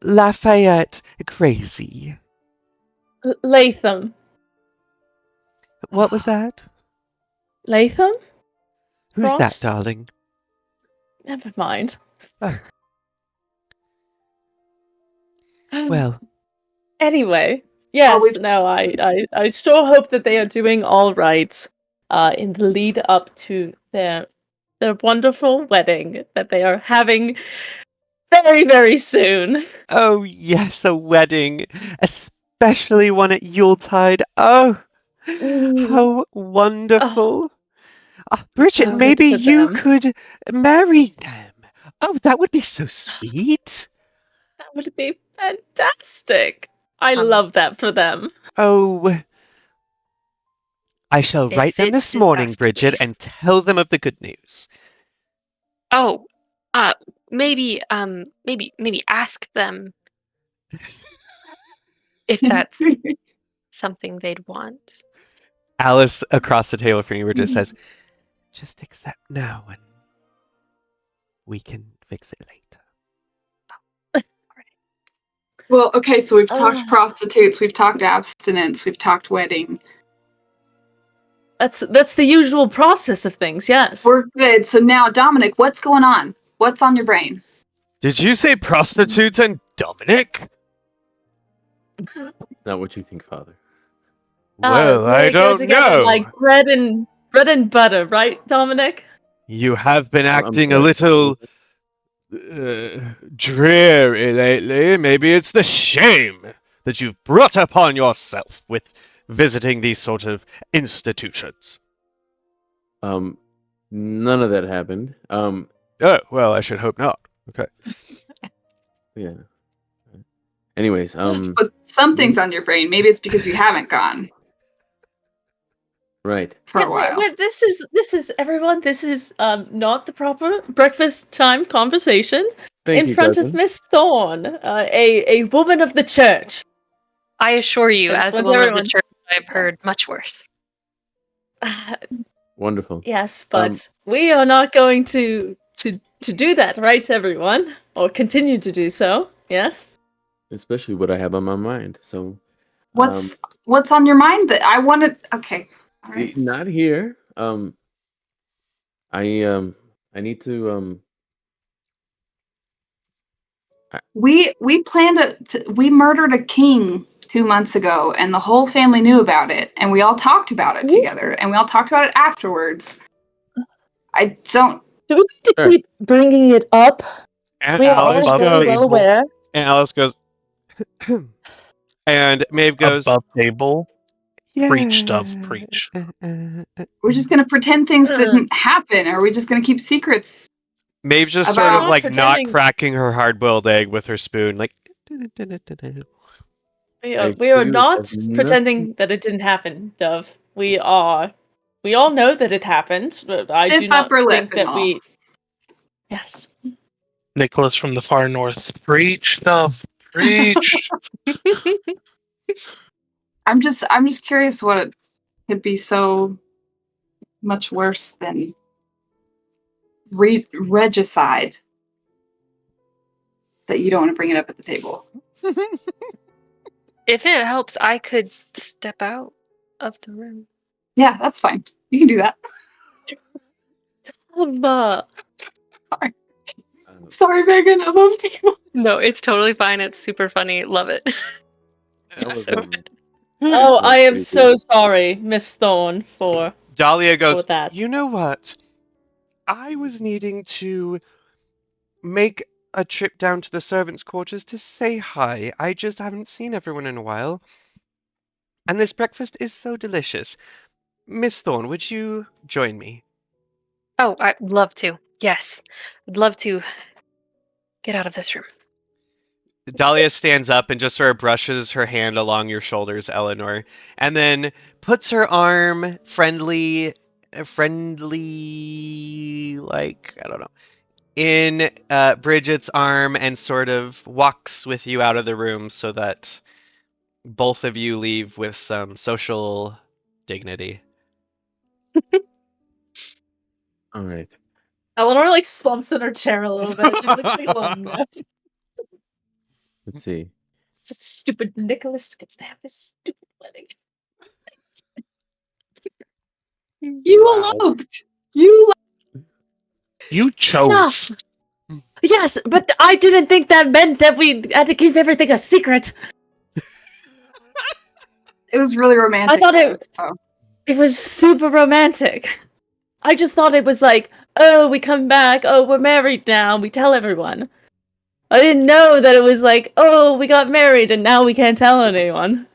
Lafayette crazy.
Latham.
What was that?
Latham?
Who's that,
Frost?
darling?
Never mind.
Oh, well,
Anyway,
Well,
yes,
we've-
no, I sure hope that they are doing all right in the lead up to their wonderful wedding that they are having very, very soon.
oh yes, a wedding, especially one at Yuletide. Oh, how wonderful. Bridget,
So good
maybe
for
you
them.
could marry them. Oh, that would be so sweet.
That would be fantastic. I
Um,
love that for them.
Oh, I shall
If
write them
it
this
is
morning,
asked to
Bridget,
be.
and tell them of the good news.
Oh, maybe ask them if that's something they'd want.
Alice across the table from you just says, just accept now and we can fix it later.
Well, okay, so we've talked
Ugh.
prostitutes, we've talked abstinence, we've talked wedding.
That's the usual process of things, yes.
We're good. So now, Dominic, what's going on? What's on your brain?
Did you say prostitutes and Dominic?
Not what you think, Father.
Well, I
they go
don't
together
know.
like bread and butter, right, Dominic?
You have been
I'm
acting a
sorry.
little dreary lately. Maybe it's the shame that you've brought upon yourself with visiting these sort of institutions.
None of that happened.
Oh, well, I should hope not. Okay.
Yeah. Anyways,
But something's on your brain. Maybe it's because you haven't gone
right.
for a while.
Wait, this is everyone. This is not the proper breakfast time conversation
Thank
in
you,
front
cousin.
of Miss Thorne, a woman of the church.
I assure you,
I just
as a
want
woman of
everyone-
the church, I've heard much worse.
Wonderful.
Yes, but we are not going to do that, right, everyone? Or continue to do so. Yes.
Especially what I have on my mind. So,
What's on your mind that I wanted? Okay, all right.
not here. I need to
We planned we murdered a king 2 months ago, and the whole family knew about it, and we all talked about it together, and we all talked about it afterwards. I don't.
Do we need to
Sure.
keep bringing it up?
And
We are all
Alice
Above
very
goes,
well aware.
and Alice goes, and Maeve goes,
Above table.
yeah.
Preach, dove, preach.
We're just gonna pretend things
Uh.
didn't happen, or are we just gonna keep secrets?
Maeve's just
About-
sort of like
Pretending-
not cracking her hard-boiled egg with her spoon, like.
We
I
are
assure you
not
it has
pretending that it didn't happen, Dove. We all know that it happened, but I do
Stiff
not
upper lip
think
and
that
all.
we. Yes.
Nicholas from the far north. Preach, dove, preach.
I'm just curious what it could be so much worse than regicide that you don't want to bring it up at the table.
If it helps, I could step out of the room.
Yeah, that's fine. You can do that. Sorry, Megan. Above table.
No, it's totally fine. It's super funny. Love it.
that was,
So
Oh, I am
pretty
so
good.
sorry, Miss Thorne, for
Dahlia goes,
that.
you know what? I was needing to make a trip down to the servants' quarters to say hi. I just haven't seen everyone in a while. And this breakfast is so delicious. Miss Thorne, would you join me?
Oh, I'd love to. Yes. I'd love to get out of this room.
Dahlia stands up and just sort of brushes her hand along your shoulders, Eleanor, and then puts her arm friendly, like, I don't know, in Bridget's arm and sort of walks with you out of the room so that both of you leave with some social dignity.
All right.
Eleanor like slumps in her chair a little bit. She looks like a little mess.
Let's see.
Stupid Nicholas gets to have his stupid wedding.
You
Wow.
eloped. You.
You chose.
Yes, but I didn't think that meant that we had to keep everything a secret.
It was really romantic.
I thought it-
So.
It was super romantic. I just thought it was like, oh, we come back, oh, we're married now, we tell everyone. I didn't know that it was like, oh, we got married and now we can't tell anyone.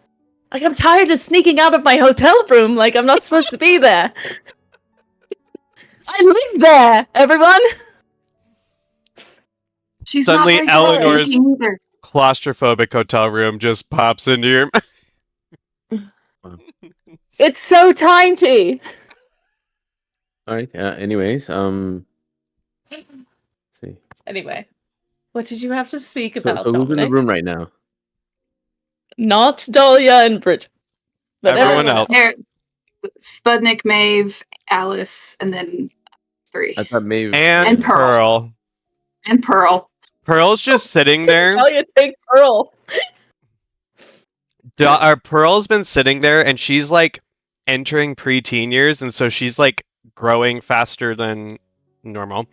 Like, I'm tired of sneaking out of my hotel room like I'm not supposed to be there. I live there, everyone!
She's
Suddenly,
not very good at
Eleanor's-
sneaking either.
Claustrophobic hotel room just pops into your.
It's so tiny!
All right. Anyways, let's see.
Anyway, what did you have to speak
So
about,
who's in the
Dominic?
room right now?
Not Dahlia and Bridget. But
Everyone else.
There, Spudnik, Maeve, Alice, and then 3.
I thought maybe.
And
Pearl.
Pearl.
And Pearl.
Pearl's just sitting there.
Dahlia, take Pearl.
Pearl's been sitting there, and she's like entering preteen years, and so she's like growing faster than normal.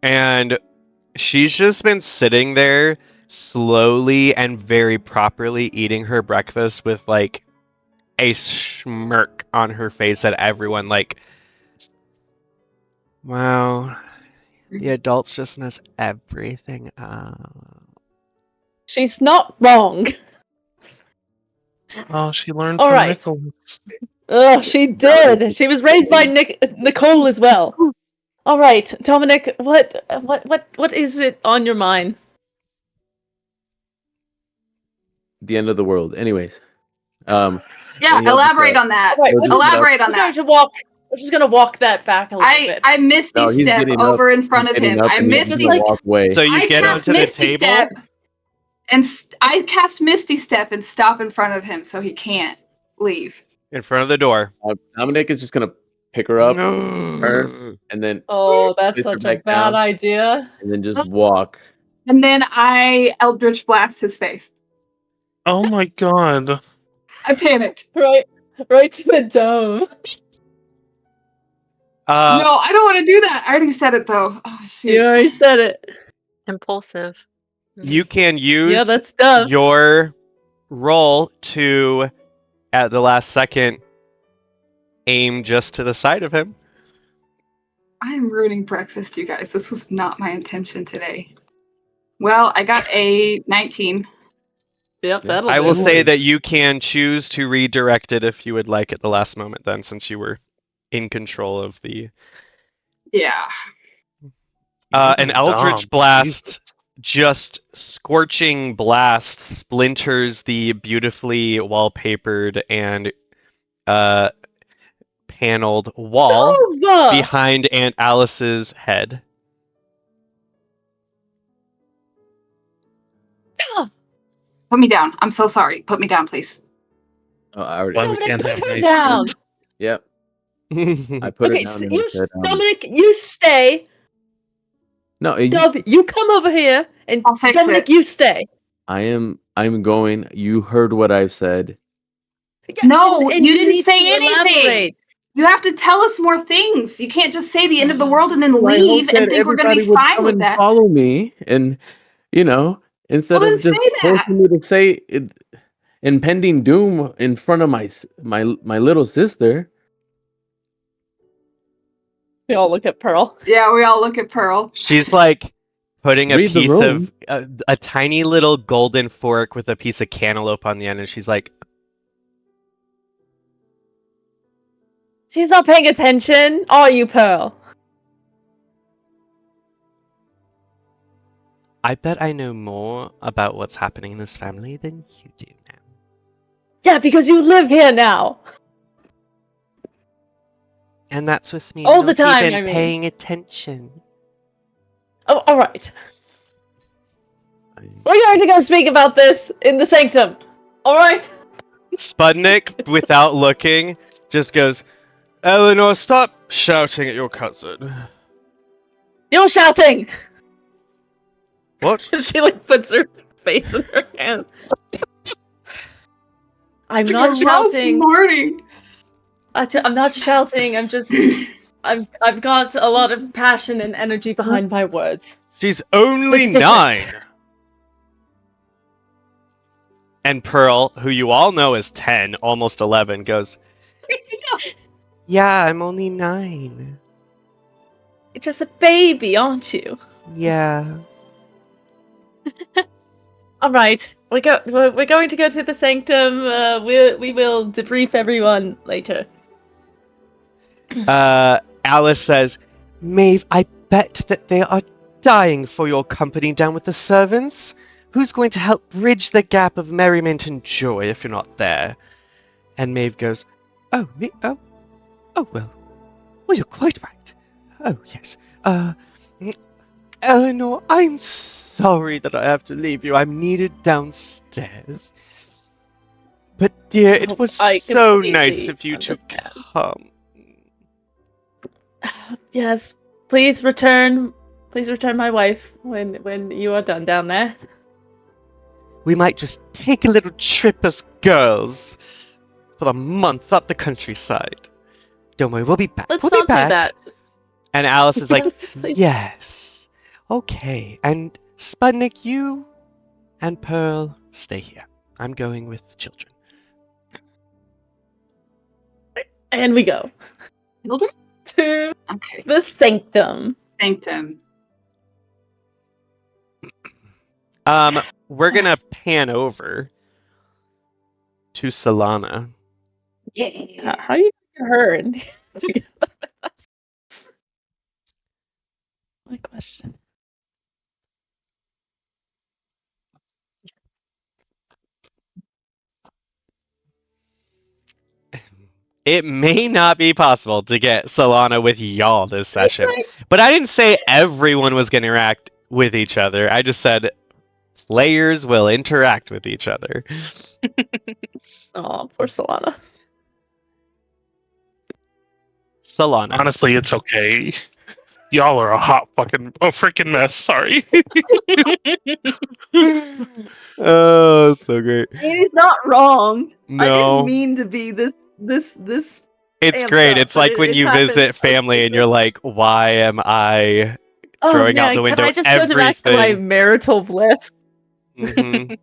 And she's just been sitting there slowly and very properly eating her breakfast with like a smirk on her face at everyone, like, wow, the adults just mess everything up.
She's not wrong.
Oh, she learned
All
from
right.
Nicholas.
Oh, she did. She was raised by Nicole as well. All right, Dominic, what is it on your mind?
The end of the world. Anyways.
Yeah,
Yeah,
elaborate
but,
on that.
All right,
We'll just
Elaborate on
we're going
that.
to walk. We're just gonna walk that back a little bit.
I Misty
No, he's
Step
getting up.
over in front of
Getting
him.
up
I
and he's
Misty
gonna
like-
walk away.
So you
I
get
cast
onto the
Misty
table.
Step, and I cast Misty Step and stop in front of him so he can't leave.
In front of the door.
Dominic is just gonna pick her up and then
Oh, that's
Place her
such a
back
bad
down.
idea.
and then just walk.
And then I Eldritch Blast his face.
Oh my god.
I panicked.
Right to the dome.
No, I don't want to do that. I already said it though. Oh, shoot.
You already said it.
Impulsive.
You can use
Yeah, that's dumb.
your roll to, at the last second, aim just to the side of him.
I am ruining breakfast, you guys. This was not my intention today. Well, I got a 19.
Yep, that'll
I
do.
will say that you can choose to redirect it if you would like at the last moment then, since you were in control of the...
Yeah.
An
You're
Eldritch
dumb.
Blast, just scorching blast, splinters the beautifully wallpapered and paneled wall
Nova!
behind Aunt Alice's head.
Put me down. I'm so sorry. Put me down, please.
Oh, I already.
Why we
Dominic,
can't
put
have
her
nice
down.
things.
Yep. I put
Okay,
it down
so
and
you,
said,
Dominic, you stay.
no,
Dub, you come over here, and
I'll fix
Dominic,
it.
you stay.
I'm going. You heard what I've said.
Yeah,
No, you didn't
need
say
to
anything.
elaborate.
You have to tell us more things. You can't just say the end of the world and then
Well, I
leave
hope
and
that
think we're going to
everybody
be
would
fine
come
with
and
that.
Follow me, and instead
Well,
of
then
just
say that.
forcing me to say impending doom in front of my little sister.
We all look at Pearl.
Yeah, we all look at Pearl.
She's like putting a
Read the
piece
room.
of a tiny little golden fork with a piece of cantaloupe on the end, and she's like,
She's not paying attention. Are you, Pearl?
I bet I know more about what's happening in this family than you do now.
Yeah, because you live here now.
And that's with me
All
not
the time,
even
I mean.
paying attention.
Oh, all right. We're going to go speak about this in the sanctum. All right.
Spudnik, without looking, just goes, Eleanor, stop shouting at your cousin.
You're shouting!
What?
She like puts her face in her hand. I'm not shouting.
Morning.
I'm not shouting. I'm just. I've got a lot of passion and energy behind my words.
She's only
It's different.
9. And Pearl, who you all know is 10, almost 11, goes, yeah, I'm only 9.
You're just a baby, aren't you?
Yeah.
All right, we're going to go to the sanctum. We will debrief everyone later.
Alice says, Maeve, I bet that they are dying for your company down with the servants. Who's going to help bridge the gap of merriment and joy if you're not there? And Maeve goes, oh, me? Oh, well, you're quite right. Oh, yes. Eleanor, I'm sorry that I have to leave you. I'm needed downstairs. But dear, it was
I
so
completely
nice of you to
understand.
come.
Yes, please return. Please return my wife when you are done down there.
We might just take a little trip as girls for the month up the countryside. Don't worry, we'll be back.
Let's
we'll
not
be back.
do that.
And Alice is like,
Please.
yes. Okay. And Sputnik, you and Pearl, stay here. I'm going with the children.
And we go
Children?
to
Okay.
the sanctum.
Sanctum.
We're gonna pan over to Solana.
Yeah.
How do you get her in together with us? My question.
It may not be possible to get Solana with y'all this session, but I didn't say everyone was gonna interact with each other. I just said players will interact with each other.
Oh, poor Solana.
Solana.
Honestly, it's okay. Y'all are a freaking mess. Sorry.
Oh, so great.
He's not wrong. I didn't
No,
mean to be this.
it's
amped
great.
up,
It's
but
like when
it
you
happened
visit family and you're like, why am I
Oh
throwing out
man,
the window
can I just go back to my
everything?
marital bliss?
Mhm.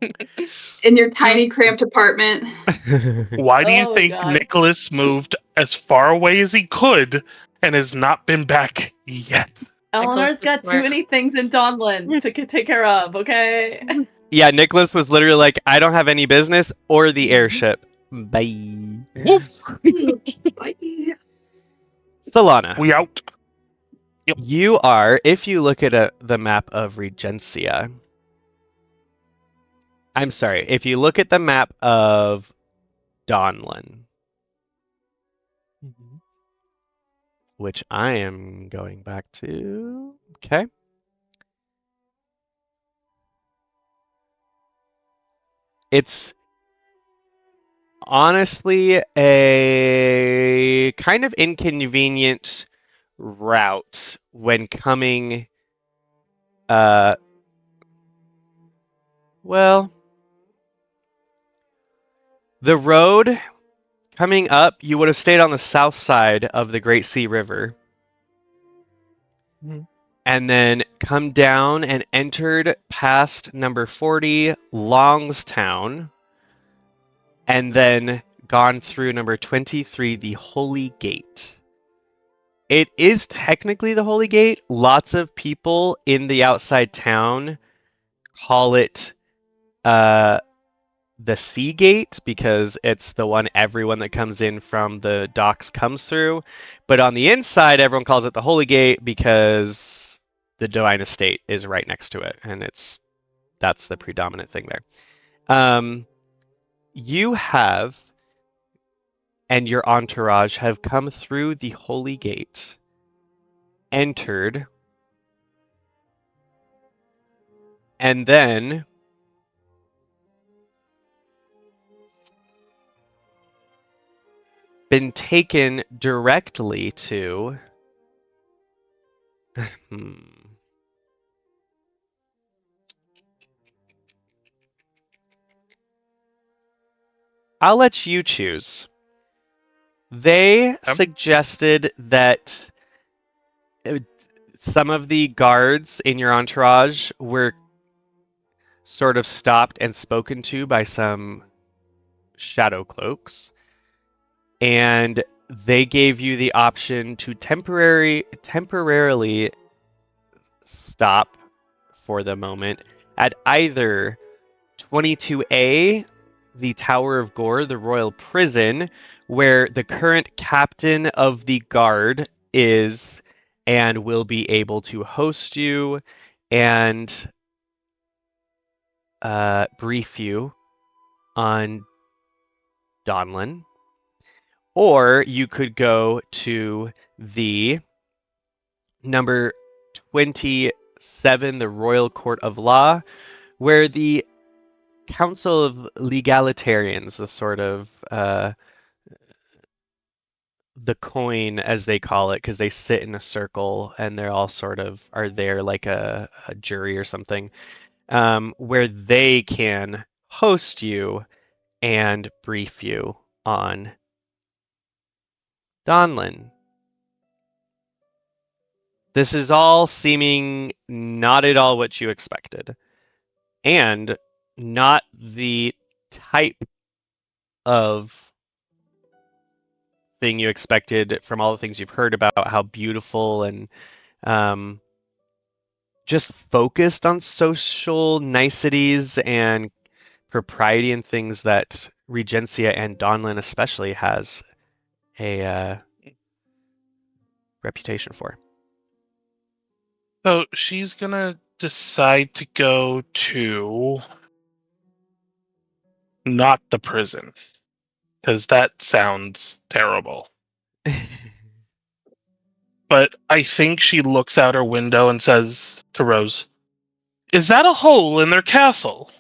In your tiny cramped apartment.
Why do you
Oh,
think
God.
Nicholas moved as far away as he could and has not been back yet?
Eleanor's
is
got too
smart.
many things in Donlin to take care of, okay?
Yeah, Nicholas was literally like, I don't have any business or the airship. Bye.
Whoop.
Bye.
Solana.
We out.
You are, if you look at the map of Regencia. I'm sorry, if you look at the map of Donlin, which I am going back to. Okay. It's honestly a kind of inconvenient route when coming. Well, the road coming up, you would have stayed on the south side of the Great Sea River.
Mhm.
And then come down and entered past number 40, Longstown. And then gone through number 23, the Holy Gate. It is technically the Holy Gate. Lots of people in the outside town call it the Sea Gate because it's the one everyone that comes in from the docks comes through. But on the inside, everyone calls it the Holy Gate because the Divine Estate is right next to it, and that's the predominant thing there. You have and your entourage have come through the Holy Gate, entered, and then been taken directly to... I'll let you choose. They suggested that some of the guards in your entourage were sort of stopped and spoken to by some shadow cloaks, and they gave you the option to temporarily stop for the moment at either 22A, the Tower of Gore, the royal prison, where the current captain of the guard is and will be able to host you and brief you on Donlin. Or you could go to the number 27, the Royal Court of Law, where the Council of Legalitarians, the sort of the coin, as they call it, because they sit in a circle and they're all sort of are there like a jury or something, where they can host you and brief you on Donlin. This is all seeming not at all what you expected, and not the type of thing you expected from all the things you've heard about how beautiful and just focused on social niceties and propriety and things that Regencia and Donlin especially has a reputation for.
So she's gonna decide to go to not the prison, because that sounds terrible. But I think she looks out her window and says to Rose, "Is that a hole in their castle?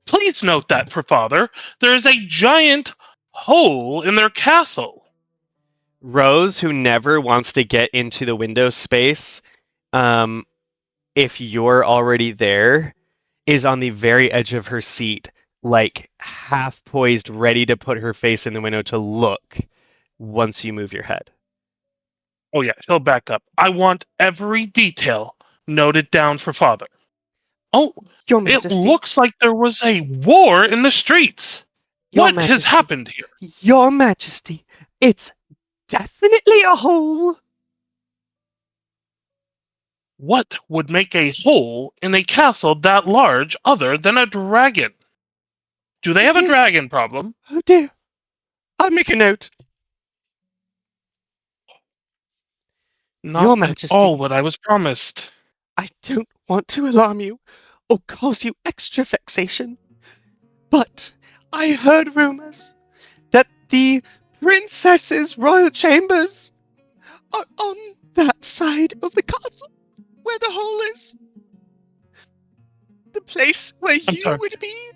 Please note that for Father. There is a giant hole in their castle."
Rose, who never wants to get into the window space, if you're already there, is on the very edge of her seat, like half poised, ready to put her face in the window to look once you move your head.
Oh yeah, she'll back up. "I want every detail noted down for Father." "Oh,
Your
it
Majesty,
looks like there was a war in the streets.
Your
What has
Majesty.
happened here?"
Your Majesty, it's definitely a hole.
"What would make a hole in a castle that large other than a dragon? Do they have a
dear.
dragon problem?"
Oh dear. I'll make a note.
"Not
Your
at
Majesty.
all what I was promised."
I don't want to alarm you or cause you extra vexation, but I heard rumors that the princess's royal chambers are on that side of the castle where the hole is. The place where
I'm
you
sorry.
would be.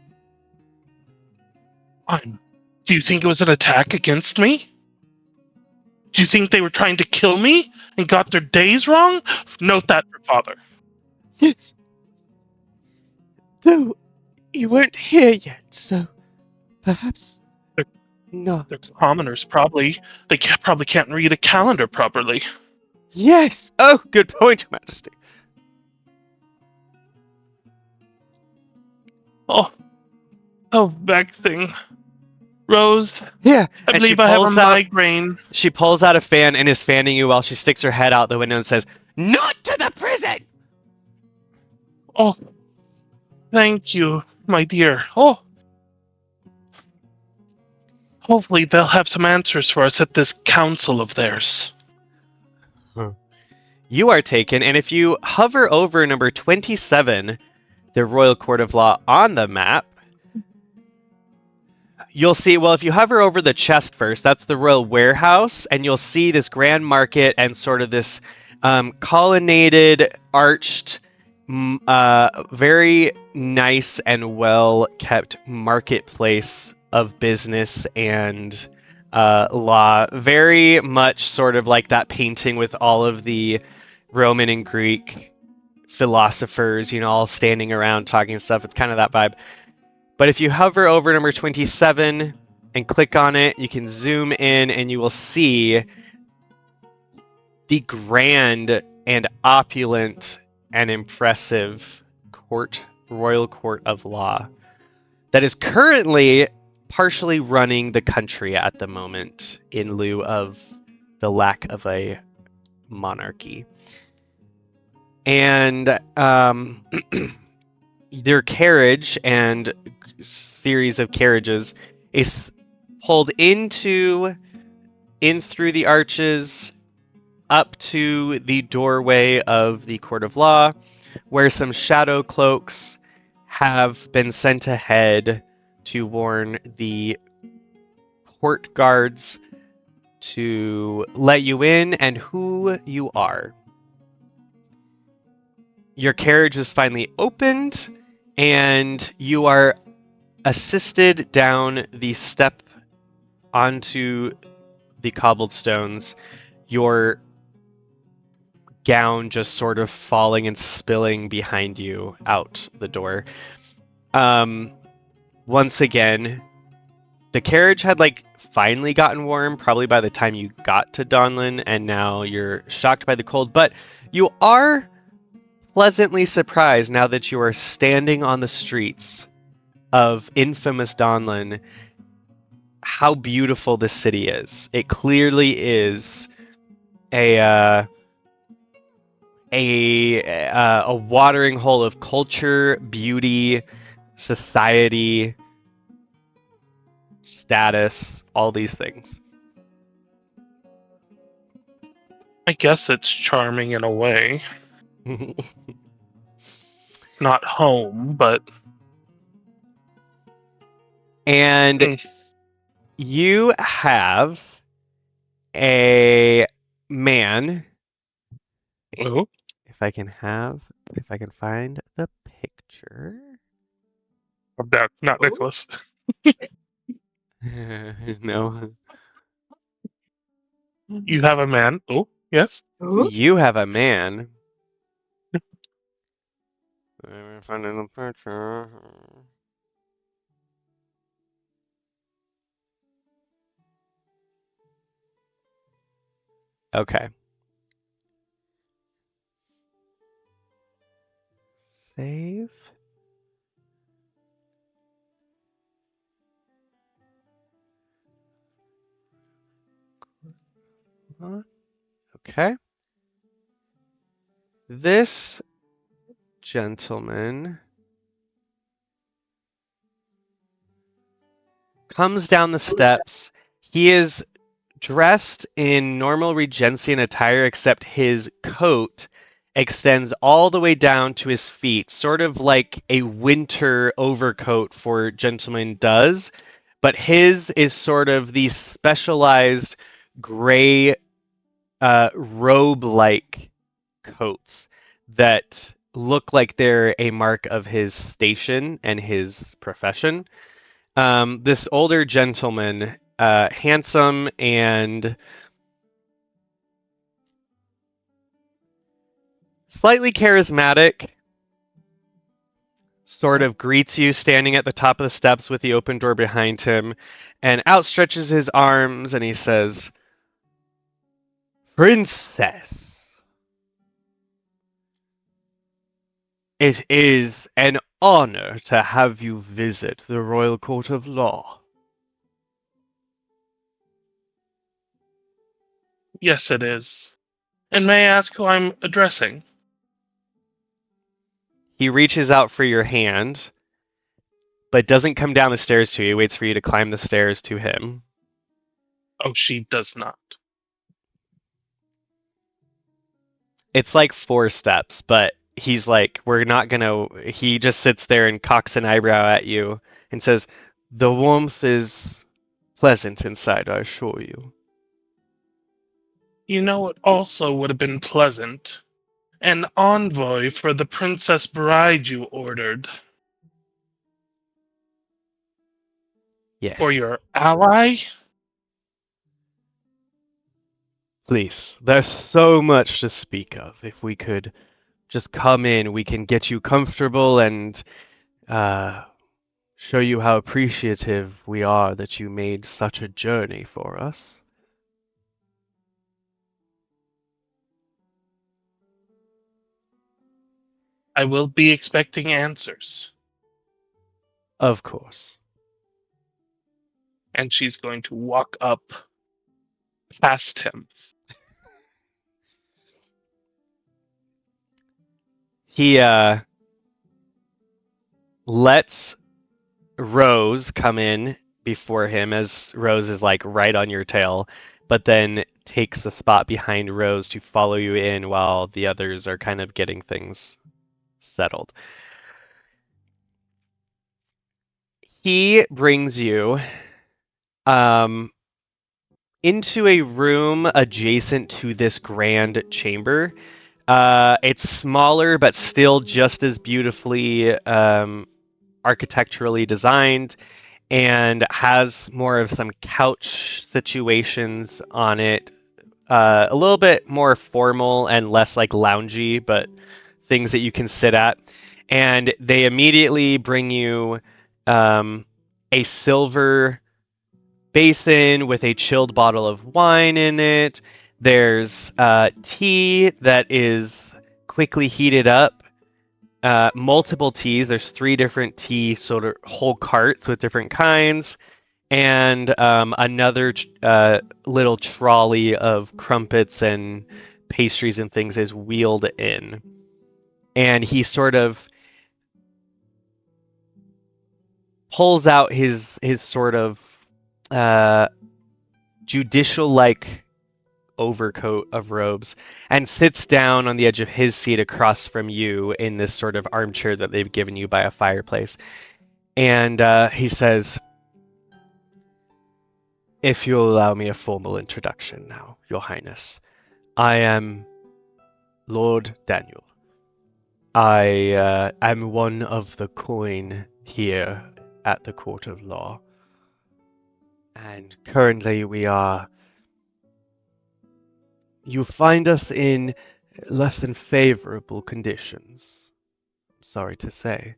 Do you think it was an attack against me? Do you think they were trying to kill me and got their days wrong? Note that for Father.
Yes. Though you weren't here yet, so perhaps not.
They're commoners, probably. They probably can't read a calendar properly.
Yes. Oh, good point, Your Majesty.
Oh, vexing. Rose,
Yeah.
I
and
believe
she
I have a
pulls out.
migraine.
She pulls out a fan and is fanning you while she sticks her head out the window and says, "Not to the prison!"
Oh, thank you, my dear. Oh, hopefully they'll have some answers for us at this council of theirs.
You are taken, and if you hover over number 27, the Royal Court of Law, on the map, you'll see, well, if you hover over the chest first, that's the Royal Warehouse, and you'll see this grand market and sort of this colonnaded, arched, very nice and well-kept marketplace of business and law. Very much sort of like that painting with all of the Roman and Greek philosophers, all standing around talking stuff. It's kind of that vibe. But if you hover over number 27 and click on it, you can zoom in and you will see the grand and opulent and impressive royal court of law that is currently partially running the country at the moment in lieu of the lack of a monarchy. And their carriage and series of carriages is pulled in through the arches up to the doorway of the court of law, where some shadow cloaks have been sent ahead to warn the court guards to let you in and who you are. Your carriage is finally opened, and you are assisted down the step onto the cobblestones, your gown just sort of falling and spilling behind you out the door. Once again, the carriage had finally gotten warm probably by the time you got to Donlin, and now you're shocked by the cold, but you are pleasantly surprised now that you are standing on the streets of infamous Donlin how beautiful this city is. It clearly is a watering hole of culture, beauty, society, status, all these things.
I guess it's charming in a way. Not home, but
And you have a man.
Ooh.
If I can find the picture.
Not Nicholas.
No.
You have a man. Oh, yes.
Ooh.
You have a man. Finding the picture. Okay. Save. Okay. This gentleman comes down the steps. He is dressed in normal Regencian attire, except his coat extends all the way down to his feet, sort of like a winter overcoat for gentlemen does, but his is sort of the specialized gray robe-like coats that look like they're a mark of his station and his profession. This older gentleman, handsome and slightly charismatic, sort of greets you standing at the top of the steps with the open door behind him and outstretches his arms and he says, "Princess, it is an honor to have you visit the Royal Court of Law."
Yes, it is. And may I ask who I'm addressing?
He reaches out for your hand, but doesn't come down the stairs to you. He waits for you to climb the stairs to him.
Oh, she does not.
It's like 4 steps, but he's like, we're not gonna. He just sits there and cocks an eyebrow at you and says, "The warmth is pleasant inside, I assure you."
You know, it also would have been pleasant. An envoy for the princess bride you ordered.
Yes.
For your ally?
Please, there's so much to speak of. If we could just come in, we can get you comfortable and uh, show you how appreciative we are that you made such a journey for us.
I will be expecting answers.
Of course.
And she's going to walk up past him.
He lets Rose come in before him as Rose is like right on your tail, but then takes the spot behind Rose to follow you in while the others are kind of getting things settled. He brings you into a room adjacent to this grand chamber. It's smaller, but still just as beautifully architecturally designed, and has more of some couch situations on it. A little bit more formal and less like loungy, but things that you can sit at. And they immediately bring you a silver basin with a chilled bottle of wine in it. There's tea that is quickly heated up. Multiple teas. There's 3 different tea sort of whole carts with different kinds, and another little trolley of crumpets and pastries and things is wheeled in. And he sort of pulls out his sort of judicial-like overcoat of robes and sits down on the edge of his seat across from you in this sort of armchair that they've given you by a fireplace. And he says, "If you'll allow me a formal introduction now, Your Highness, I am Lord Daniel. I am one of the coin here at the Court of Law. And currently you find us in less than favorable conditions. I'm sorry to say."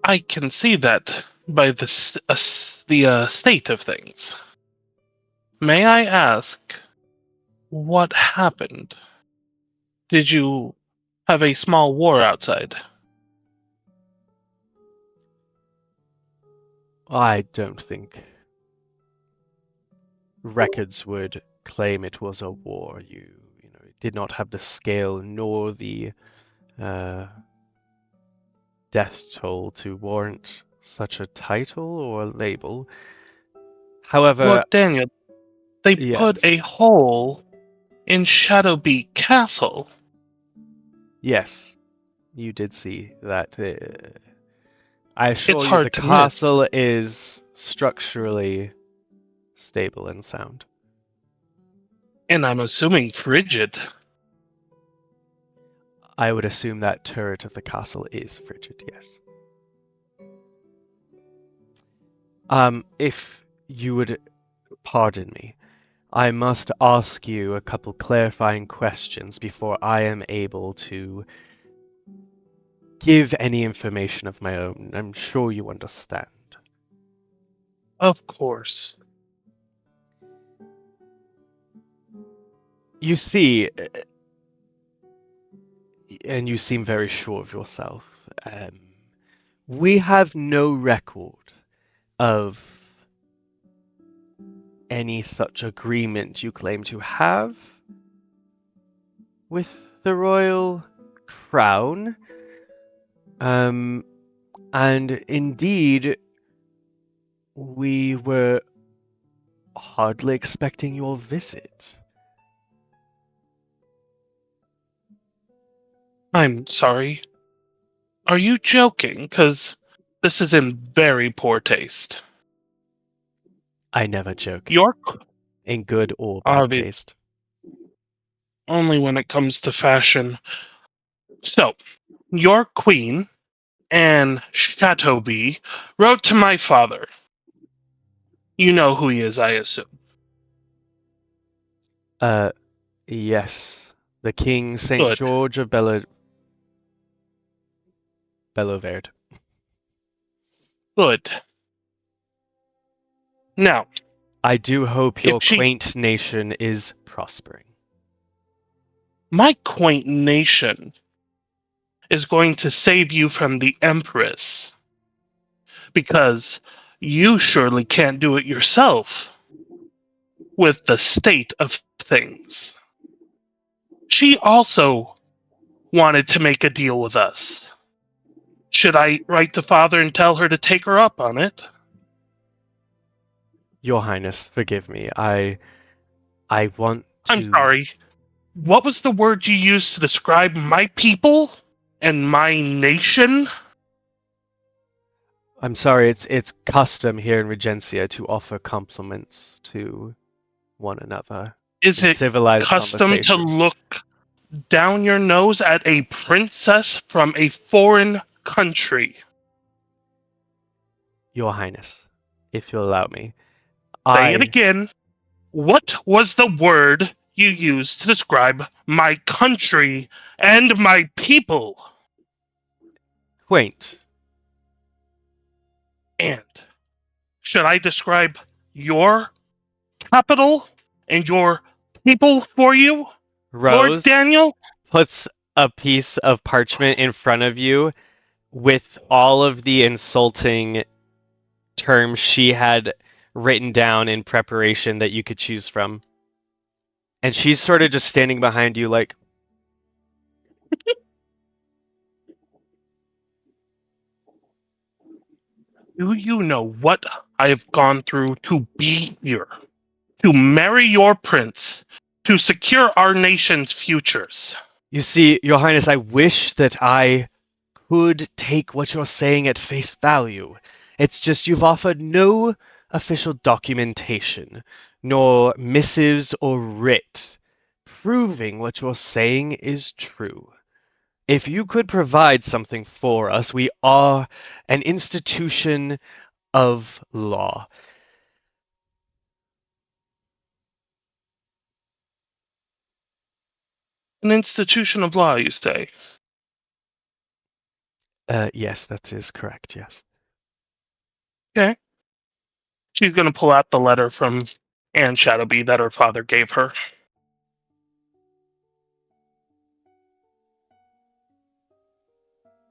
I can see that by the state of things. May I ask what happened? Did you have a small war outside?
I don't think records would claim it was a war. You know, it did not have the scale nor the death toll to warrant such a title or label. However,
Lord Daniel, they put a
yes,
hole in Shadowbeak Castle.
yes, you did see that. I assure
It's
you, the
hard to miss.
castle is structurally stable and sound.
And I'm assuming frigid.
I would assume that turret of the castle is frigid, yes. If you would pardon me, I must ask you a couple clarifying questions before I am able to give any information of my own. I'm sure you understand.
Of course.
You see, and you seem very sure of yourself, we have no record of any such agreement you claim to have with the royal crown. And indeed, we were hardly expecting your visit.
I'm sorry. Are you joking? Because this is in very poor taste.
I never joke,
Your
in good or bad
obvious,
taste.
only when it comes to fashion. So, your queen, Anne Chateauby, wrote to my father. You know who he is, I assume.
Yes. The King St.
Good.
George of Belloverde.
Good. Now,
I do hope your
if she...
quaint nation is prospering.
My quaint nation is going to save you from the Empress. Because you surely can't do it yourself with the state of things. She also wanted to make a deal with us. Should I write to Father and tell her to take her up on it?
Your Highness, forgive me. I want
I'm
to...
sorry. What was the word you used to describe my people and my nation?
I'm sorry, it's custom here in Regencia to offer compliments to one another
Is
in
it
civilized
custom to
conversation.
look down your nose at a princess from a foreign country?
Your Highness, if you'll allow me.
Say it again. What was the word you used to describe my country and my people?
Quaint.
And should I describe your capital and your people for you, Lord
Rose
Daniel?
puts a piece of parchment in front of you with all of the insulting terms she had written down in preparation that you could choose from. And she's sort of just standing behind you like,
Do you know what I have gone through to be here? To marry your prince, to secure our nation's futures.
you see, Your Highness, I wish that I could take what you're saying at face value. It's just you've offered no official documentation, nor missives or writ, proving what you're saying is true. If you could provide something for us, we are an institution of law.
An institution of law, you say?
Yes, that is correct, yes.
Okay. She's going to pull out the letter from Anne Shadowby that her father gave her.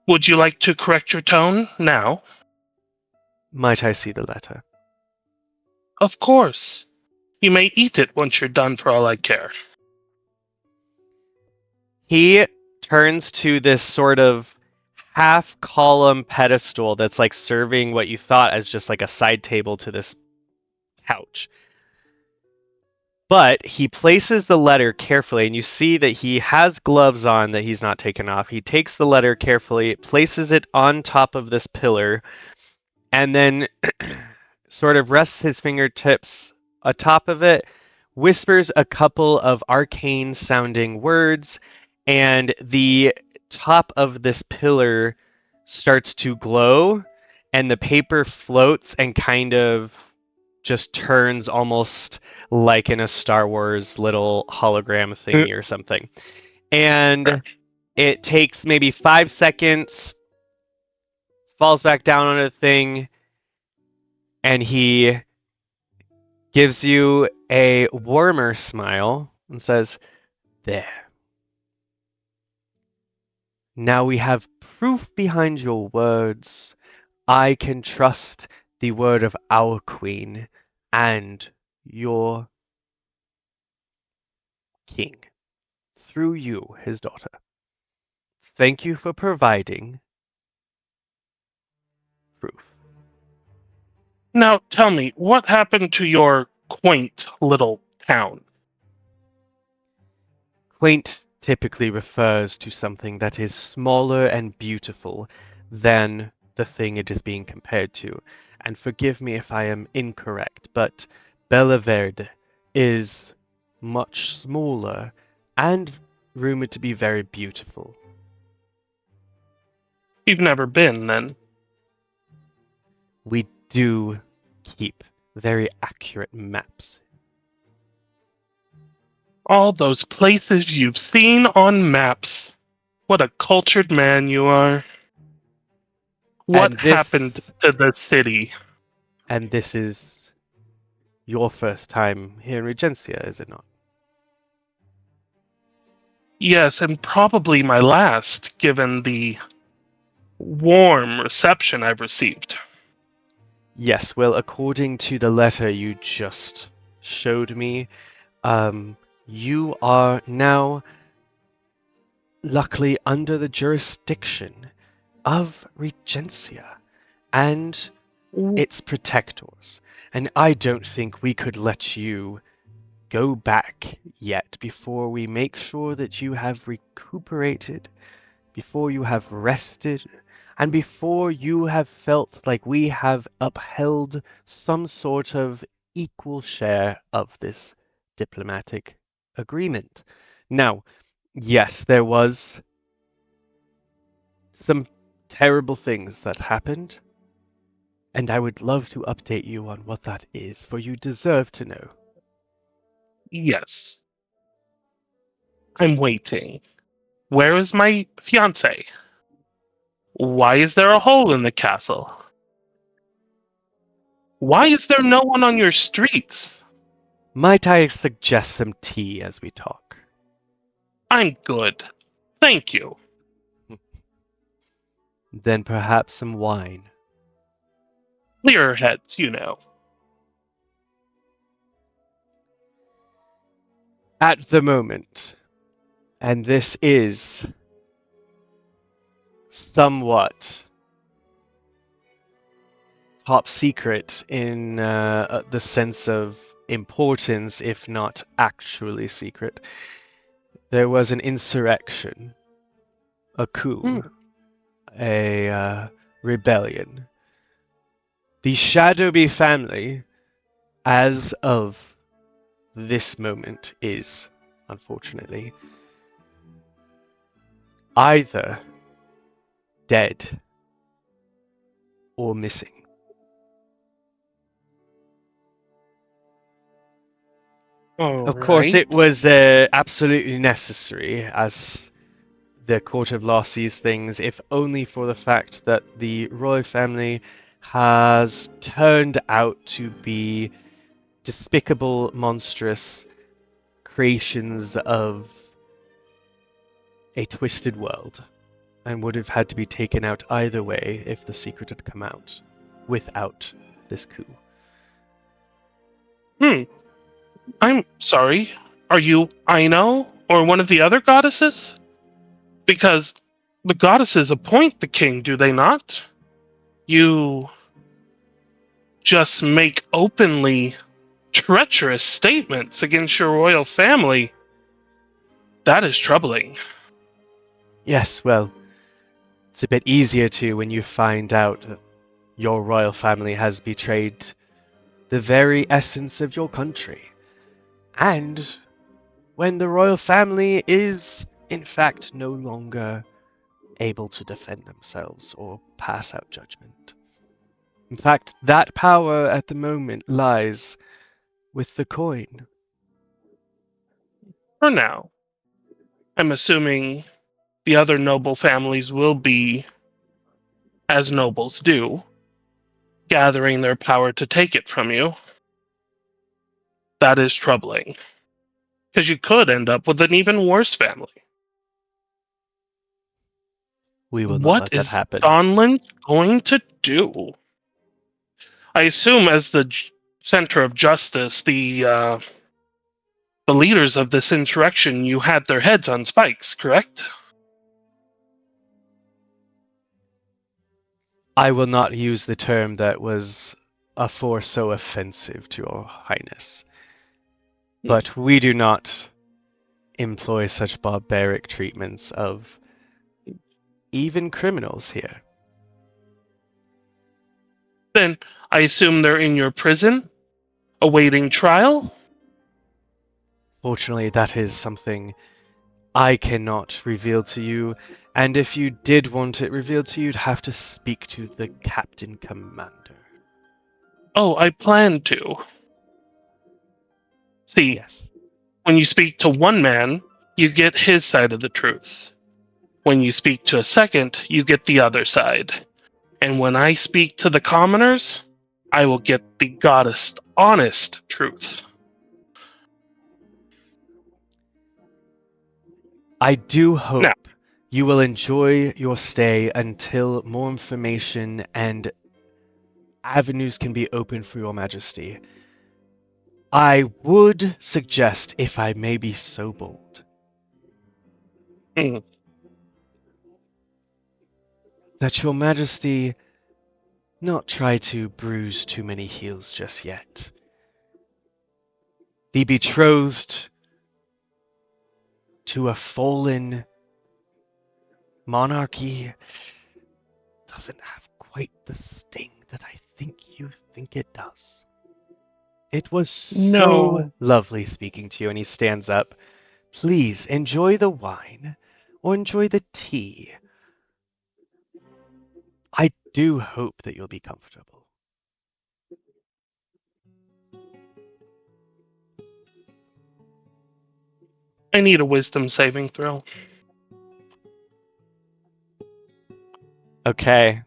Would you like to correct your tone now?
Might I see the letter?
Of course. You may eat it once you're done for all I care.
He turns to this sort of half column pedestal that's like serving what you thought as just like a side table to this couch. But he places the letter carefully, and you see that he has gloves on that he's not taken off. He takes the letter carefully, places it on top of this pillar, and then sort of rests his fingertips atop of it, whispers a couple of arcane sounding words, and the top of this pillar starts to glow, and the paper floats and kind of just turns almost like in a Star Wars little hologram thingy or something. And it takes maybe 5 seconds, falls back down on a thing, and he gives you a warmer smile and says, "There. Now we have proof behind your words. I can trust the word of our queen and your king, through you, his daughter. Thank you for providing proof."
Now tell me, what happened to your quaint little town?
Quaint typically refers to something that is smaller and beautiful than the thing it is being compared to. And forgive me if I am incorrect, but Bellaverde is much smaller and rumored to be very beautiful.
You've never been, then.
We do keep very accurate maps.
All those places you've seen on maps. What a cultured man you are. What
And
happened to the city?
this is your first time here in Regencia, is it not?
Yes, and probably my last, given the warm reception I've received.
Yes, well, according to the letter you just showed me, you are now luckily under the jurisdiction of Regencia and its protectors. And I don't think we could let you go back yet before we make sure that you have recuperated, before you have rested, and before you have felt like we have upheld some sort of equal share of this diplomatic agreement. Now, yes, there was some terrible things that happened, and I would love to update you on what that is, for you deserve to know.
Yes. I'm waiting. Where is my fiance? Why is there a hole in the castle? Why is there no one on your streets?
Might I suggest some tea as we talk?
I'm good. Thank you.
Then perhaps some wine.
Clearer heads, you know.
At the moment, and this is somewhat top secret in the sense of importance, if not actually secret. There was an insurrection, a coup, a rebellion. The Shadowby family, as of this moment, is, unfortunately, either dead or missing. Of course, it was absolutely necessary, as the Court of Law sees things, if only for the fact that the royal family has turned out to be despicable, monstrous creations of a twisted world, and would have had to be taken out either way if the secret had come out without this coup.
I'm sorry. Are you Aino or one of the other goddesses? Because the goddesses appoint the king, do they not? You just make openly treacherous statements against your royal family. That is troubling.
Yes, well, it's a bit easier to when you find out that your royal family has betrayed the very essence of your country. And when the royal family is, in fact, no longer able to defend themselves or pass out judgment. In fact, that power at the moment lies with the coin.
For now. I'm assuming the other noble families will be, as nobles do, gathering their power to take it from you. That is troubling. Because you could end up with an even worse family.
We will not
What
let that
is
happen.
Donlin going to do? I assume, as the center of justice, the leaders of this insurrection, you had their heads on spikes, correct?
I will not use the term that was afore so offensive to your highness. But we do not employ such barbaric treatments of even criminals here.
Then I assume they're in your prison, awaiting trial?
Fortunately, that is something I cannot reveal to you, and if you did want it revealed to you, you'd have to speak to the Captain Commander.
Oh, I plan to. See,
Yes.
when you speak to one man, you get his side of the truth. When you speak to a second, you get the other side. And when I speak to the commoners, I will get the goddess honest truth.
I do hope
Now,
you will enjoy your stay until more information and avenues can be opened for your majesty. I would suggest, if I may be so bold,
mm,
that your majesty not try to bruise too many heels just yet. The betrothed to a fallen monarchy doesn't have quite the sting that I think you think it does. It was so
No.
lovely speaking to you, and he stands up. Please enjoy the wine or enjoy the tea. I do hope that you'll be comfortable.
I need a wisdom saving throw.
Okay.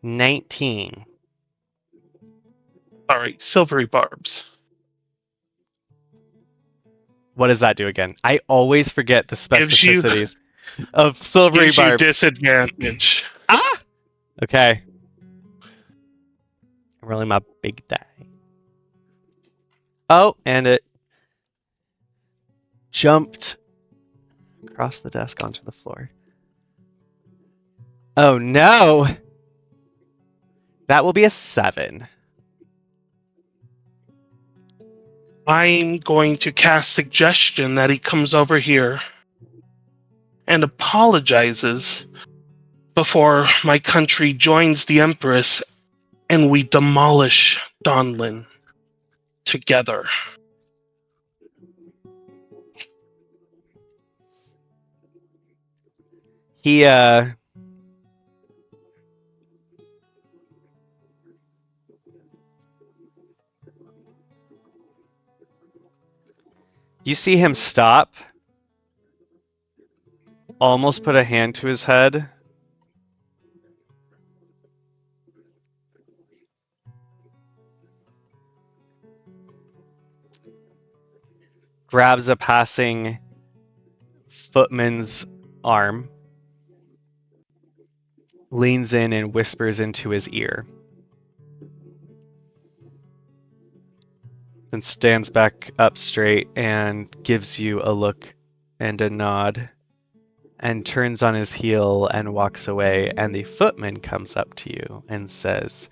$19.
All right, silvery barbs.
What does that do again? I always forget the
Gives you
specificities of silvery
gives you
barbs.
disadvantage.
Ah! Okay. I'm rolling my big die. Oh, and it jumped across the desk onto the floor. Oh no! That will be a 7.
I'm going to cast suggestion that he comes over here and apologizes before my country joins the Empress and we demolish Donlin together.
He, you see him stop, almost put a hand to his head, grabs a passing footman's arm, leans in and whispers into his ear, then stands back up straight and gives you a look and a nod, and turns on his heel and walks away, and the footman comes up to you and says,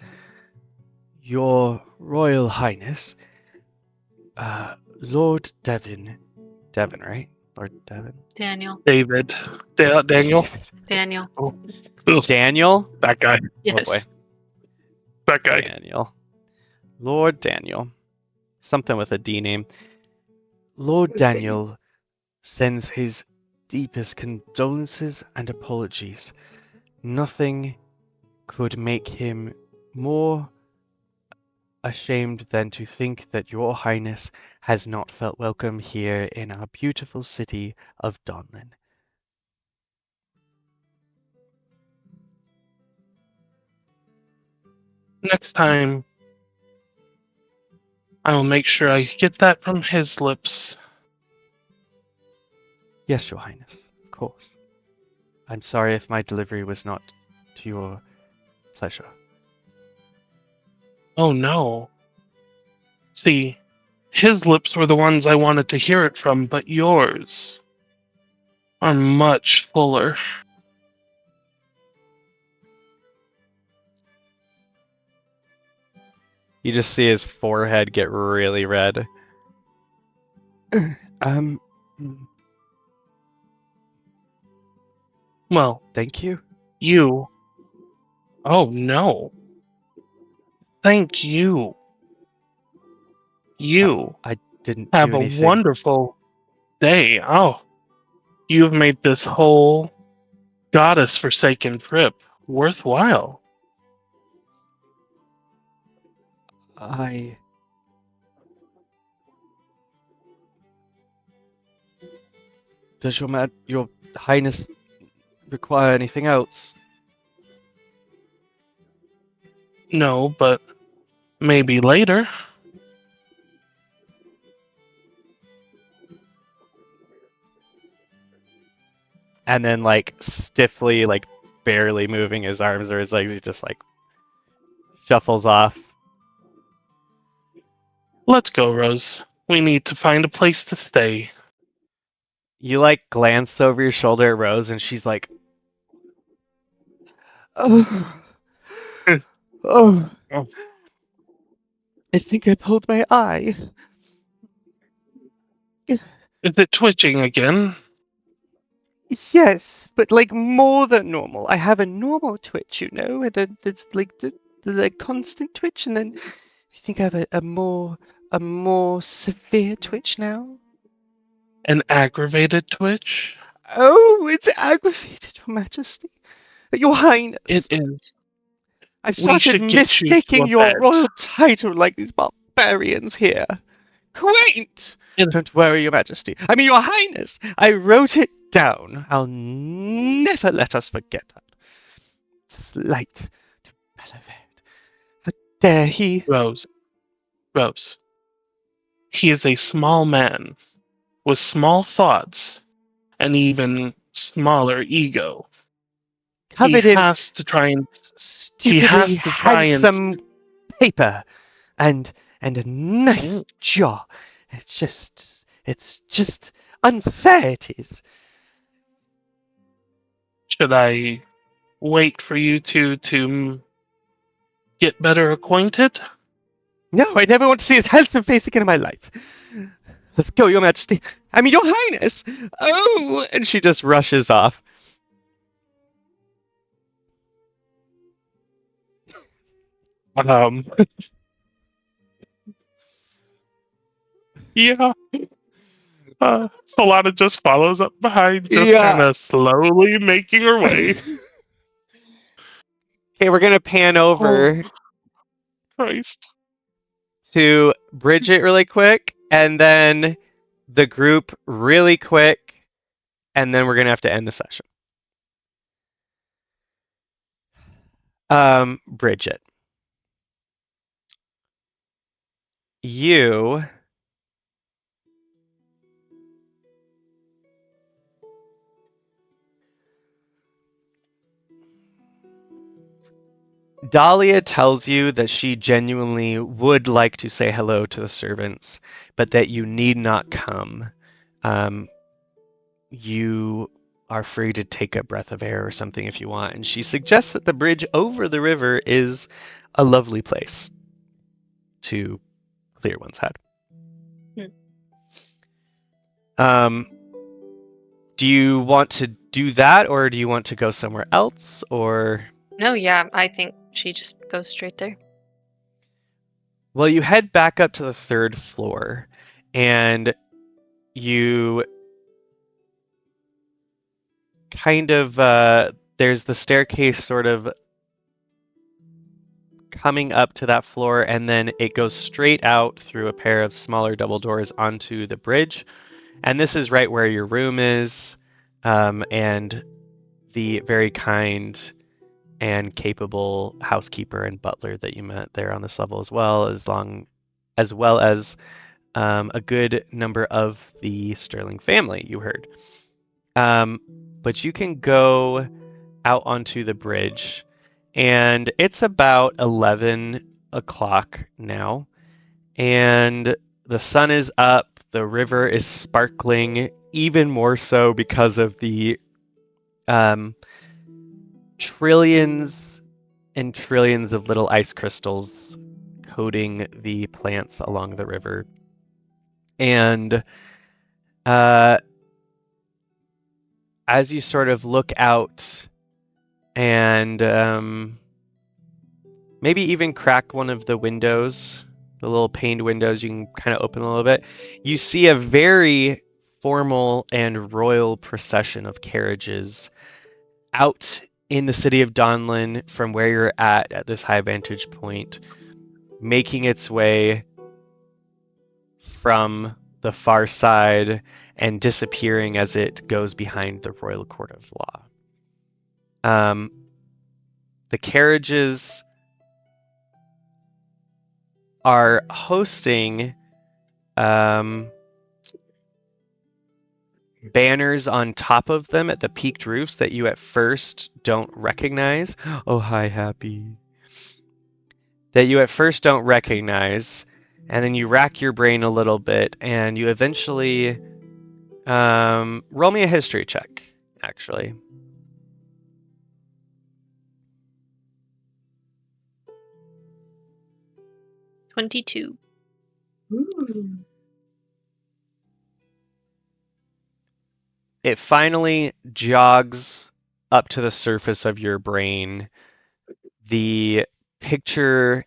"Your Royal Highness, Lord Devon, right? Lord Devon?
Daniel.
David. Daniel?
Daniel.
Oh, ugh,
Daniel?
that guy.
Oh boy.
Yes.
That guy.
Daniel. Lord Daniel. Something with a D name. Lord
Who's
Daniel sends his deepest condolences and apologies. Nothing could make him more ashamed than to think that your highness has not felt welcome here in our beautiful city of Donlin.
Next time, I will make sure I get that from his lips.
Yes, your highness, of course. I'm sorry if my delivery was not to your pleasure.
Oh no. See, his lips were the ones I wanted to hear it from, but yours are much fuller.
You just see his forehead get really red. Mm,
Well,
Thank you.
you. Oh no. Thank you. You
I didn't
have
do
a
anything.
wonderful Stay. Oh, you've made this whole goddess-forsaken trip worthwhile.
I. Does your Highness require anything else?
No, but maybe later.
And then, like, stiffly, like, barely moving his arms or his legs, he just, like, shuffles off.
Let's go, Rose. We need to find a place to stay.
You, like, glance over your shoulder at Rose, and she's like, oh. Oh.
Oh.
I think I pulled my eye.
Is it twitching again?
Yes, but like more than normal. I have a normal twitch, you know, and then there's like the constant twitch, and then I think I have a more severe twitch now.
An aggravated twitch?
Oh, it's aggravated, Your Majesty. Your Highness.
It is.
I've
We
started
should get you
mistaking
to a
your
bed.
royal title like these barbarians here. Quaint!
It-
Don't worry, Your Majesty. I mean, Your Highness. I wrote it down. I'll never let us forget that. Slight to Bellaverde. How dare he?
Rose. He is a small man with small thoughts and even smaller ego.
Covered
he
in
has to try and
stupidly
to try and-
handsome paper and a nice jaw. It's just unfair, it is.
should I wait for you to get better acquainted?
No, I never want to see his handsome face again in my life. Let's go, Your Majesty. I mean, Your Highness. Oh, and she just rushes off.
Yeah. Solana just follows up behind, just
Yeah.
kind of slowly making her way.
Okay, we're gonna pan over
Christ.
to Bridget really quick, and then the group really quick, and then we're gonna have to end the session. Bridget, you Dahlia tells you that she genuinely would like to say hello to the servants, but that you need not come. You are free to take a breath of air or something if you want. And she suggests that the bridge over the river is a lovely place to clear one's head. Do you want to do that, or do you want to go somewhere else, or?
No, yeah, I think she just goes straight there.
Well, you head back up to the third floor, and you kind of, there's the staircase sort of coming up to that floor, and then it goes straight out through a pair of smaller double doors onto the bridge. And this is right where your room is, and the very kind and capable housekeeper and butler that you met there on this level, as well as a good number of the Sterling family you heard. But you can go out onto the bridge, and it's about 11 o'clock now, and the sun is up, the river is sparkling, even more so because of the trillions and trillions of little ice crystals coating the plants along the river. And as you sort of look out and maybe even crack one of the windows, the little paned windows, you can kind of open a little bit, you see a very formal and royal procession of carriages out in the city of Donlin from where you're at this high vantage point, making its way from the far side and disappearing as it goes behind the Royal Court of Law. The carriages are hosting banners on top of them at the peaked roofs that you at first don't recognize. Oh, hi, Happy. That you at first don't recognize, and then you rack your brain a little bit, and you eventually roll me a history check, actually.
$22.
Ooh.
It finally jogs up to the surface of your brain. The picture,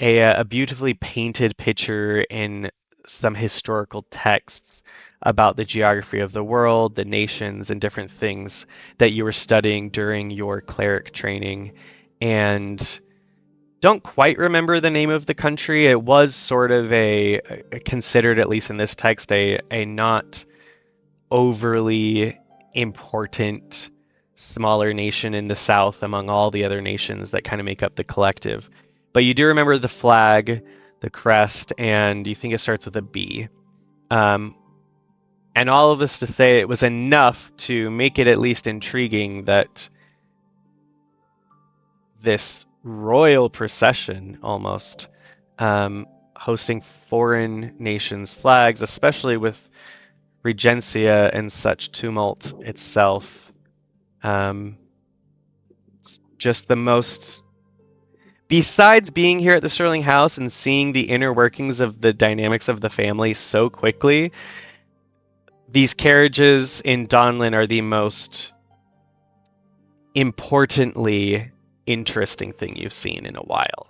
a beautifully painted picture in some historical texts about the geography of the world, the nations, and different things that you were studying during your cleric training. And don't quite remember the name of the country. It was sort of considered, at least in this text, a not overly important smaller nation in the south among all the other nations that kind of make up the collective. But you do remember the flag, the crest, and you think it starts with a B. And all of this to say it was enough to make it at least intriguing that this royal procession almost hosting foreign nations' flags, especially with Regencia and such tumult itself. It's just the most. Besides being here at the Sterling House and seeing the inner workings of the dynamics of the family so quickly, these carriages in Donlin are the most importantly interesting thing you've seen in a while.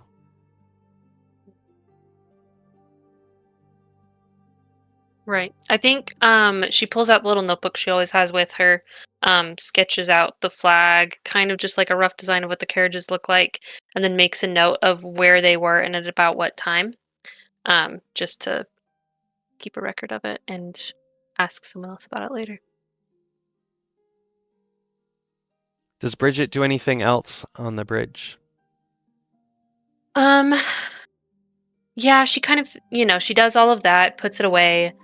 Right. I think she pulls out the little notebook she always has with her, sketches out the flag, kind of just like a rough design of what the carriages look like, and then makes a note of where they were and at about what time, just to keep a record of it and ask someone else about it later.
Does Bridget do anything else on the bridge?
Yeah, she kind of, she does all of that, puts it away,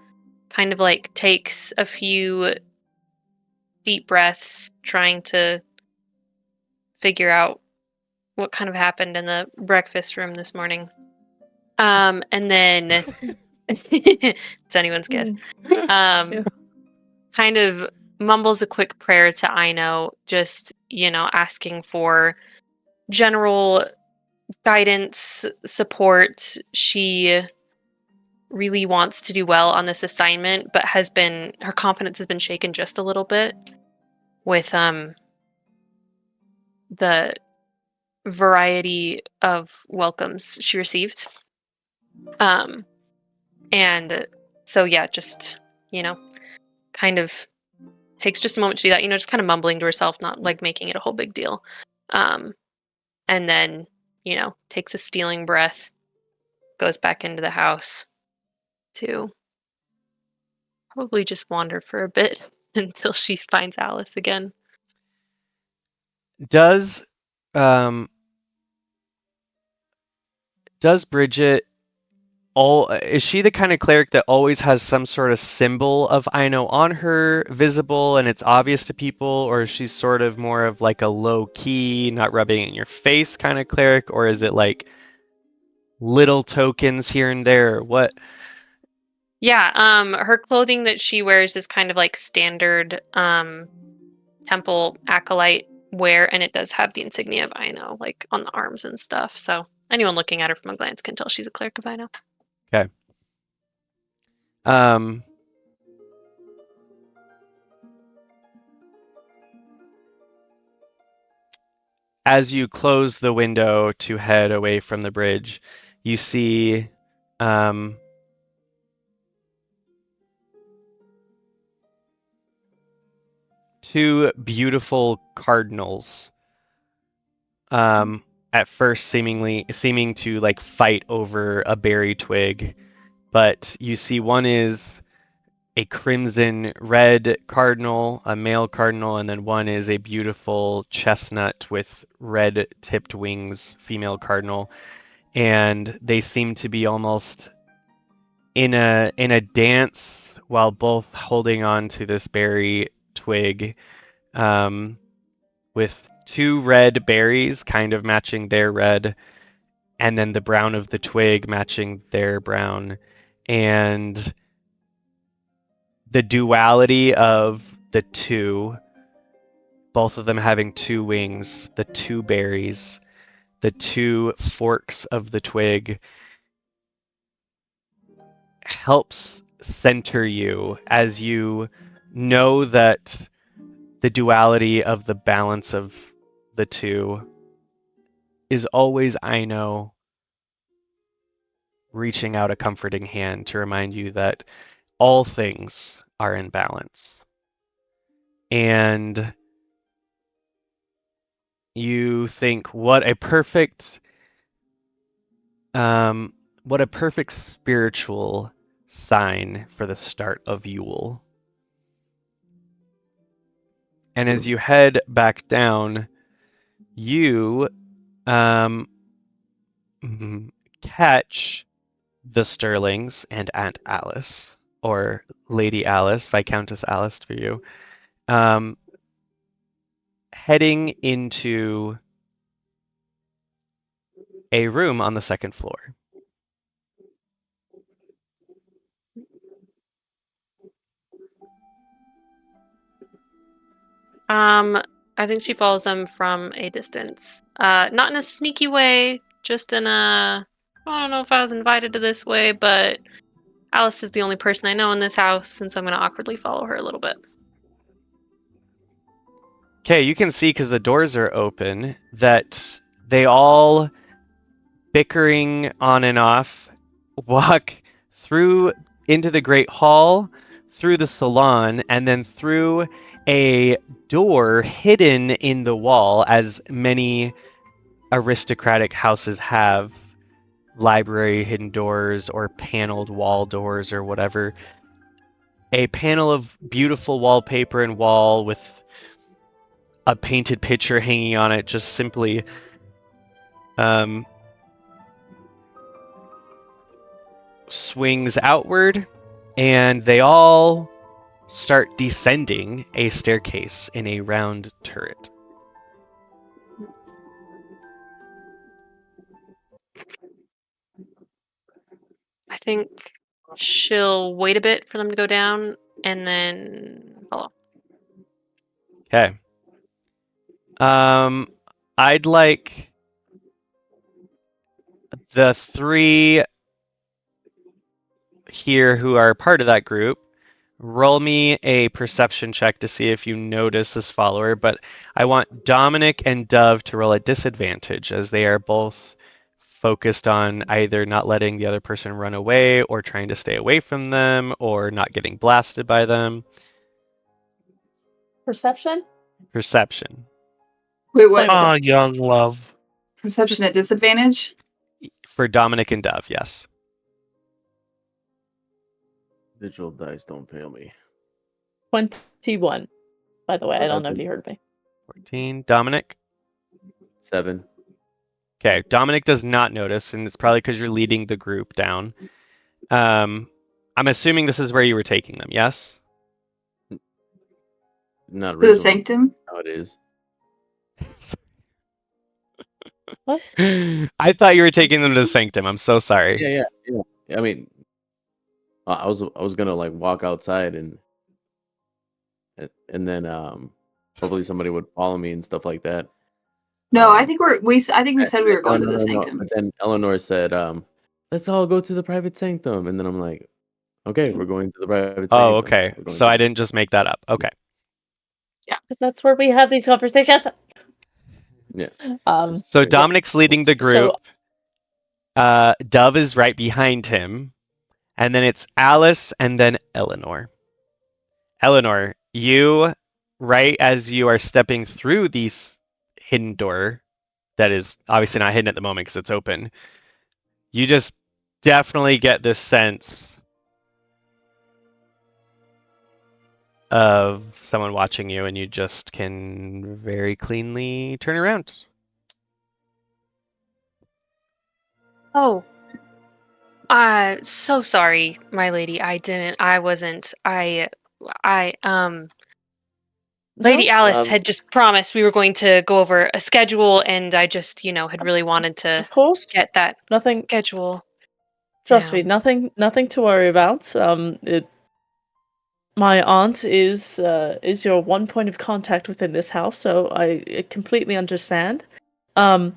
kind of like takes a few deep breaths, trying to figure out what kind of happened in the breakfast room this morning. And then it's anyone's guess.
Yeah.
Kind of mumbles a quick prayer to Aino, just, asking for general guidance, support. She really wants to do well on this assignment, but her confidence has been shaken just a little bit with the variety of welcomes she received. And so yeah, just, kind of takes just a moment to do that, just kind of mumbling to herself, not like making it a whole big deal. And then, takes a stealing breath, goes back into the house to probably just wander for a bit until she finds Alice again.
Does Bridget is she the kind of cleric that always has some sort of symbol of Aino on her visible and it's obvious to people, or is she sort of more of like a low key, not rubbing it in your face kind of cleric, or is it like little tokens here and there? What?
Yeah, her clothing that she wears is kind of like standard temple acolyte wear, and it does have the insignia of Aino like on the arms and stuff. So anyone looking at her from a glance can tell she's a cleric of Aino.
Okay. As you close the window to head away from the bridge, you see two beautiful cardinals. At first seeming to like fight over a berry twig, but you see one is a crimson red cardinal, a male cardinal, and then one is a beautiful chestnut with red tipped wings, female cardinal, and they seem to be almost in a dance while both holding on to this berry twig, with two red berries kind of matching their red, and then the brown of the twig matching their brown, and the duality of the two, both of them having two wings, the two berries, the two forks of the twig, helps center you as you know that the duality of the balance of the two is always, I know, reaching out a comforting hand to remind you that all things are in balance. And you think, what a perfect spiritual sign for the start of Yule. And as you head back down, you catch the Sterlings and Aunt Alice, or Lady Alice, Viscountess Alice for you, heading into a room on the second floor.
I think she follows them from a distance. Not in a sneaky way, just in a, I don't know if I was invited to this way, but Alice is the only person I know in this house, and so I'm going to awkwardly follow her a little bit.
Okay, you can see, because the doors are open, that they all, bickering on and off, walk through into the great hall, through the salon, and then through a door hidden in the wall, as many aristocratic houses have library hidden doors or paneled wall doors or whatever. A panel of beautiful wallpaper and wall with a painted picture hanging on it, just simply swings outward, and they all start descending a staircase in a round turret.
I think she'll wait a bit for them to go down and then follow.
Okay. I'd like the three here who are part of that group, roll me a perception check to see if you notice this follower, but I want Dominic and Dove to roll at disadvantage, as they are both focused on either not letting the other person run away or trying to stay away from them or not getting blasted by them.
Perception?
Perception.
Wait, what?
Ah, young love.
Perception at disadvantage?
For Dominic and Dove, yes.
Digital dice don't fail me.
21. By the way, I don't know if
Okay.
you heard me.
14. Dominic?
7.
Okay, Dominic does not notice, and it's probably because you're leading the group down. I'm assuming this is where you were taking them, yes?
Not
To the
originally
sanctum?
how it is.
What?
I thought you were taking them to the sanctum. I'm so sorry.
Yeah. I mean, I was gonna like walk outside and then hopefully somebody would follow me and stuff like that.
No, I think we said we were going to the
No.
sanctum.
But then Eleanor said, "Let's all go to the private sanctum," and then I'm like, "Okay, we're going to the private sanctum."
Oh, okay.
We're going
So
to-
I didn't just make that up. Okay.
Because that's where we have these conversations.
Yeah.
So
Yeah.
Dominic's leading the group.
So
Dove is right behind him. And then it's Alice and then Eleanor. Eleanor, you right as you are stepping through this hidden door that is obviously not hidden at the moment because it's open, you just definitely get this sense of someone watching you, and you just can very cleanly turn around.
Oh, so sorry, my lady. I wasn't. Lady
No,
Alice had just promised we were going to go over a schedule, and I just, had really wanted to
of course,
get that
nothing.
schedule
Trust me,
down.
nothing to worry about. My aunt is your one point of contact within this house, so I completely understand. Um,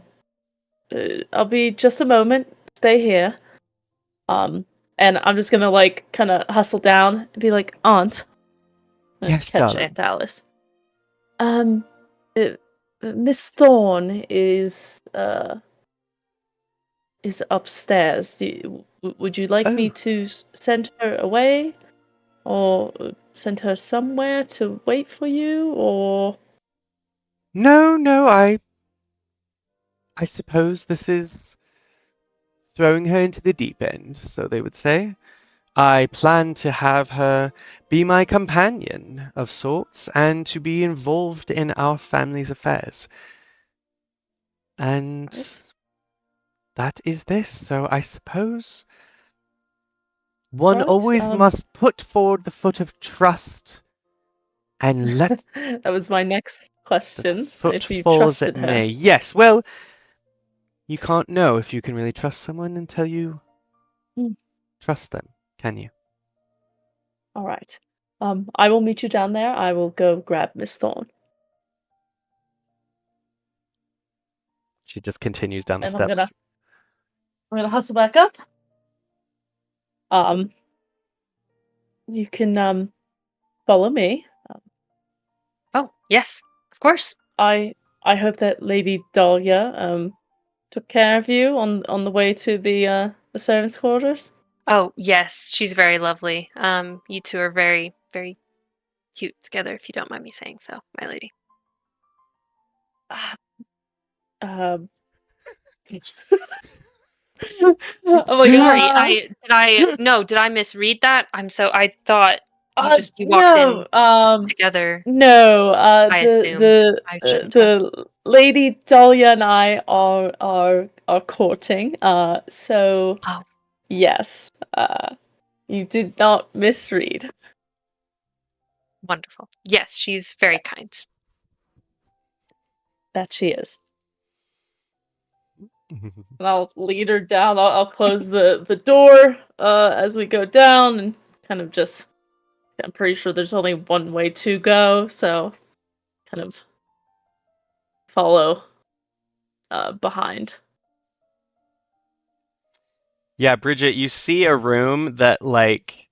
I'll be just a moment. Stay here. And I'm just gonna kind of hustle down and be like, Aunt, and
Yes,
catch
darling.
Aunt Alice. Um, uh, Miss Thorne is upstairs. Would you like me
Oh,
to send her away? Or send her somewhere to wait for you, or...
no, I suppose this is throwing her into the deep end, so they would say. I plan to have her be my companion of sorts and to be involved in our family's affairs. And
Right.
that is this, so I suppose one
Right,
always must put forward the foot of trust and let
that was my next
the
question,
foot
if you
fall as it
trusted her.
may. Yes, well, you can't know if you can really trust someone until you
Hmm.
trust them, can you?
Alright. I will meet you down there. I will go grab Miss Thorne.
She just continues down the
And
steps.
I'm gonna hustle back up. You can, follow me.
Oh, yes, of course.
I hope that Lady Dahlia, took care of you on the way to the servants' quarters.
Oh, yes, she's very lovely. You two are very, very cute together, if you don't mind me saying so, my lady.
Ah, Um, I'm like,
Sorry, did I misread that? I thought you walked in
no,
together.
no,
I assumed. I shouldn't have.
the Lady Dahlia and I are courting, so
Oh,
yes, you did not misread.
wonderful. Yes, she's very kind.
That she is. And I'll lead her down. I'll close the door as we go down, and kind of just... I'm pretty sure there's only one way to go, so kind of follow behind.
Yeah, Bridget, you see a room that, like,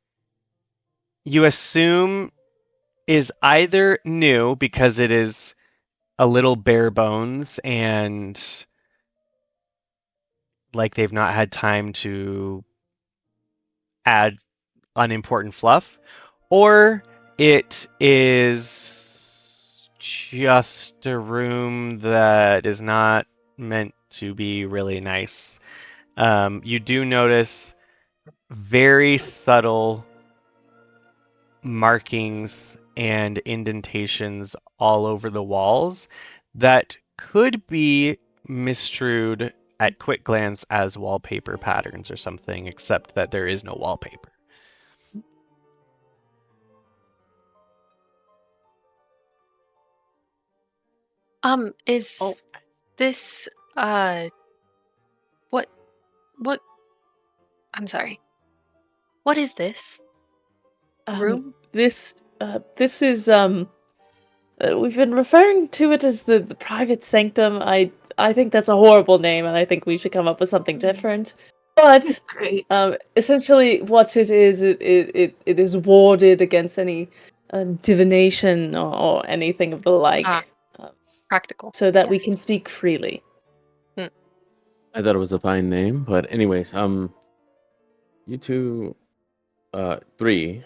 you assume is either new because it is a little bare bones and, like, they've not had time to add unimportant fluff, or it is just a room that is not meant to be really nice. You do notice very subtle markings and indentations all over the walls that could be misstrued at quick glance as wallpaper patterns or something, except that there is no wallpaper.
Is this what I'm sorry. What is this? Room?
This is we've been referring to it as the private sanctum. I think that's a horrible name, and I think we should come up with something different. But
Great.
essentially, what it is, it is warded against any divination or anything of the like,
Practical.
so that we
Yes.
can speak freely.
I thought it was a fine name, but anyways, you two, three,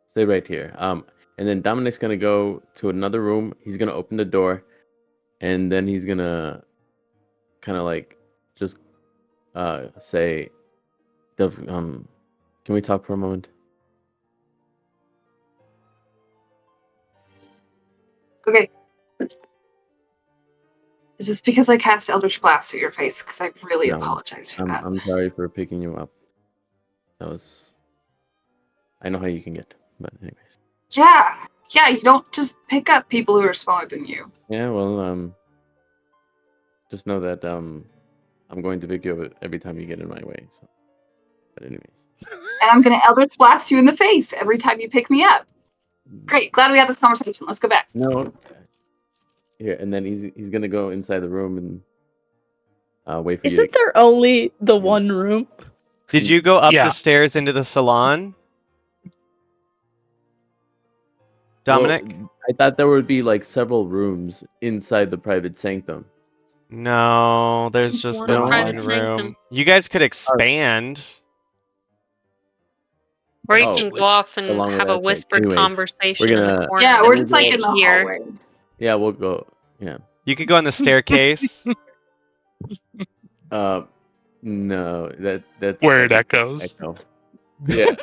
stay right here. And then Dominic's gonna go to another room. He's gonna open the door, and then he's gonna kind of like just say, can we talk for a moment?
Okay. Is this because I cast Eldritch Blast at your face? Because I really
No,
apologize for that.
I'm sorry for picking you up. That was. I know how you can get, but anyways.
Yeah, you don't just pick up people who are smaller than you.
Yeah, well, just know that I'm going to pick you up every time you get in my way. So, but anyways.
And I'm gonna Eldritch Blast you in the face every time you pick me up. Great, glad we had this conversation. Let's go back.
No. Here, and then he's gonna go inside the room and wait for you.
Isn't there only the one room?
Did you go up
Yeah.
the stairs into the salon, Dominic?
Well, I thought there would be like several rooms inside the private sanctum.
No, there's
There's
just
one
the
private
one
sanctum.
room. You guys could expand.
Or you
Oh,
can
like,
go off
how
and
long will
have a
that take?
whispered
Anyways,
conversation
we're
in the
gonna-
corner.
Yeah,
that
we're
we
just like
can't
in the
hear.
hallway.
Yeah, we'll go. Yeah.
You could go on the staircase.
No, that's
Where
like
it echoes.
echo. Yeah.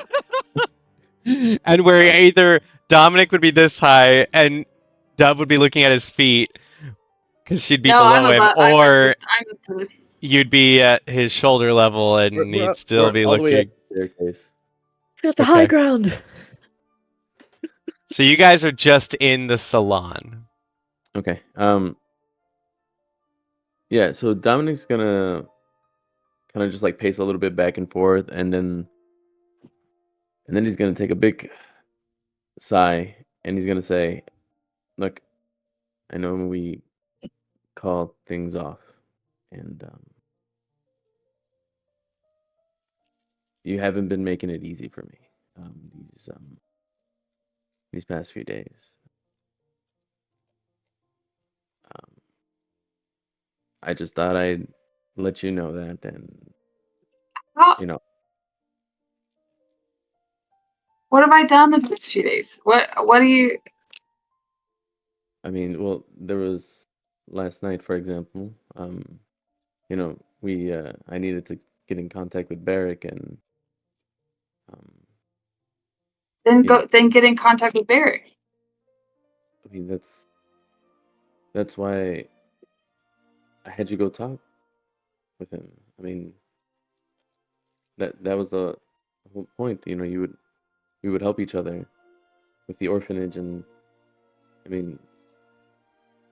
And where either Dominic would be this high and Dove would be looking at his feet because she'd be
No,
below him, or
I'm at
you'd be at his shoulder level and he'd still be
all the way up
looking.
the staircase.
Got the
Okay.
high ground.
So you guys are just in the salon.
Okay. Yeah, so Dominic's gonna kind of just like pace a little bit back and forth, and then he's gonna take a big sigh, and he's gonna say, "Look, I know we call things off, and you haven't been making it easy for me these past few days. I just thought I'd let you know that, and
How,
you know,
what have I done the past few days? What do you?
I mean, well, there was last night, for example. You know, I needed to get in contact with Barrick, and
Then
Yeah.
then get in contact with Barry.
I mean that's why I had you go talk with him. I mean, that was the whole point. You know, we would help each other with the orphanage, and I mean,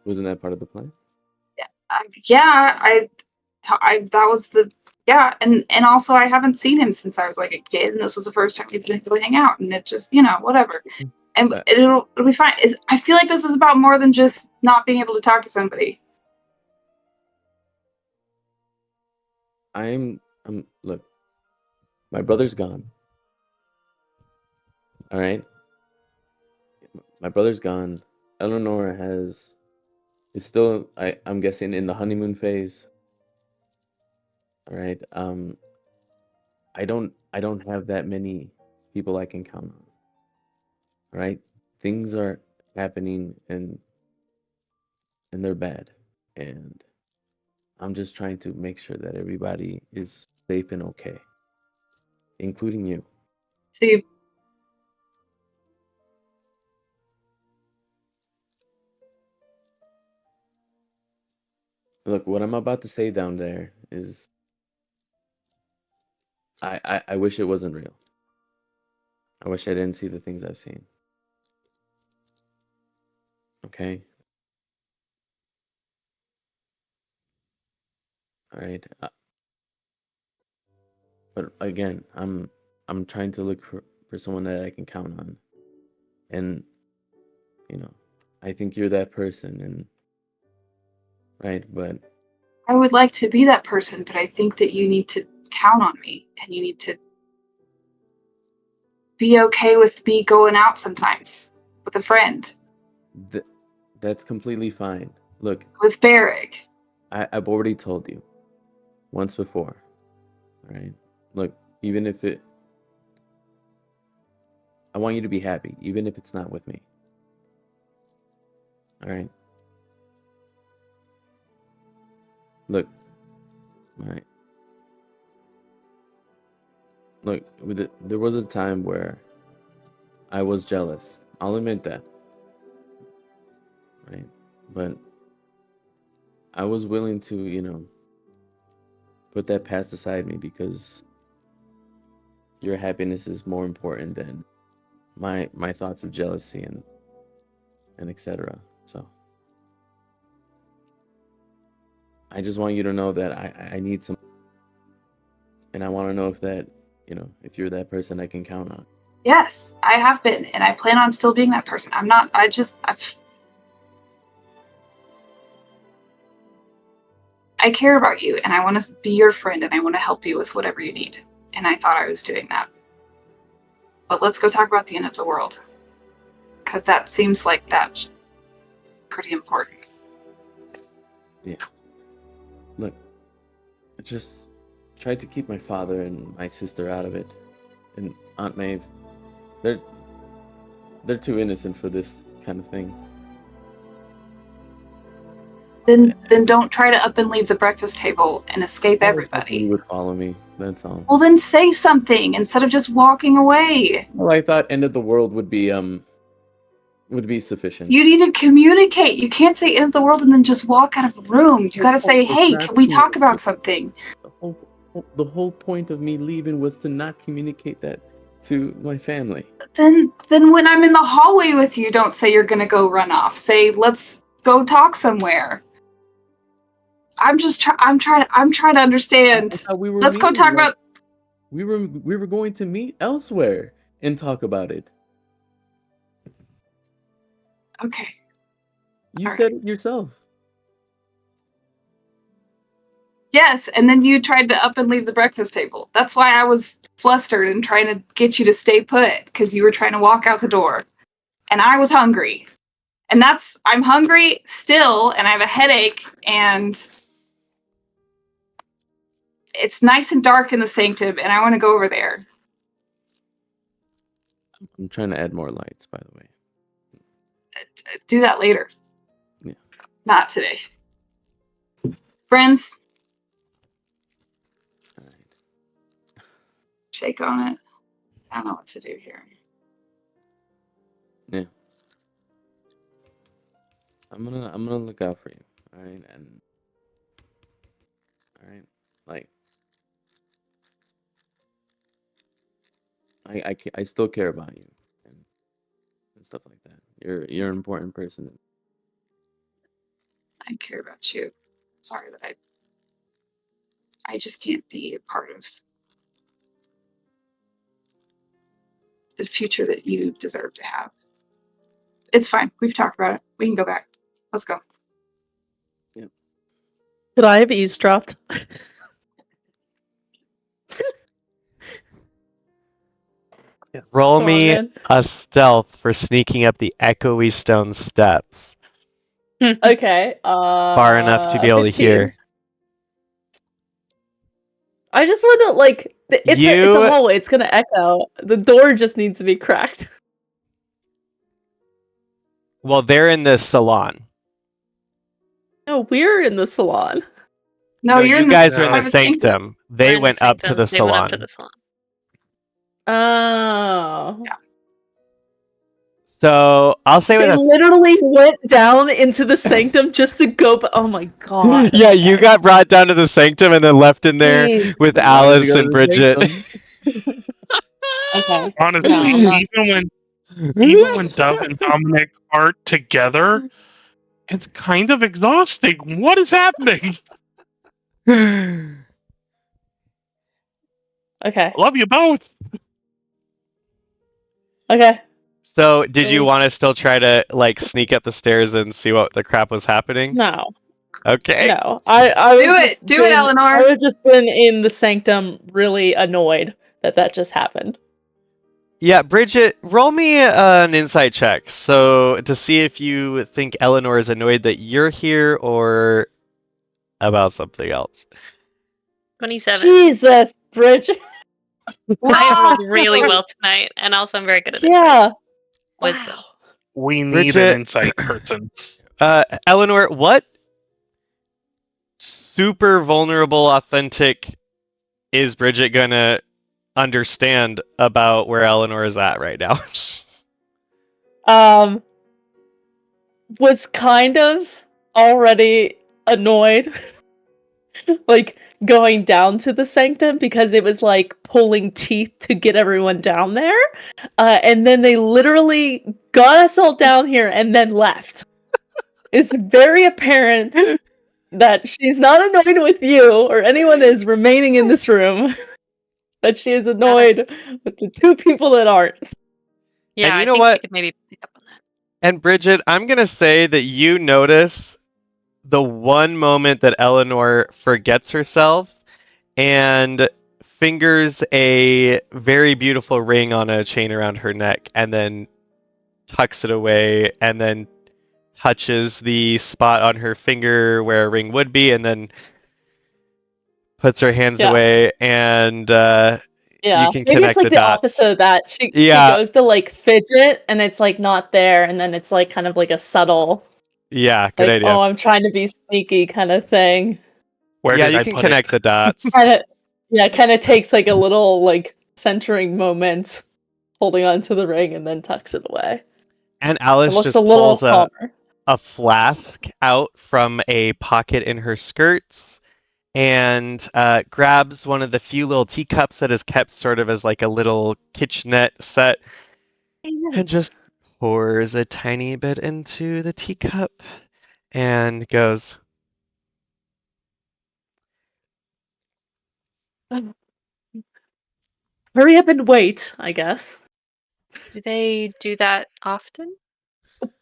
wasn't that part of the plan?
Yeah, that was the and also I haven't seen him since I was like a kid, and this was the first time we've been able to hang out, and it just whatever, and
But-
it'll be fine. I feel like this is about more than just not being able to talk to somebody.
I'm look, my brother's gone. All right, my brother's gone. Eleanor is still, I'm guessing, in the honeymoon phase. All right. I don't have that many people I can count on. All right. Things are happening, and they're bad, and I'm just trying to make sure that everybody is safe and okay, including you.
So you
Look, what I'm about to say down there is I wish it wasn't real. I wish I didn't see the things I've seen. Okay? All right. But again, I'm trying to look for someone that I can count on. And I think you're that person, and right, but
I would like to be that person, but I think that you need to count on me, and you need to be okay with me going out sometimes with a friend,
that's completely fine. Look,
with Barrick.
I've already told you once before. All right. Look, even if I want you to be happy, even if it's not with me. All right. Look. All right. Look, there was a time where I was jealous. I'll admit that. Right? But I was willing to, put that past beside me because your happiness is more important than my thoughts of jealousy and etc. So I just want you to know that I need some, and I want to know if you're that person I can count on.
Yes, I have been, and I plan on still being that person. I'm not. I care about you, and I want to be your friend, and I want to help you with whatever you need. And I thought I was doing that. But let's go talk about the end of the world, because that seems like that's pretty important.
Yeah. Look, I just tried to keep my father and my sister out of it, and Aunt Maeve. They're too innocent for this kind of thing.
Then don't try to up and leave the breakfast table and escape everybody.
You would follow me. That's all.
Well, then say something instead of just walking away.
Well, I thought end of the world would be sufficient.
You need to communicate. You can't say end of the world and then just walk out of the room. You gotta say, hey, can we talk about something?
The whole point of me leaving was to not communicate that to my family.
Then when I'm in the hallway with you, don't say you're gonna go run off. Say, let's go talk somewhere. I'm trying to understand. Let's go talk about.
We were going to meet elsewhere and talk about it.
Okay.
You said it yourself.
Yes, and then you tried to up and leave the breakfast table. That's why I was flustered and trying to get you to stay put, because you were trying to walk out the door. And I was hungry. And I'm hungry still, and I have a headache, and it's nice and dark in the sanctum, and I want to go over there.
I'm trying to add more lights, by the way.
Do that later.
Yeah.
Not today. Friends.
All right.
Shake on it. I don't know what to do here.
Yeah. I'm gonna look out for you. All right, and all right, like I still care about you and stuff like that. You're an important person.
I care about you. Sorry that I just can't be a part of the future that you deserve to have. It's fine. We've talked about it. We can go back. Let's go.
Yeah.
Could I have eavesdropped?
Roll
Come on,
me
man.
a stealth for sneaking up the echoey stone steps.
Okay.
Far enough to be able
15.
to hear.
I just want to it's a hallway. It's gonna echo. The door just needs to be cracked.
Well, they're in the salon.
No, we're in the salon.
No, you're
you
in
guys
the
are in the
private
sanctum.
We're
They
in the
went up to
sanctum.
the
They
salon.
went up to the salon.
Oh.
Yeah.
So I'll say with
They
a
literally went down into the sanctum just to go. Oh my god.
yeah, you got brought down to the sanctum and then left in there
Jeez.
with
Why did you
Alice
go to
and
the
Bridget.
sanctum?
Okay.
Honestly,
No, I'm not.
even when Dove and Dominic are together, it's kind of exhausting. What is happening?
Okay.
I love you both.
Okay.
So, did you want to still try to sneak up the stairs and see what the crap was happening?
No.
Okay.
No. I would
Do it.
just
Do it, Eleanor.
I would have just been in the sanctum really annoyed that just happened.
Yeah, Bridget, roll me an insight check. So to see if you think Eleanor is annoyed that you're here or about something else.
27.
Jesus, Bridget.
I rolled really well tonight, and also I'm very good at it.
Yeah.
Wisdom.
Wow.
We need
Bridget-
an insight person.
Eleanor, what super vulnerable, authentic is Bridget gonna understand about where Eleanor is at right now?
Was kind of already annoyed, like going down to the sanctum because it was like pulling teeth to get everyone down there. And then they literally got us all down here and then left. It's very apparent that she's not annoyed with you or anyone that is remaining in this room. That she is annoyed with the two people that aren't.
Yeah,
you
I
know
think she
what?
could maybe pick up on that.
And Bridget, I'm gonna say that you notice the one moment that Eleanor forgets herself and fingers a very beautiful ring on a chain around her neck and then tucks it away and then touches the spot on her finger where a ring would be and then puts her hands
Yeah.
away and
Yeah,
you can
maybe it's
connect
like
the
the
dots.
opposite of that. She
Yeah.
goes to like fidget and it's like not there, and then it's like kind of like a subtle,
Yeah, good
like,
idea.
oh, I'm trying to be sneaky kind of thing.
Where
yeah,
did
you
I
can
put
connect
it?
the dots.
Kind of takes like a little like centering moment, holding onto the ring and then tucks it away.
And
It
Alice
looks a
just
little
pulls
calmer.
a flask out from a pocket in her skirts and grabs one of the few little teacups that is kept sort of as like a little kitchenette set and just pours a tiny bit into the teacup and goes,
Hurry up and wait, I guess.
Do they do that often?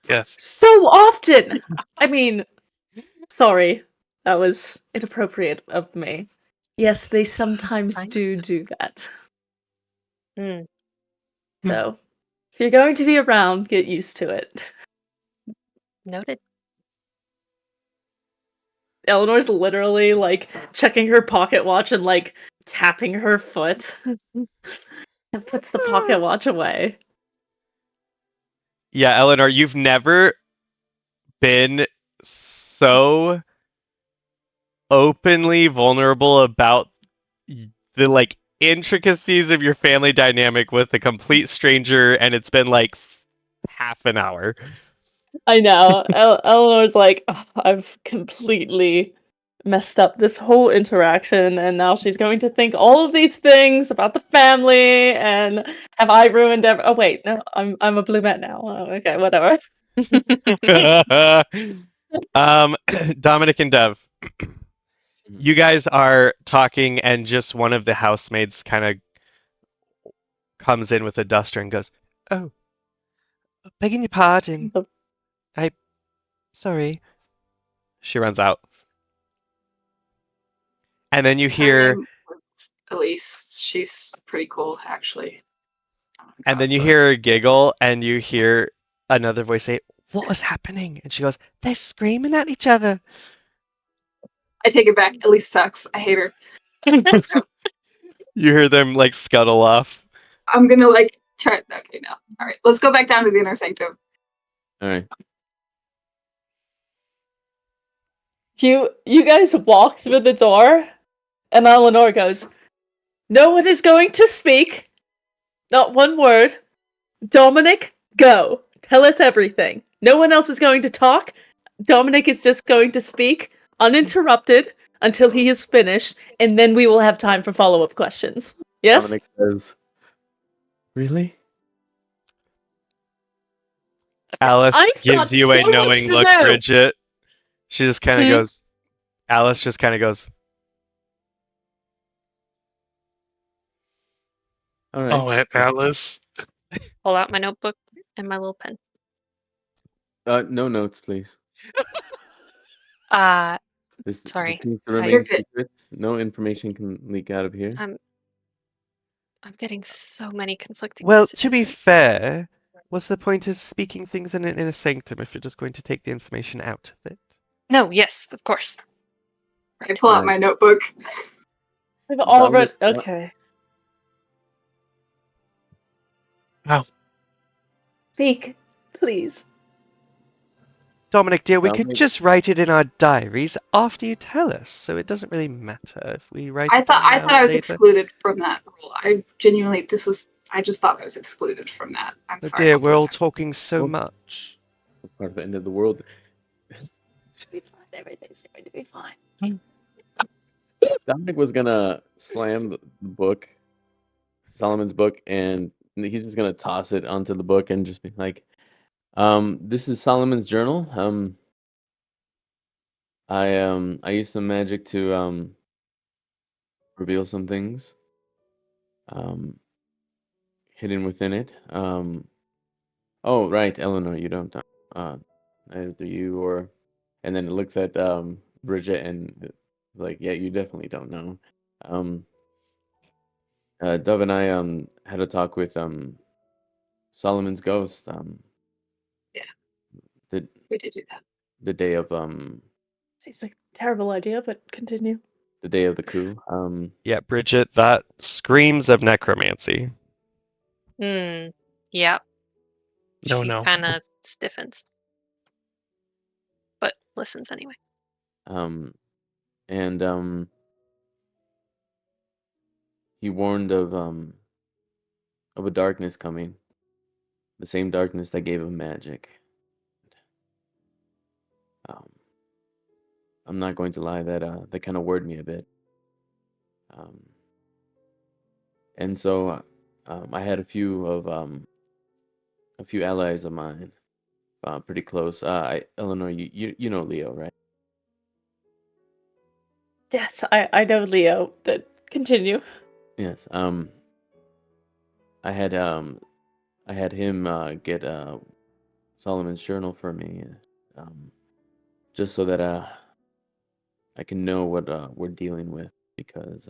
Yes.
So often! I mean, sorry. That was inappropriate of me. Yes, they sometimes
Fine.
do that.
Hmm.
So, if you're going to be around, get used to it.
Noted.
Eleanor's literally like checking her pocket watch and like tapping her foot and puts the pocket watch away.
yeah, Eleanor, you've never been so openly vulnerable about the like intricacies of your family dynamic with a complete stranger and it's been like half an hour.
I know. Eleanor's like, "Oh, I've completely messed up this whole interaction, and now she's going to think all of these things about the family, and have I ruined Oh wait, no, I'm a blue man now. Oh, okay, whatever.
Dominic and Dev, you guys are talking and just one of the housemaids kind of comes in with a duster and goes, "Oh, begging your pardon. Sorry." She runs out. And then you
Her
hear
name was Elise. She's pretty cool, actually.
and then you hear a giggle and you hear another voice say, "What was happening?" And she goes, "They're screaming at each other."
I take it back. Elise sucks. I hate her. Let's go.
You hear them like scuttle off.
I'm gonna like try. Okay, no. All right, let's go back down to the inner sanctum.
All right.
You guys walk through the door, and Eleanor goes, "No one is going to speak. Not one word. Dominic, go. Tell us everything. No one else is going to talk. Dominic is just going to speak uninterrupted until he is finished, and then we will have time for follow-up questions." Yes?
Dominic says, "Really?"
Alice
I've
gives
got
you a
so much
knowing
to
look,
do.
Bridget. She just kind of goes, Alice just kind of goes,
All right.
Oh, Aunt Alice.
Pull out my notebook and my little pen.
No notes, please.
Uh,
This
Sorry.
needs to
You're
remain
good.
secret. No information can leak out of here.
I'm getting so many conflicting
"Well,
messages.
to be
right
fair, what's the point of speaking things in a sanctum if you're just going to take the information out of it?"
No, yes, of course.
I pull out
Right.
my notebook.
I've already...
Dominic,
Okay.
Wow.
Speak, please.
Dominic, dear, we could
Dominic-
just write it in our diaries after you tell us, so it doesn't really matter if we write
I
it
thought
down
I
now
thought I
or
was
later.
excluded from that rule. I just thought I was excluded from that. I'm
Oh
sorry.
dear,
I'll
we're
put
all
that.
talking so
Well-
much.
Part of the end of the world.
Should be fine. Everything's going to be fine.
Dominic was gonna slam the book, Solomon's book, and he's just gonna toss it onto the book and just be like, this is Solomon's journal. I used some magic to reveal some things hidden within it. Oh right, Eleanor, you don't either you or, and then it looks at Bridget and like, yeah, you definitely don't know. Dove and I had a talk with Solomon's ghost
Yeah,
the
we did do that.
the day of
Seems like a terrible idea, but continue.
the day of the coup.
Yeah, Bridget, that screams of necromancy.
Yeah.
No,
She
no.
kind of stiffens, but listens anyway.
And he warned of a darkness coming, the same darkness that gave him magic. I'm not going to lie, that kind of worried me a bit. And so I had a few allies of mine, pretty close. Eleanor, you know Leo, right?
Yes, I know Leo. But continue.
Yes. I had him get Solomon's journal for me, just so that I can know what we're dealing with, because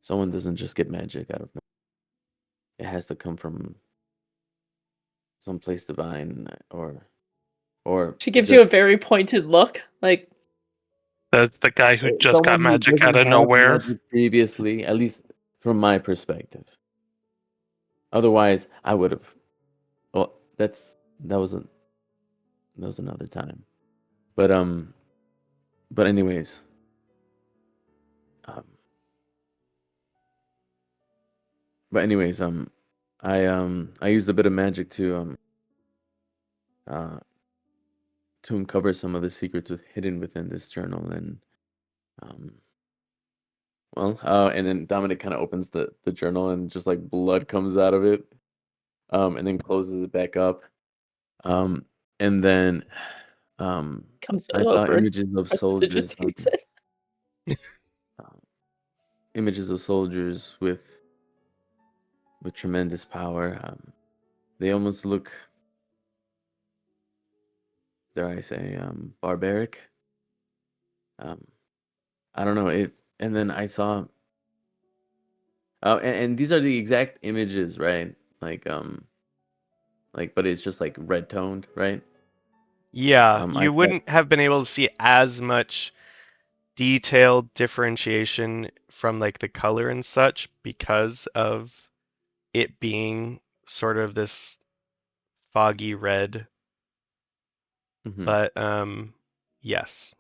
someone doesn't just get magic out of nowhere. It has to come from someplace divine, or
She gives
just
you a very pointed look, like
The guy who just got
someone who
magic out
doesn't
of
have
nowhere.
magic previously, at least from my perspective. Otherwise, I would have. Well, that was another time. But anyways, um, I used a bit of magic uh to uncover some of the secrets hidden within this journal, and and then Dominic kind of opens the journal, and just like blood comes out of it, and then closes it back up, and then
comes
I saw
over and
images of soldiers,
prestidigitates it.
images of soldiers with tremendous power. They almost look, dare I say, barbaric. I don't know it. And then I saw, and these are the exact images, right? But it's just like red toned, right?
Yeah,
I
you
thought,
wouldn't have been able to see as much detailed differentiation from like the color and such because of it being sort of this foggy red.
mhm.
But yes.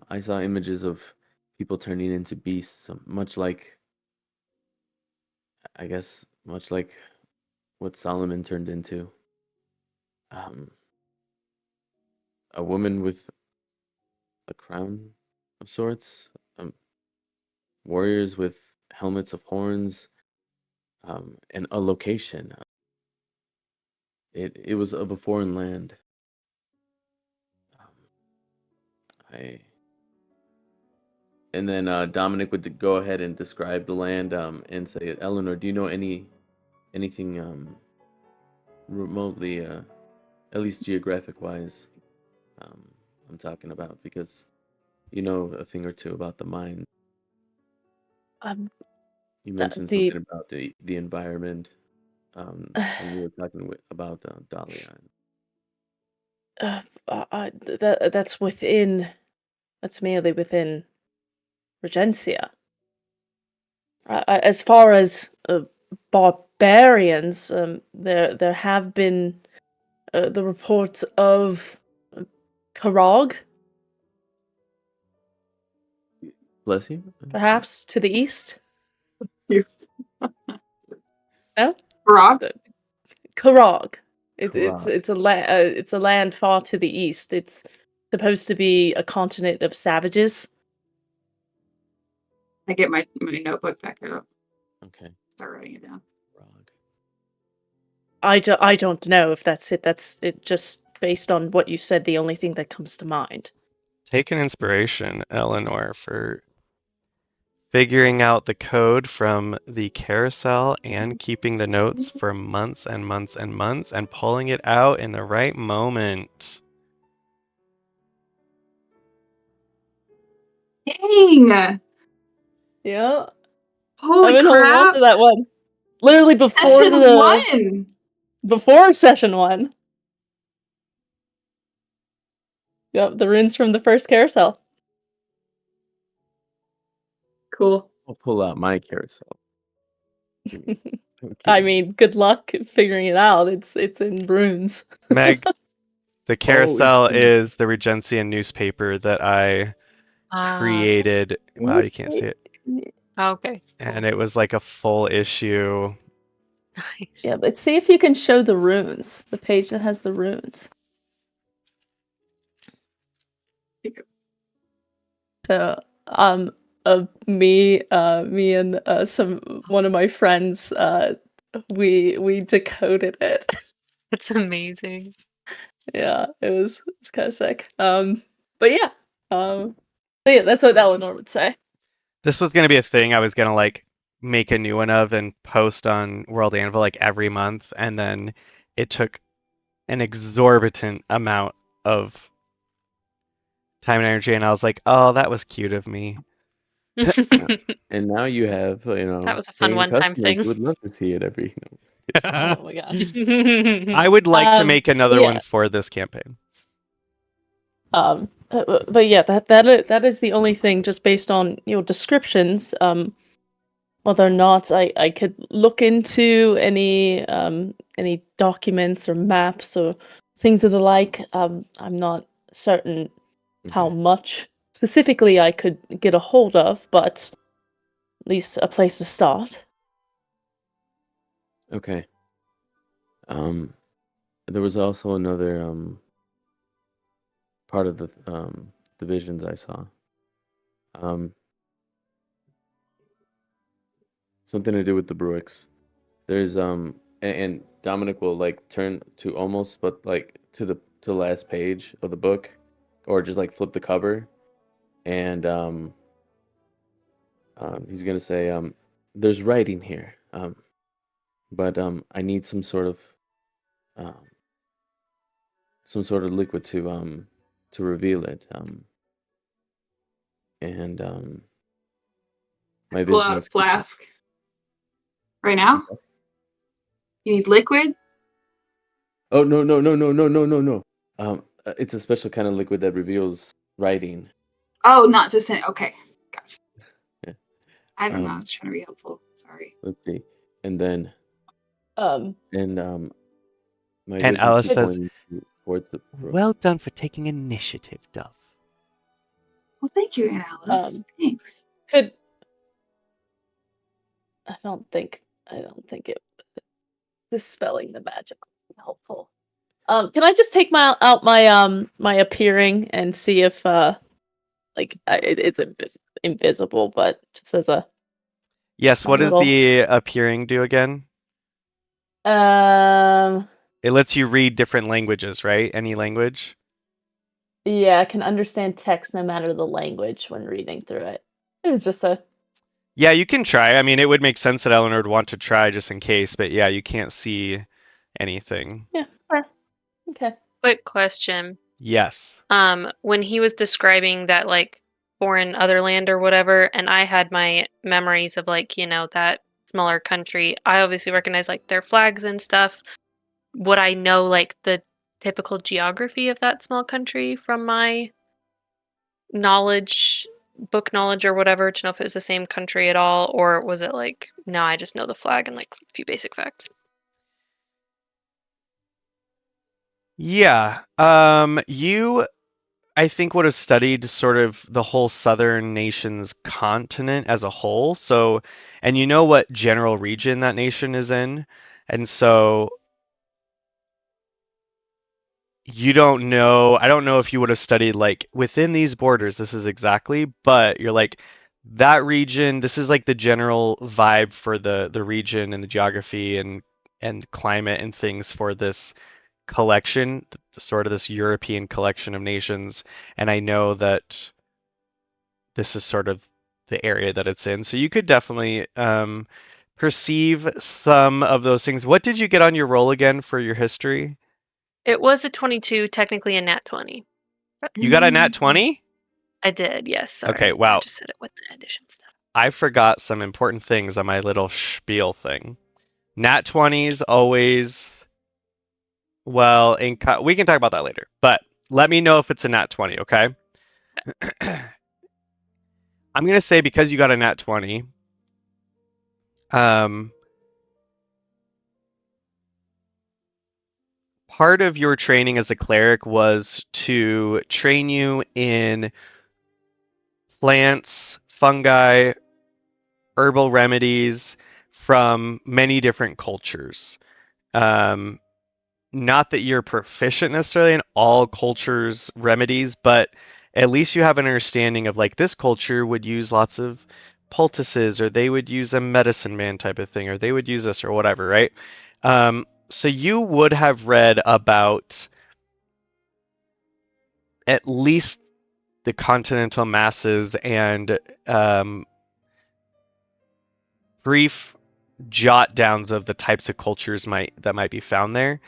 I saw images of people turning into beasts, much like, I guess, much like what Solomon turned into. Um, a woman with a crown of sorts, warriors with helmets of horns, and a location. It was of a foreign land. Um, I and then Dominic would go ahead and describe the land, and say, Eleanor, do you know anything remotely, at least geographic wise, um, I'm talking about, because you know a thing or two about the mine.
Um,
You
the,
mentioned
the
something about the environment, when you were talking about Dahlia.
that's within. That's merely within Regencia. As far as barbarians, there have been the report of Karog,
Bless you.
perhaps to the east. No,
Rock.
Karog.
Karog.
It's a land far to the east. It's supposed to be a continent of savages.
I get my notebook back out.
Okay.
Start writing it down.
Rog.
I don't know if that's it. That's it. Just based on what you said, the only thing that comes to mind.
Take an inspiration, Eleanor, for figuring out the code from the carousel and keeping the notes for months and months and months and pulling it out in the right moment.
Dang!
Yeah, I've
Holy
been holding on
crap!
to that one. Literally before session 1. Yep, the runes from the first carousel.
Cool.
I'll pull out my carousel.
I mean, good luck figuring it out. It's in runes.
Meg, the carousel
it's-
is the Regencia newspaper that I created. Wow, you can't see it.
Okay.
And it was like a full issue.
Nice.
Yeah, but see if you can show the runes. The page that has the runes. So, me and one of my friends, we decoded it.
That's amazing.
Yeah, it's kind of sick. But yeah, that's what Eleanor would say.
This was going to be a thing I was going to like make a new one of and post on World Anvil like every month. And then it took an exorbitant amount of time and energy. And I was like, oh, that was cute of me.
And now you have,
That was a fun
paying
one-time
customers
thing.
who would love to see it every.
Oh my gosh.
I would like to make another
yeah.
one for this campaign.
But yeah, that is the only thing, just based on your descriptions. Whether or not I could look into any documents or maps or things of the like. I'm not certain how
Okay.
much specifically I could get a hold of, but at least a place to start.
Okay. There was also another part of the visions I saw. Something to do with the Bruix. There's and Dominic will like turn to almost, but like to the last page of the book, or just like flip the cover, and he's gonna say there's writing here, but I need some sort of liquid to reveal it, and my
Pull out a
visions.
flask. Right now? You need liquid?
Oh no. It's a special kind of liquid that reveals writing.
Oh, not just in. Okay, gotcha.
Yeah.
I don't know. I was trying to be helpful. Sorry.
Let's see, and then my
And
visions
Alice
keep
says,
pointing towards the Bruix.
well done for taking initiative, Dove.
Well, thank you, Aunt Alice. Thanks.
I don't think it dispelling the magic would be helpful. Can I just take my appearing and see if it's invisible, but just as a
Yes, what does
little-
the appearing do again? It lets you read different languages, right? Any language?
Yeah, I can understand text no matter the language when reading through it. It was just a...
Yeah, you can try. I mean, it would make sense that Eleanor would want to try just in case, but yeah, you can't see anything.
Yeah, fair. Okay.
Quick question.
Yes.
When he was describing that like foreign other land or whatever, and I had my memories of like, that smaller country, I obviously recognize like their flags and stuff. Would I know like the typical geography of that small country from my book knowledge or whatever, to know if it was the same country at all, or was it like, no, I just know the flag and like a few basic facts?
Yeah. You, I think, would have studied sort of the whole southern nation's continent as a whole. So, and you know what general region that nation is in. And so you don't know, I don't know if you would have studied like within these borders, this is exactly, but you're like, that region, this is like the general vibe for the region and the geography and climate and things for this collection, sort of this European collection of nations, and I know that this is sort of the area that it's in. So you could definitely perceive some of those things. What did you get on your roll again for your history?
It was a 22, technically a nat 20.
You got a nat 20?
I did, yes. Sorry.
Okay,
I
wow.
just said it with the addition stuff.
I forgot some important things on my little spiel thing. Nat 20s always, well, we can talk about that later, but let me know if it's a nat 20, okay? I'm going to say because you got a nat 20, part of your training as a cleric was to train you in plants, fungi, herbal remedies from many different cultures. Not that you're proficient necessarily in all cultures' remedies, but at least you have an understanding of like this culture would use lots of poultices, or they would use a medicine man type of thing, or they would use this or whatever, right? So you would have read about at least the continental masses and brief jot downs of the types of cultures that might be found there.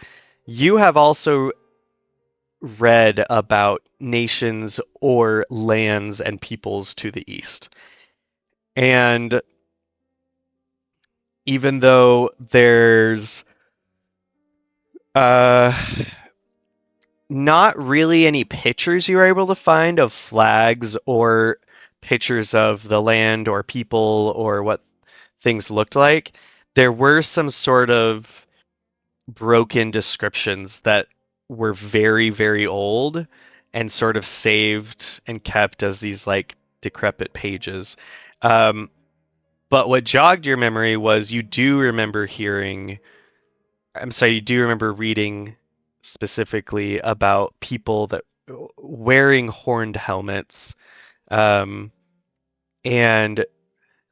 You have also read about nations or lands and peoples to the east. And even though there's not really any pictures you were able to find of flags or pictures of the land or people or what things looked like, there were some sort of broken descriptions that were very, very old and sort of saved and kept as these like decrepit pages. But what jogged your memory was you do remember you do remember reading specifically about people that wearing horned helmets, and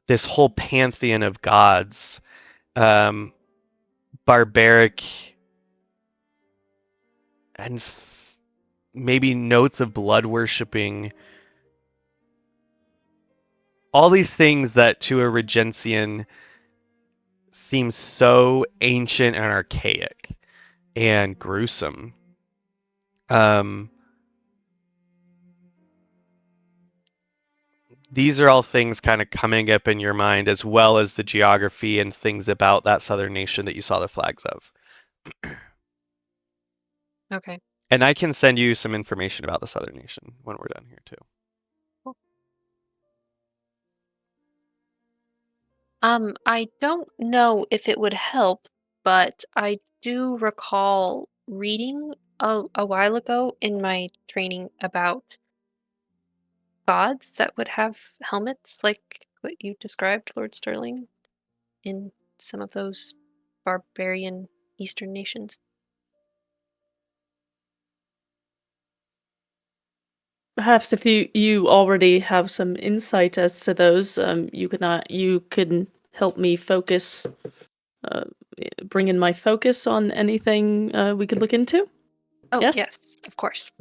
this whole pantheon of gods, barbaric and maybe notes of blood worshipping, all these things that to a Regencian seem so ancient and archaic and gruesome. These are all things kind of coming up in your mind, as well as the geography and things about that southern nation that you saw the flags of.
Okay.
And I can send you some information about the southern nation when we're done here too.
I don't know if it would help, but I do recall reading a while ago in my training about gods that would have helmets like what you described, Lord Sterling, in some of those barbarian Eastern nations.
Perhaps if you already have some insight as to those, you can help me focus, uh, bring in my focus on anything we could look into.
Oh,
Yes?
yes, of course.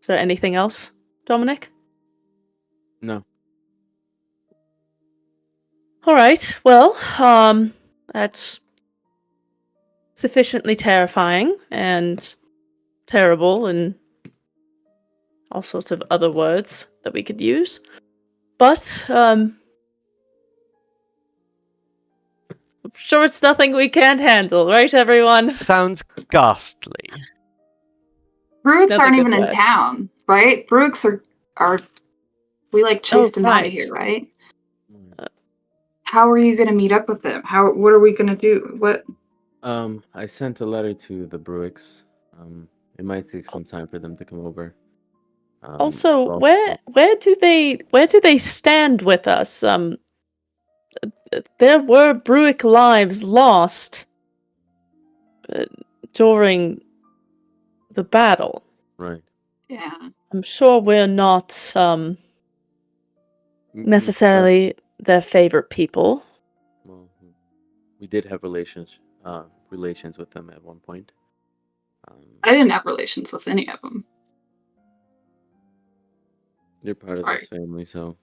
Is there anything else, Dominic?
No.
All right. Well, that's sufficiently terrifying and terrible and all sorts of other words that we could use. But I'm sure it's nothing we can't handle, right, everyone?
Sounds ghastly.
Brooks
Another
aren't
good
even in
word.
town, right? Brooks are we like chased him out of
right.
here, right?
Mm.
How are you gonna meet up with them? What are we gonna do? What
I sent a letter to the Bruicks. It might take some time for them to come over.
Also,
well,
where do they stand with us? There were Bruick lives lost during the battle.
right.
Yeah.
I'm sure we're not necessarily their favorite people.
Well, we did have relations with them at one point.
I didn't have relations with any of them.
You're part of
Sorry.
this family, so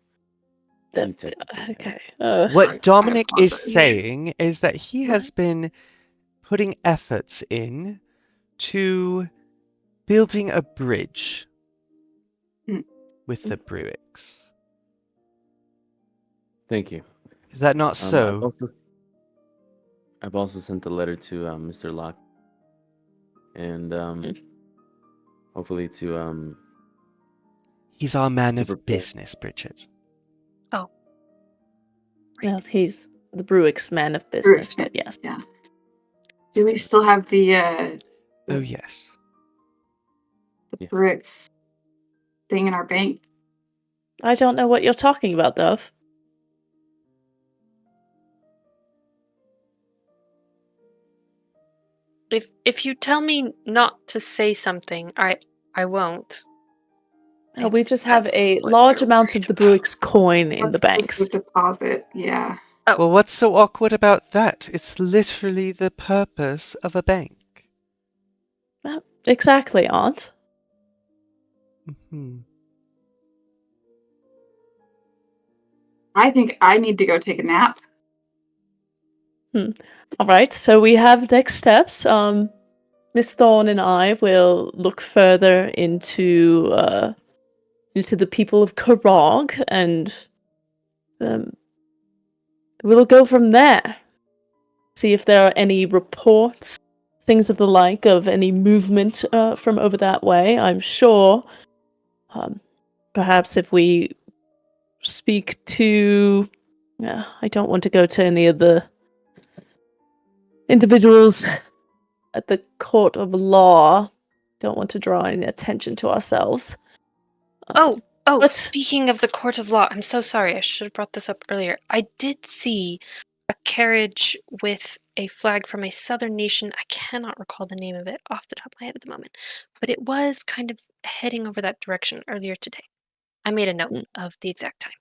That-
you technically have.
okay.
What
I
Dominic is
apologize.
saying is that he has been putting efforts in to building a bridge
Mm.
with the Bruicks.
Thank you.
Is that not so?
I've also sent a letter to Mr. Locke, and hopefully to
He's our man
to
of
prepare.
business, Bridget.
Well, he's the Bruick's man of business, but yes.
Yeah. Do we still have the
Oh, yes.
Yeah.
Brits thing in our bank?
I don't know what you're talking about, Dove.
If you tell me not to say something, I won't.
We
If
just have
that's
a
what
large
you're
amount of
worried
the
about.
Bruick's coin in the
That's just
banks.
the deposit. Yeah.
Well, what's so awkward about that? It's literally the purpose of a bank.
Exactly, Aunt.
Hmm.
I think I need to go take a nap.
All right, so we have next steps. Miss Thorne and I will look further into the people of Karog, and we'll go from there. See if there are any reports, things of the like, of any movement from over that way. I'm sure, perhaps if we speak to... I don't want to go to any of the individuals at the court of law. Don't want to draw any attention to ourselves.
Oh,
But-
speaking of the court of law, I'm so sorry. I should have brought this up earlier. I did see a carriage with a flag from a southern nation. I cannot recall the name of it off the top of my head at the moment, but it was kind of heading over that direction earlier today. I made a note of the exact time.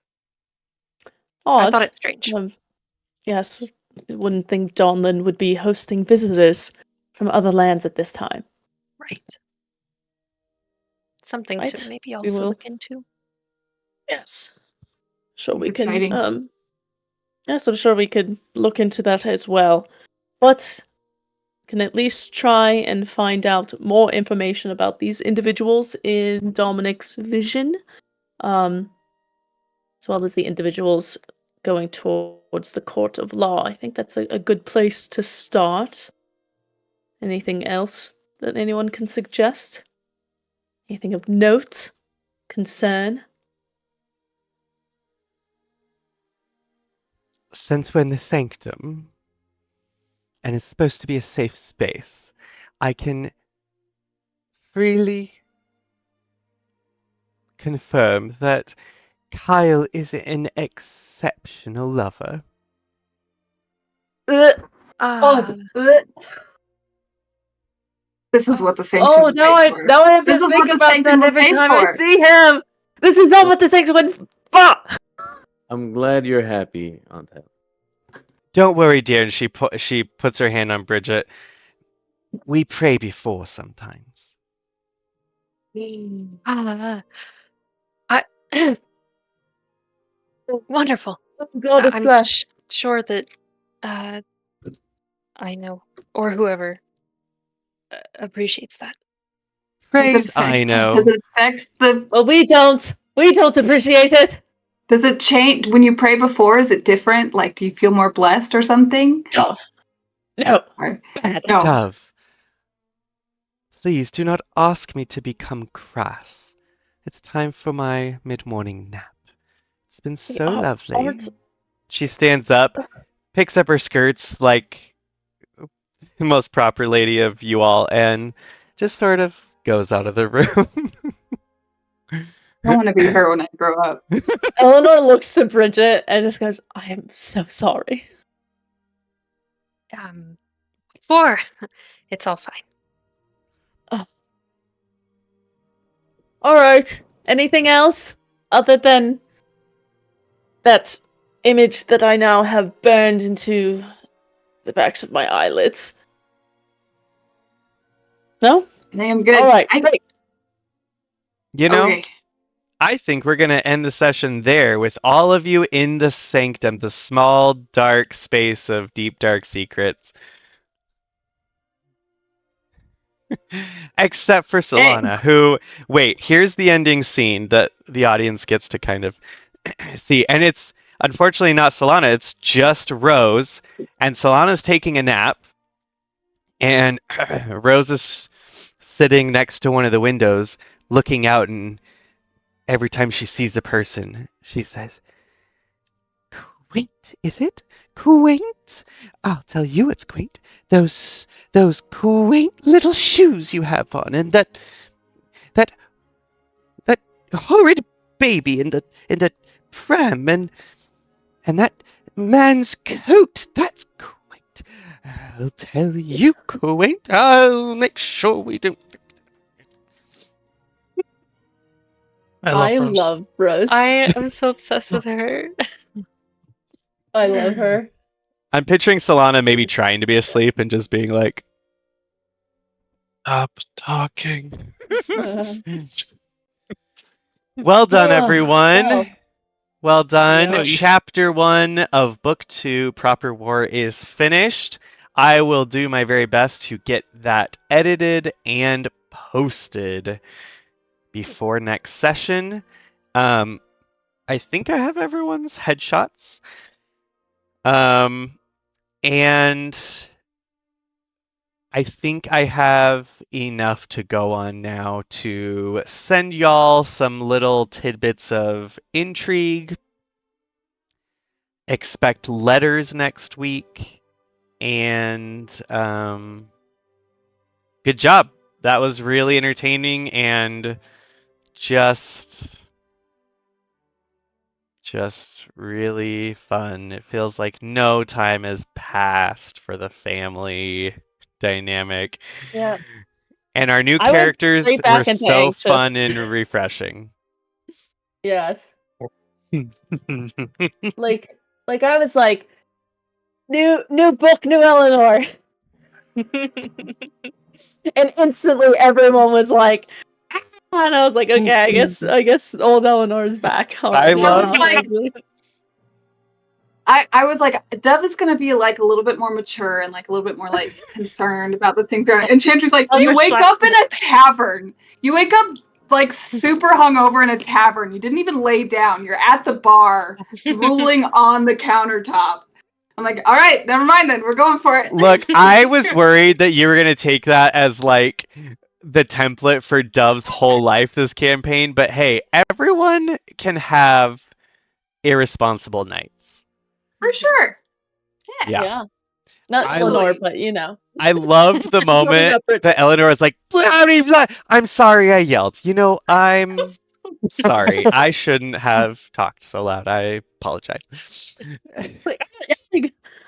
Odd.
I thought it strange.
Yes, I wouldn't think Donlin would be hosting visitors from other lands at this time.
Right. Something
Right,
to maybe
we
also
will-
look into.
Yes. Sure,
Sounds
we
exciting.
can. Yes, I'm sure we could look into that as well. But can at least try and find out more information about these individuals in Dominic's vision, as well as the individuals going towards the court of law. I think that's a good place to start. Anything else that anyone can suggest? Anything of note? Concern?
Since we're in the sanctum, and it's supposed to be a safe space, I can freely confirm that Kyle is an exceptional lover.
This is what the sanctum
Oh,
was
now
paid for.
I have
This
to
is
think
what the
about
sanctum
that
was
every
paid
time I
for.
see him. This is not what the sanctum went. Fuck.
I'm glad you're happy, Aunt Helen.
Don't worry, dear, and she puts her hand on Bridget. We pray before sometimes.
I wonderful.
God is
I'm
blessed.
sure that I know, or whoever appreciates that.
Praise I know.
Does it affect the?
Well, we don't. We don't appreciate it.
Does it change when you pray before? Is it different? Like, do you feel more blessed or something?
No.
Or,
Bad.
no.
Dove, please do not ask me to become crass. It's time for my mid-morning nap. It's been so lovely.
Art.
She stands up, picks up her skirts, like most proper lady of you all, and just sort of goes out of the room.
I want to be her when I grow up.
Eleanor looks to Bridget and just goes, I am so sorry.
4. It's all fine.
All right. Anything else other than that image that I now have burned into the backs of my eyelids? No?
I think I'm good.
All right. Great.
You know,
Okay.
I think we're going to end the session there with all of you in the sanctum, the small, dark space of deep, dark secrets. Except for Solana, who, wait, here's the ending scene that the audience gets to kind of see. And it's unfortunately not Solana, it's just Rose. And Solana's taking a nap. And Rose is sitting next to one of the windows, looking out, and every time she sees a person, she says, "Quaint, is it? Quaint? I'll tell you it's quaint. Those quaint little shoes you have on, and that horrid baby in the pram, and that man's coat. That's quaint. I'll tell you quaint. I'll make sure we don't."
I love Rose.
I am so obsessed with her.
I love her.
I'm picturing Solana maybe trying to be asleep and just being like,
Stop talking.
well done,
Oh,
everyone.
wow.
Well done.
Yeah.
Chapter 1 of Book 2, Proper War, is finished. I will do my very best to get that edited and posted before next session. I think I have everyone's headshots. And I think I have enough to go on now to send y'all some little tidbits of intrigue. Expect letters next week. And good job. That was really entertaining and just really fun. It feels like no time has passed for the family dynamic.
Yeah.
And our new
I went
characters
straight back
were
into
so
anxious.
fun and refreshing.
Yes. Like I was like, new book, new Eleanor. And instantly everyone was like, "Ah," and I was like, okay, I guess old Eleanor's back.
I love-
I was like, Dove is gonna be like a little bit more mature and like a little bit more like concerned about the things going on. And Chandra's like, you wake up in a tavern. You wake up like super hungover in a tavern. You didn't even lay down. You're at the bar, drooling on the countertop. I'm like, all right, never mind then. We're going for it.
Look, I was worried that you were going to take that as like the template for Dove's whole life this campaign, but hey, everyone can have irresponsible nights.
For sure.
Yeah.
Not
I
Eleanor,
like-
but you know.
I loved the moment that Eleanor was like, blah, blah, blah. I'm sorry I yelled. You know, I'm sorry. I shouldn't have talked so loud. I apologize.
It's like,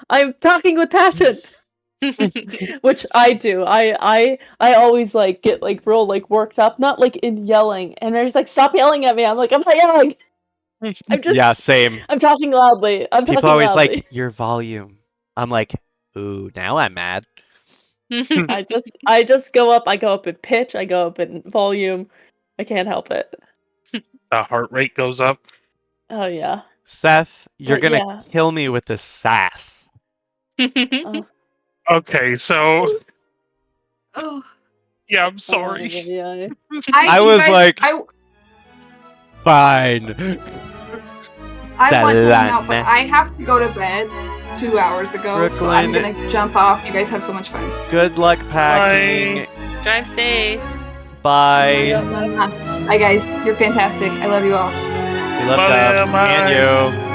I'm talking with passion. Which I do. I always like get like real like worked up, not like in yelling. And they're just like, stop yelling at me. I'm like, I'm not yelling. I'm just
Yeah, same.
I'm talking loudly.
People always like, your volume. I'm like, ooh, now I'm mad.
I just go up. I go up in pitch. I go up in volume. I can't help it.
The heart rate goes up.
Oh yeah.
Seth, you're
But
gonna
yeah.
kill me with this sass.
Okay, so
Oh.
yeah, I'm sorry.
Yeah.
I
you
was
guys,
like, fine.
I want to hang out, but
Done.
I have to go to bed 2 hours ago, so I'm
Brooklyn.
gonna jump off. You guys have so much fun.
Good luck packing.
Drive safe.
Bye.
Bye, guys. You're fantastic. I love you all.
We love
Bye,
Dove.
bye.
And you.